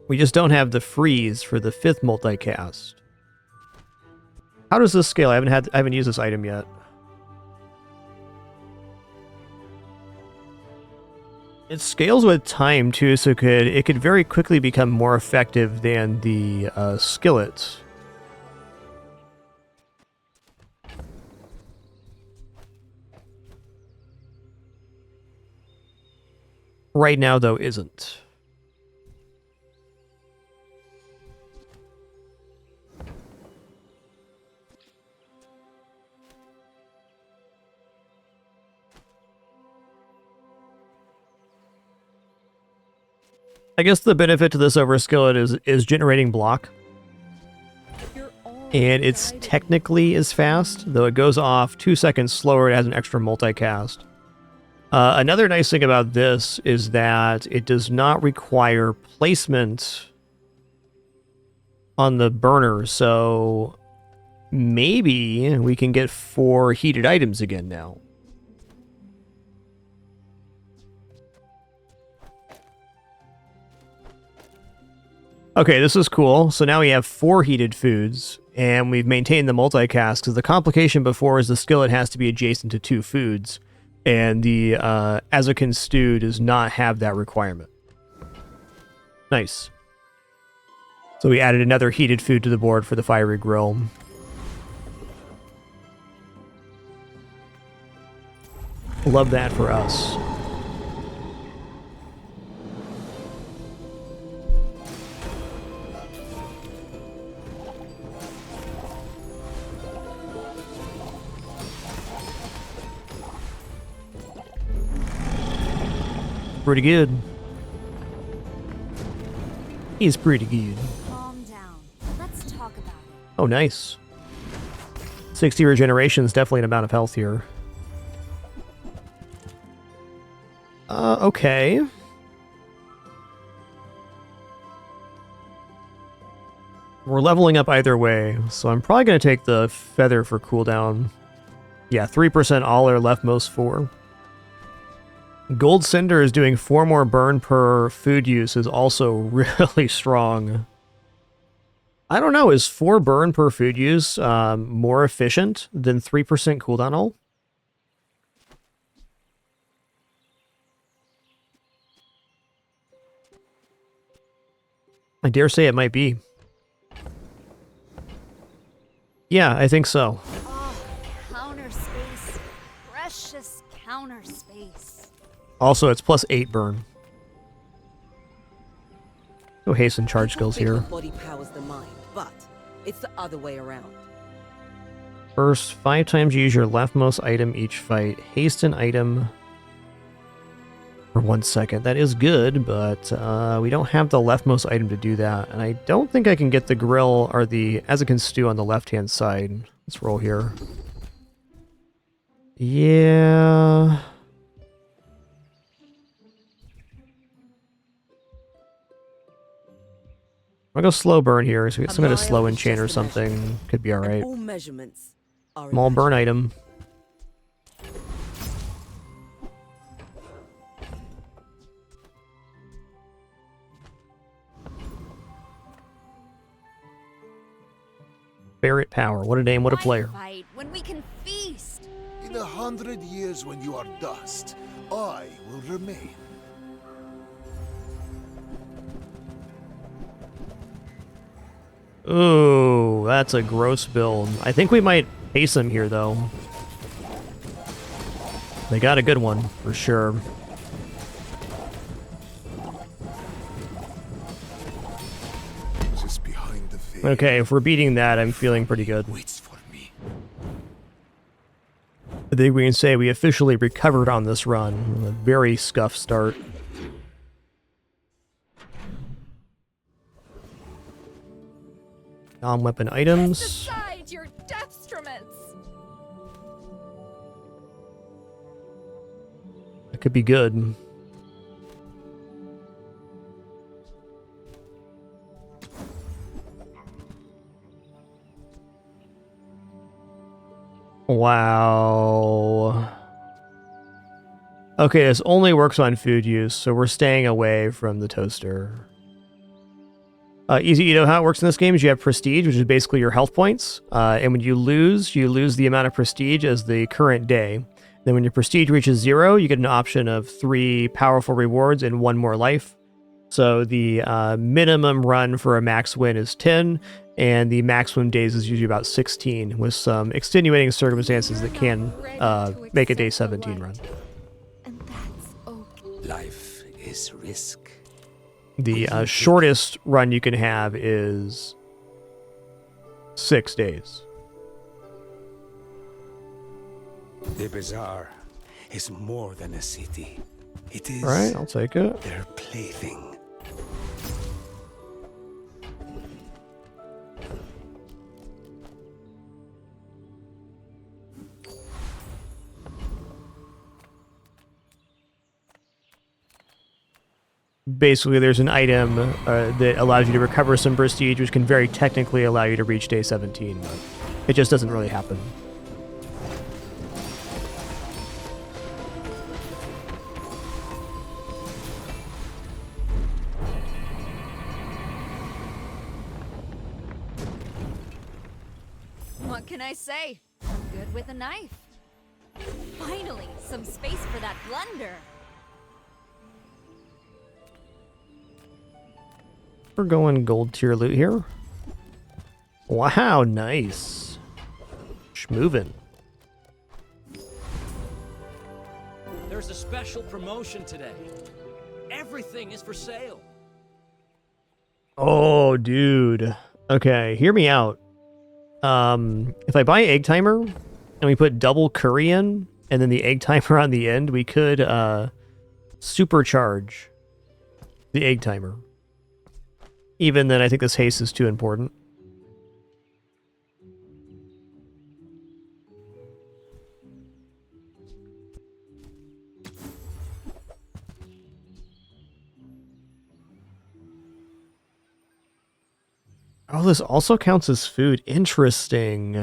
We just don't have the freeze for the 5th multicast. How does this scale? I haven't used this item yet. It scales with time too, so it could very quickly become more effective than the skillet. Right now, though, isn't. I guess the benefit to this over skillet is generating block. And it's technically as fast, though it goes off 2 seconds slower. It has an extra multicast. Another nice thing about this is that it does not require placement on the burner, so maybe we can get 4 heated items again now. Okay, this is cool. So now we have 4 heated foods, and we've maintained the multicast, because the complication before is the skillet has to be adjacent to 2 foods, and the Azakin stew does not have that requirement. Nice. So we added another heated food to the board for the fiery grill. Love that for us. Pretty good. He's pretty good. Calm down. Let's talk about it. Oh, nice. 60 regeneration is definitely an amount of health here. Okay. We're leveling up either way, so I'm probably going to take the feather for cooldown. Yeah, 3% all or leftmost 4. Gold Cinder is doing 4 more burn per food use is also really strong. I don't know, is 4 burn per food use more efficient than 3% cooldown all? I dare say it might be. Yeah, I think so. Oh, counter space. Precious counter space. Also, it's plus 8 burn. Go hasten charge skills here. Body powers the mind, but it's the other way around. First, 5 times you use your leftmost item each fight. Hasten item for 1 second. That is good, but we don't have the leftmost item to do that. And I don't think I can get the grill or the Azakin stew on the left-hand side. Let's roll here. Yeah. I'll go slow burn here, so we get some kind of slow enchant or something. Could be alright. All measurements are Small burn item. Barret Power. What a name, what a player. Fight when we can feast. In 100 years when you are dust, I will remain. Ooh, that's a gross build. I think we might pace him here, though. They got a good one, for sure. Just behind the veil. Okay, if we're beating that, I'm feeling pretty good. Waits for me. I think we can say we officially recovered on this run. A very scuffed start. Non-weapon items. Decide your deathstruments. That could be good. Wow. Okay, this only works on food use, so we're staying away from the toaster. Easy, you know how it works in this game is you have prestige, which is basically your health points. And when you lose the amount of prestige as the current day. Then when your prestige reaches 0, you get an option of 3 powerful rewards and 1 more life. So the minimum run for a max win is 10, and the maximum days is usually about 16, with some extenuating circumstances that can make a day 17 run. Life is risk. The shortest run you can have is 6 days. The Bazaar is more than a city. It is. All right, I'll take it. Their plaything. Basically, there's an item that allows you to recover some prestige, which can very technically allow you to reach day 17, but it just doesn't really happen. What can I say? I'm good with a knife. Finally, some space for that blunder. We're going gold tier loot here. Wow, nice. Schmovin'. There's a special promotion today. Everything is for sale. Oh, dude. Okay, hear me out. If I buy egg timer and we put double curry in, and then the egg timer on the end, we could supercharge the egg timer. Even then, I think this haste is too important. Oh, this also counts as food. Interesting.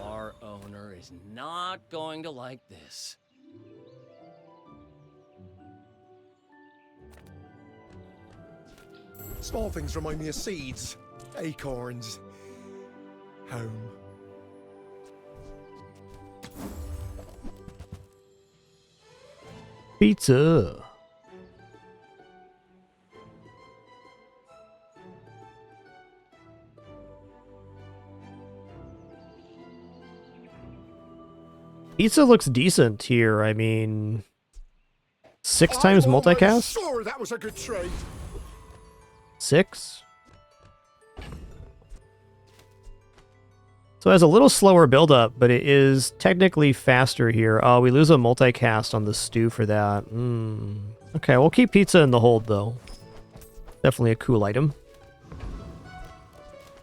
Our owner is not going to like this. Small things remind me of seeds, acorns, home. Pizza. Pizza looks decent here. I mean, 6 times multicast? Sure, that was a good trade. 6? So it has a little slower build-up, but it is technically faster here. Oh, we lose a multicast on the stew for that. Okay, we'll keep pizza in the hold, though. Definitely a cool item.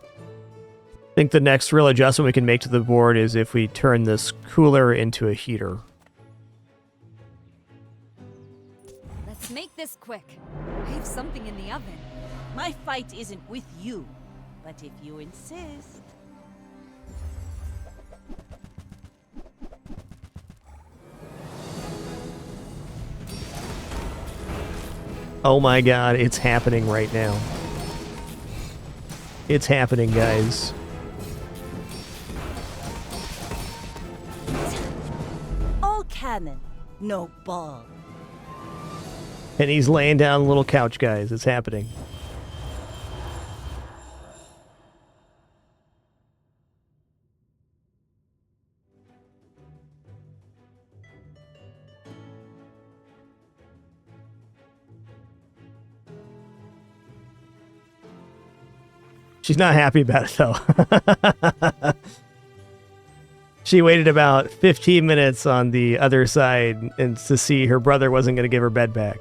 I think the next real adjustment we can make to the board is if we turn this cooler into a heater. Let's make this quick. I have something in the oven. My fight isn't with you, but if you insist. Oh my god, it's happening right now. It's happening, guys. All cannon, no ball. And he's laying down a little couch, guys. It's happening. She's not happy about it, though. She waited about 15 minutes on the other side and to see her brother wasn't going to give her bed back.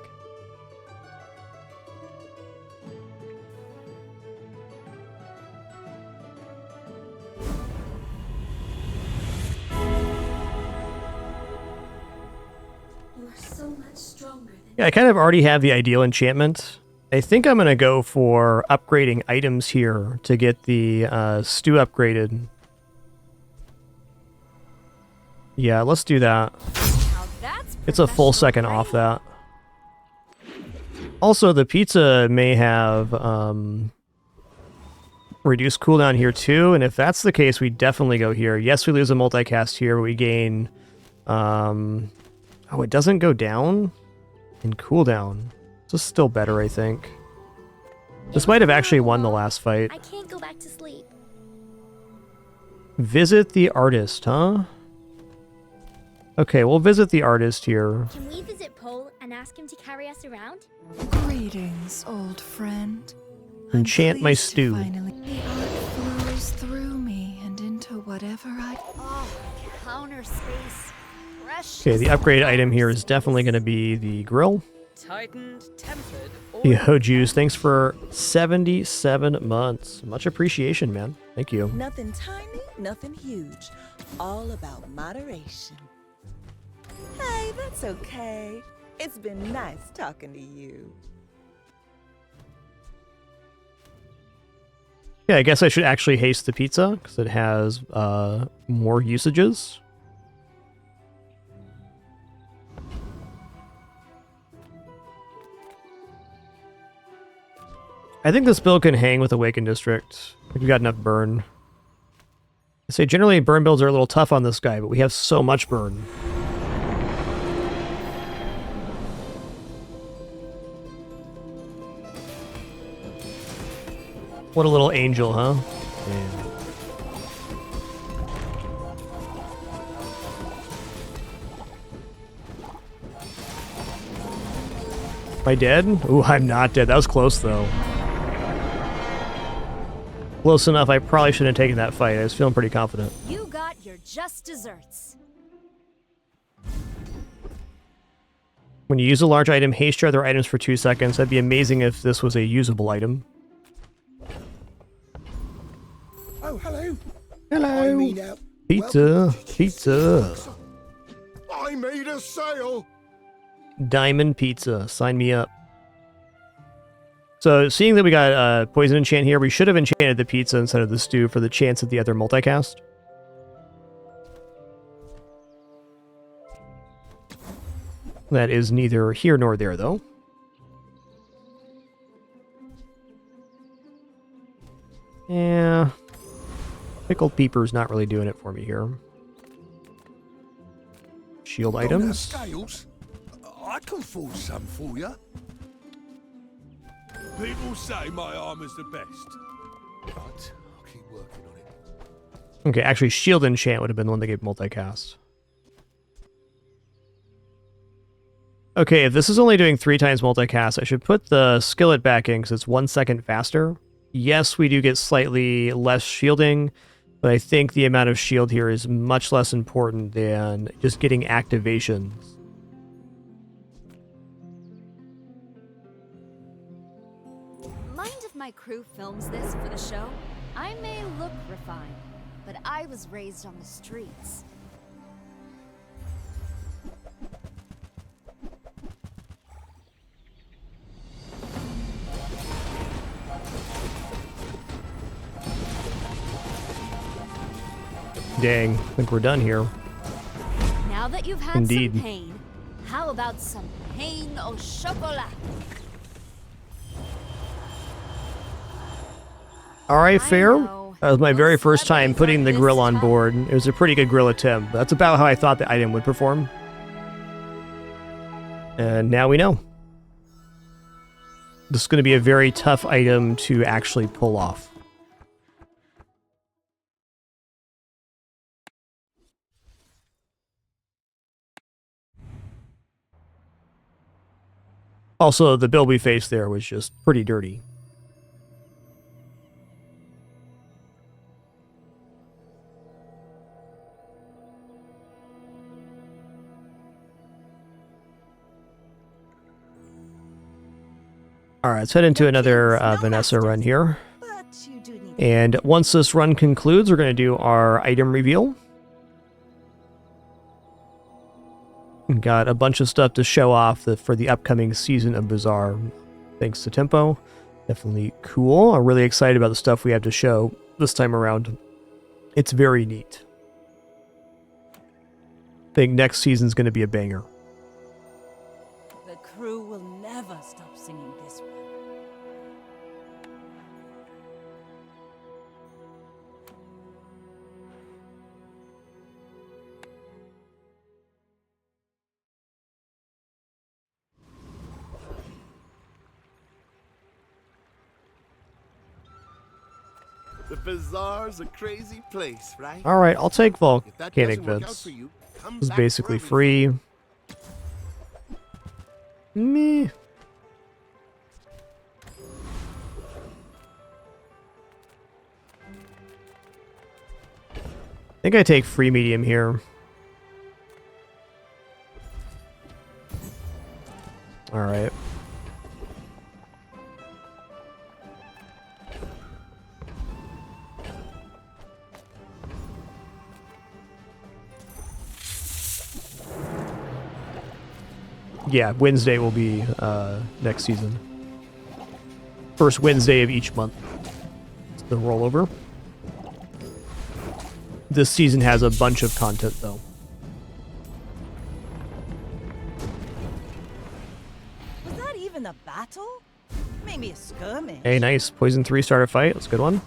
You are so much stronger than Yeah, I kind of already have the ideal enchantment. I think I'm going to go for upgrading items here to get the stew upgraded. Yeah, let's do that. It's a full second off that. Also, the pizza may have reduce cooldown here too, and if that's the case, we definitely go here. Yes, we lose a multicast here, but we gain... oh, it doesn't go down in cooldown. This is still better, I think. This might have actually won the last fight. I can't go back to sleep. Visit the artist, huh? Okay, we'll visit the artist here. Can we visit Pole and ask him to carry us around? Greetings, old friend. Enchant my stew. Finally, the art flows through me and into whatever I... Oh, counter space. Precious. Okay, the upgrade item here is definitely going to be the grill. Tightened, tempered, or... Yo, Juice, thanks for 77 months. Much appreciation, man. Thank you. Nothing tiny, nothing huge. All about moderation. Hey, that's okay. It's been nice talking to you. Yeah, I guess I should actually haste the pizza because it has more usages. I think this build can hang with Awakened District. I think we got enough burn. I say generally burn builds are a little tough on this guy, but we have so much burn. What a little angel, huh? Yeah. Am I dead? Ooh, I'm not dead. That was close, though. Close enough, I probably shouldn't have taken that fight. I was feeling pretty confident. You got your just desserts. When you use a large item, haste your other items for 2 seconds. That'd be amazing if this was a usable item. Oh, hello. Hello. I mean, Pizza. Pizza. I made a sale. Diamond Pizza. Sign me up. So, seeing that we got poison enchant here, we should have enchanted the pizza instead of the stew for the chance at the other multicast. That is neither here nor there, though. Yeah. Pickled peeper's not really doing it for me here. Shield items. Scales? I can forge some for you. People say my armor's the best, but I'll keep working on it. Okay, actually, shield enchant would have been the one that gave multicast. Okay, if this is only doing 3 times multicast, I should put the skillet back in because it's 1 second faster. Yes, we do get slightly less shielding, but I think the amount of shield here is much less important than just getting activations. Mind if my crew films this for the show? I may look refined, but I was raised on the streets. Dang, I think we're done here. Now that you've had Indeed. some pain, how about some pain au chocolat? Alright, fair. That was my very first time putting the grill on board. It was a pretty good grill attempt. That's about how I thought the item would perform. And now we know. This is going to be a very tough item to actually pull off. Also, the build we faced there was just pretty dirty. Alright, let's head into another Vanessa run here. And once this run concludes, we're going to do our item reveal. We've got a bunch of stuff to show off for the upcoming season of Bazaar. Thanks to Tempo. Definitely cool. I'm really excited about the stuff we have to show this time around. It's very neat. I think next season's going to be a banger. The crew will never stop singing this one. The Bazaar's a crazy place, right? All right, I'll take If that volcanic doesn't work out vents. for you, come It's back for basically everything. free. Meh. I think I take free medium here. All right. Yeah, Wednesday will be next season. First Wednesday of each month. It's the rollover. This season has a bunch of content, though. Was that even a battle? Maybe a skirmish. Hey, nice. Poison 3 starter fight. That's a good one.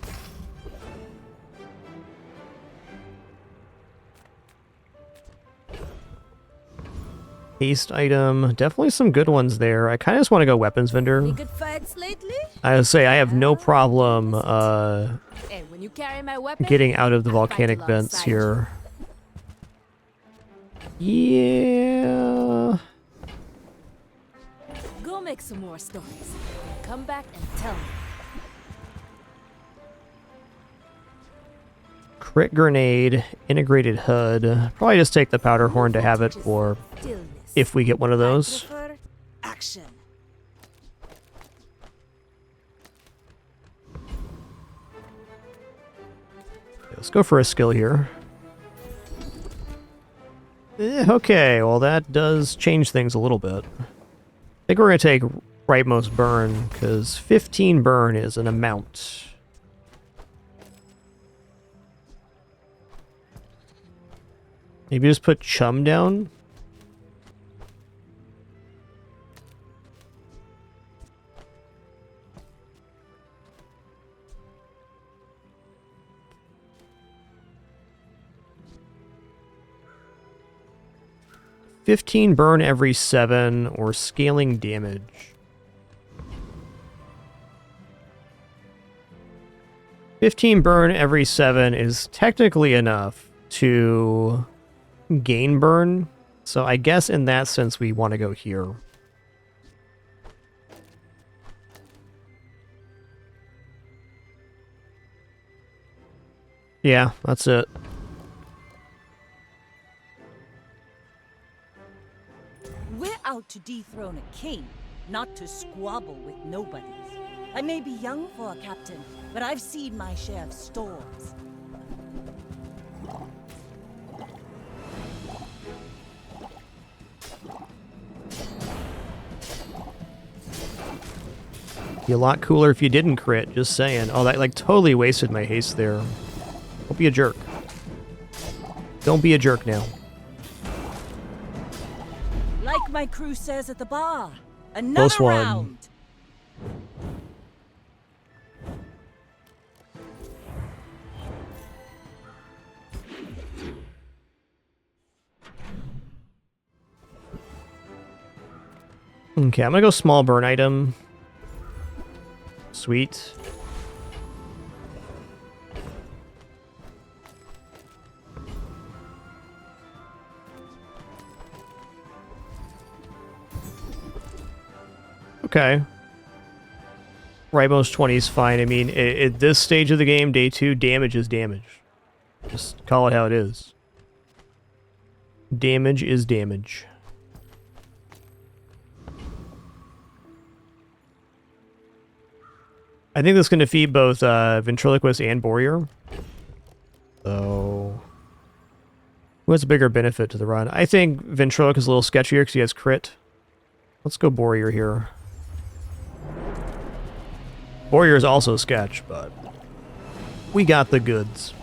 Haste item. Definitely some good ones there. I kind of just want to go weapons vendor. Any good fights lately? I would say I have no problem Hey, when you carry my weapon, getting out of the I fight volcanic vents alongside here. Yeah. Go make some more stories. Come back and tell me. Crit grenade, integrated HUD. Probably just take the powder horn to have it for if we get one of those. Action. Let's go for a skill here. Okay, well that does change things a little bit. I think we're going to take rightmost burn, because 15 burn is an amount. Maybe just put chum down? $15 burn every 7 or scaling damage. $15 burn every 7 is technically enough to gain burn, so I guess in that sense we want to go here. Yeah, that's it. We're out to dethrone a king, not to squabble with nobodies. I may be young for a captain, but I've seen my share of storms. Be a lot cooler if you didn't crit, just saying. Oh, that like totally wasted my haste there. Don't be a jerk. Don't be a jerk now. Like my crew says at the bar, another Close one. round. Okay, I'm gonna go small burn item. Sweet. Okay. Rightmost 20 is fine. I mean, at this stage of the game, day 2, damage is damage. Just call it how it is. Damage is damage. I think that's going to feed both Ventriloquist and Warrior. So, who has a bigger benefit to the run? I think Ventriloquist is a little sketchier because he has crit. Let's go Warrior here. Warrior is also sketch, but we got the goods.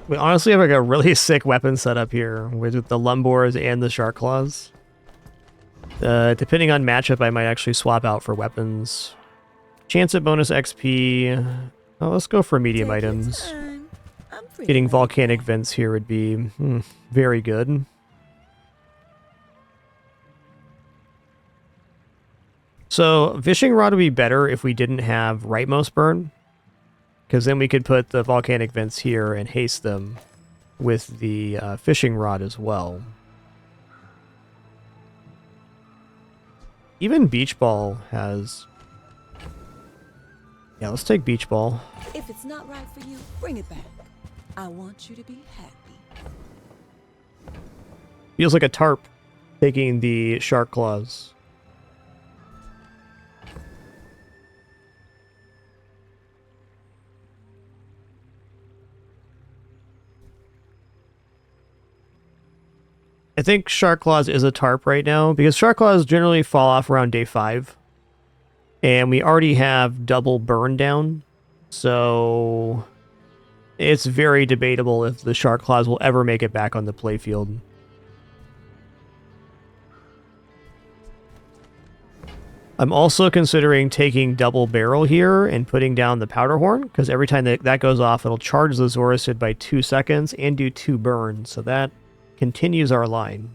We honestly have like a really sick weapon setup here with the Lumbors and the Shark Claws. Depending on matchup, I might actually swap out for weapons. Chance at bonus XP. Oh, let's go for medium items. Getting volcanic vents here would be very good. So fishing rod would be better if we didn't have rightmost burn, because then we could put the volcanic vents here and haste them with the fishing rod as well. Even beach ball has... Yeah, let's take beach ball. If it's not right for you, bring it back. I want you to be happy. Feels like a tarp taking the shark claws. I think Shark Claws is a tarp right now, because Shark Claws generally fall off around day 5. And we already have double burn down, so it's very debatable if the Shark Claws will ever make it back on the playfield. I'm also considering taking double barrel here and putting down the powder horn, because every time that goes off, it'll charge the Zorasid by 2 seconds and do 2 burns, so that continues our line.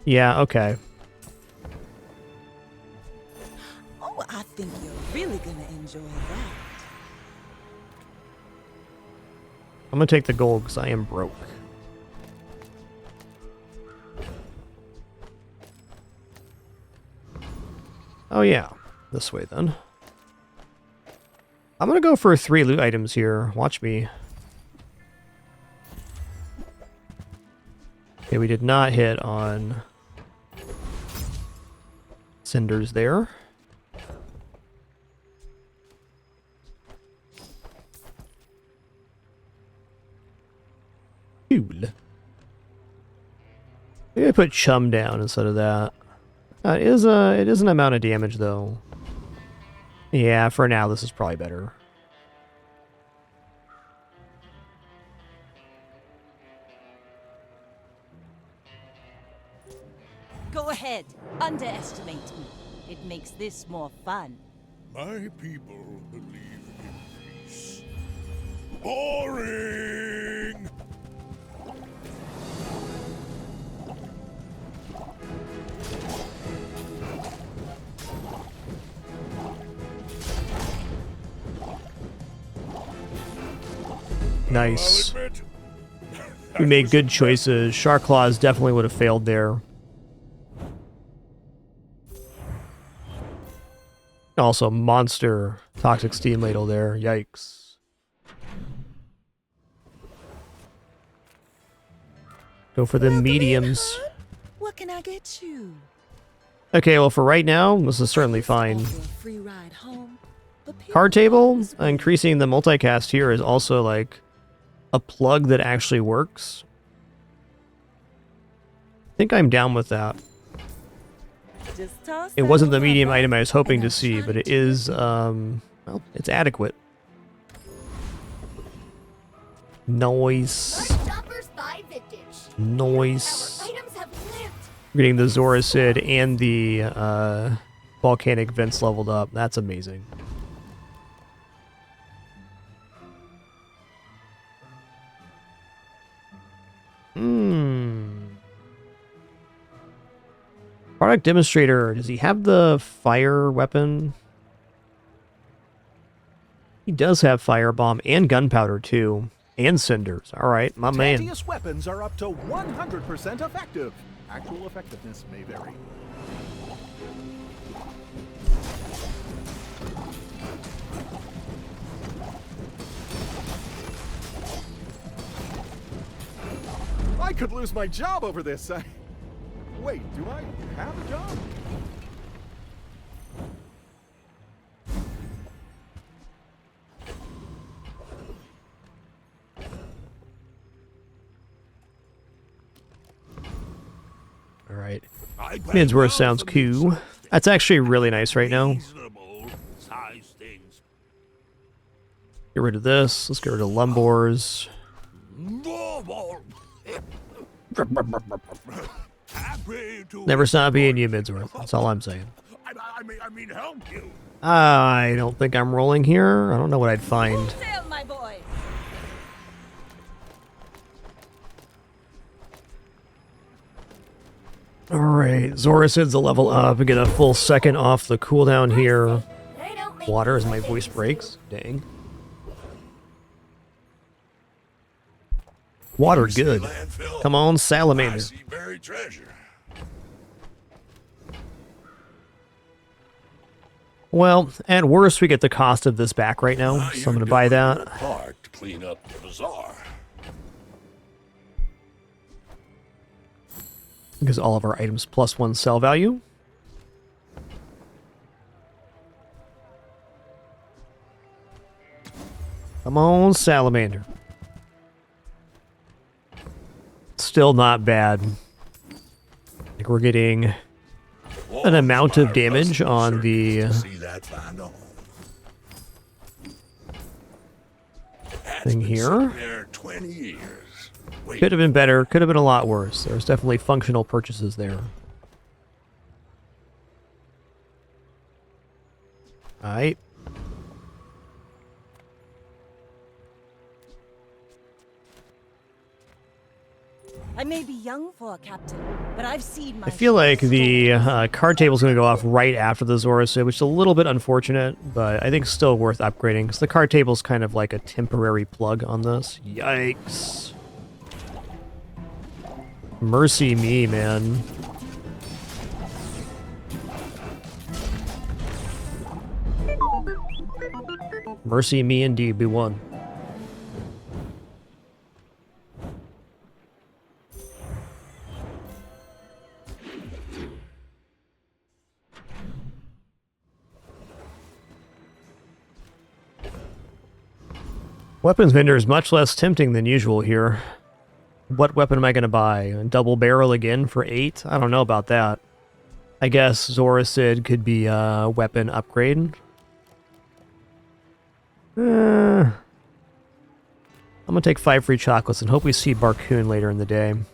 Yeah, okay. Oh, I think you're really gonna enjoy that. I'm gonna take the gold because I am broke. Oh yeah, this way then. I'm gonna go for 3 loot items here. Watch me. Okay, we did not hit on cinders there. Cool. Maybe I put chum down instead of that. It is an amount of damage though. Yeah, for now this is probably better. Go ahead, underestimate me. It makes this more fun. My people believe in peace. Boring! Nice. We made good choices. Shark Claws definitely would have failed there. Also, monster toxic steam ladle there. Yikes. Go for the mediums. What can I get you? Okay, well, for right now, this is certainly fine. Free ride home. Card table, increasing the multicast here is also like a plug that actually works. I think I'm down with that. It wasn't the medium item I was hoping to see, but it is, well, it's adequate. Noise. Noise. Getting the Zorasid and the volcanic vents leveled up. That's amazing. Product demonstrator, does he have the fire weapon? He does have firebomb and gunpowder too, and cinders. All right, my man. Tantius weapons are up to 100% effective. Actual effectiveness may vary. I could lose my job over this. Wait, do I have a job? All right. Minsworth sounds cool. That's actually really nice right now. Get rid of this. Let's get rid of Lumbors. Never stop being you, Midsworth. That's all I'm saying. I mean, help you. I don't think I'm rolling here. I don't know what I'd find. Sail, my boy. Alright, Zoracid's a level up. We get a full second off the cooldown here. Water as my voice breaks. Dang. Water good. Come on, salamander. Buried treasure. Well, at worst, we get the cost of this back right now, so I'm going to buy that. Part to clean up the bazaar. Because all of our items plus 1 sell value. Come on, salamander. Still not bad. I think we're getting an amount of damage on the thing here. Could have been better, could have been a lot worse. There's definitely functional purchases there. Alright. I may be young for a captain, but I've seen my... I feel like the card table's going to go off right after the Zoracid, which is a little bit unfortunate, but I think still worth upgrading, because the card table's kind of like a temporary plug on this. Yikes. Mercy me, man. Mercy me indeed, B1. Weapons vendor is much less tempting than usual here. What weapon am I going to buy? A double barrel again for 8? I don't know about that. I guess Zoracid could be a weapon upgrade. I'm going to take 5 free chocolates and hope we see Barcoon later in the day. I'm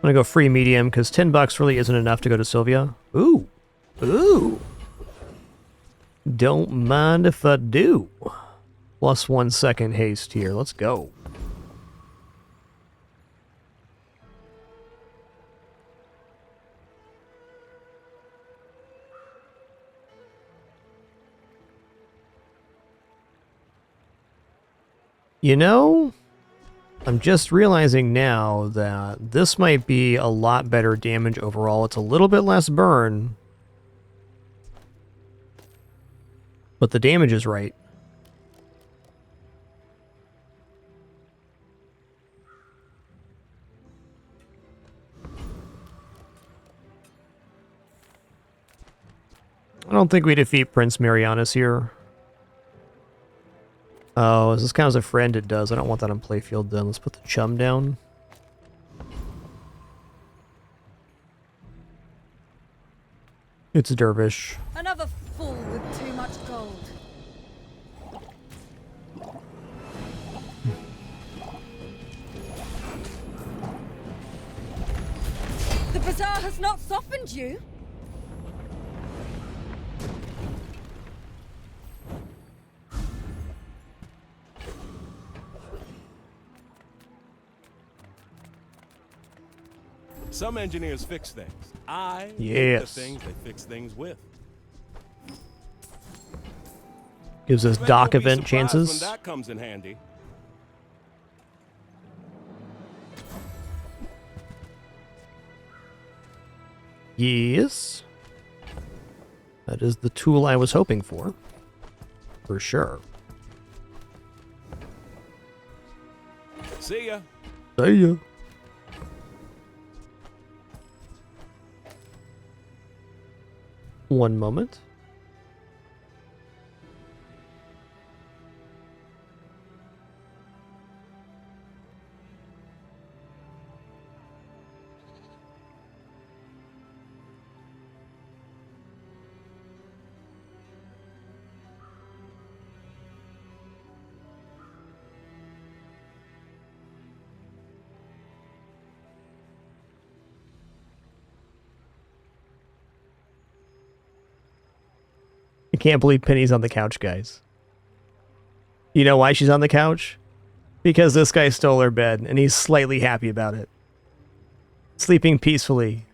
going to go free medium because $10 really isn't enough to go to Sylvia. Ooh. Ooh. Don't mind if I do. Plus 1 second haste here. Let's go. You know, I'm just realizing now that this might be a lot better damage overall. It's a little bit less burn, but the damage is right. I don't think we defeat Prince Marianus here. Oh, is this count as a friend? It does. I don't want that on playfield then. Let's put the chum down. It's a dervish. Another fool with too much gold. The bazaar has not softened you. Some engineers fix things. I yes. make the things they fix things with. Gives us dock event When chances. that comes in handy. Yes. That is the tool I was hoping for. For sure. See ya. See ya. One moment. can't believe Penny's on the couch, guys. You know why she's on the couch? Because this guy stole her bed, and he's slightly happy about it. Sleeping peacefully.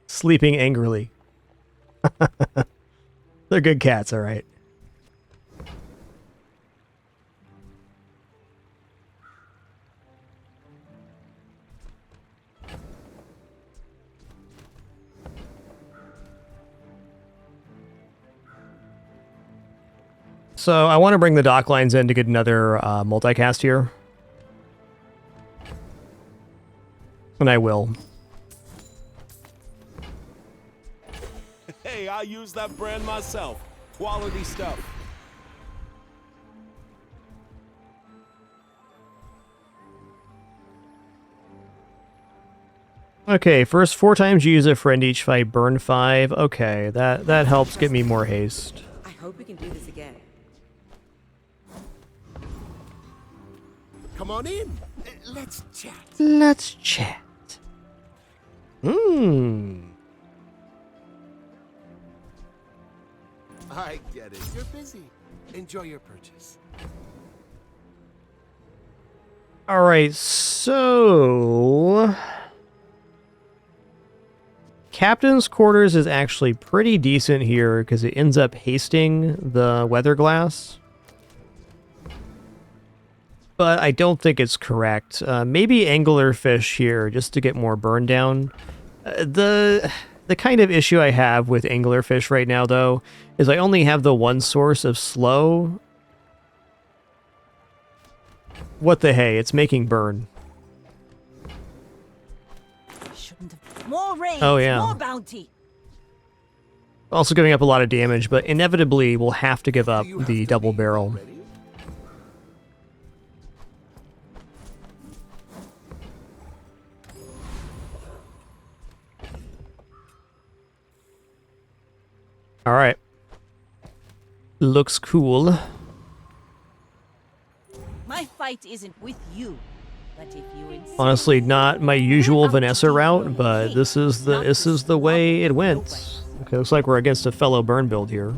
Sleeping angrily. They're good cats, alright. So I want to bring the dock lines in to get another multicast here. And I will. Hey, I use that brand myself. Quality stuff. Okay, first 4 times you use a friend each fight, burn 5. Okay, that helps get me more haste. I hope we can do this again. Come on in. Let's chat. Let's chat. Hmm. I get it. You're busy. Enjoy your purchase. Alright, so... Captain's quarters is actually pretty decent here because it ends up hasting the weather glass. But I don't think it's correct. Maybe anglerfish here just to get more burn down. The kind of issue I have with anglerfish right now, though, is I only have the one source of slow. What the hey? It's making burn. More rain, Oh, yeah. more bounty. Also giving up a lot of damage, but inevitably we'll have to give up the double barrel. Alright. Looks cool. My fight isn't with you, but if you insist. Honestly, not my usual Vanessa route, but this is the way it went. Okay, looks like we're against a fellow burn build here.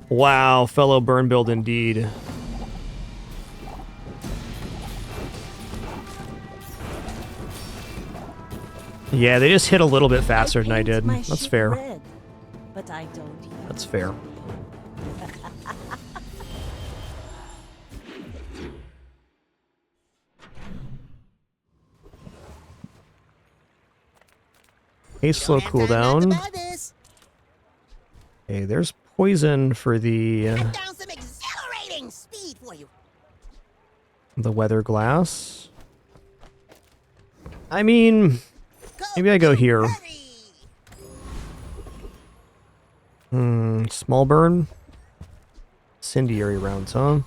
Wow, fellow burn build indeed. Yeah, they just hit a little bit faster than I did. That's fair. Red, but I don't. That's fair. A slow cooldown. Okay, there's poison for the weather glass. I mean, maybe I go here. Small burn. Incendiary rounds, huh?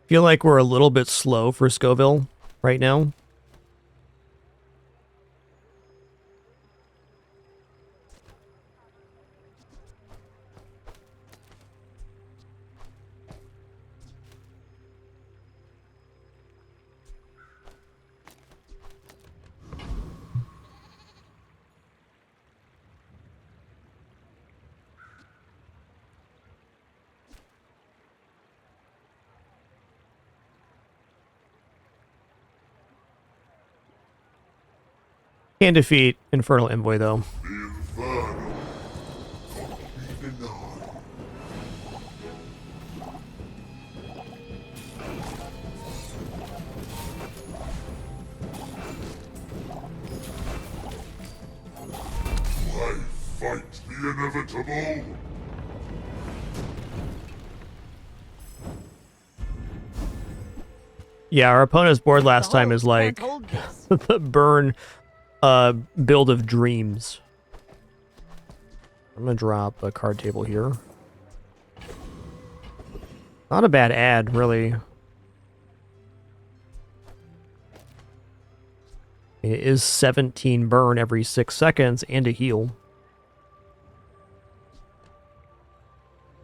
Feel like we're a little bit slow for Scoville right now. Can defeat Infernal Envoy, though. Why fight the inevitable? Yeah, our opponent's board last time is like the burn build of dreams. I'm gonna drop a card table here. Not a bad ad, really. It is 17 burn every 6 seconds and a heal.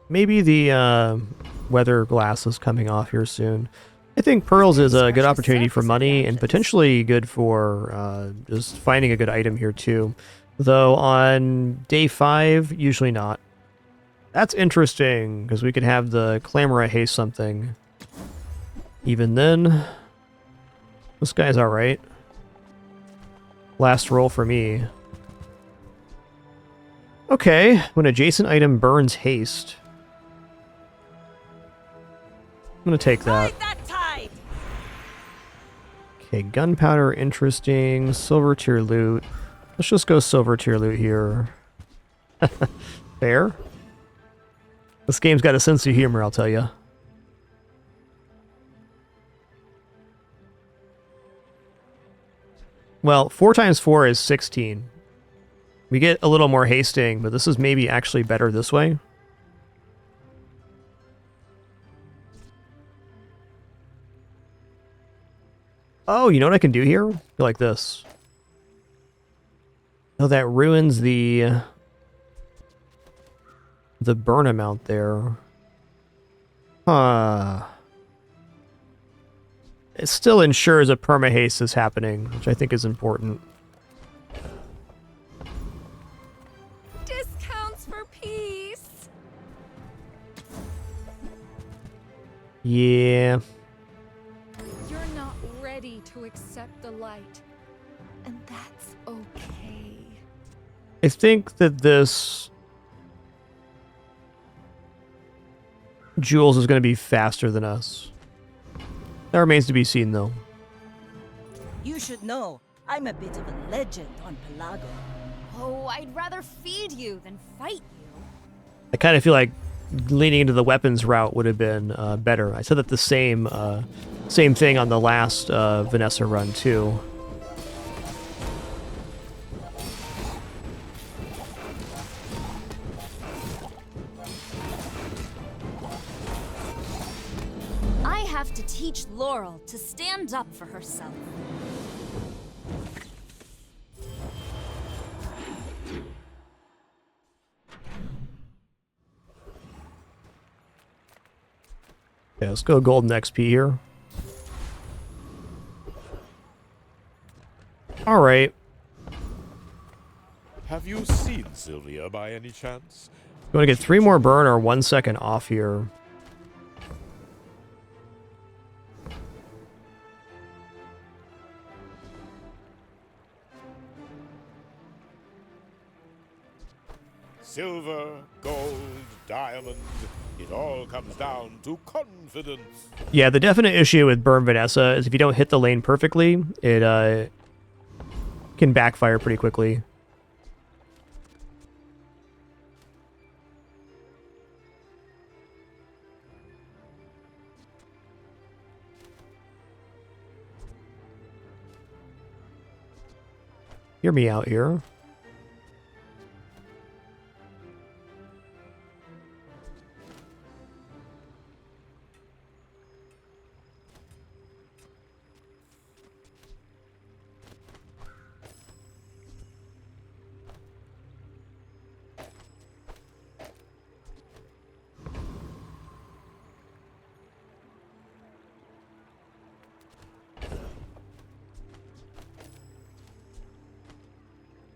Maybe the weather glass is coming off here soon. I think pearls is a good opportunity for money and potentially good for just finding a good item here too. Though on day 5, usually not. That's interesting, because we could have the Clamora haste something. Even then, this guy's alright. Last roll for me. Okay, when adjacent item burns haste. I'm gonna take that. Okay, gunpowder, interesting. Silver tier loot. Let's just go silver tier loot here. Fair. This game's got a sense of humor, I'll tell you. Well, 4 times 4 is 16. We get a little more hasting, but this is maybe actually better this way. Oh, you know what I can do here? Like this. Oh, that ruins the burn amount there. Huh. It still ensures a perma-haste is happening, which I think is important. Discounts for peace. Yeah. You're not ready to accept the light, and that's okay. I think that this Jules is going to be faster than us. That remains to be seen, though. You should know, I'm a bit of a legend on Pelago. Oh, I'd rather feed you than fight you. I kind of feel like leaning into the weapons route would have been better. I said that the same thing on the last Vanessa run, too. I have to teach Laurel to stand up for herself. Okay, let's go golden XP here. All right. Have you seen Sylvia by any chance? You want to get 3 more burn or 1 second off here. Silver, gold, diamond, it all comes down to confidence. Yeah, the definite issue with Burn Vanessa is if you don't hit the lane perfectly, it can backfire pretty quickly. Hear me out here.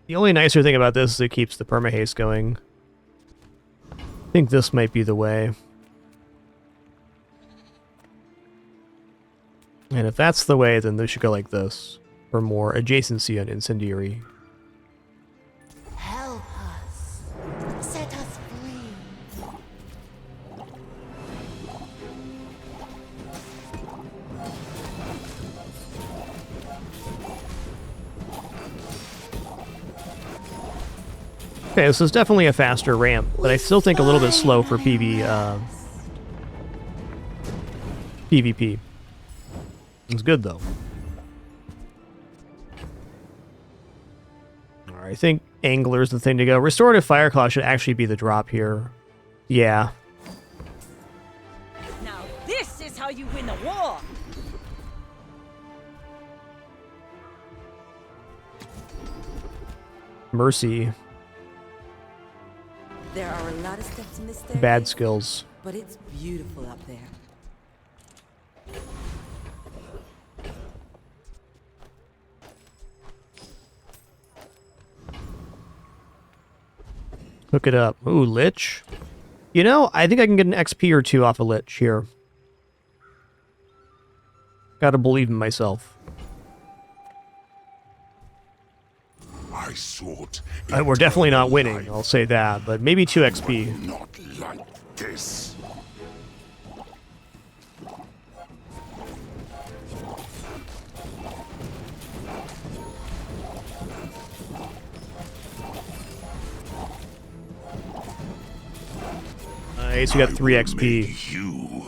The only nicer thing about this is it keeps the perma-haste going. I think this might be the way. And if that's the way, then they should go like this. For more adjacency on Incendiary. Help us. Set us free. Okay, this is definitely a faster ramp, but I still think a little bit slow for PvP. It's good, though. Alright, I think Angler's the thing to go. Restorative Fireclaw should actually be the drop here. Yeah. Now this is how you win a war! Mercy. There are a lot of steps in this staircase, Bad skills. but it's beautiful up there. Hook it up. Ooh, Lich. You know, I think I can get an XP or 2 off a Lich here. Gotta believe in myself. I sought. We're definitely not winning, I'll say that, but maybe 2 XP. Not like this. Nice, we got 3 XP. You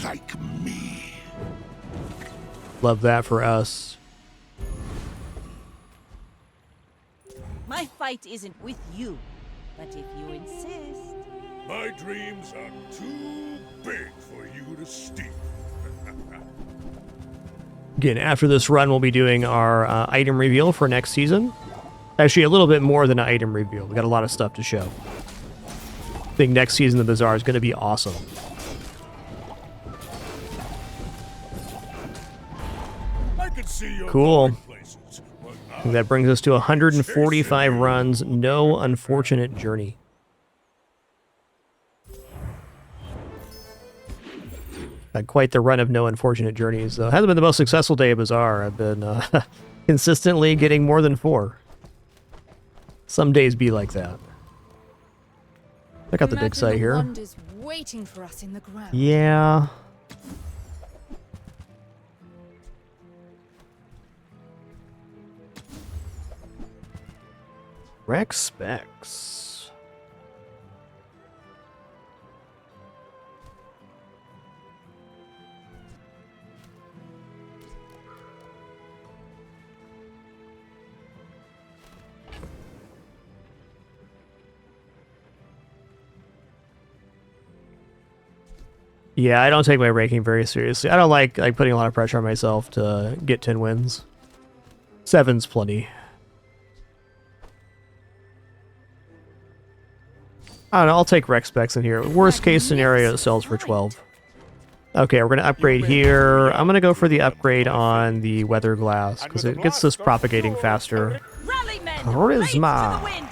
like me. Love that for us. My fight isn't with you, but if you insist. My dreams are too big for you to steal. Again, after this run, we'll be doing our item reveal for next season. Actually, a little bit more than an item reveal. We got a lot of stuff to show. I think next season the Bazaar is going to be awesome. I can see your Cool. places, And that brings us to 145 runs. No unfortunate journey. Had quite the run of no unfortunate journeys, though. Hasn't been the most successful day of Bazaar. I've been consistently getting more than 4. Some days be like that. Check out the big site here. Wonders waiting for us in the ground. Yeah. Rex specs. Yeah, I don't take my ranking very seriously. I don't like putting a lot of pressure on myself to get 10 wins. 7's plenty. I don't know, I'll take Rex specs in here. Worst case scenario, it sells for 12. Okay, we're going to upgrade here. I'm going to go for the upgrade on the weather glass, because it gets us propagating faster. Charisma!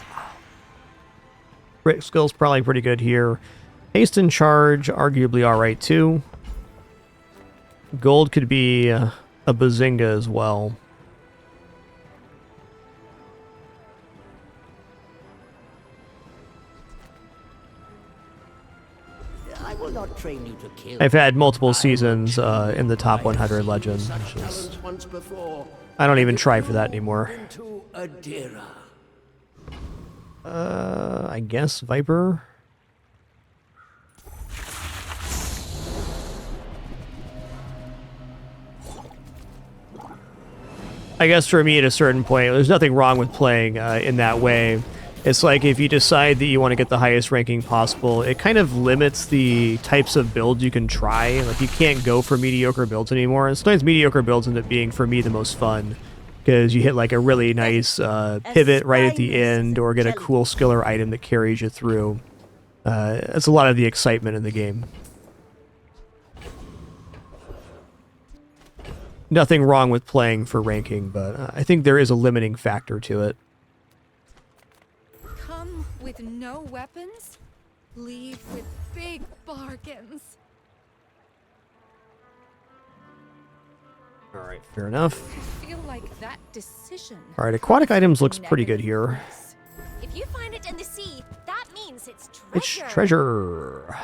Crit skill's probably pretty good here. Haste and charge, arguably alright too. Gold could be a bazinga as well. I will not train you to kill. I've had multiple seasons in the top 100 legend. Just, Once before. I don't even try for that anymore. Into Adira. I guess Viper. I guess for me at a certain point, there's nothing wrong with playing in that way. It's like if you decide that you want to get the highest ranking possible, it kind of limits the types of builds you can try. Like you can't go for mediocre builds anymore. And sometimes mediocre builds end up being, for me, the most fun. Because you hit like a really nice pivot right at the end, or get a cool skill or item that carries you through. That's a lot of the excitement in the game. Nothing wrong with playing for ranking, but I think there is a limiting factor to it. Come with no weapons, leave with big bargains. Alright, fair enough. I feel like that decision. Alright, aquatic items looks pretty good here. If you find it in the sea, that means it's treasure. It's treasure.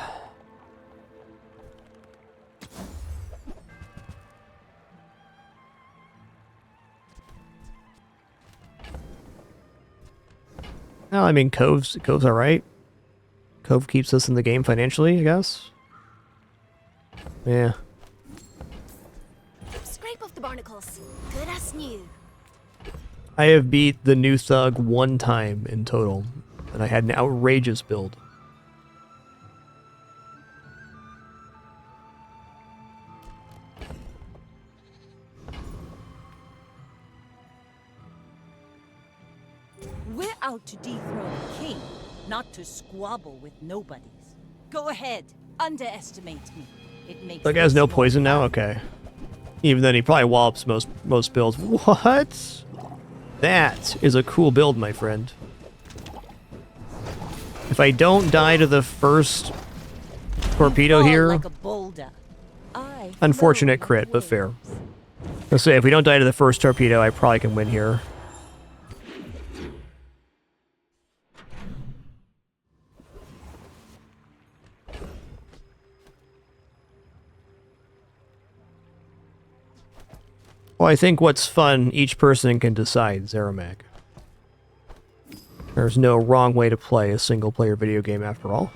Well, I mean, Cove's alright. Cove keeps us in the game financially, I guess. Yeah. Scrape off the barnacles. Good as new. I have beat the new thug 1 time in total, and I had an outrageous build. We're out to dethrone a king, not to squabble with nobodies. Go ahead, underestimate me. It makes The guy has this no more poison now? fun. Okay. Even then, he probably wallops most builds. What? That is a cool build, my friend. If I don't die to the first torpedo Fall here, like a boulder. unfortunate crit, but fair. Let's say if we don't die to the first torpedo, I probably can win here. Well, I think what's fun, each person can decide, Zaramag. There's no wrong way to play a single-player video game after all.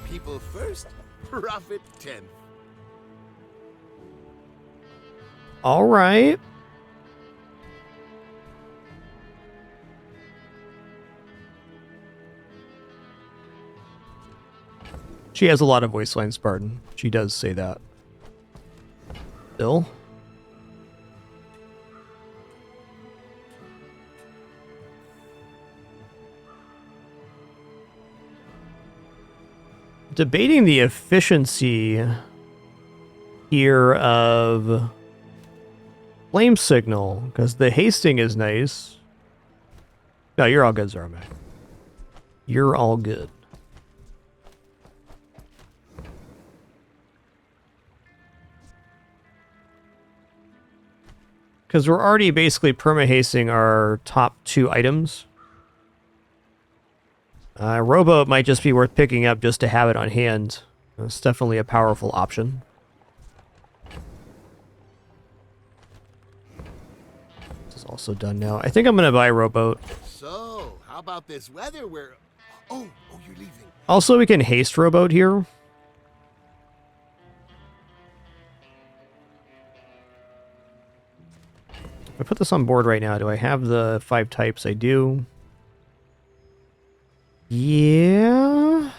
People first, profit 10th. All right. She has a lot of voice lines, Spartan. She does say that. Bill? Debating the efficiency here of flame signal, because the hasting is nice. No, you're all good, Zarmak. You're all good. Because we're already basically perma-hasting our top 2 items. Rowboat might just be worth picking up just to have it on hand. It's definitely a powerful option. This is also done now. I think I'm going to buy Rowboat. So, how about this weather where... Oh, you're leaving. Also, we can haste Rowboat here. If I put this on board right now, do I have the 5 types? I do. Yeah.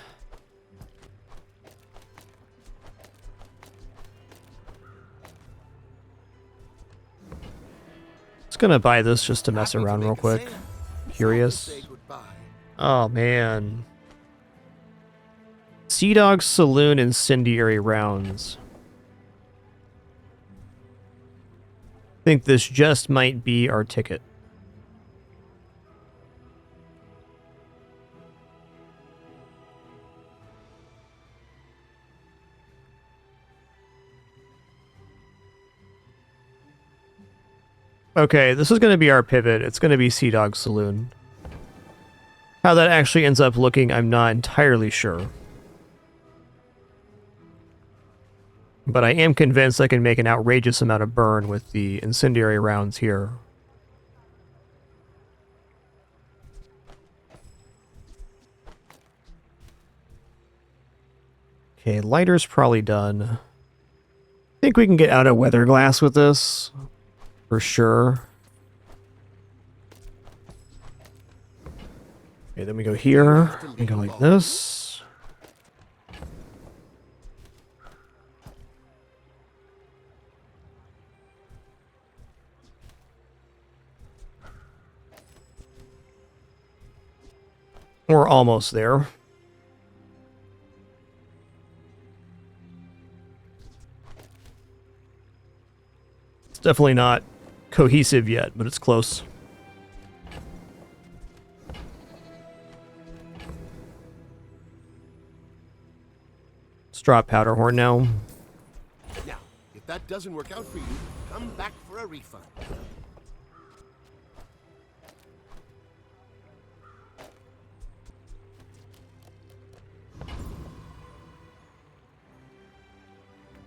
Just gonna buy this just to mess around real quick. Curious. Oh man. Sea Dog Saloon incendiary rounds. I think this just might be our ticket. Okay, this is going to be our pivot. It's going to be Sea Dog Saloon. How that actually ends up looking, I'm not entirely sure. But I am convinced I can make an outrageous amount of burn with the incendiary rounds here. Okay, lighter's probably done. I think we can get out of weather glass with this. For sure. Okay, then we go here. We go like this. We're almost there. It's definitely not cohesive yet, but it's close. Let's drop powder horn now. Now, if that doesn't work out for you, come back for a refund.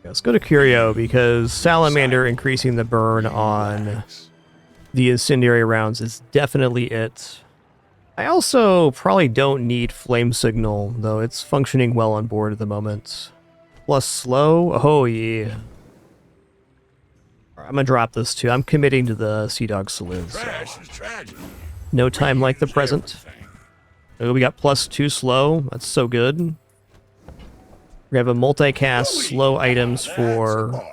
Let's go to Curio because Salamander increasing the burn on the incendiary rounds is definitely it. I also probably don't need Flame Signal, though it's functioning well on board at the moment. Plus slow? Oh yeah. I'm gonna drop this too. I'm committing to the Sea Dog Saloon. So. No time like the present. Oh, we got +2 slow. That's so good. We have a multicast slow items for...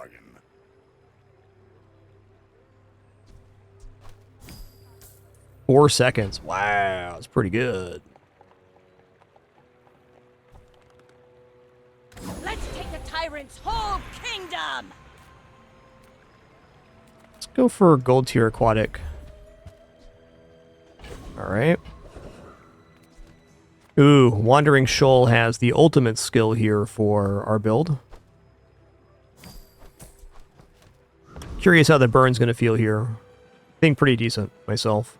4 seconds. Wow, that's pretty good. Let's take the tyrant's whole kingdom! Let's go for gold tier aquatic. Alright. Ooh, Wandering Shoal has the ultimate skill here for our build. Curious how the burn's gonna feel here. I think pretty decent myself.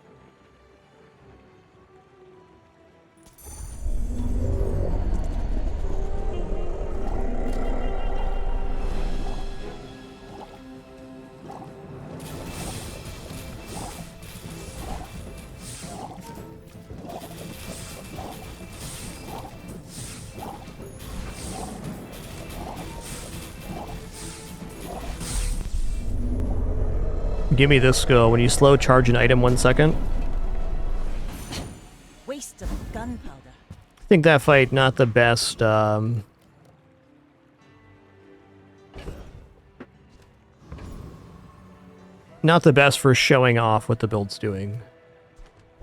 Give me this skill. When you slow charge an item 1 second. Waste of gunpowder. I think that fight not the best. Not the best for showing off what the build's doing.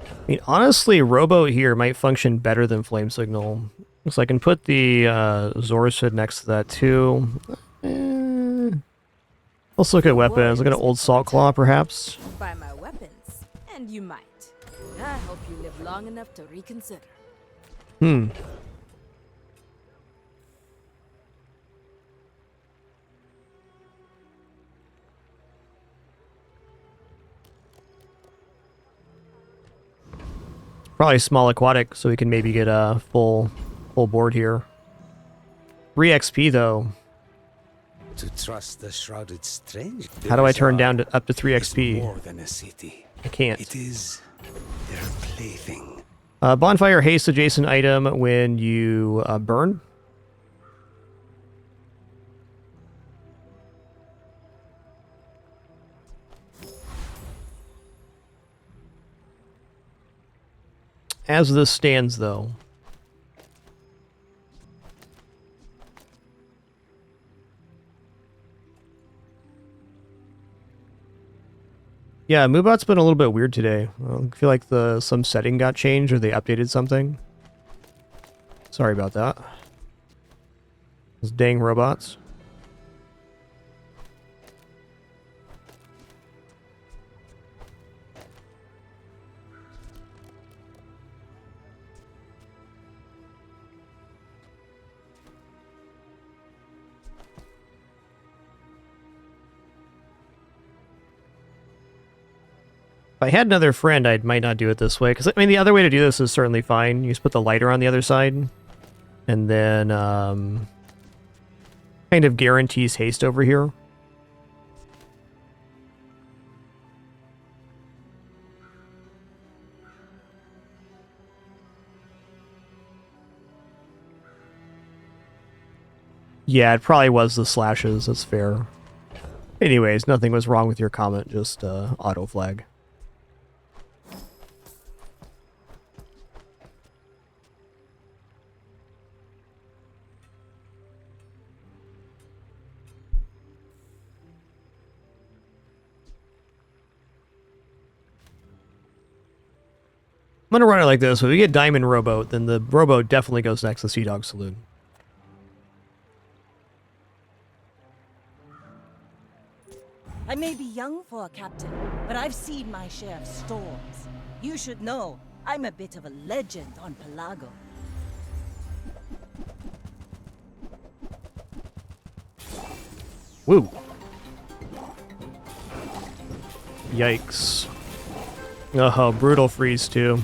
I mean, honestly, Rowboat here might function better than Flame Signal. So I can put the Zor's Hood next to that too. Let's look at weapons. Look at an old Salt Claw, perhaps. Buy my weapons, and you might. I hope you live long enough to reconsider. Probably small aquatic, so we can maybe get a full board here. 3 XP though. To trust the shrouded stranger. How do I turn down to up to 3 is XP? more than a city. I can't. It is their plaything. Bonfire haste adjacent item when you burn. As this stands, though. Yeah, Moobot's been a little bit weird today. I feel like some setting got changed or they updated something. Sorry about that. Those dang robots. If I had another friend, I might not do it this way. Because, I mean, the other way to do this is certainly fine. You just put the lighter on the other side. And then, kind of guarantees haste over here. Yeah, it probably was the slashes. That's fair. Anyways, nothing was wrong with your comment. Just, auto flag. I'm gonna run it like this. If we get Diamond Rowboat, then the Rowboat definitely goes next to Sea Dog Saloon. I may be young for a captain, but I've seen my share of storms. You should know, I'm a bit of a legend on Pelago. Woo. Yikes. Oh, brutal freeze too.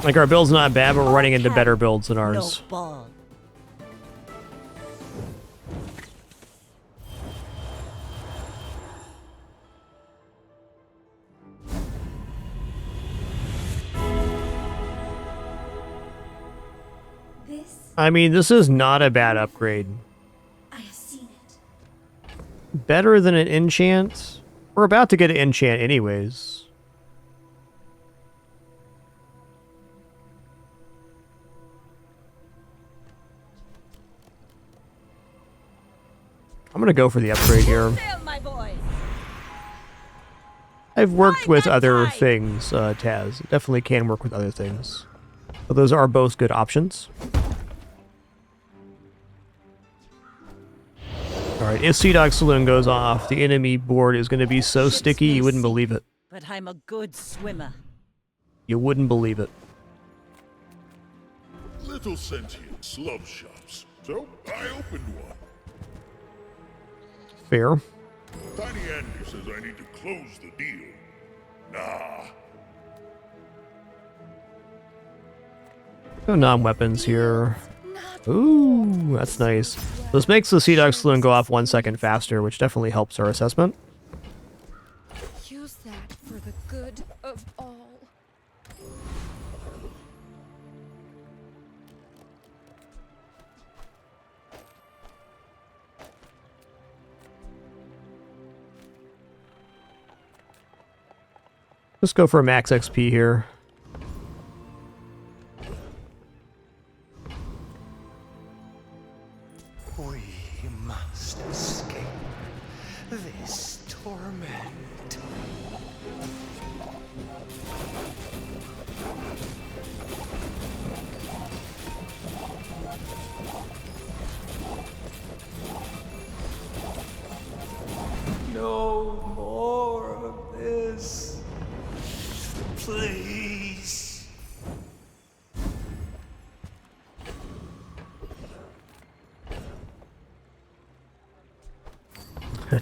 Like, our build's not bad, but we're running into better builds than ours. No ball. I mean, this is not a bad upgrade. I have seen it. Better than an enchant? We're about to get an enchant anyways. I'm gonna go for the upgrade here. I've worked with other things, Taz. Definitely can work with other things. But those are both good options. Alright, if Sea Dog Saloon goes off, the enemy board is going to be so sticky you wouldn't believe it. But I'm a good swimmer. You wouldn't believe it. Little sentient love shops, so I opened one. Fair. Tiny Andy says I need to close the deal. Nah. No non-weapons here. Ooh, that's nice. This makes the Sea Dog Saloon go off 1 second faster, which definitely helps our assessment. Use that for the good of all. Let's go for a max XP here. We must escape this torment. No more of this. Please.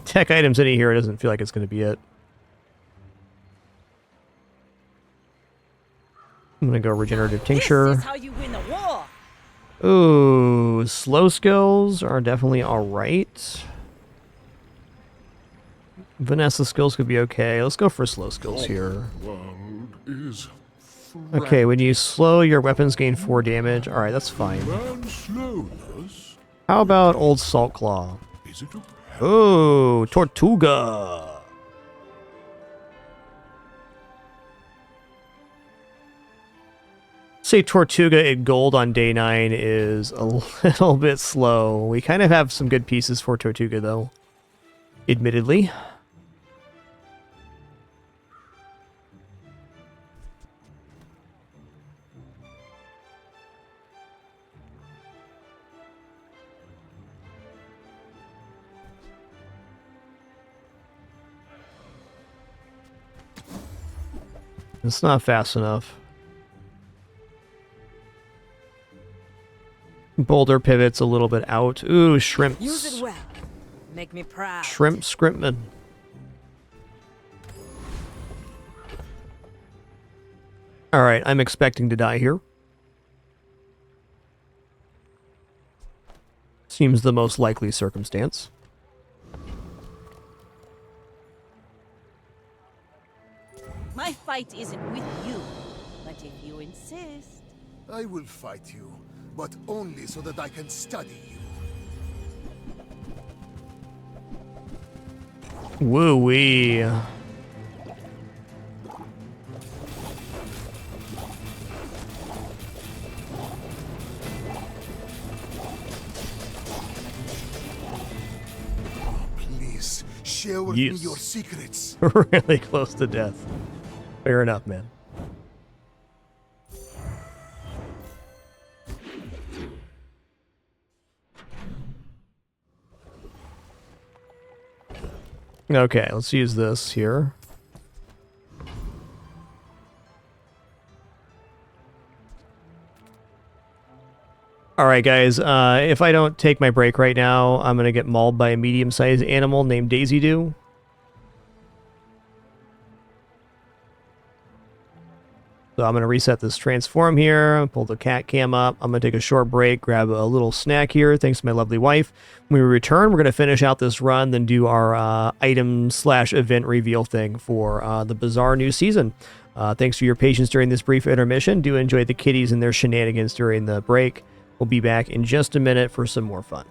Tech items in here doesn't feel like it's going to be it. I'm going to go regenerative tincture. This is how you win a war. Ooh, slow skills are definitely alright. Vanessa skills could be okay. Let's go for slow skills here. World is Okay, when you slow, your weapons gain 4 damage. Alright, that's fine. slowness. How about Old Salt Claw? Is it a Oh, Tortuga! Say Tortuga in gold on day 9 is a little bit slow. We kind of have some good pieces for Tortuga, though. Admittedly. It's not fast enough. Boulder pivots a little bit out. Ooh, shrimps. Use it well. Make me proud. Shrimp Scrimpman. Alright, I'm expecting to die here. Seems the most likely circumstance. My fight isn't with you, but if you insist. I will fight you, but only so that I can study you. Woo-wee. Please, share with me your secrets. Really close to death. Fair enough, man. Okay, let's use this here. Alright guys, if I don't take my break right now, I'm gonna get mauled by a medium-sized animal named Daisy Doo. So I'm going to reset this transform here, pull the cat cam up. I'm going to take a short break, grab a little snack here, thanks to my lovely wife. When we return, we're going to finish out this run, then do our item/event reveal thing for the Bazaar new season. Thanks for your patience during this brief intermission. Do enjoy the kitties and their shenanigans during the break. We'll be back in just a minute for some more fun.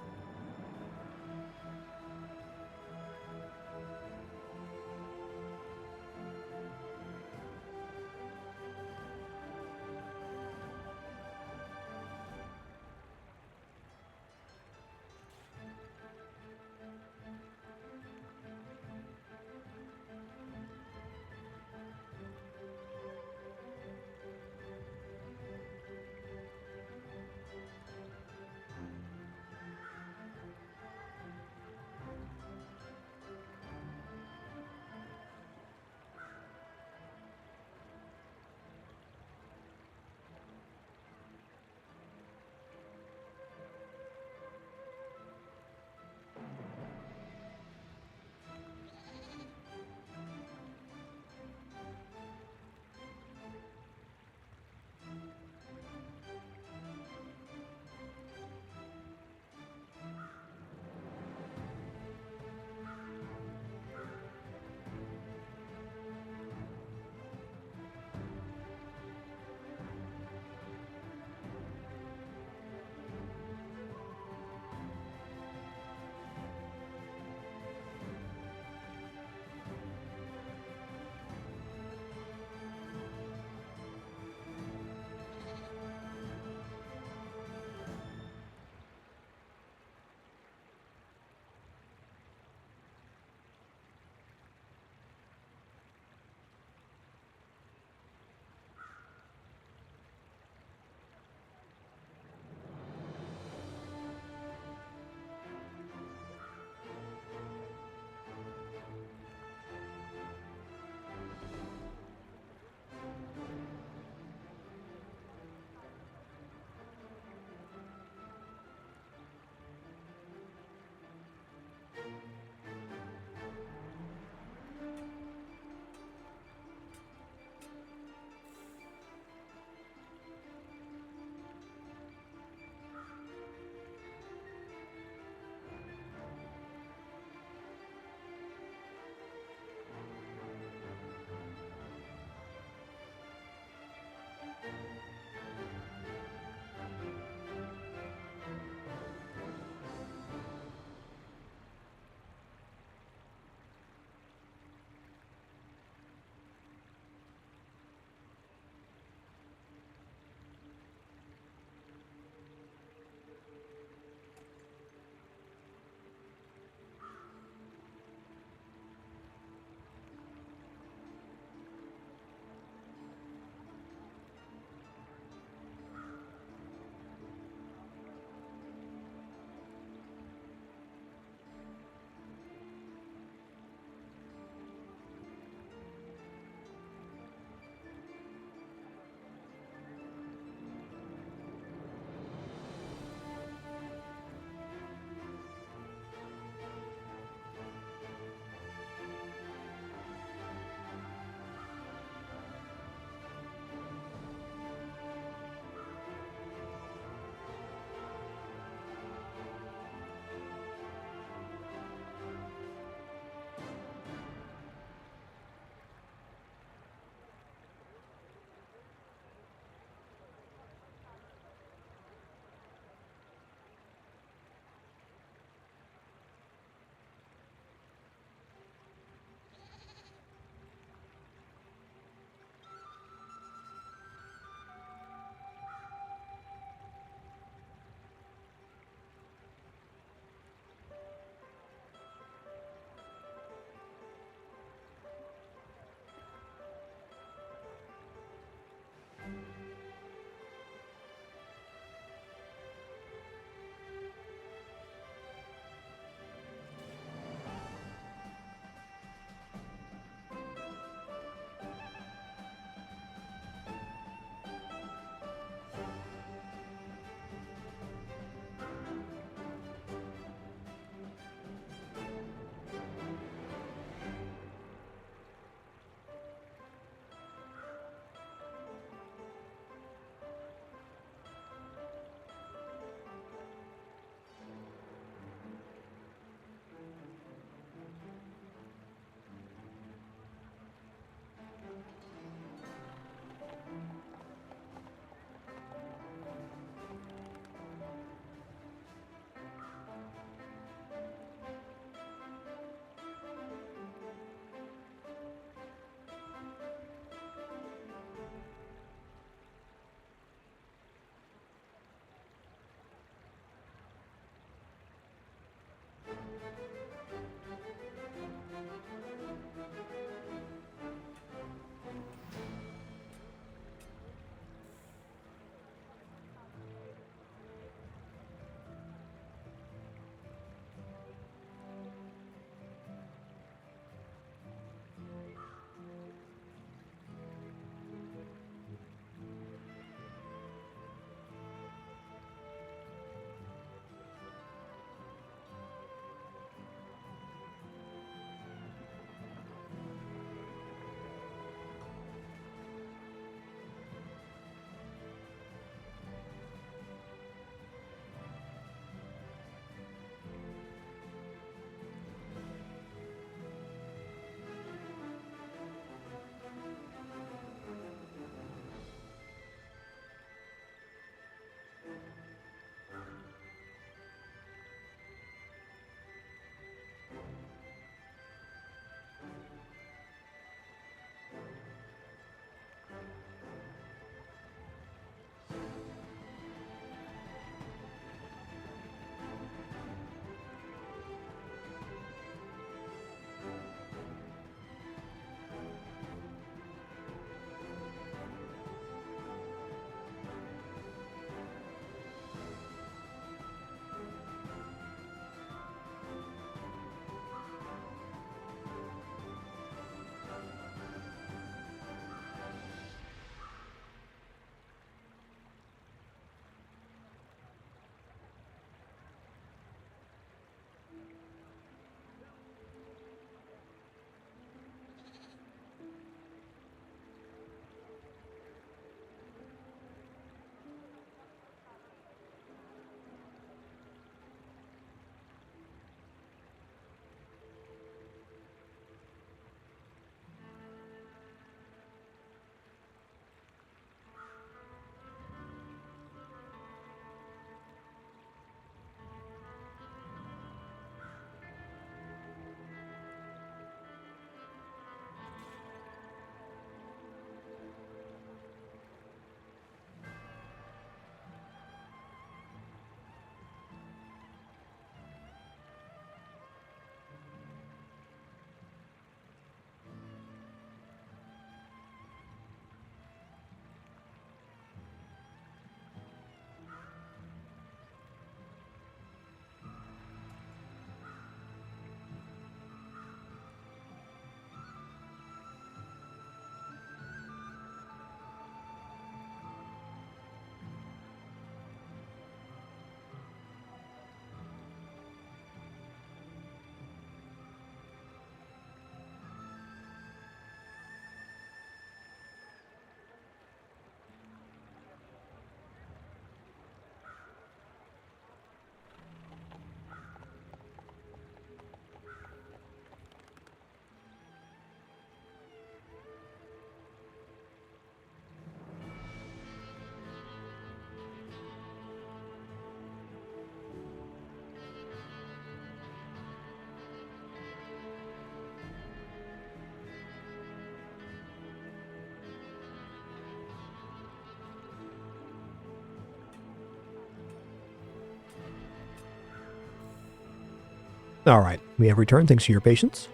All right, we have returned. Thanks for your patience.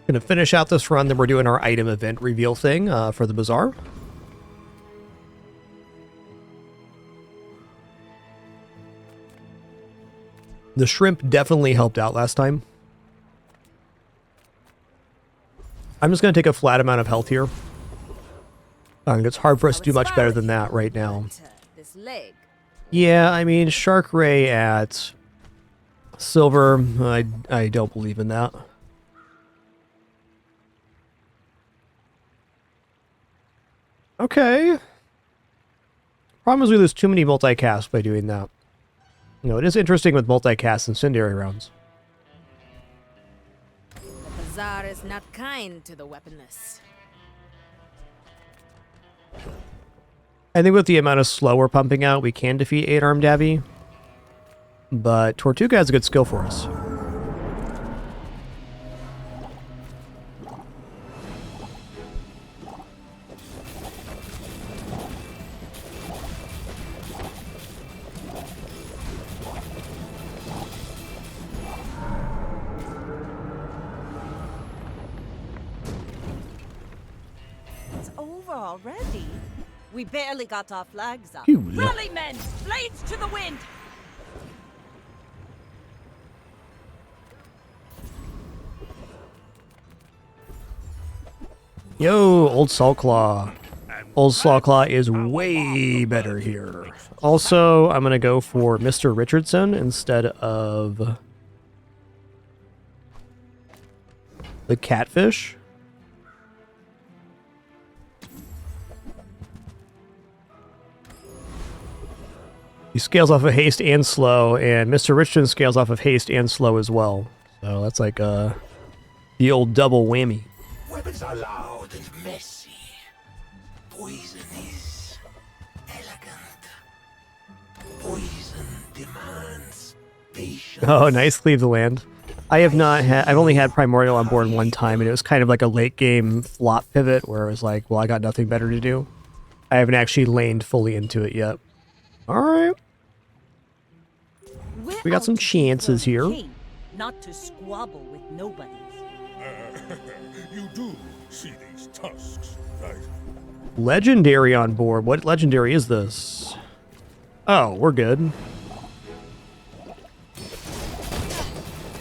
Gonna finish out this run, then we're doing our item event reveal thing for the Bazaar. The shrimp definitely helped out last time. I'm just going to take a flat amount of health here. It's hard for us to do much better than that right now. This leg. Yeah, I mean, Shark Ray at silver, I don't believe in that. Okay. Problem is we lose too many multicasts by doing that. You know, it is interesting with multicast incendiary rounds. The Bazaar is not kind to the weaponless. I think with the amount of slow we're pumping out, we can defeat 8-armed Abby. But Tortuga has a good skill for us. It's over already. We barely got our flags up. Phew. Rally, men! Blades to the wind! Yo, Old Saltclaw. Old Saltclaw is way better here. Also, I'm going to go for Mr. Richardson instead of the catfish. He scales off of haste and slow, and Mr. Richardson scales off of haste and slow as well. So that's like the old double whammy. Weapons are loud and messy. Poison is elegant. Poison demands patience. Oh, nice leave the land. I have not had, I've only had Primordial on board one time, and it was kind of like a late game flop pivot where it was like, well, I got nothing better to do. I haven't actually laned fully into it yet. Alright. We got some chances here. Not to squabble with nobody. You do see these tusks, right? Legendary on board. What legendary is this? Oh, we're good.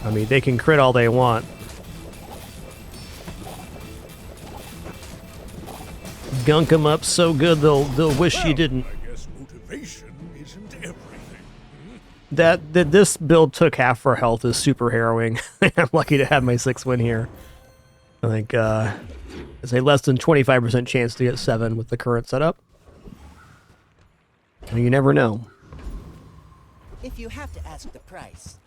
I mean, they can crit all they want. Gunk them up so good they'll wish you didn't. I guess motivation isn't everything. That this build took half our health is super harrowing. I'm lucky to have my 6th win here. I think it's a less than 25% chance to get 7 with the current setup. And you never know. If you have to ask the price.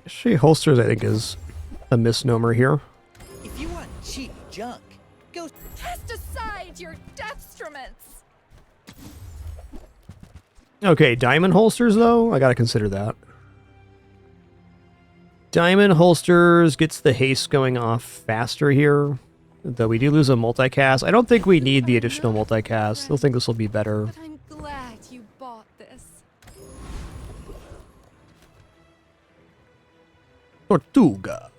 Actually, holsters I think is a misnomer here. If you want cheap junk, go Cast aside your destruments. Okay, diamond holsters though, I gotta consider that. Diamond holsters gets the haste going off faster here, though we do lose a multicast. I don't think we need the additional multicast. I still think this will be better. But I'm glad you bought this. Tortuga.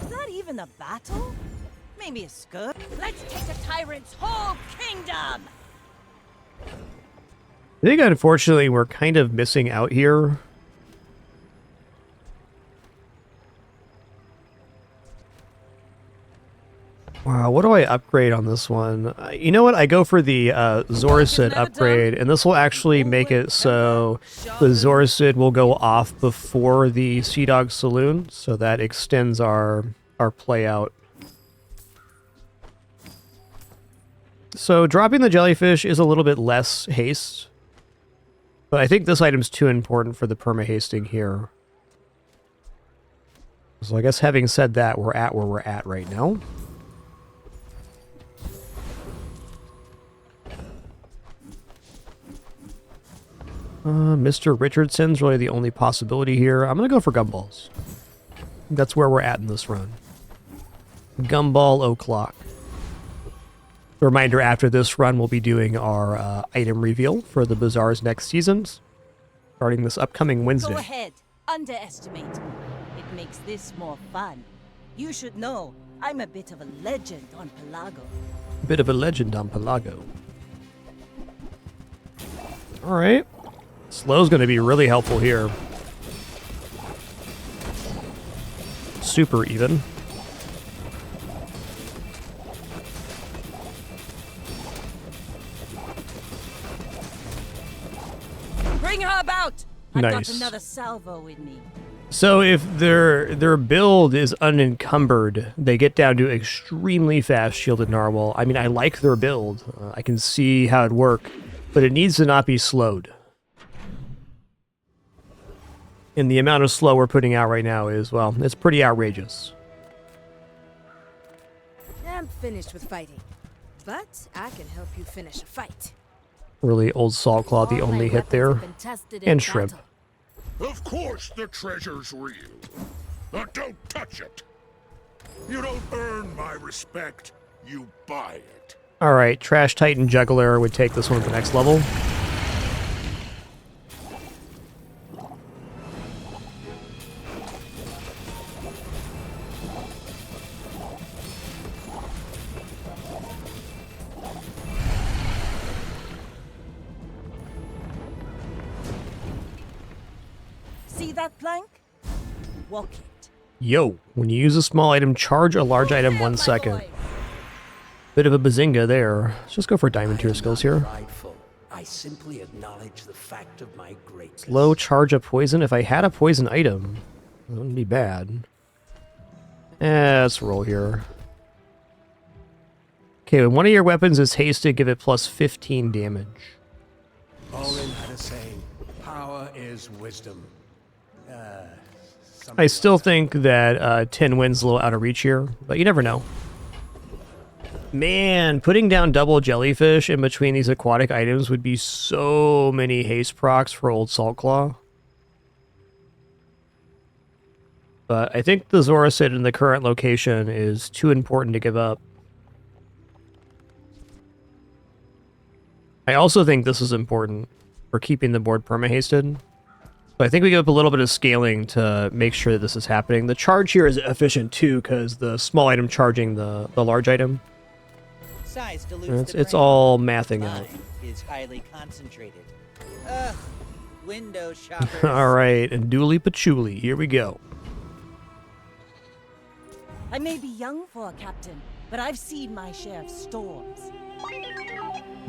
Is that even a battle? Maybe a skirt? Let's take the tyrant's whole kingdom! I think unfortunately we're kind of missing out here. Wow, what do I upgrade on this one? You know what? I go for the Zoricid upgrade, and this will actually make it so the Zoricid will go off before the Sea Dog Saloon, so that extends our play out. So dropping the jellyfish is a little bit less haste. But I think this item's too important for the perma-hasting here. So I guess having said that, we're at where we're at right now. Mr. Richardson's really the only possibility here. I'm going to go for gumballs. That's where we're at in this run. Gumball o'clock. A reminder, after this run, we'll be doing our item reveal for the Bazaar's next seasons, starting this upcoming Wednesday. Go ahead. Underestimate me. It makes this more fun. You should know, I'm a bit of a legend on Pelago. Bit of a legend on Pelago. Alright. Slow's going to be really helpful here. Super even. Bring her about! I've got Nice. another salvo in me. So if their build is unencumbered, they get down to extremely fast shielded narwhal. I mean, I like their build. I can see how it'd work, but it needs to not be slowed. And the amount of slow we're putting out right now is, well, it's pretty outrageous. I'm finished with fighting, but I can help you finish a fight. Really, Old Saltclaw, the only hit there. And Shrimp. Of course the treasure's real. But don't touch it. You don't earn my respect, you buy it. Alright, Trash Titan Juggler would take this one to the next level. See that plank? Walk it. Yo, when you use a small item, charge a large item 1 second. Bit of a bazinga there. Let's just go for diamond tier skills here. Prideful. I simply acknowledge the fact of my greatness. Slow charge a poison. If I had a poison item, it wouldn't be bad. Let's roll here. Okay, when one of your weapons is hasted, give it plus 15 damage. Orin had a saying, power is wisdom. I still think that 10 wins a little out of reach here, but you never know. Man, putting down double jellyfish in between these aquatic items would be so many haste procs for Old Saltclaw. But I think the Zorasid in the current location is too important to give up. I also think this is important for keeping the board perma-hasted. So I think we give up a little bit of scaling to make sure that this is happening. The charge here is efficient too, because the small item charging the large item. Size dilutes the It's brain. all mathing out. Mine is highly concentrated. Ugh, window shoppers. Alright, and Dooley Patchouli, here we go. I may be young for a captain, but I've seen my share of storms.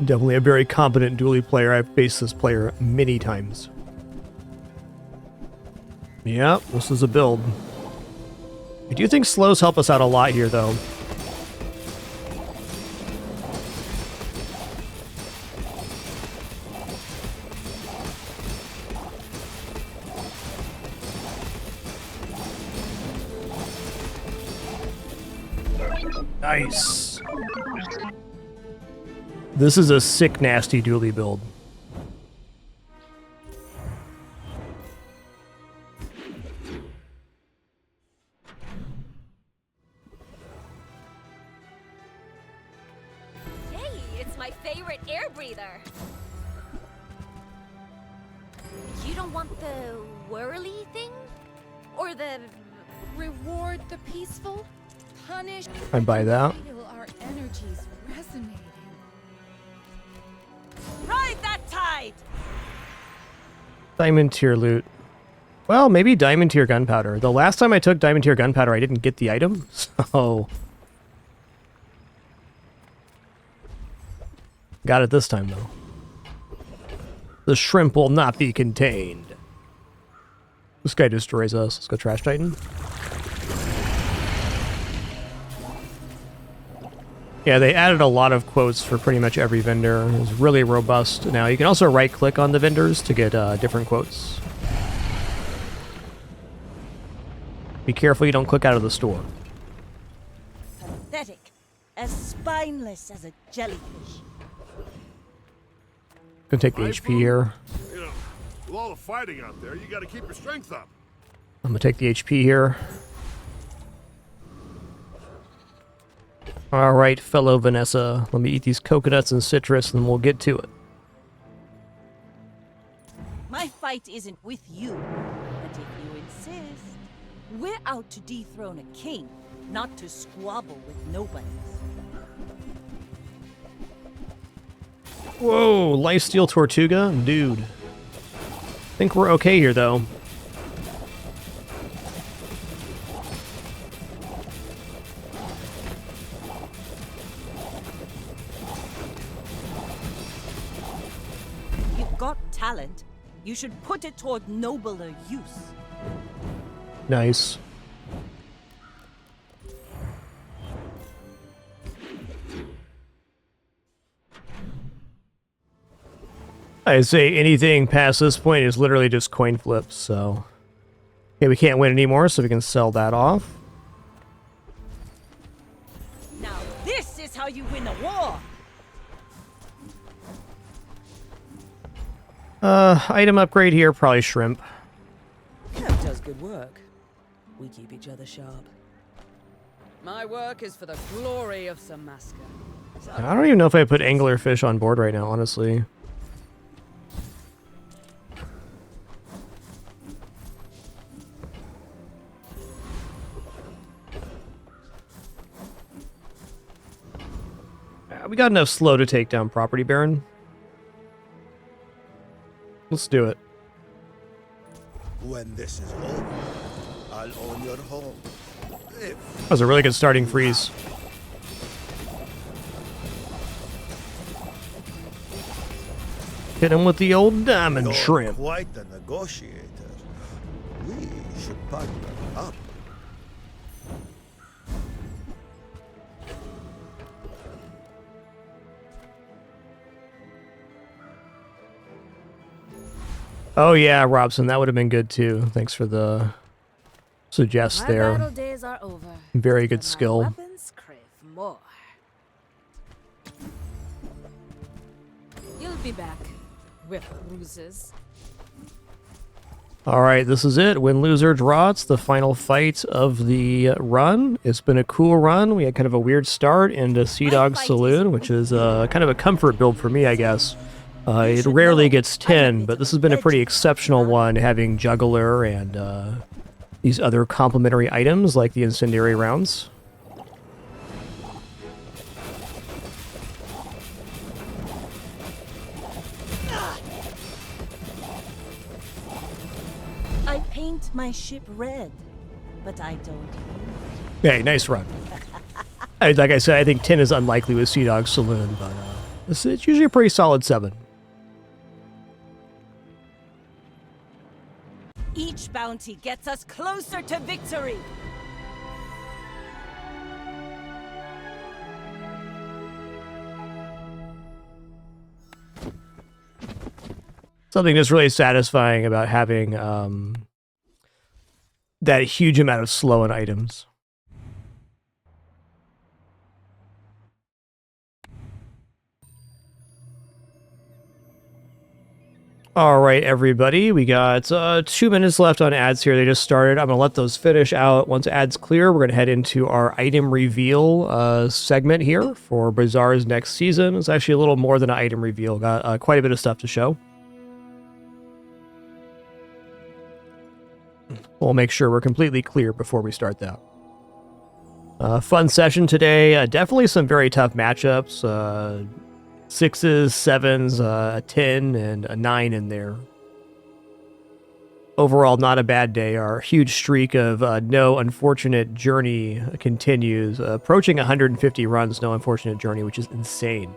Definitely a very competent Dooley player. I've faced this player many times. Yep, this is a build. I do think slows help us out a lot here, though. Nice. This is a sick, nasty Dooley build. Hey, it's my favorite air breather. You don't want the whirly thing? Or the... Reward the peaceful, punish. I buy that. Feel our energies resonating. Ride that tide! Diamond tier loot. Well, maybe diamond tier gunpowder. The last time I took diamond tier gunpowder, I didn't get the item, so... Got it this time, though. The shrimp will not be contained. This guy destroys us. Let's go Trash Titan. Yeah, they added a lot of quotes for pretty much every vendor. It's really robust now. You can also right-click on the vendors to get different quotes. Be careful you don't click out of the store. Pathetic. As spineless as a jellyfish. Gonna take the HP here. You know, with all the fighting out there, you gotta keep your strength up. I'm gonna take the HP here. Alright, fellow Vanessa. Let me eat these coconuts and citrus and we'll get to it. My fight isn't with you, but if you insist, we're out to dethrone a king, not to squabble with nobodies. Whoa, lifesteal Tortuga? Dude. I think we're okay here, though. You've got talent. You should put it toward nobler use. Nice. I say anything past this point is literally just coin flips, so... Okay, we can't win anymore, so we can sell that off. Now this is how you win a war! Item upgrade here, probably shrimp. Cap does good work. We keep each other sharp. My work is for the glory of Samaska. I don't even know if I put anglerfish on board right now, honestly. We got enough slow to take down Property Baron. Let's do it. When this is over, I'll own your home. That was a really good starting freeze. Hit him with the old diamond You're shrimp. quite the negotiator. We should partner up. Oh yeah, Robson, that would have been good too. Thanks for the suggest My there. battle days are over. Very good but my skill. Weapons crave more. You'll be back with bruises. Alright, this is it. Win, loser, draw. It's the final fight of the run. It's been a cool run. We had kind of a weird start into Sea Dog Saloon, which is kind of a comfort build for me, I guess. It rarely gets 10, but this has been a pretty exceptional one, having Juggler and these other complementary items like the Incendiary rounds. I paint my ship red, but I don't use Hey, nice run. Like I said, I think 10 is unlikely with Sea Dog Saloon, but it's usually a pretty solid 7. Each bounty gets us closer to victory! Something that's really satisfying about having that huge amount of slow in items. All right, everybody, we got 2 minutes left on ads here. They just started. I'm going to let those finish out. Once ads clear, we're going to head into our item reveal segment here for Bazaar's next season. It's actually a little more than an item reveal. Got quite a bit of stuff to show. We'll make sure we're completely clear before we start that. Fun session today. Definitely some very tough matchups. 6s, 7s, a 10, and a 9 in there. Overall, not a bad day. Our huge streak of no unfortunate journey continues. Approaching 150 runs, no unfortunate journey, which is insane.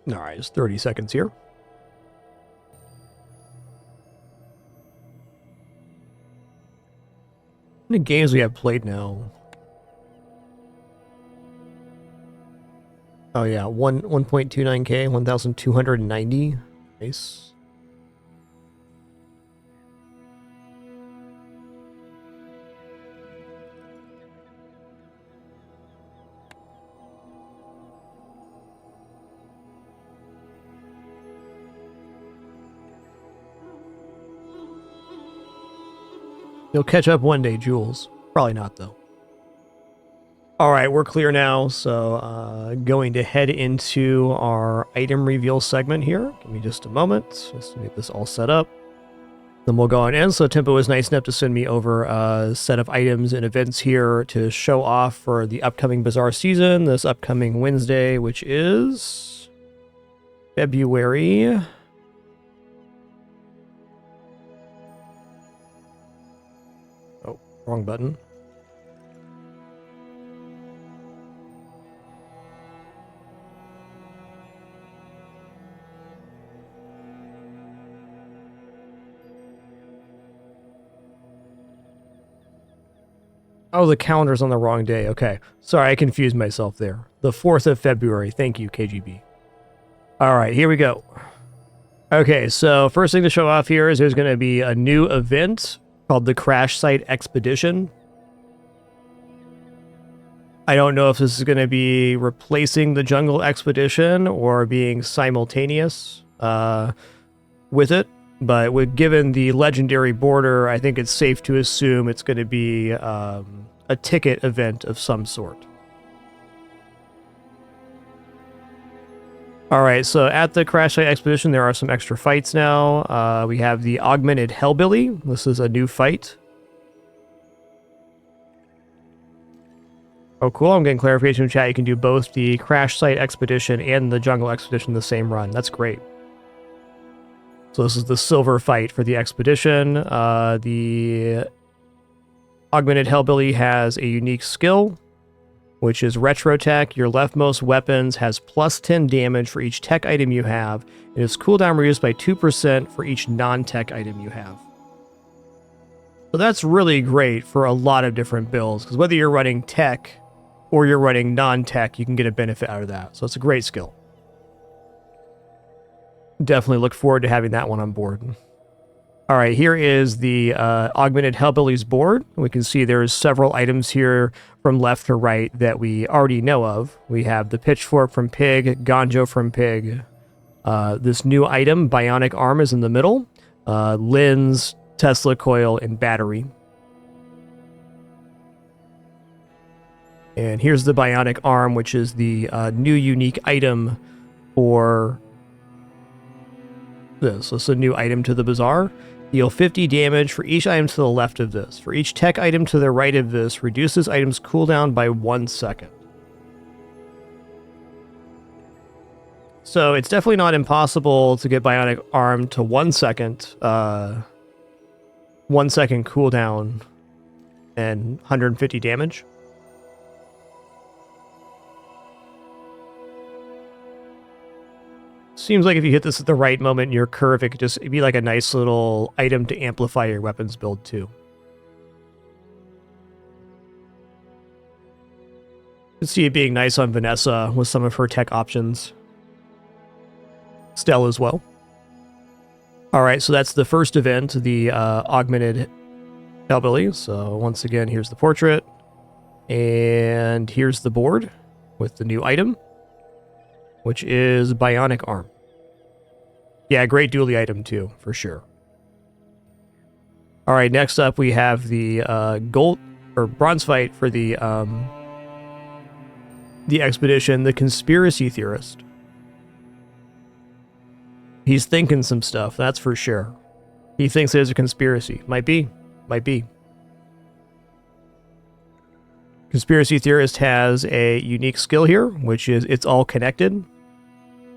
All right, just 30 seconds here. How many games we have played now? Oh yeah, 1.29k, 1,290. Nice. You'll catch up one day, Jules. Probably not, though. All right, we're clear now, so going to head into our item reveal segment here. Give me just a moment, just to get this all set up. Then we'll go on in. So Tempo was nice enough to send me over a set of items and events here to show off for the upcoming Bazaar season, this upcoming Wednesday, which is February... Oh, wrong button. Oh, the calendar's on the wrong day. Okay. Sorry, I confused myself there. The 4th of February. Thank you, KGB. All right, here we go. Okay, so first thing to show off here is there's going to be a new event called the Crash Site Expedition. I don't know if this is going to be replacing the Jungle Expedition or being simultaneous with it. But given the legendary border, I think it's safe to assume it's going to be a ticket event of some sort. Alright, so at the Crash Site Expedition, there are some extra fights now. We have the Augmented Hellbilly. This is a new fight. Oh, cool. I'm getting clarification in chat. You can do both the Crash Site Expedition and the Jungle Expedition in the same run. That's great. So this is the silver fight for the expedition. The Augmented Hellbilly has a unique skill, which is Retro Tech. Your leftmost weapons has plus 10 damage for each tech item you have, and its cooldown reduced by 2% for each non-tech item you have. So that's really great for a lot of different builds, because whether you're running tech or you're running non-tech, you can get a benefit out of that. So it's a great skill. Definitely look forward to having that one on board. All right, here is the Augmented Hellbilly's board. We can see there's several items here from left to right that we already know of. We have the Pitchfork from Pig, Ganjo from Pig. This new item, Bionic Arm, is in the middle. Lens, Tesla Coil, and Battery. And here's the Bionic Arm, which is the new unique item for... this. This is a new item to the Bazaar. Deal 50 damage for each item to the left of this. For each tech item to the right of this, reduces item's cooldown by 1 second. So it's definitely not impossible to get Bionic Arm to 1 second. 1 second cooldown and 150 damage. Seems like if you hit this at the right moment in your curve, it could just be like a nice little item to amplify your weapons build too. You can see it being nice on Vanessa with some of her tech options. Stell as well. Alright, so that's the first event, the Augmented Hellbilly. So once again, here's the portrait. And here's the board with the new item, which is Bionic Arm. Yeah, great dually item too, for sure. All right, next up we have the gold or bronze fight for the expedition, the Conspiracy Theorist. He's thinking some stuff, that's for sure. He thinks there's a conspiracy. Might be. Might be. Conspiracy Theorist has a unique skill here, which is it's all connected.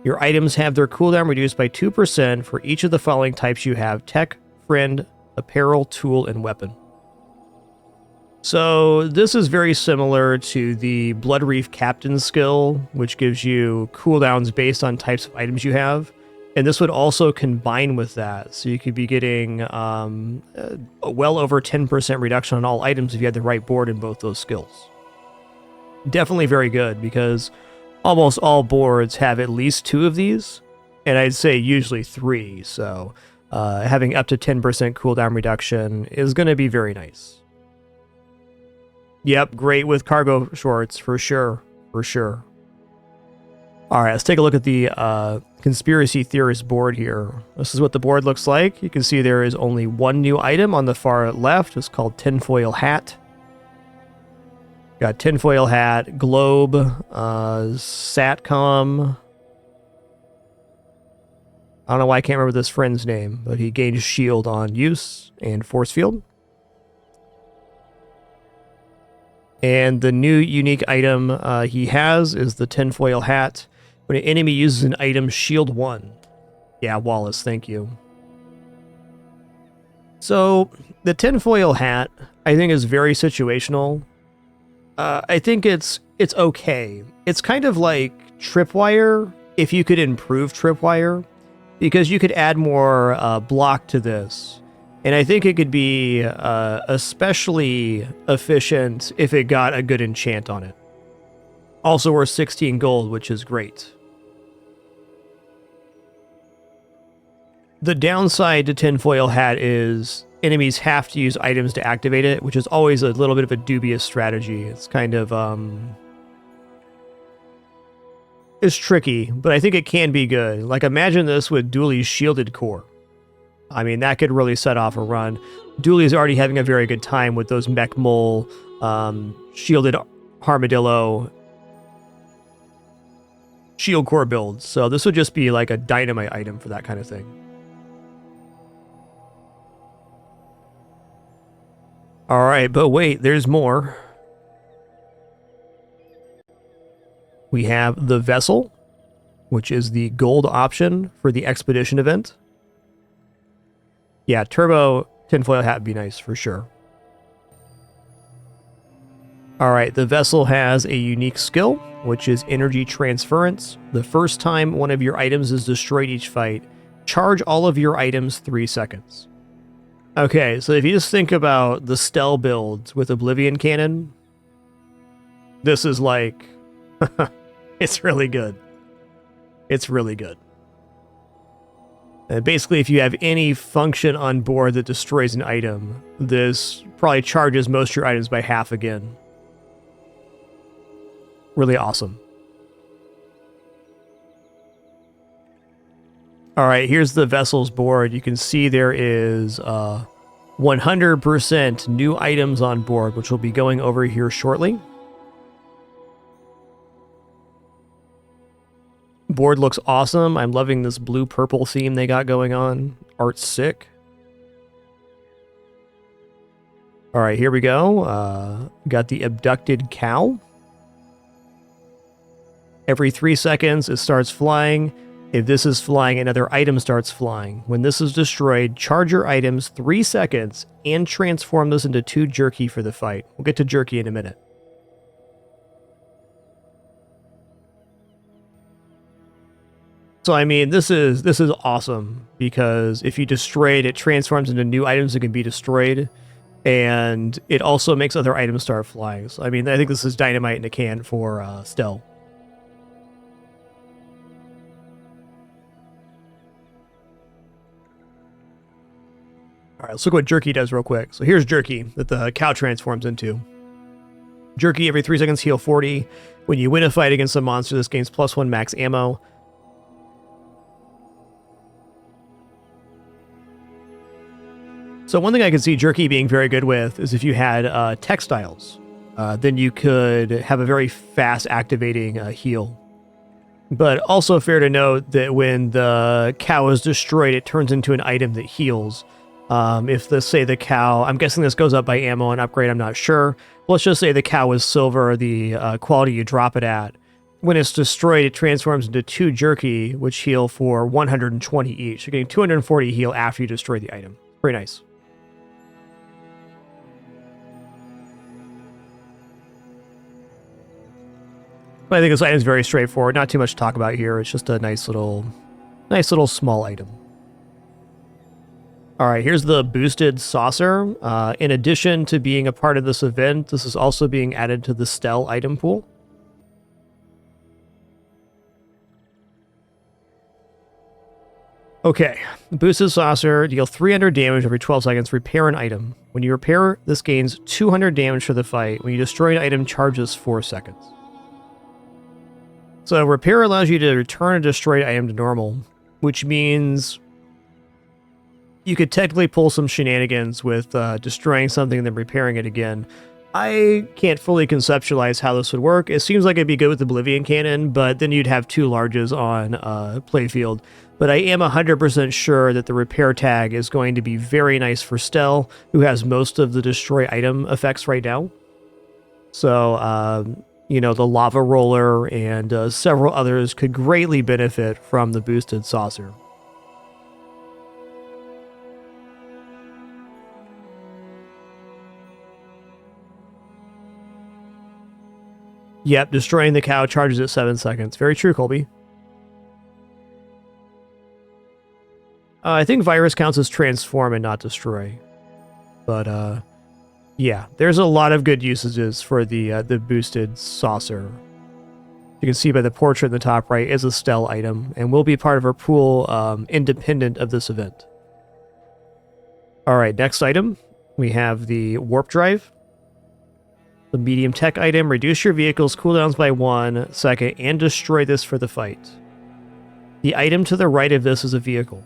Your items have their cooldown reduced by 2% for each of the following types you have: tech, friend, apparel, tool, and weapon. So this is very similar to the Blood Reef Captain skill, which gives you cooldowns based on types of items you have. And this would also combine with that. So you could be getting well over 10% reduction on all items if you had the right board in both those skills. Definitely very good, because almost all boards have at least 2 of these, and I'd say usually 3. So having up to 10% cooldown reduction is going to be very nice. Yep, great with cargo shorts, for sure. For sure. All right, let's take a look at the conspiracy theorist board here. This is what the board looks like. You can see there is only one new item on the far left. It's called Tinfoil Hat. Got Tinfoil Hat, Globe, Satcom. I don't know why I can't remember this friend's name, but he gains shield on use and force field. And the new unique item he has is the Tinfoil Hat. When an enemy uses an item, shield 1. Yeah, Wallace, thank you. So, the Tinfoil Hat, I think, is very situational. I think it's okay. It's kind of like Tripwire, if you could improve Tripwire, because you could add more block to this. And I think it could be especially efficient if it got a good enchant on it. Also worth 16 gold, which is great. The downside to Tinfoil Hat is enemies have to use items to activate it, which is always a little bit of a dubious strategy. It's kind of it's tricky, but I think it can be good. Like, imagine this with Dooley's shielded core. I mean, that could really set off a run. Dooley's already having a very good time with those Mech Mole, shielded Armadillo, shield core builds. So this would just be like a dynamite item for that kind of thing. All right, but wait, there's more. We have the Vessel, which is the gold option for the Expedition event. Yeah, Turbo Tinfoil Hat would be nice for sure. All right, the Vessel has a unique skill, which is Energy Transference. The first time one of your items is destroyed each fight, charge all of your items 3 seconds. Okay, so if you just think about the Stell builds with Oblivion Cannon, this is like, it's really good. It's really good. And basically, if you have any function on board that destroys an item, this probably charges most of your items by half again. Really awesome. All right, here's the Vessels board. You can see there is 100% new items on board, which we'll be going over here shortly. Board looks awesome. I'm loving this blue-purple theme they got going on. Art's sick. All right, here we go. Got the Abducted Cow. Every 3 seconds, it starts flying. If this is flying, another item starts flying. When this is destroyed, charge your items 3 seconds and transform this into 2 jerky for the fight. We'll get to jerky in a minute. So, I mean, this is awesome, because if you destroy it, it transforms into new items that can be destroyed, and it also makes other items start flying. So, I mean, I think this is dynamite in a can for Stell. All right, let's look what Jerky does real quick. So here's Jerky that the cow transforms into. Jerky, every 3 seconds, heal 40. When you win a fight against a monster, this gains +1 max ammo. So one thing I could see Jerky being very good with is if you had textiles. Then you could have a very fast activating heal. But also fair to note that when the cow is destroyed, it turns into an item that heals. If say the cow, I'm guessing this goes up by ammo and upgrade, I'm not sure. Let's just say the cow is silver, the quality you drop it at. When it's destroyed, it transforms into 2 jerky, which heal for 120 each. You're getting 240 heal after you destroy the item. Very nice. But I think this item is very straightforward. Not too much to talk about here. It's just a nice little small item. All right, here's the boosted saucer. In addition to being a part of this event, this is also being added to the Stell item pool. Okay, boosted saucer, deal 300 damage every 12 seconds, repair an item. When you repair, this gains 200 damage for the fight. When you destroy an item, charges 4 seconds. So repair allows you to return a destroyed item to normal, which means you could technically pull some shenanigans with destroying something and then repairing it again. I can't fully conceptualize how this would work. It seems like it'd be good with Oblivion Cannon, but then you'd have 2 larges on playfield. But I am 100% sure that the repair tag is going to be very nice for Stell, who has most of the destroy item effects right now. So, you know, the lava roller and several others could greatly benefit from the boosted saucer. Yep, destroying the cow charges at 7 seconds. Very true, Colby. I think virus counts as transform and not destroy. But, yeah, there's a lot of good usages for the boosted saucer. You can see by the portrait in the top right is a Stell item, and will be part of our pool independent of this event. Alright, next item. We have the warp drive. The medium tech item, reduce your vehicle's cooldowns by 1 second and destroy this for the fight. The item to the right of this is a vehicle.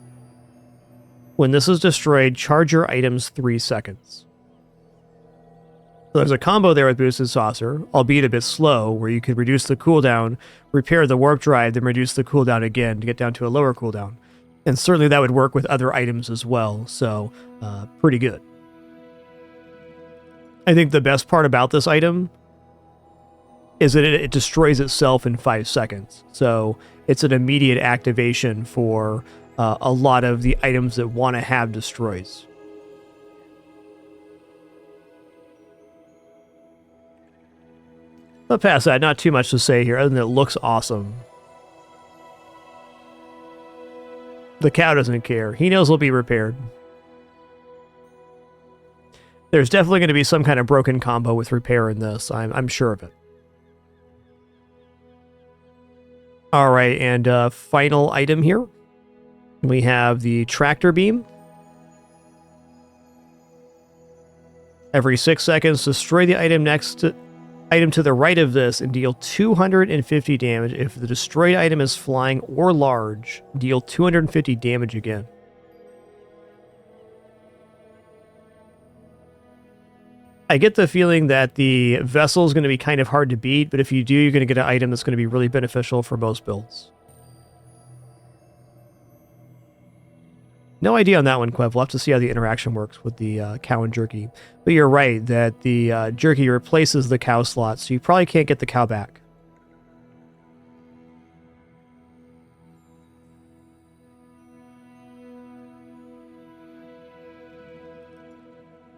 When this is destroyed, charge your items 3 seconds. So there's a combo there with Boosted Saucer, albeit a bit slow, where you could reduce the cooldown, repair the warp drive, then reduce the cooldown again to get down to a lower cooldown. And certainly that would work with other items as well, so pretty good. I think the best part about this item is that it destroys itself in 5 seconds. So it's an immediate activation for a lot of the items that want to have destroys. But past that, not too much to say here, other than it looks awesome. The cow doesn't care. He knows it'll be repaired. There's definitely going to be some kind of broken combo with repair in this. I'm sure of it. Alright, and final item here. We have the tractor beam. Every 6 seconds, destroy the item to the right of this and deal 250 damage. If the destroyed item is flying or large, deal 250 damage again. I get the feeling that the vessel is going to be kind of hard to beat, but if you do, you're going to get an item that's going to be really beneficial for most builds. No idea on that one, Quev. We'll have to see how the interaction works with the cow and jerky. But you're right that the jerky replaces the cow slot, so you probably can't get the cow back.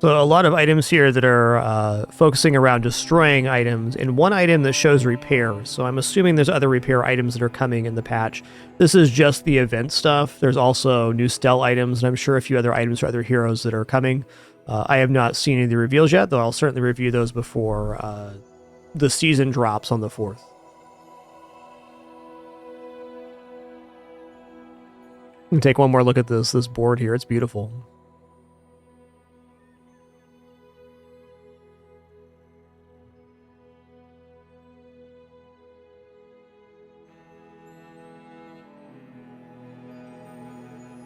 So a lot of items here that are focusing around destroying items, and one item that shows repair. So I'm assuming there's other repair items that are coming in the patch. This is just the event stuff. There's also new Stell items, and I'm sure a few other items or other heroes that are coming. I have not seen any of the reveals yet, though I'll certainly review those before the season drops on the 4th. And take one more look at this board here. It's beautiful.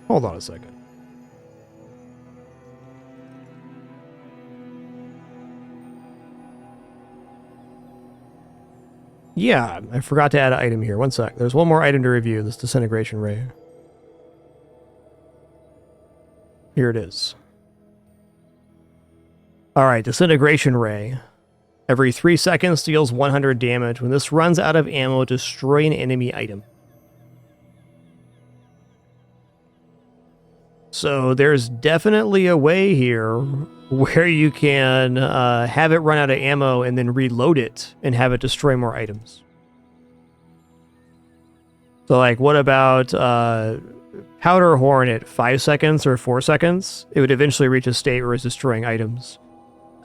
Hold on a second. Yeah, I forgot to add an item here. One sec. There's one more item to review, this disintegration ray. Here it is. Alright, disintegration ray. Every 3 seconds deals 100 damage. When this runs out of ammo, destroy an enemy item. So there's definitely a way here where you can have it run out of ammo and then reload it and have it destroy more items. So, like, what about Powder Horn at 5 seconds or 4 seconds? It would eventually reach a state where it's destroying items.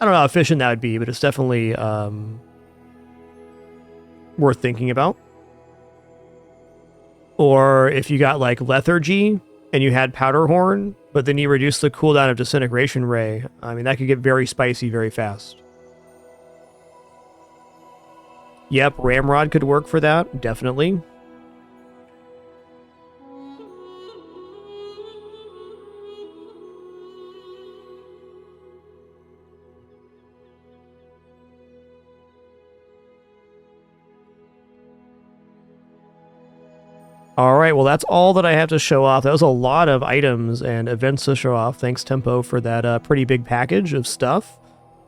I don't know how efficient that would be, but it's definitely worth thinking about. Or if you got, like, Lethargy and you had Powder Horn, but then you reduce the cooldown of Disintegration Ray, I mean, that could get very spicy very fast. Yep, Ramrod could work for that, definitely. All right, well, that's all that I have to show off. That was a lot of items and events to show off. Thanks, Tempo, for that pretty big package of stuff.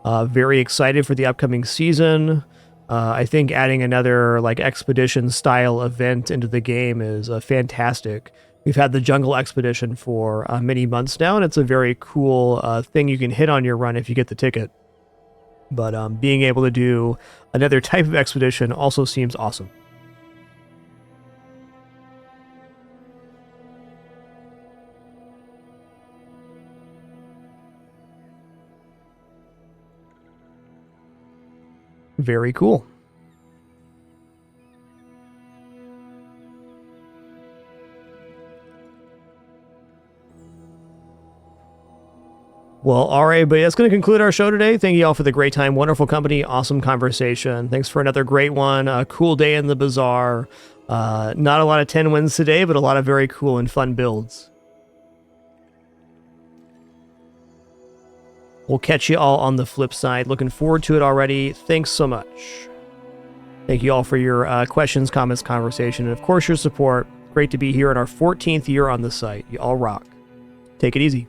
Very excited for the upcoming season. I think adding another like expedition-style event into the game is fantastic. We've had the Jungle Expedition for many months now, and it's a very cool thing you can hit on your run if you get the ticket. But being able to do another type of expedition also seems awesome. Very cool. Well, all right, but that's going to conclude our show today. Thank you all for the great time, wonderful company, awesome conversation. Thanks for another great one. A cool day in the Bazaar. Not a lot of 10 wins today, but a lot of very cool and fun builds. We'll catch you all on the flip side. Looking forward to it already. Thanks so much. Thank you all for your questions, comments, conversation, and of course your support. Great to be here in our 14th year on the site. You all rock. Take it easy.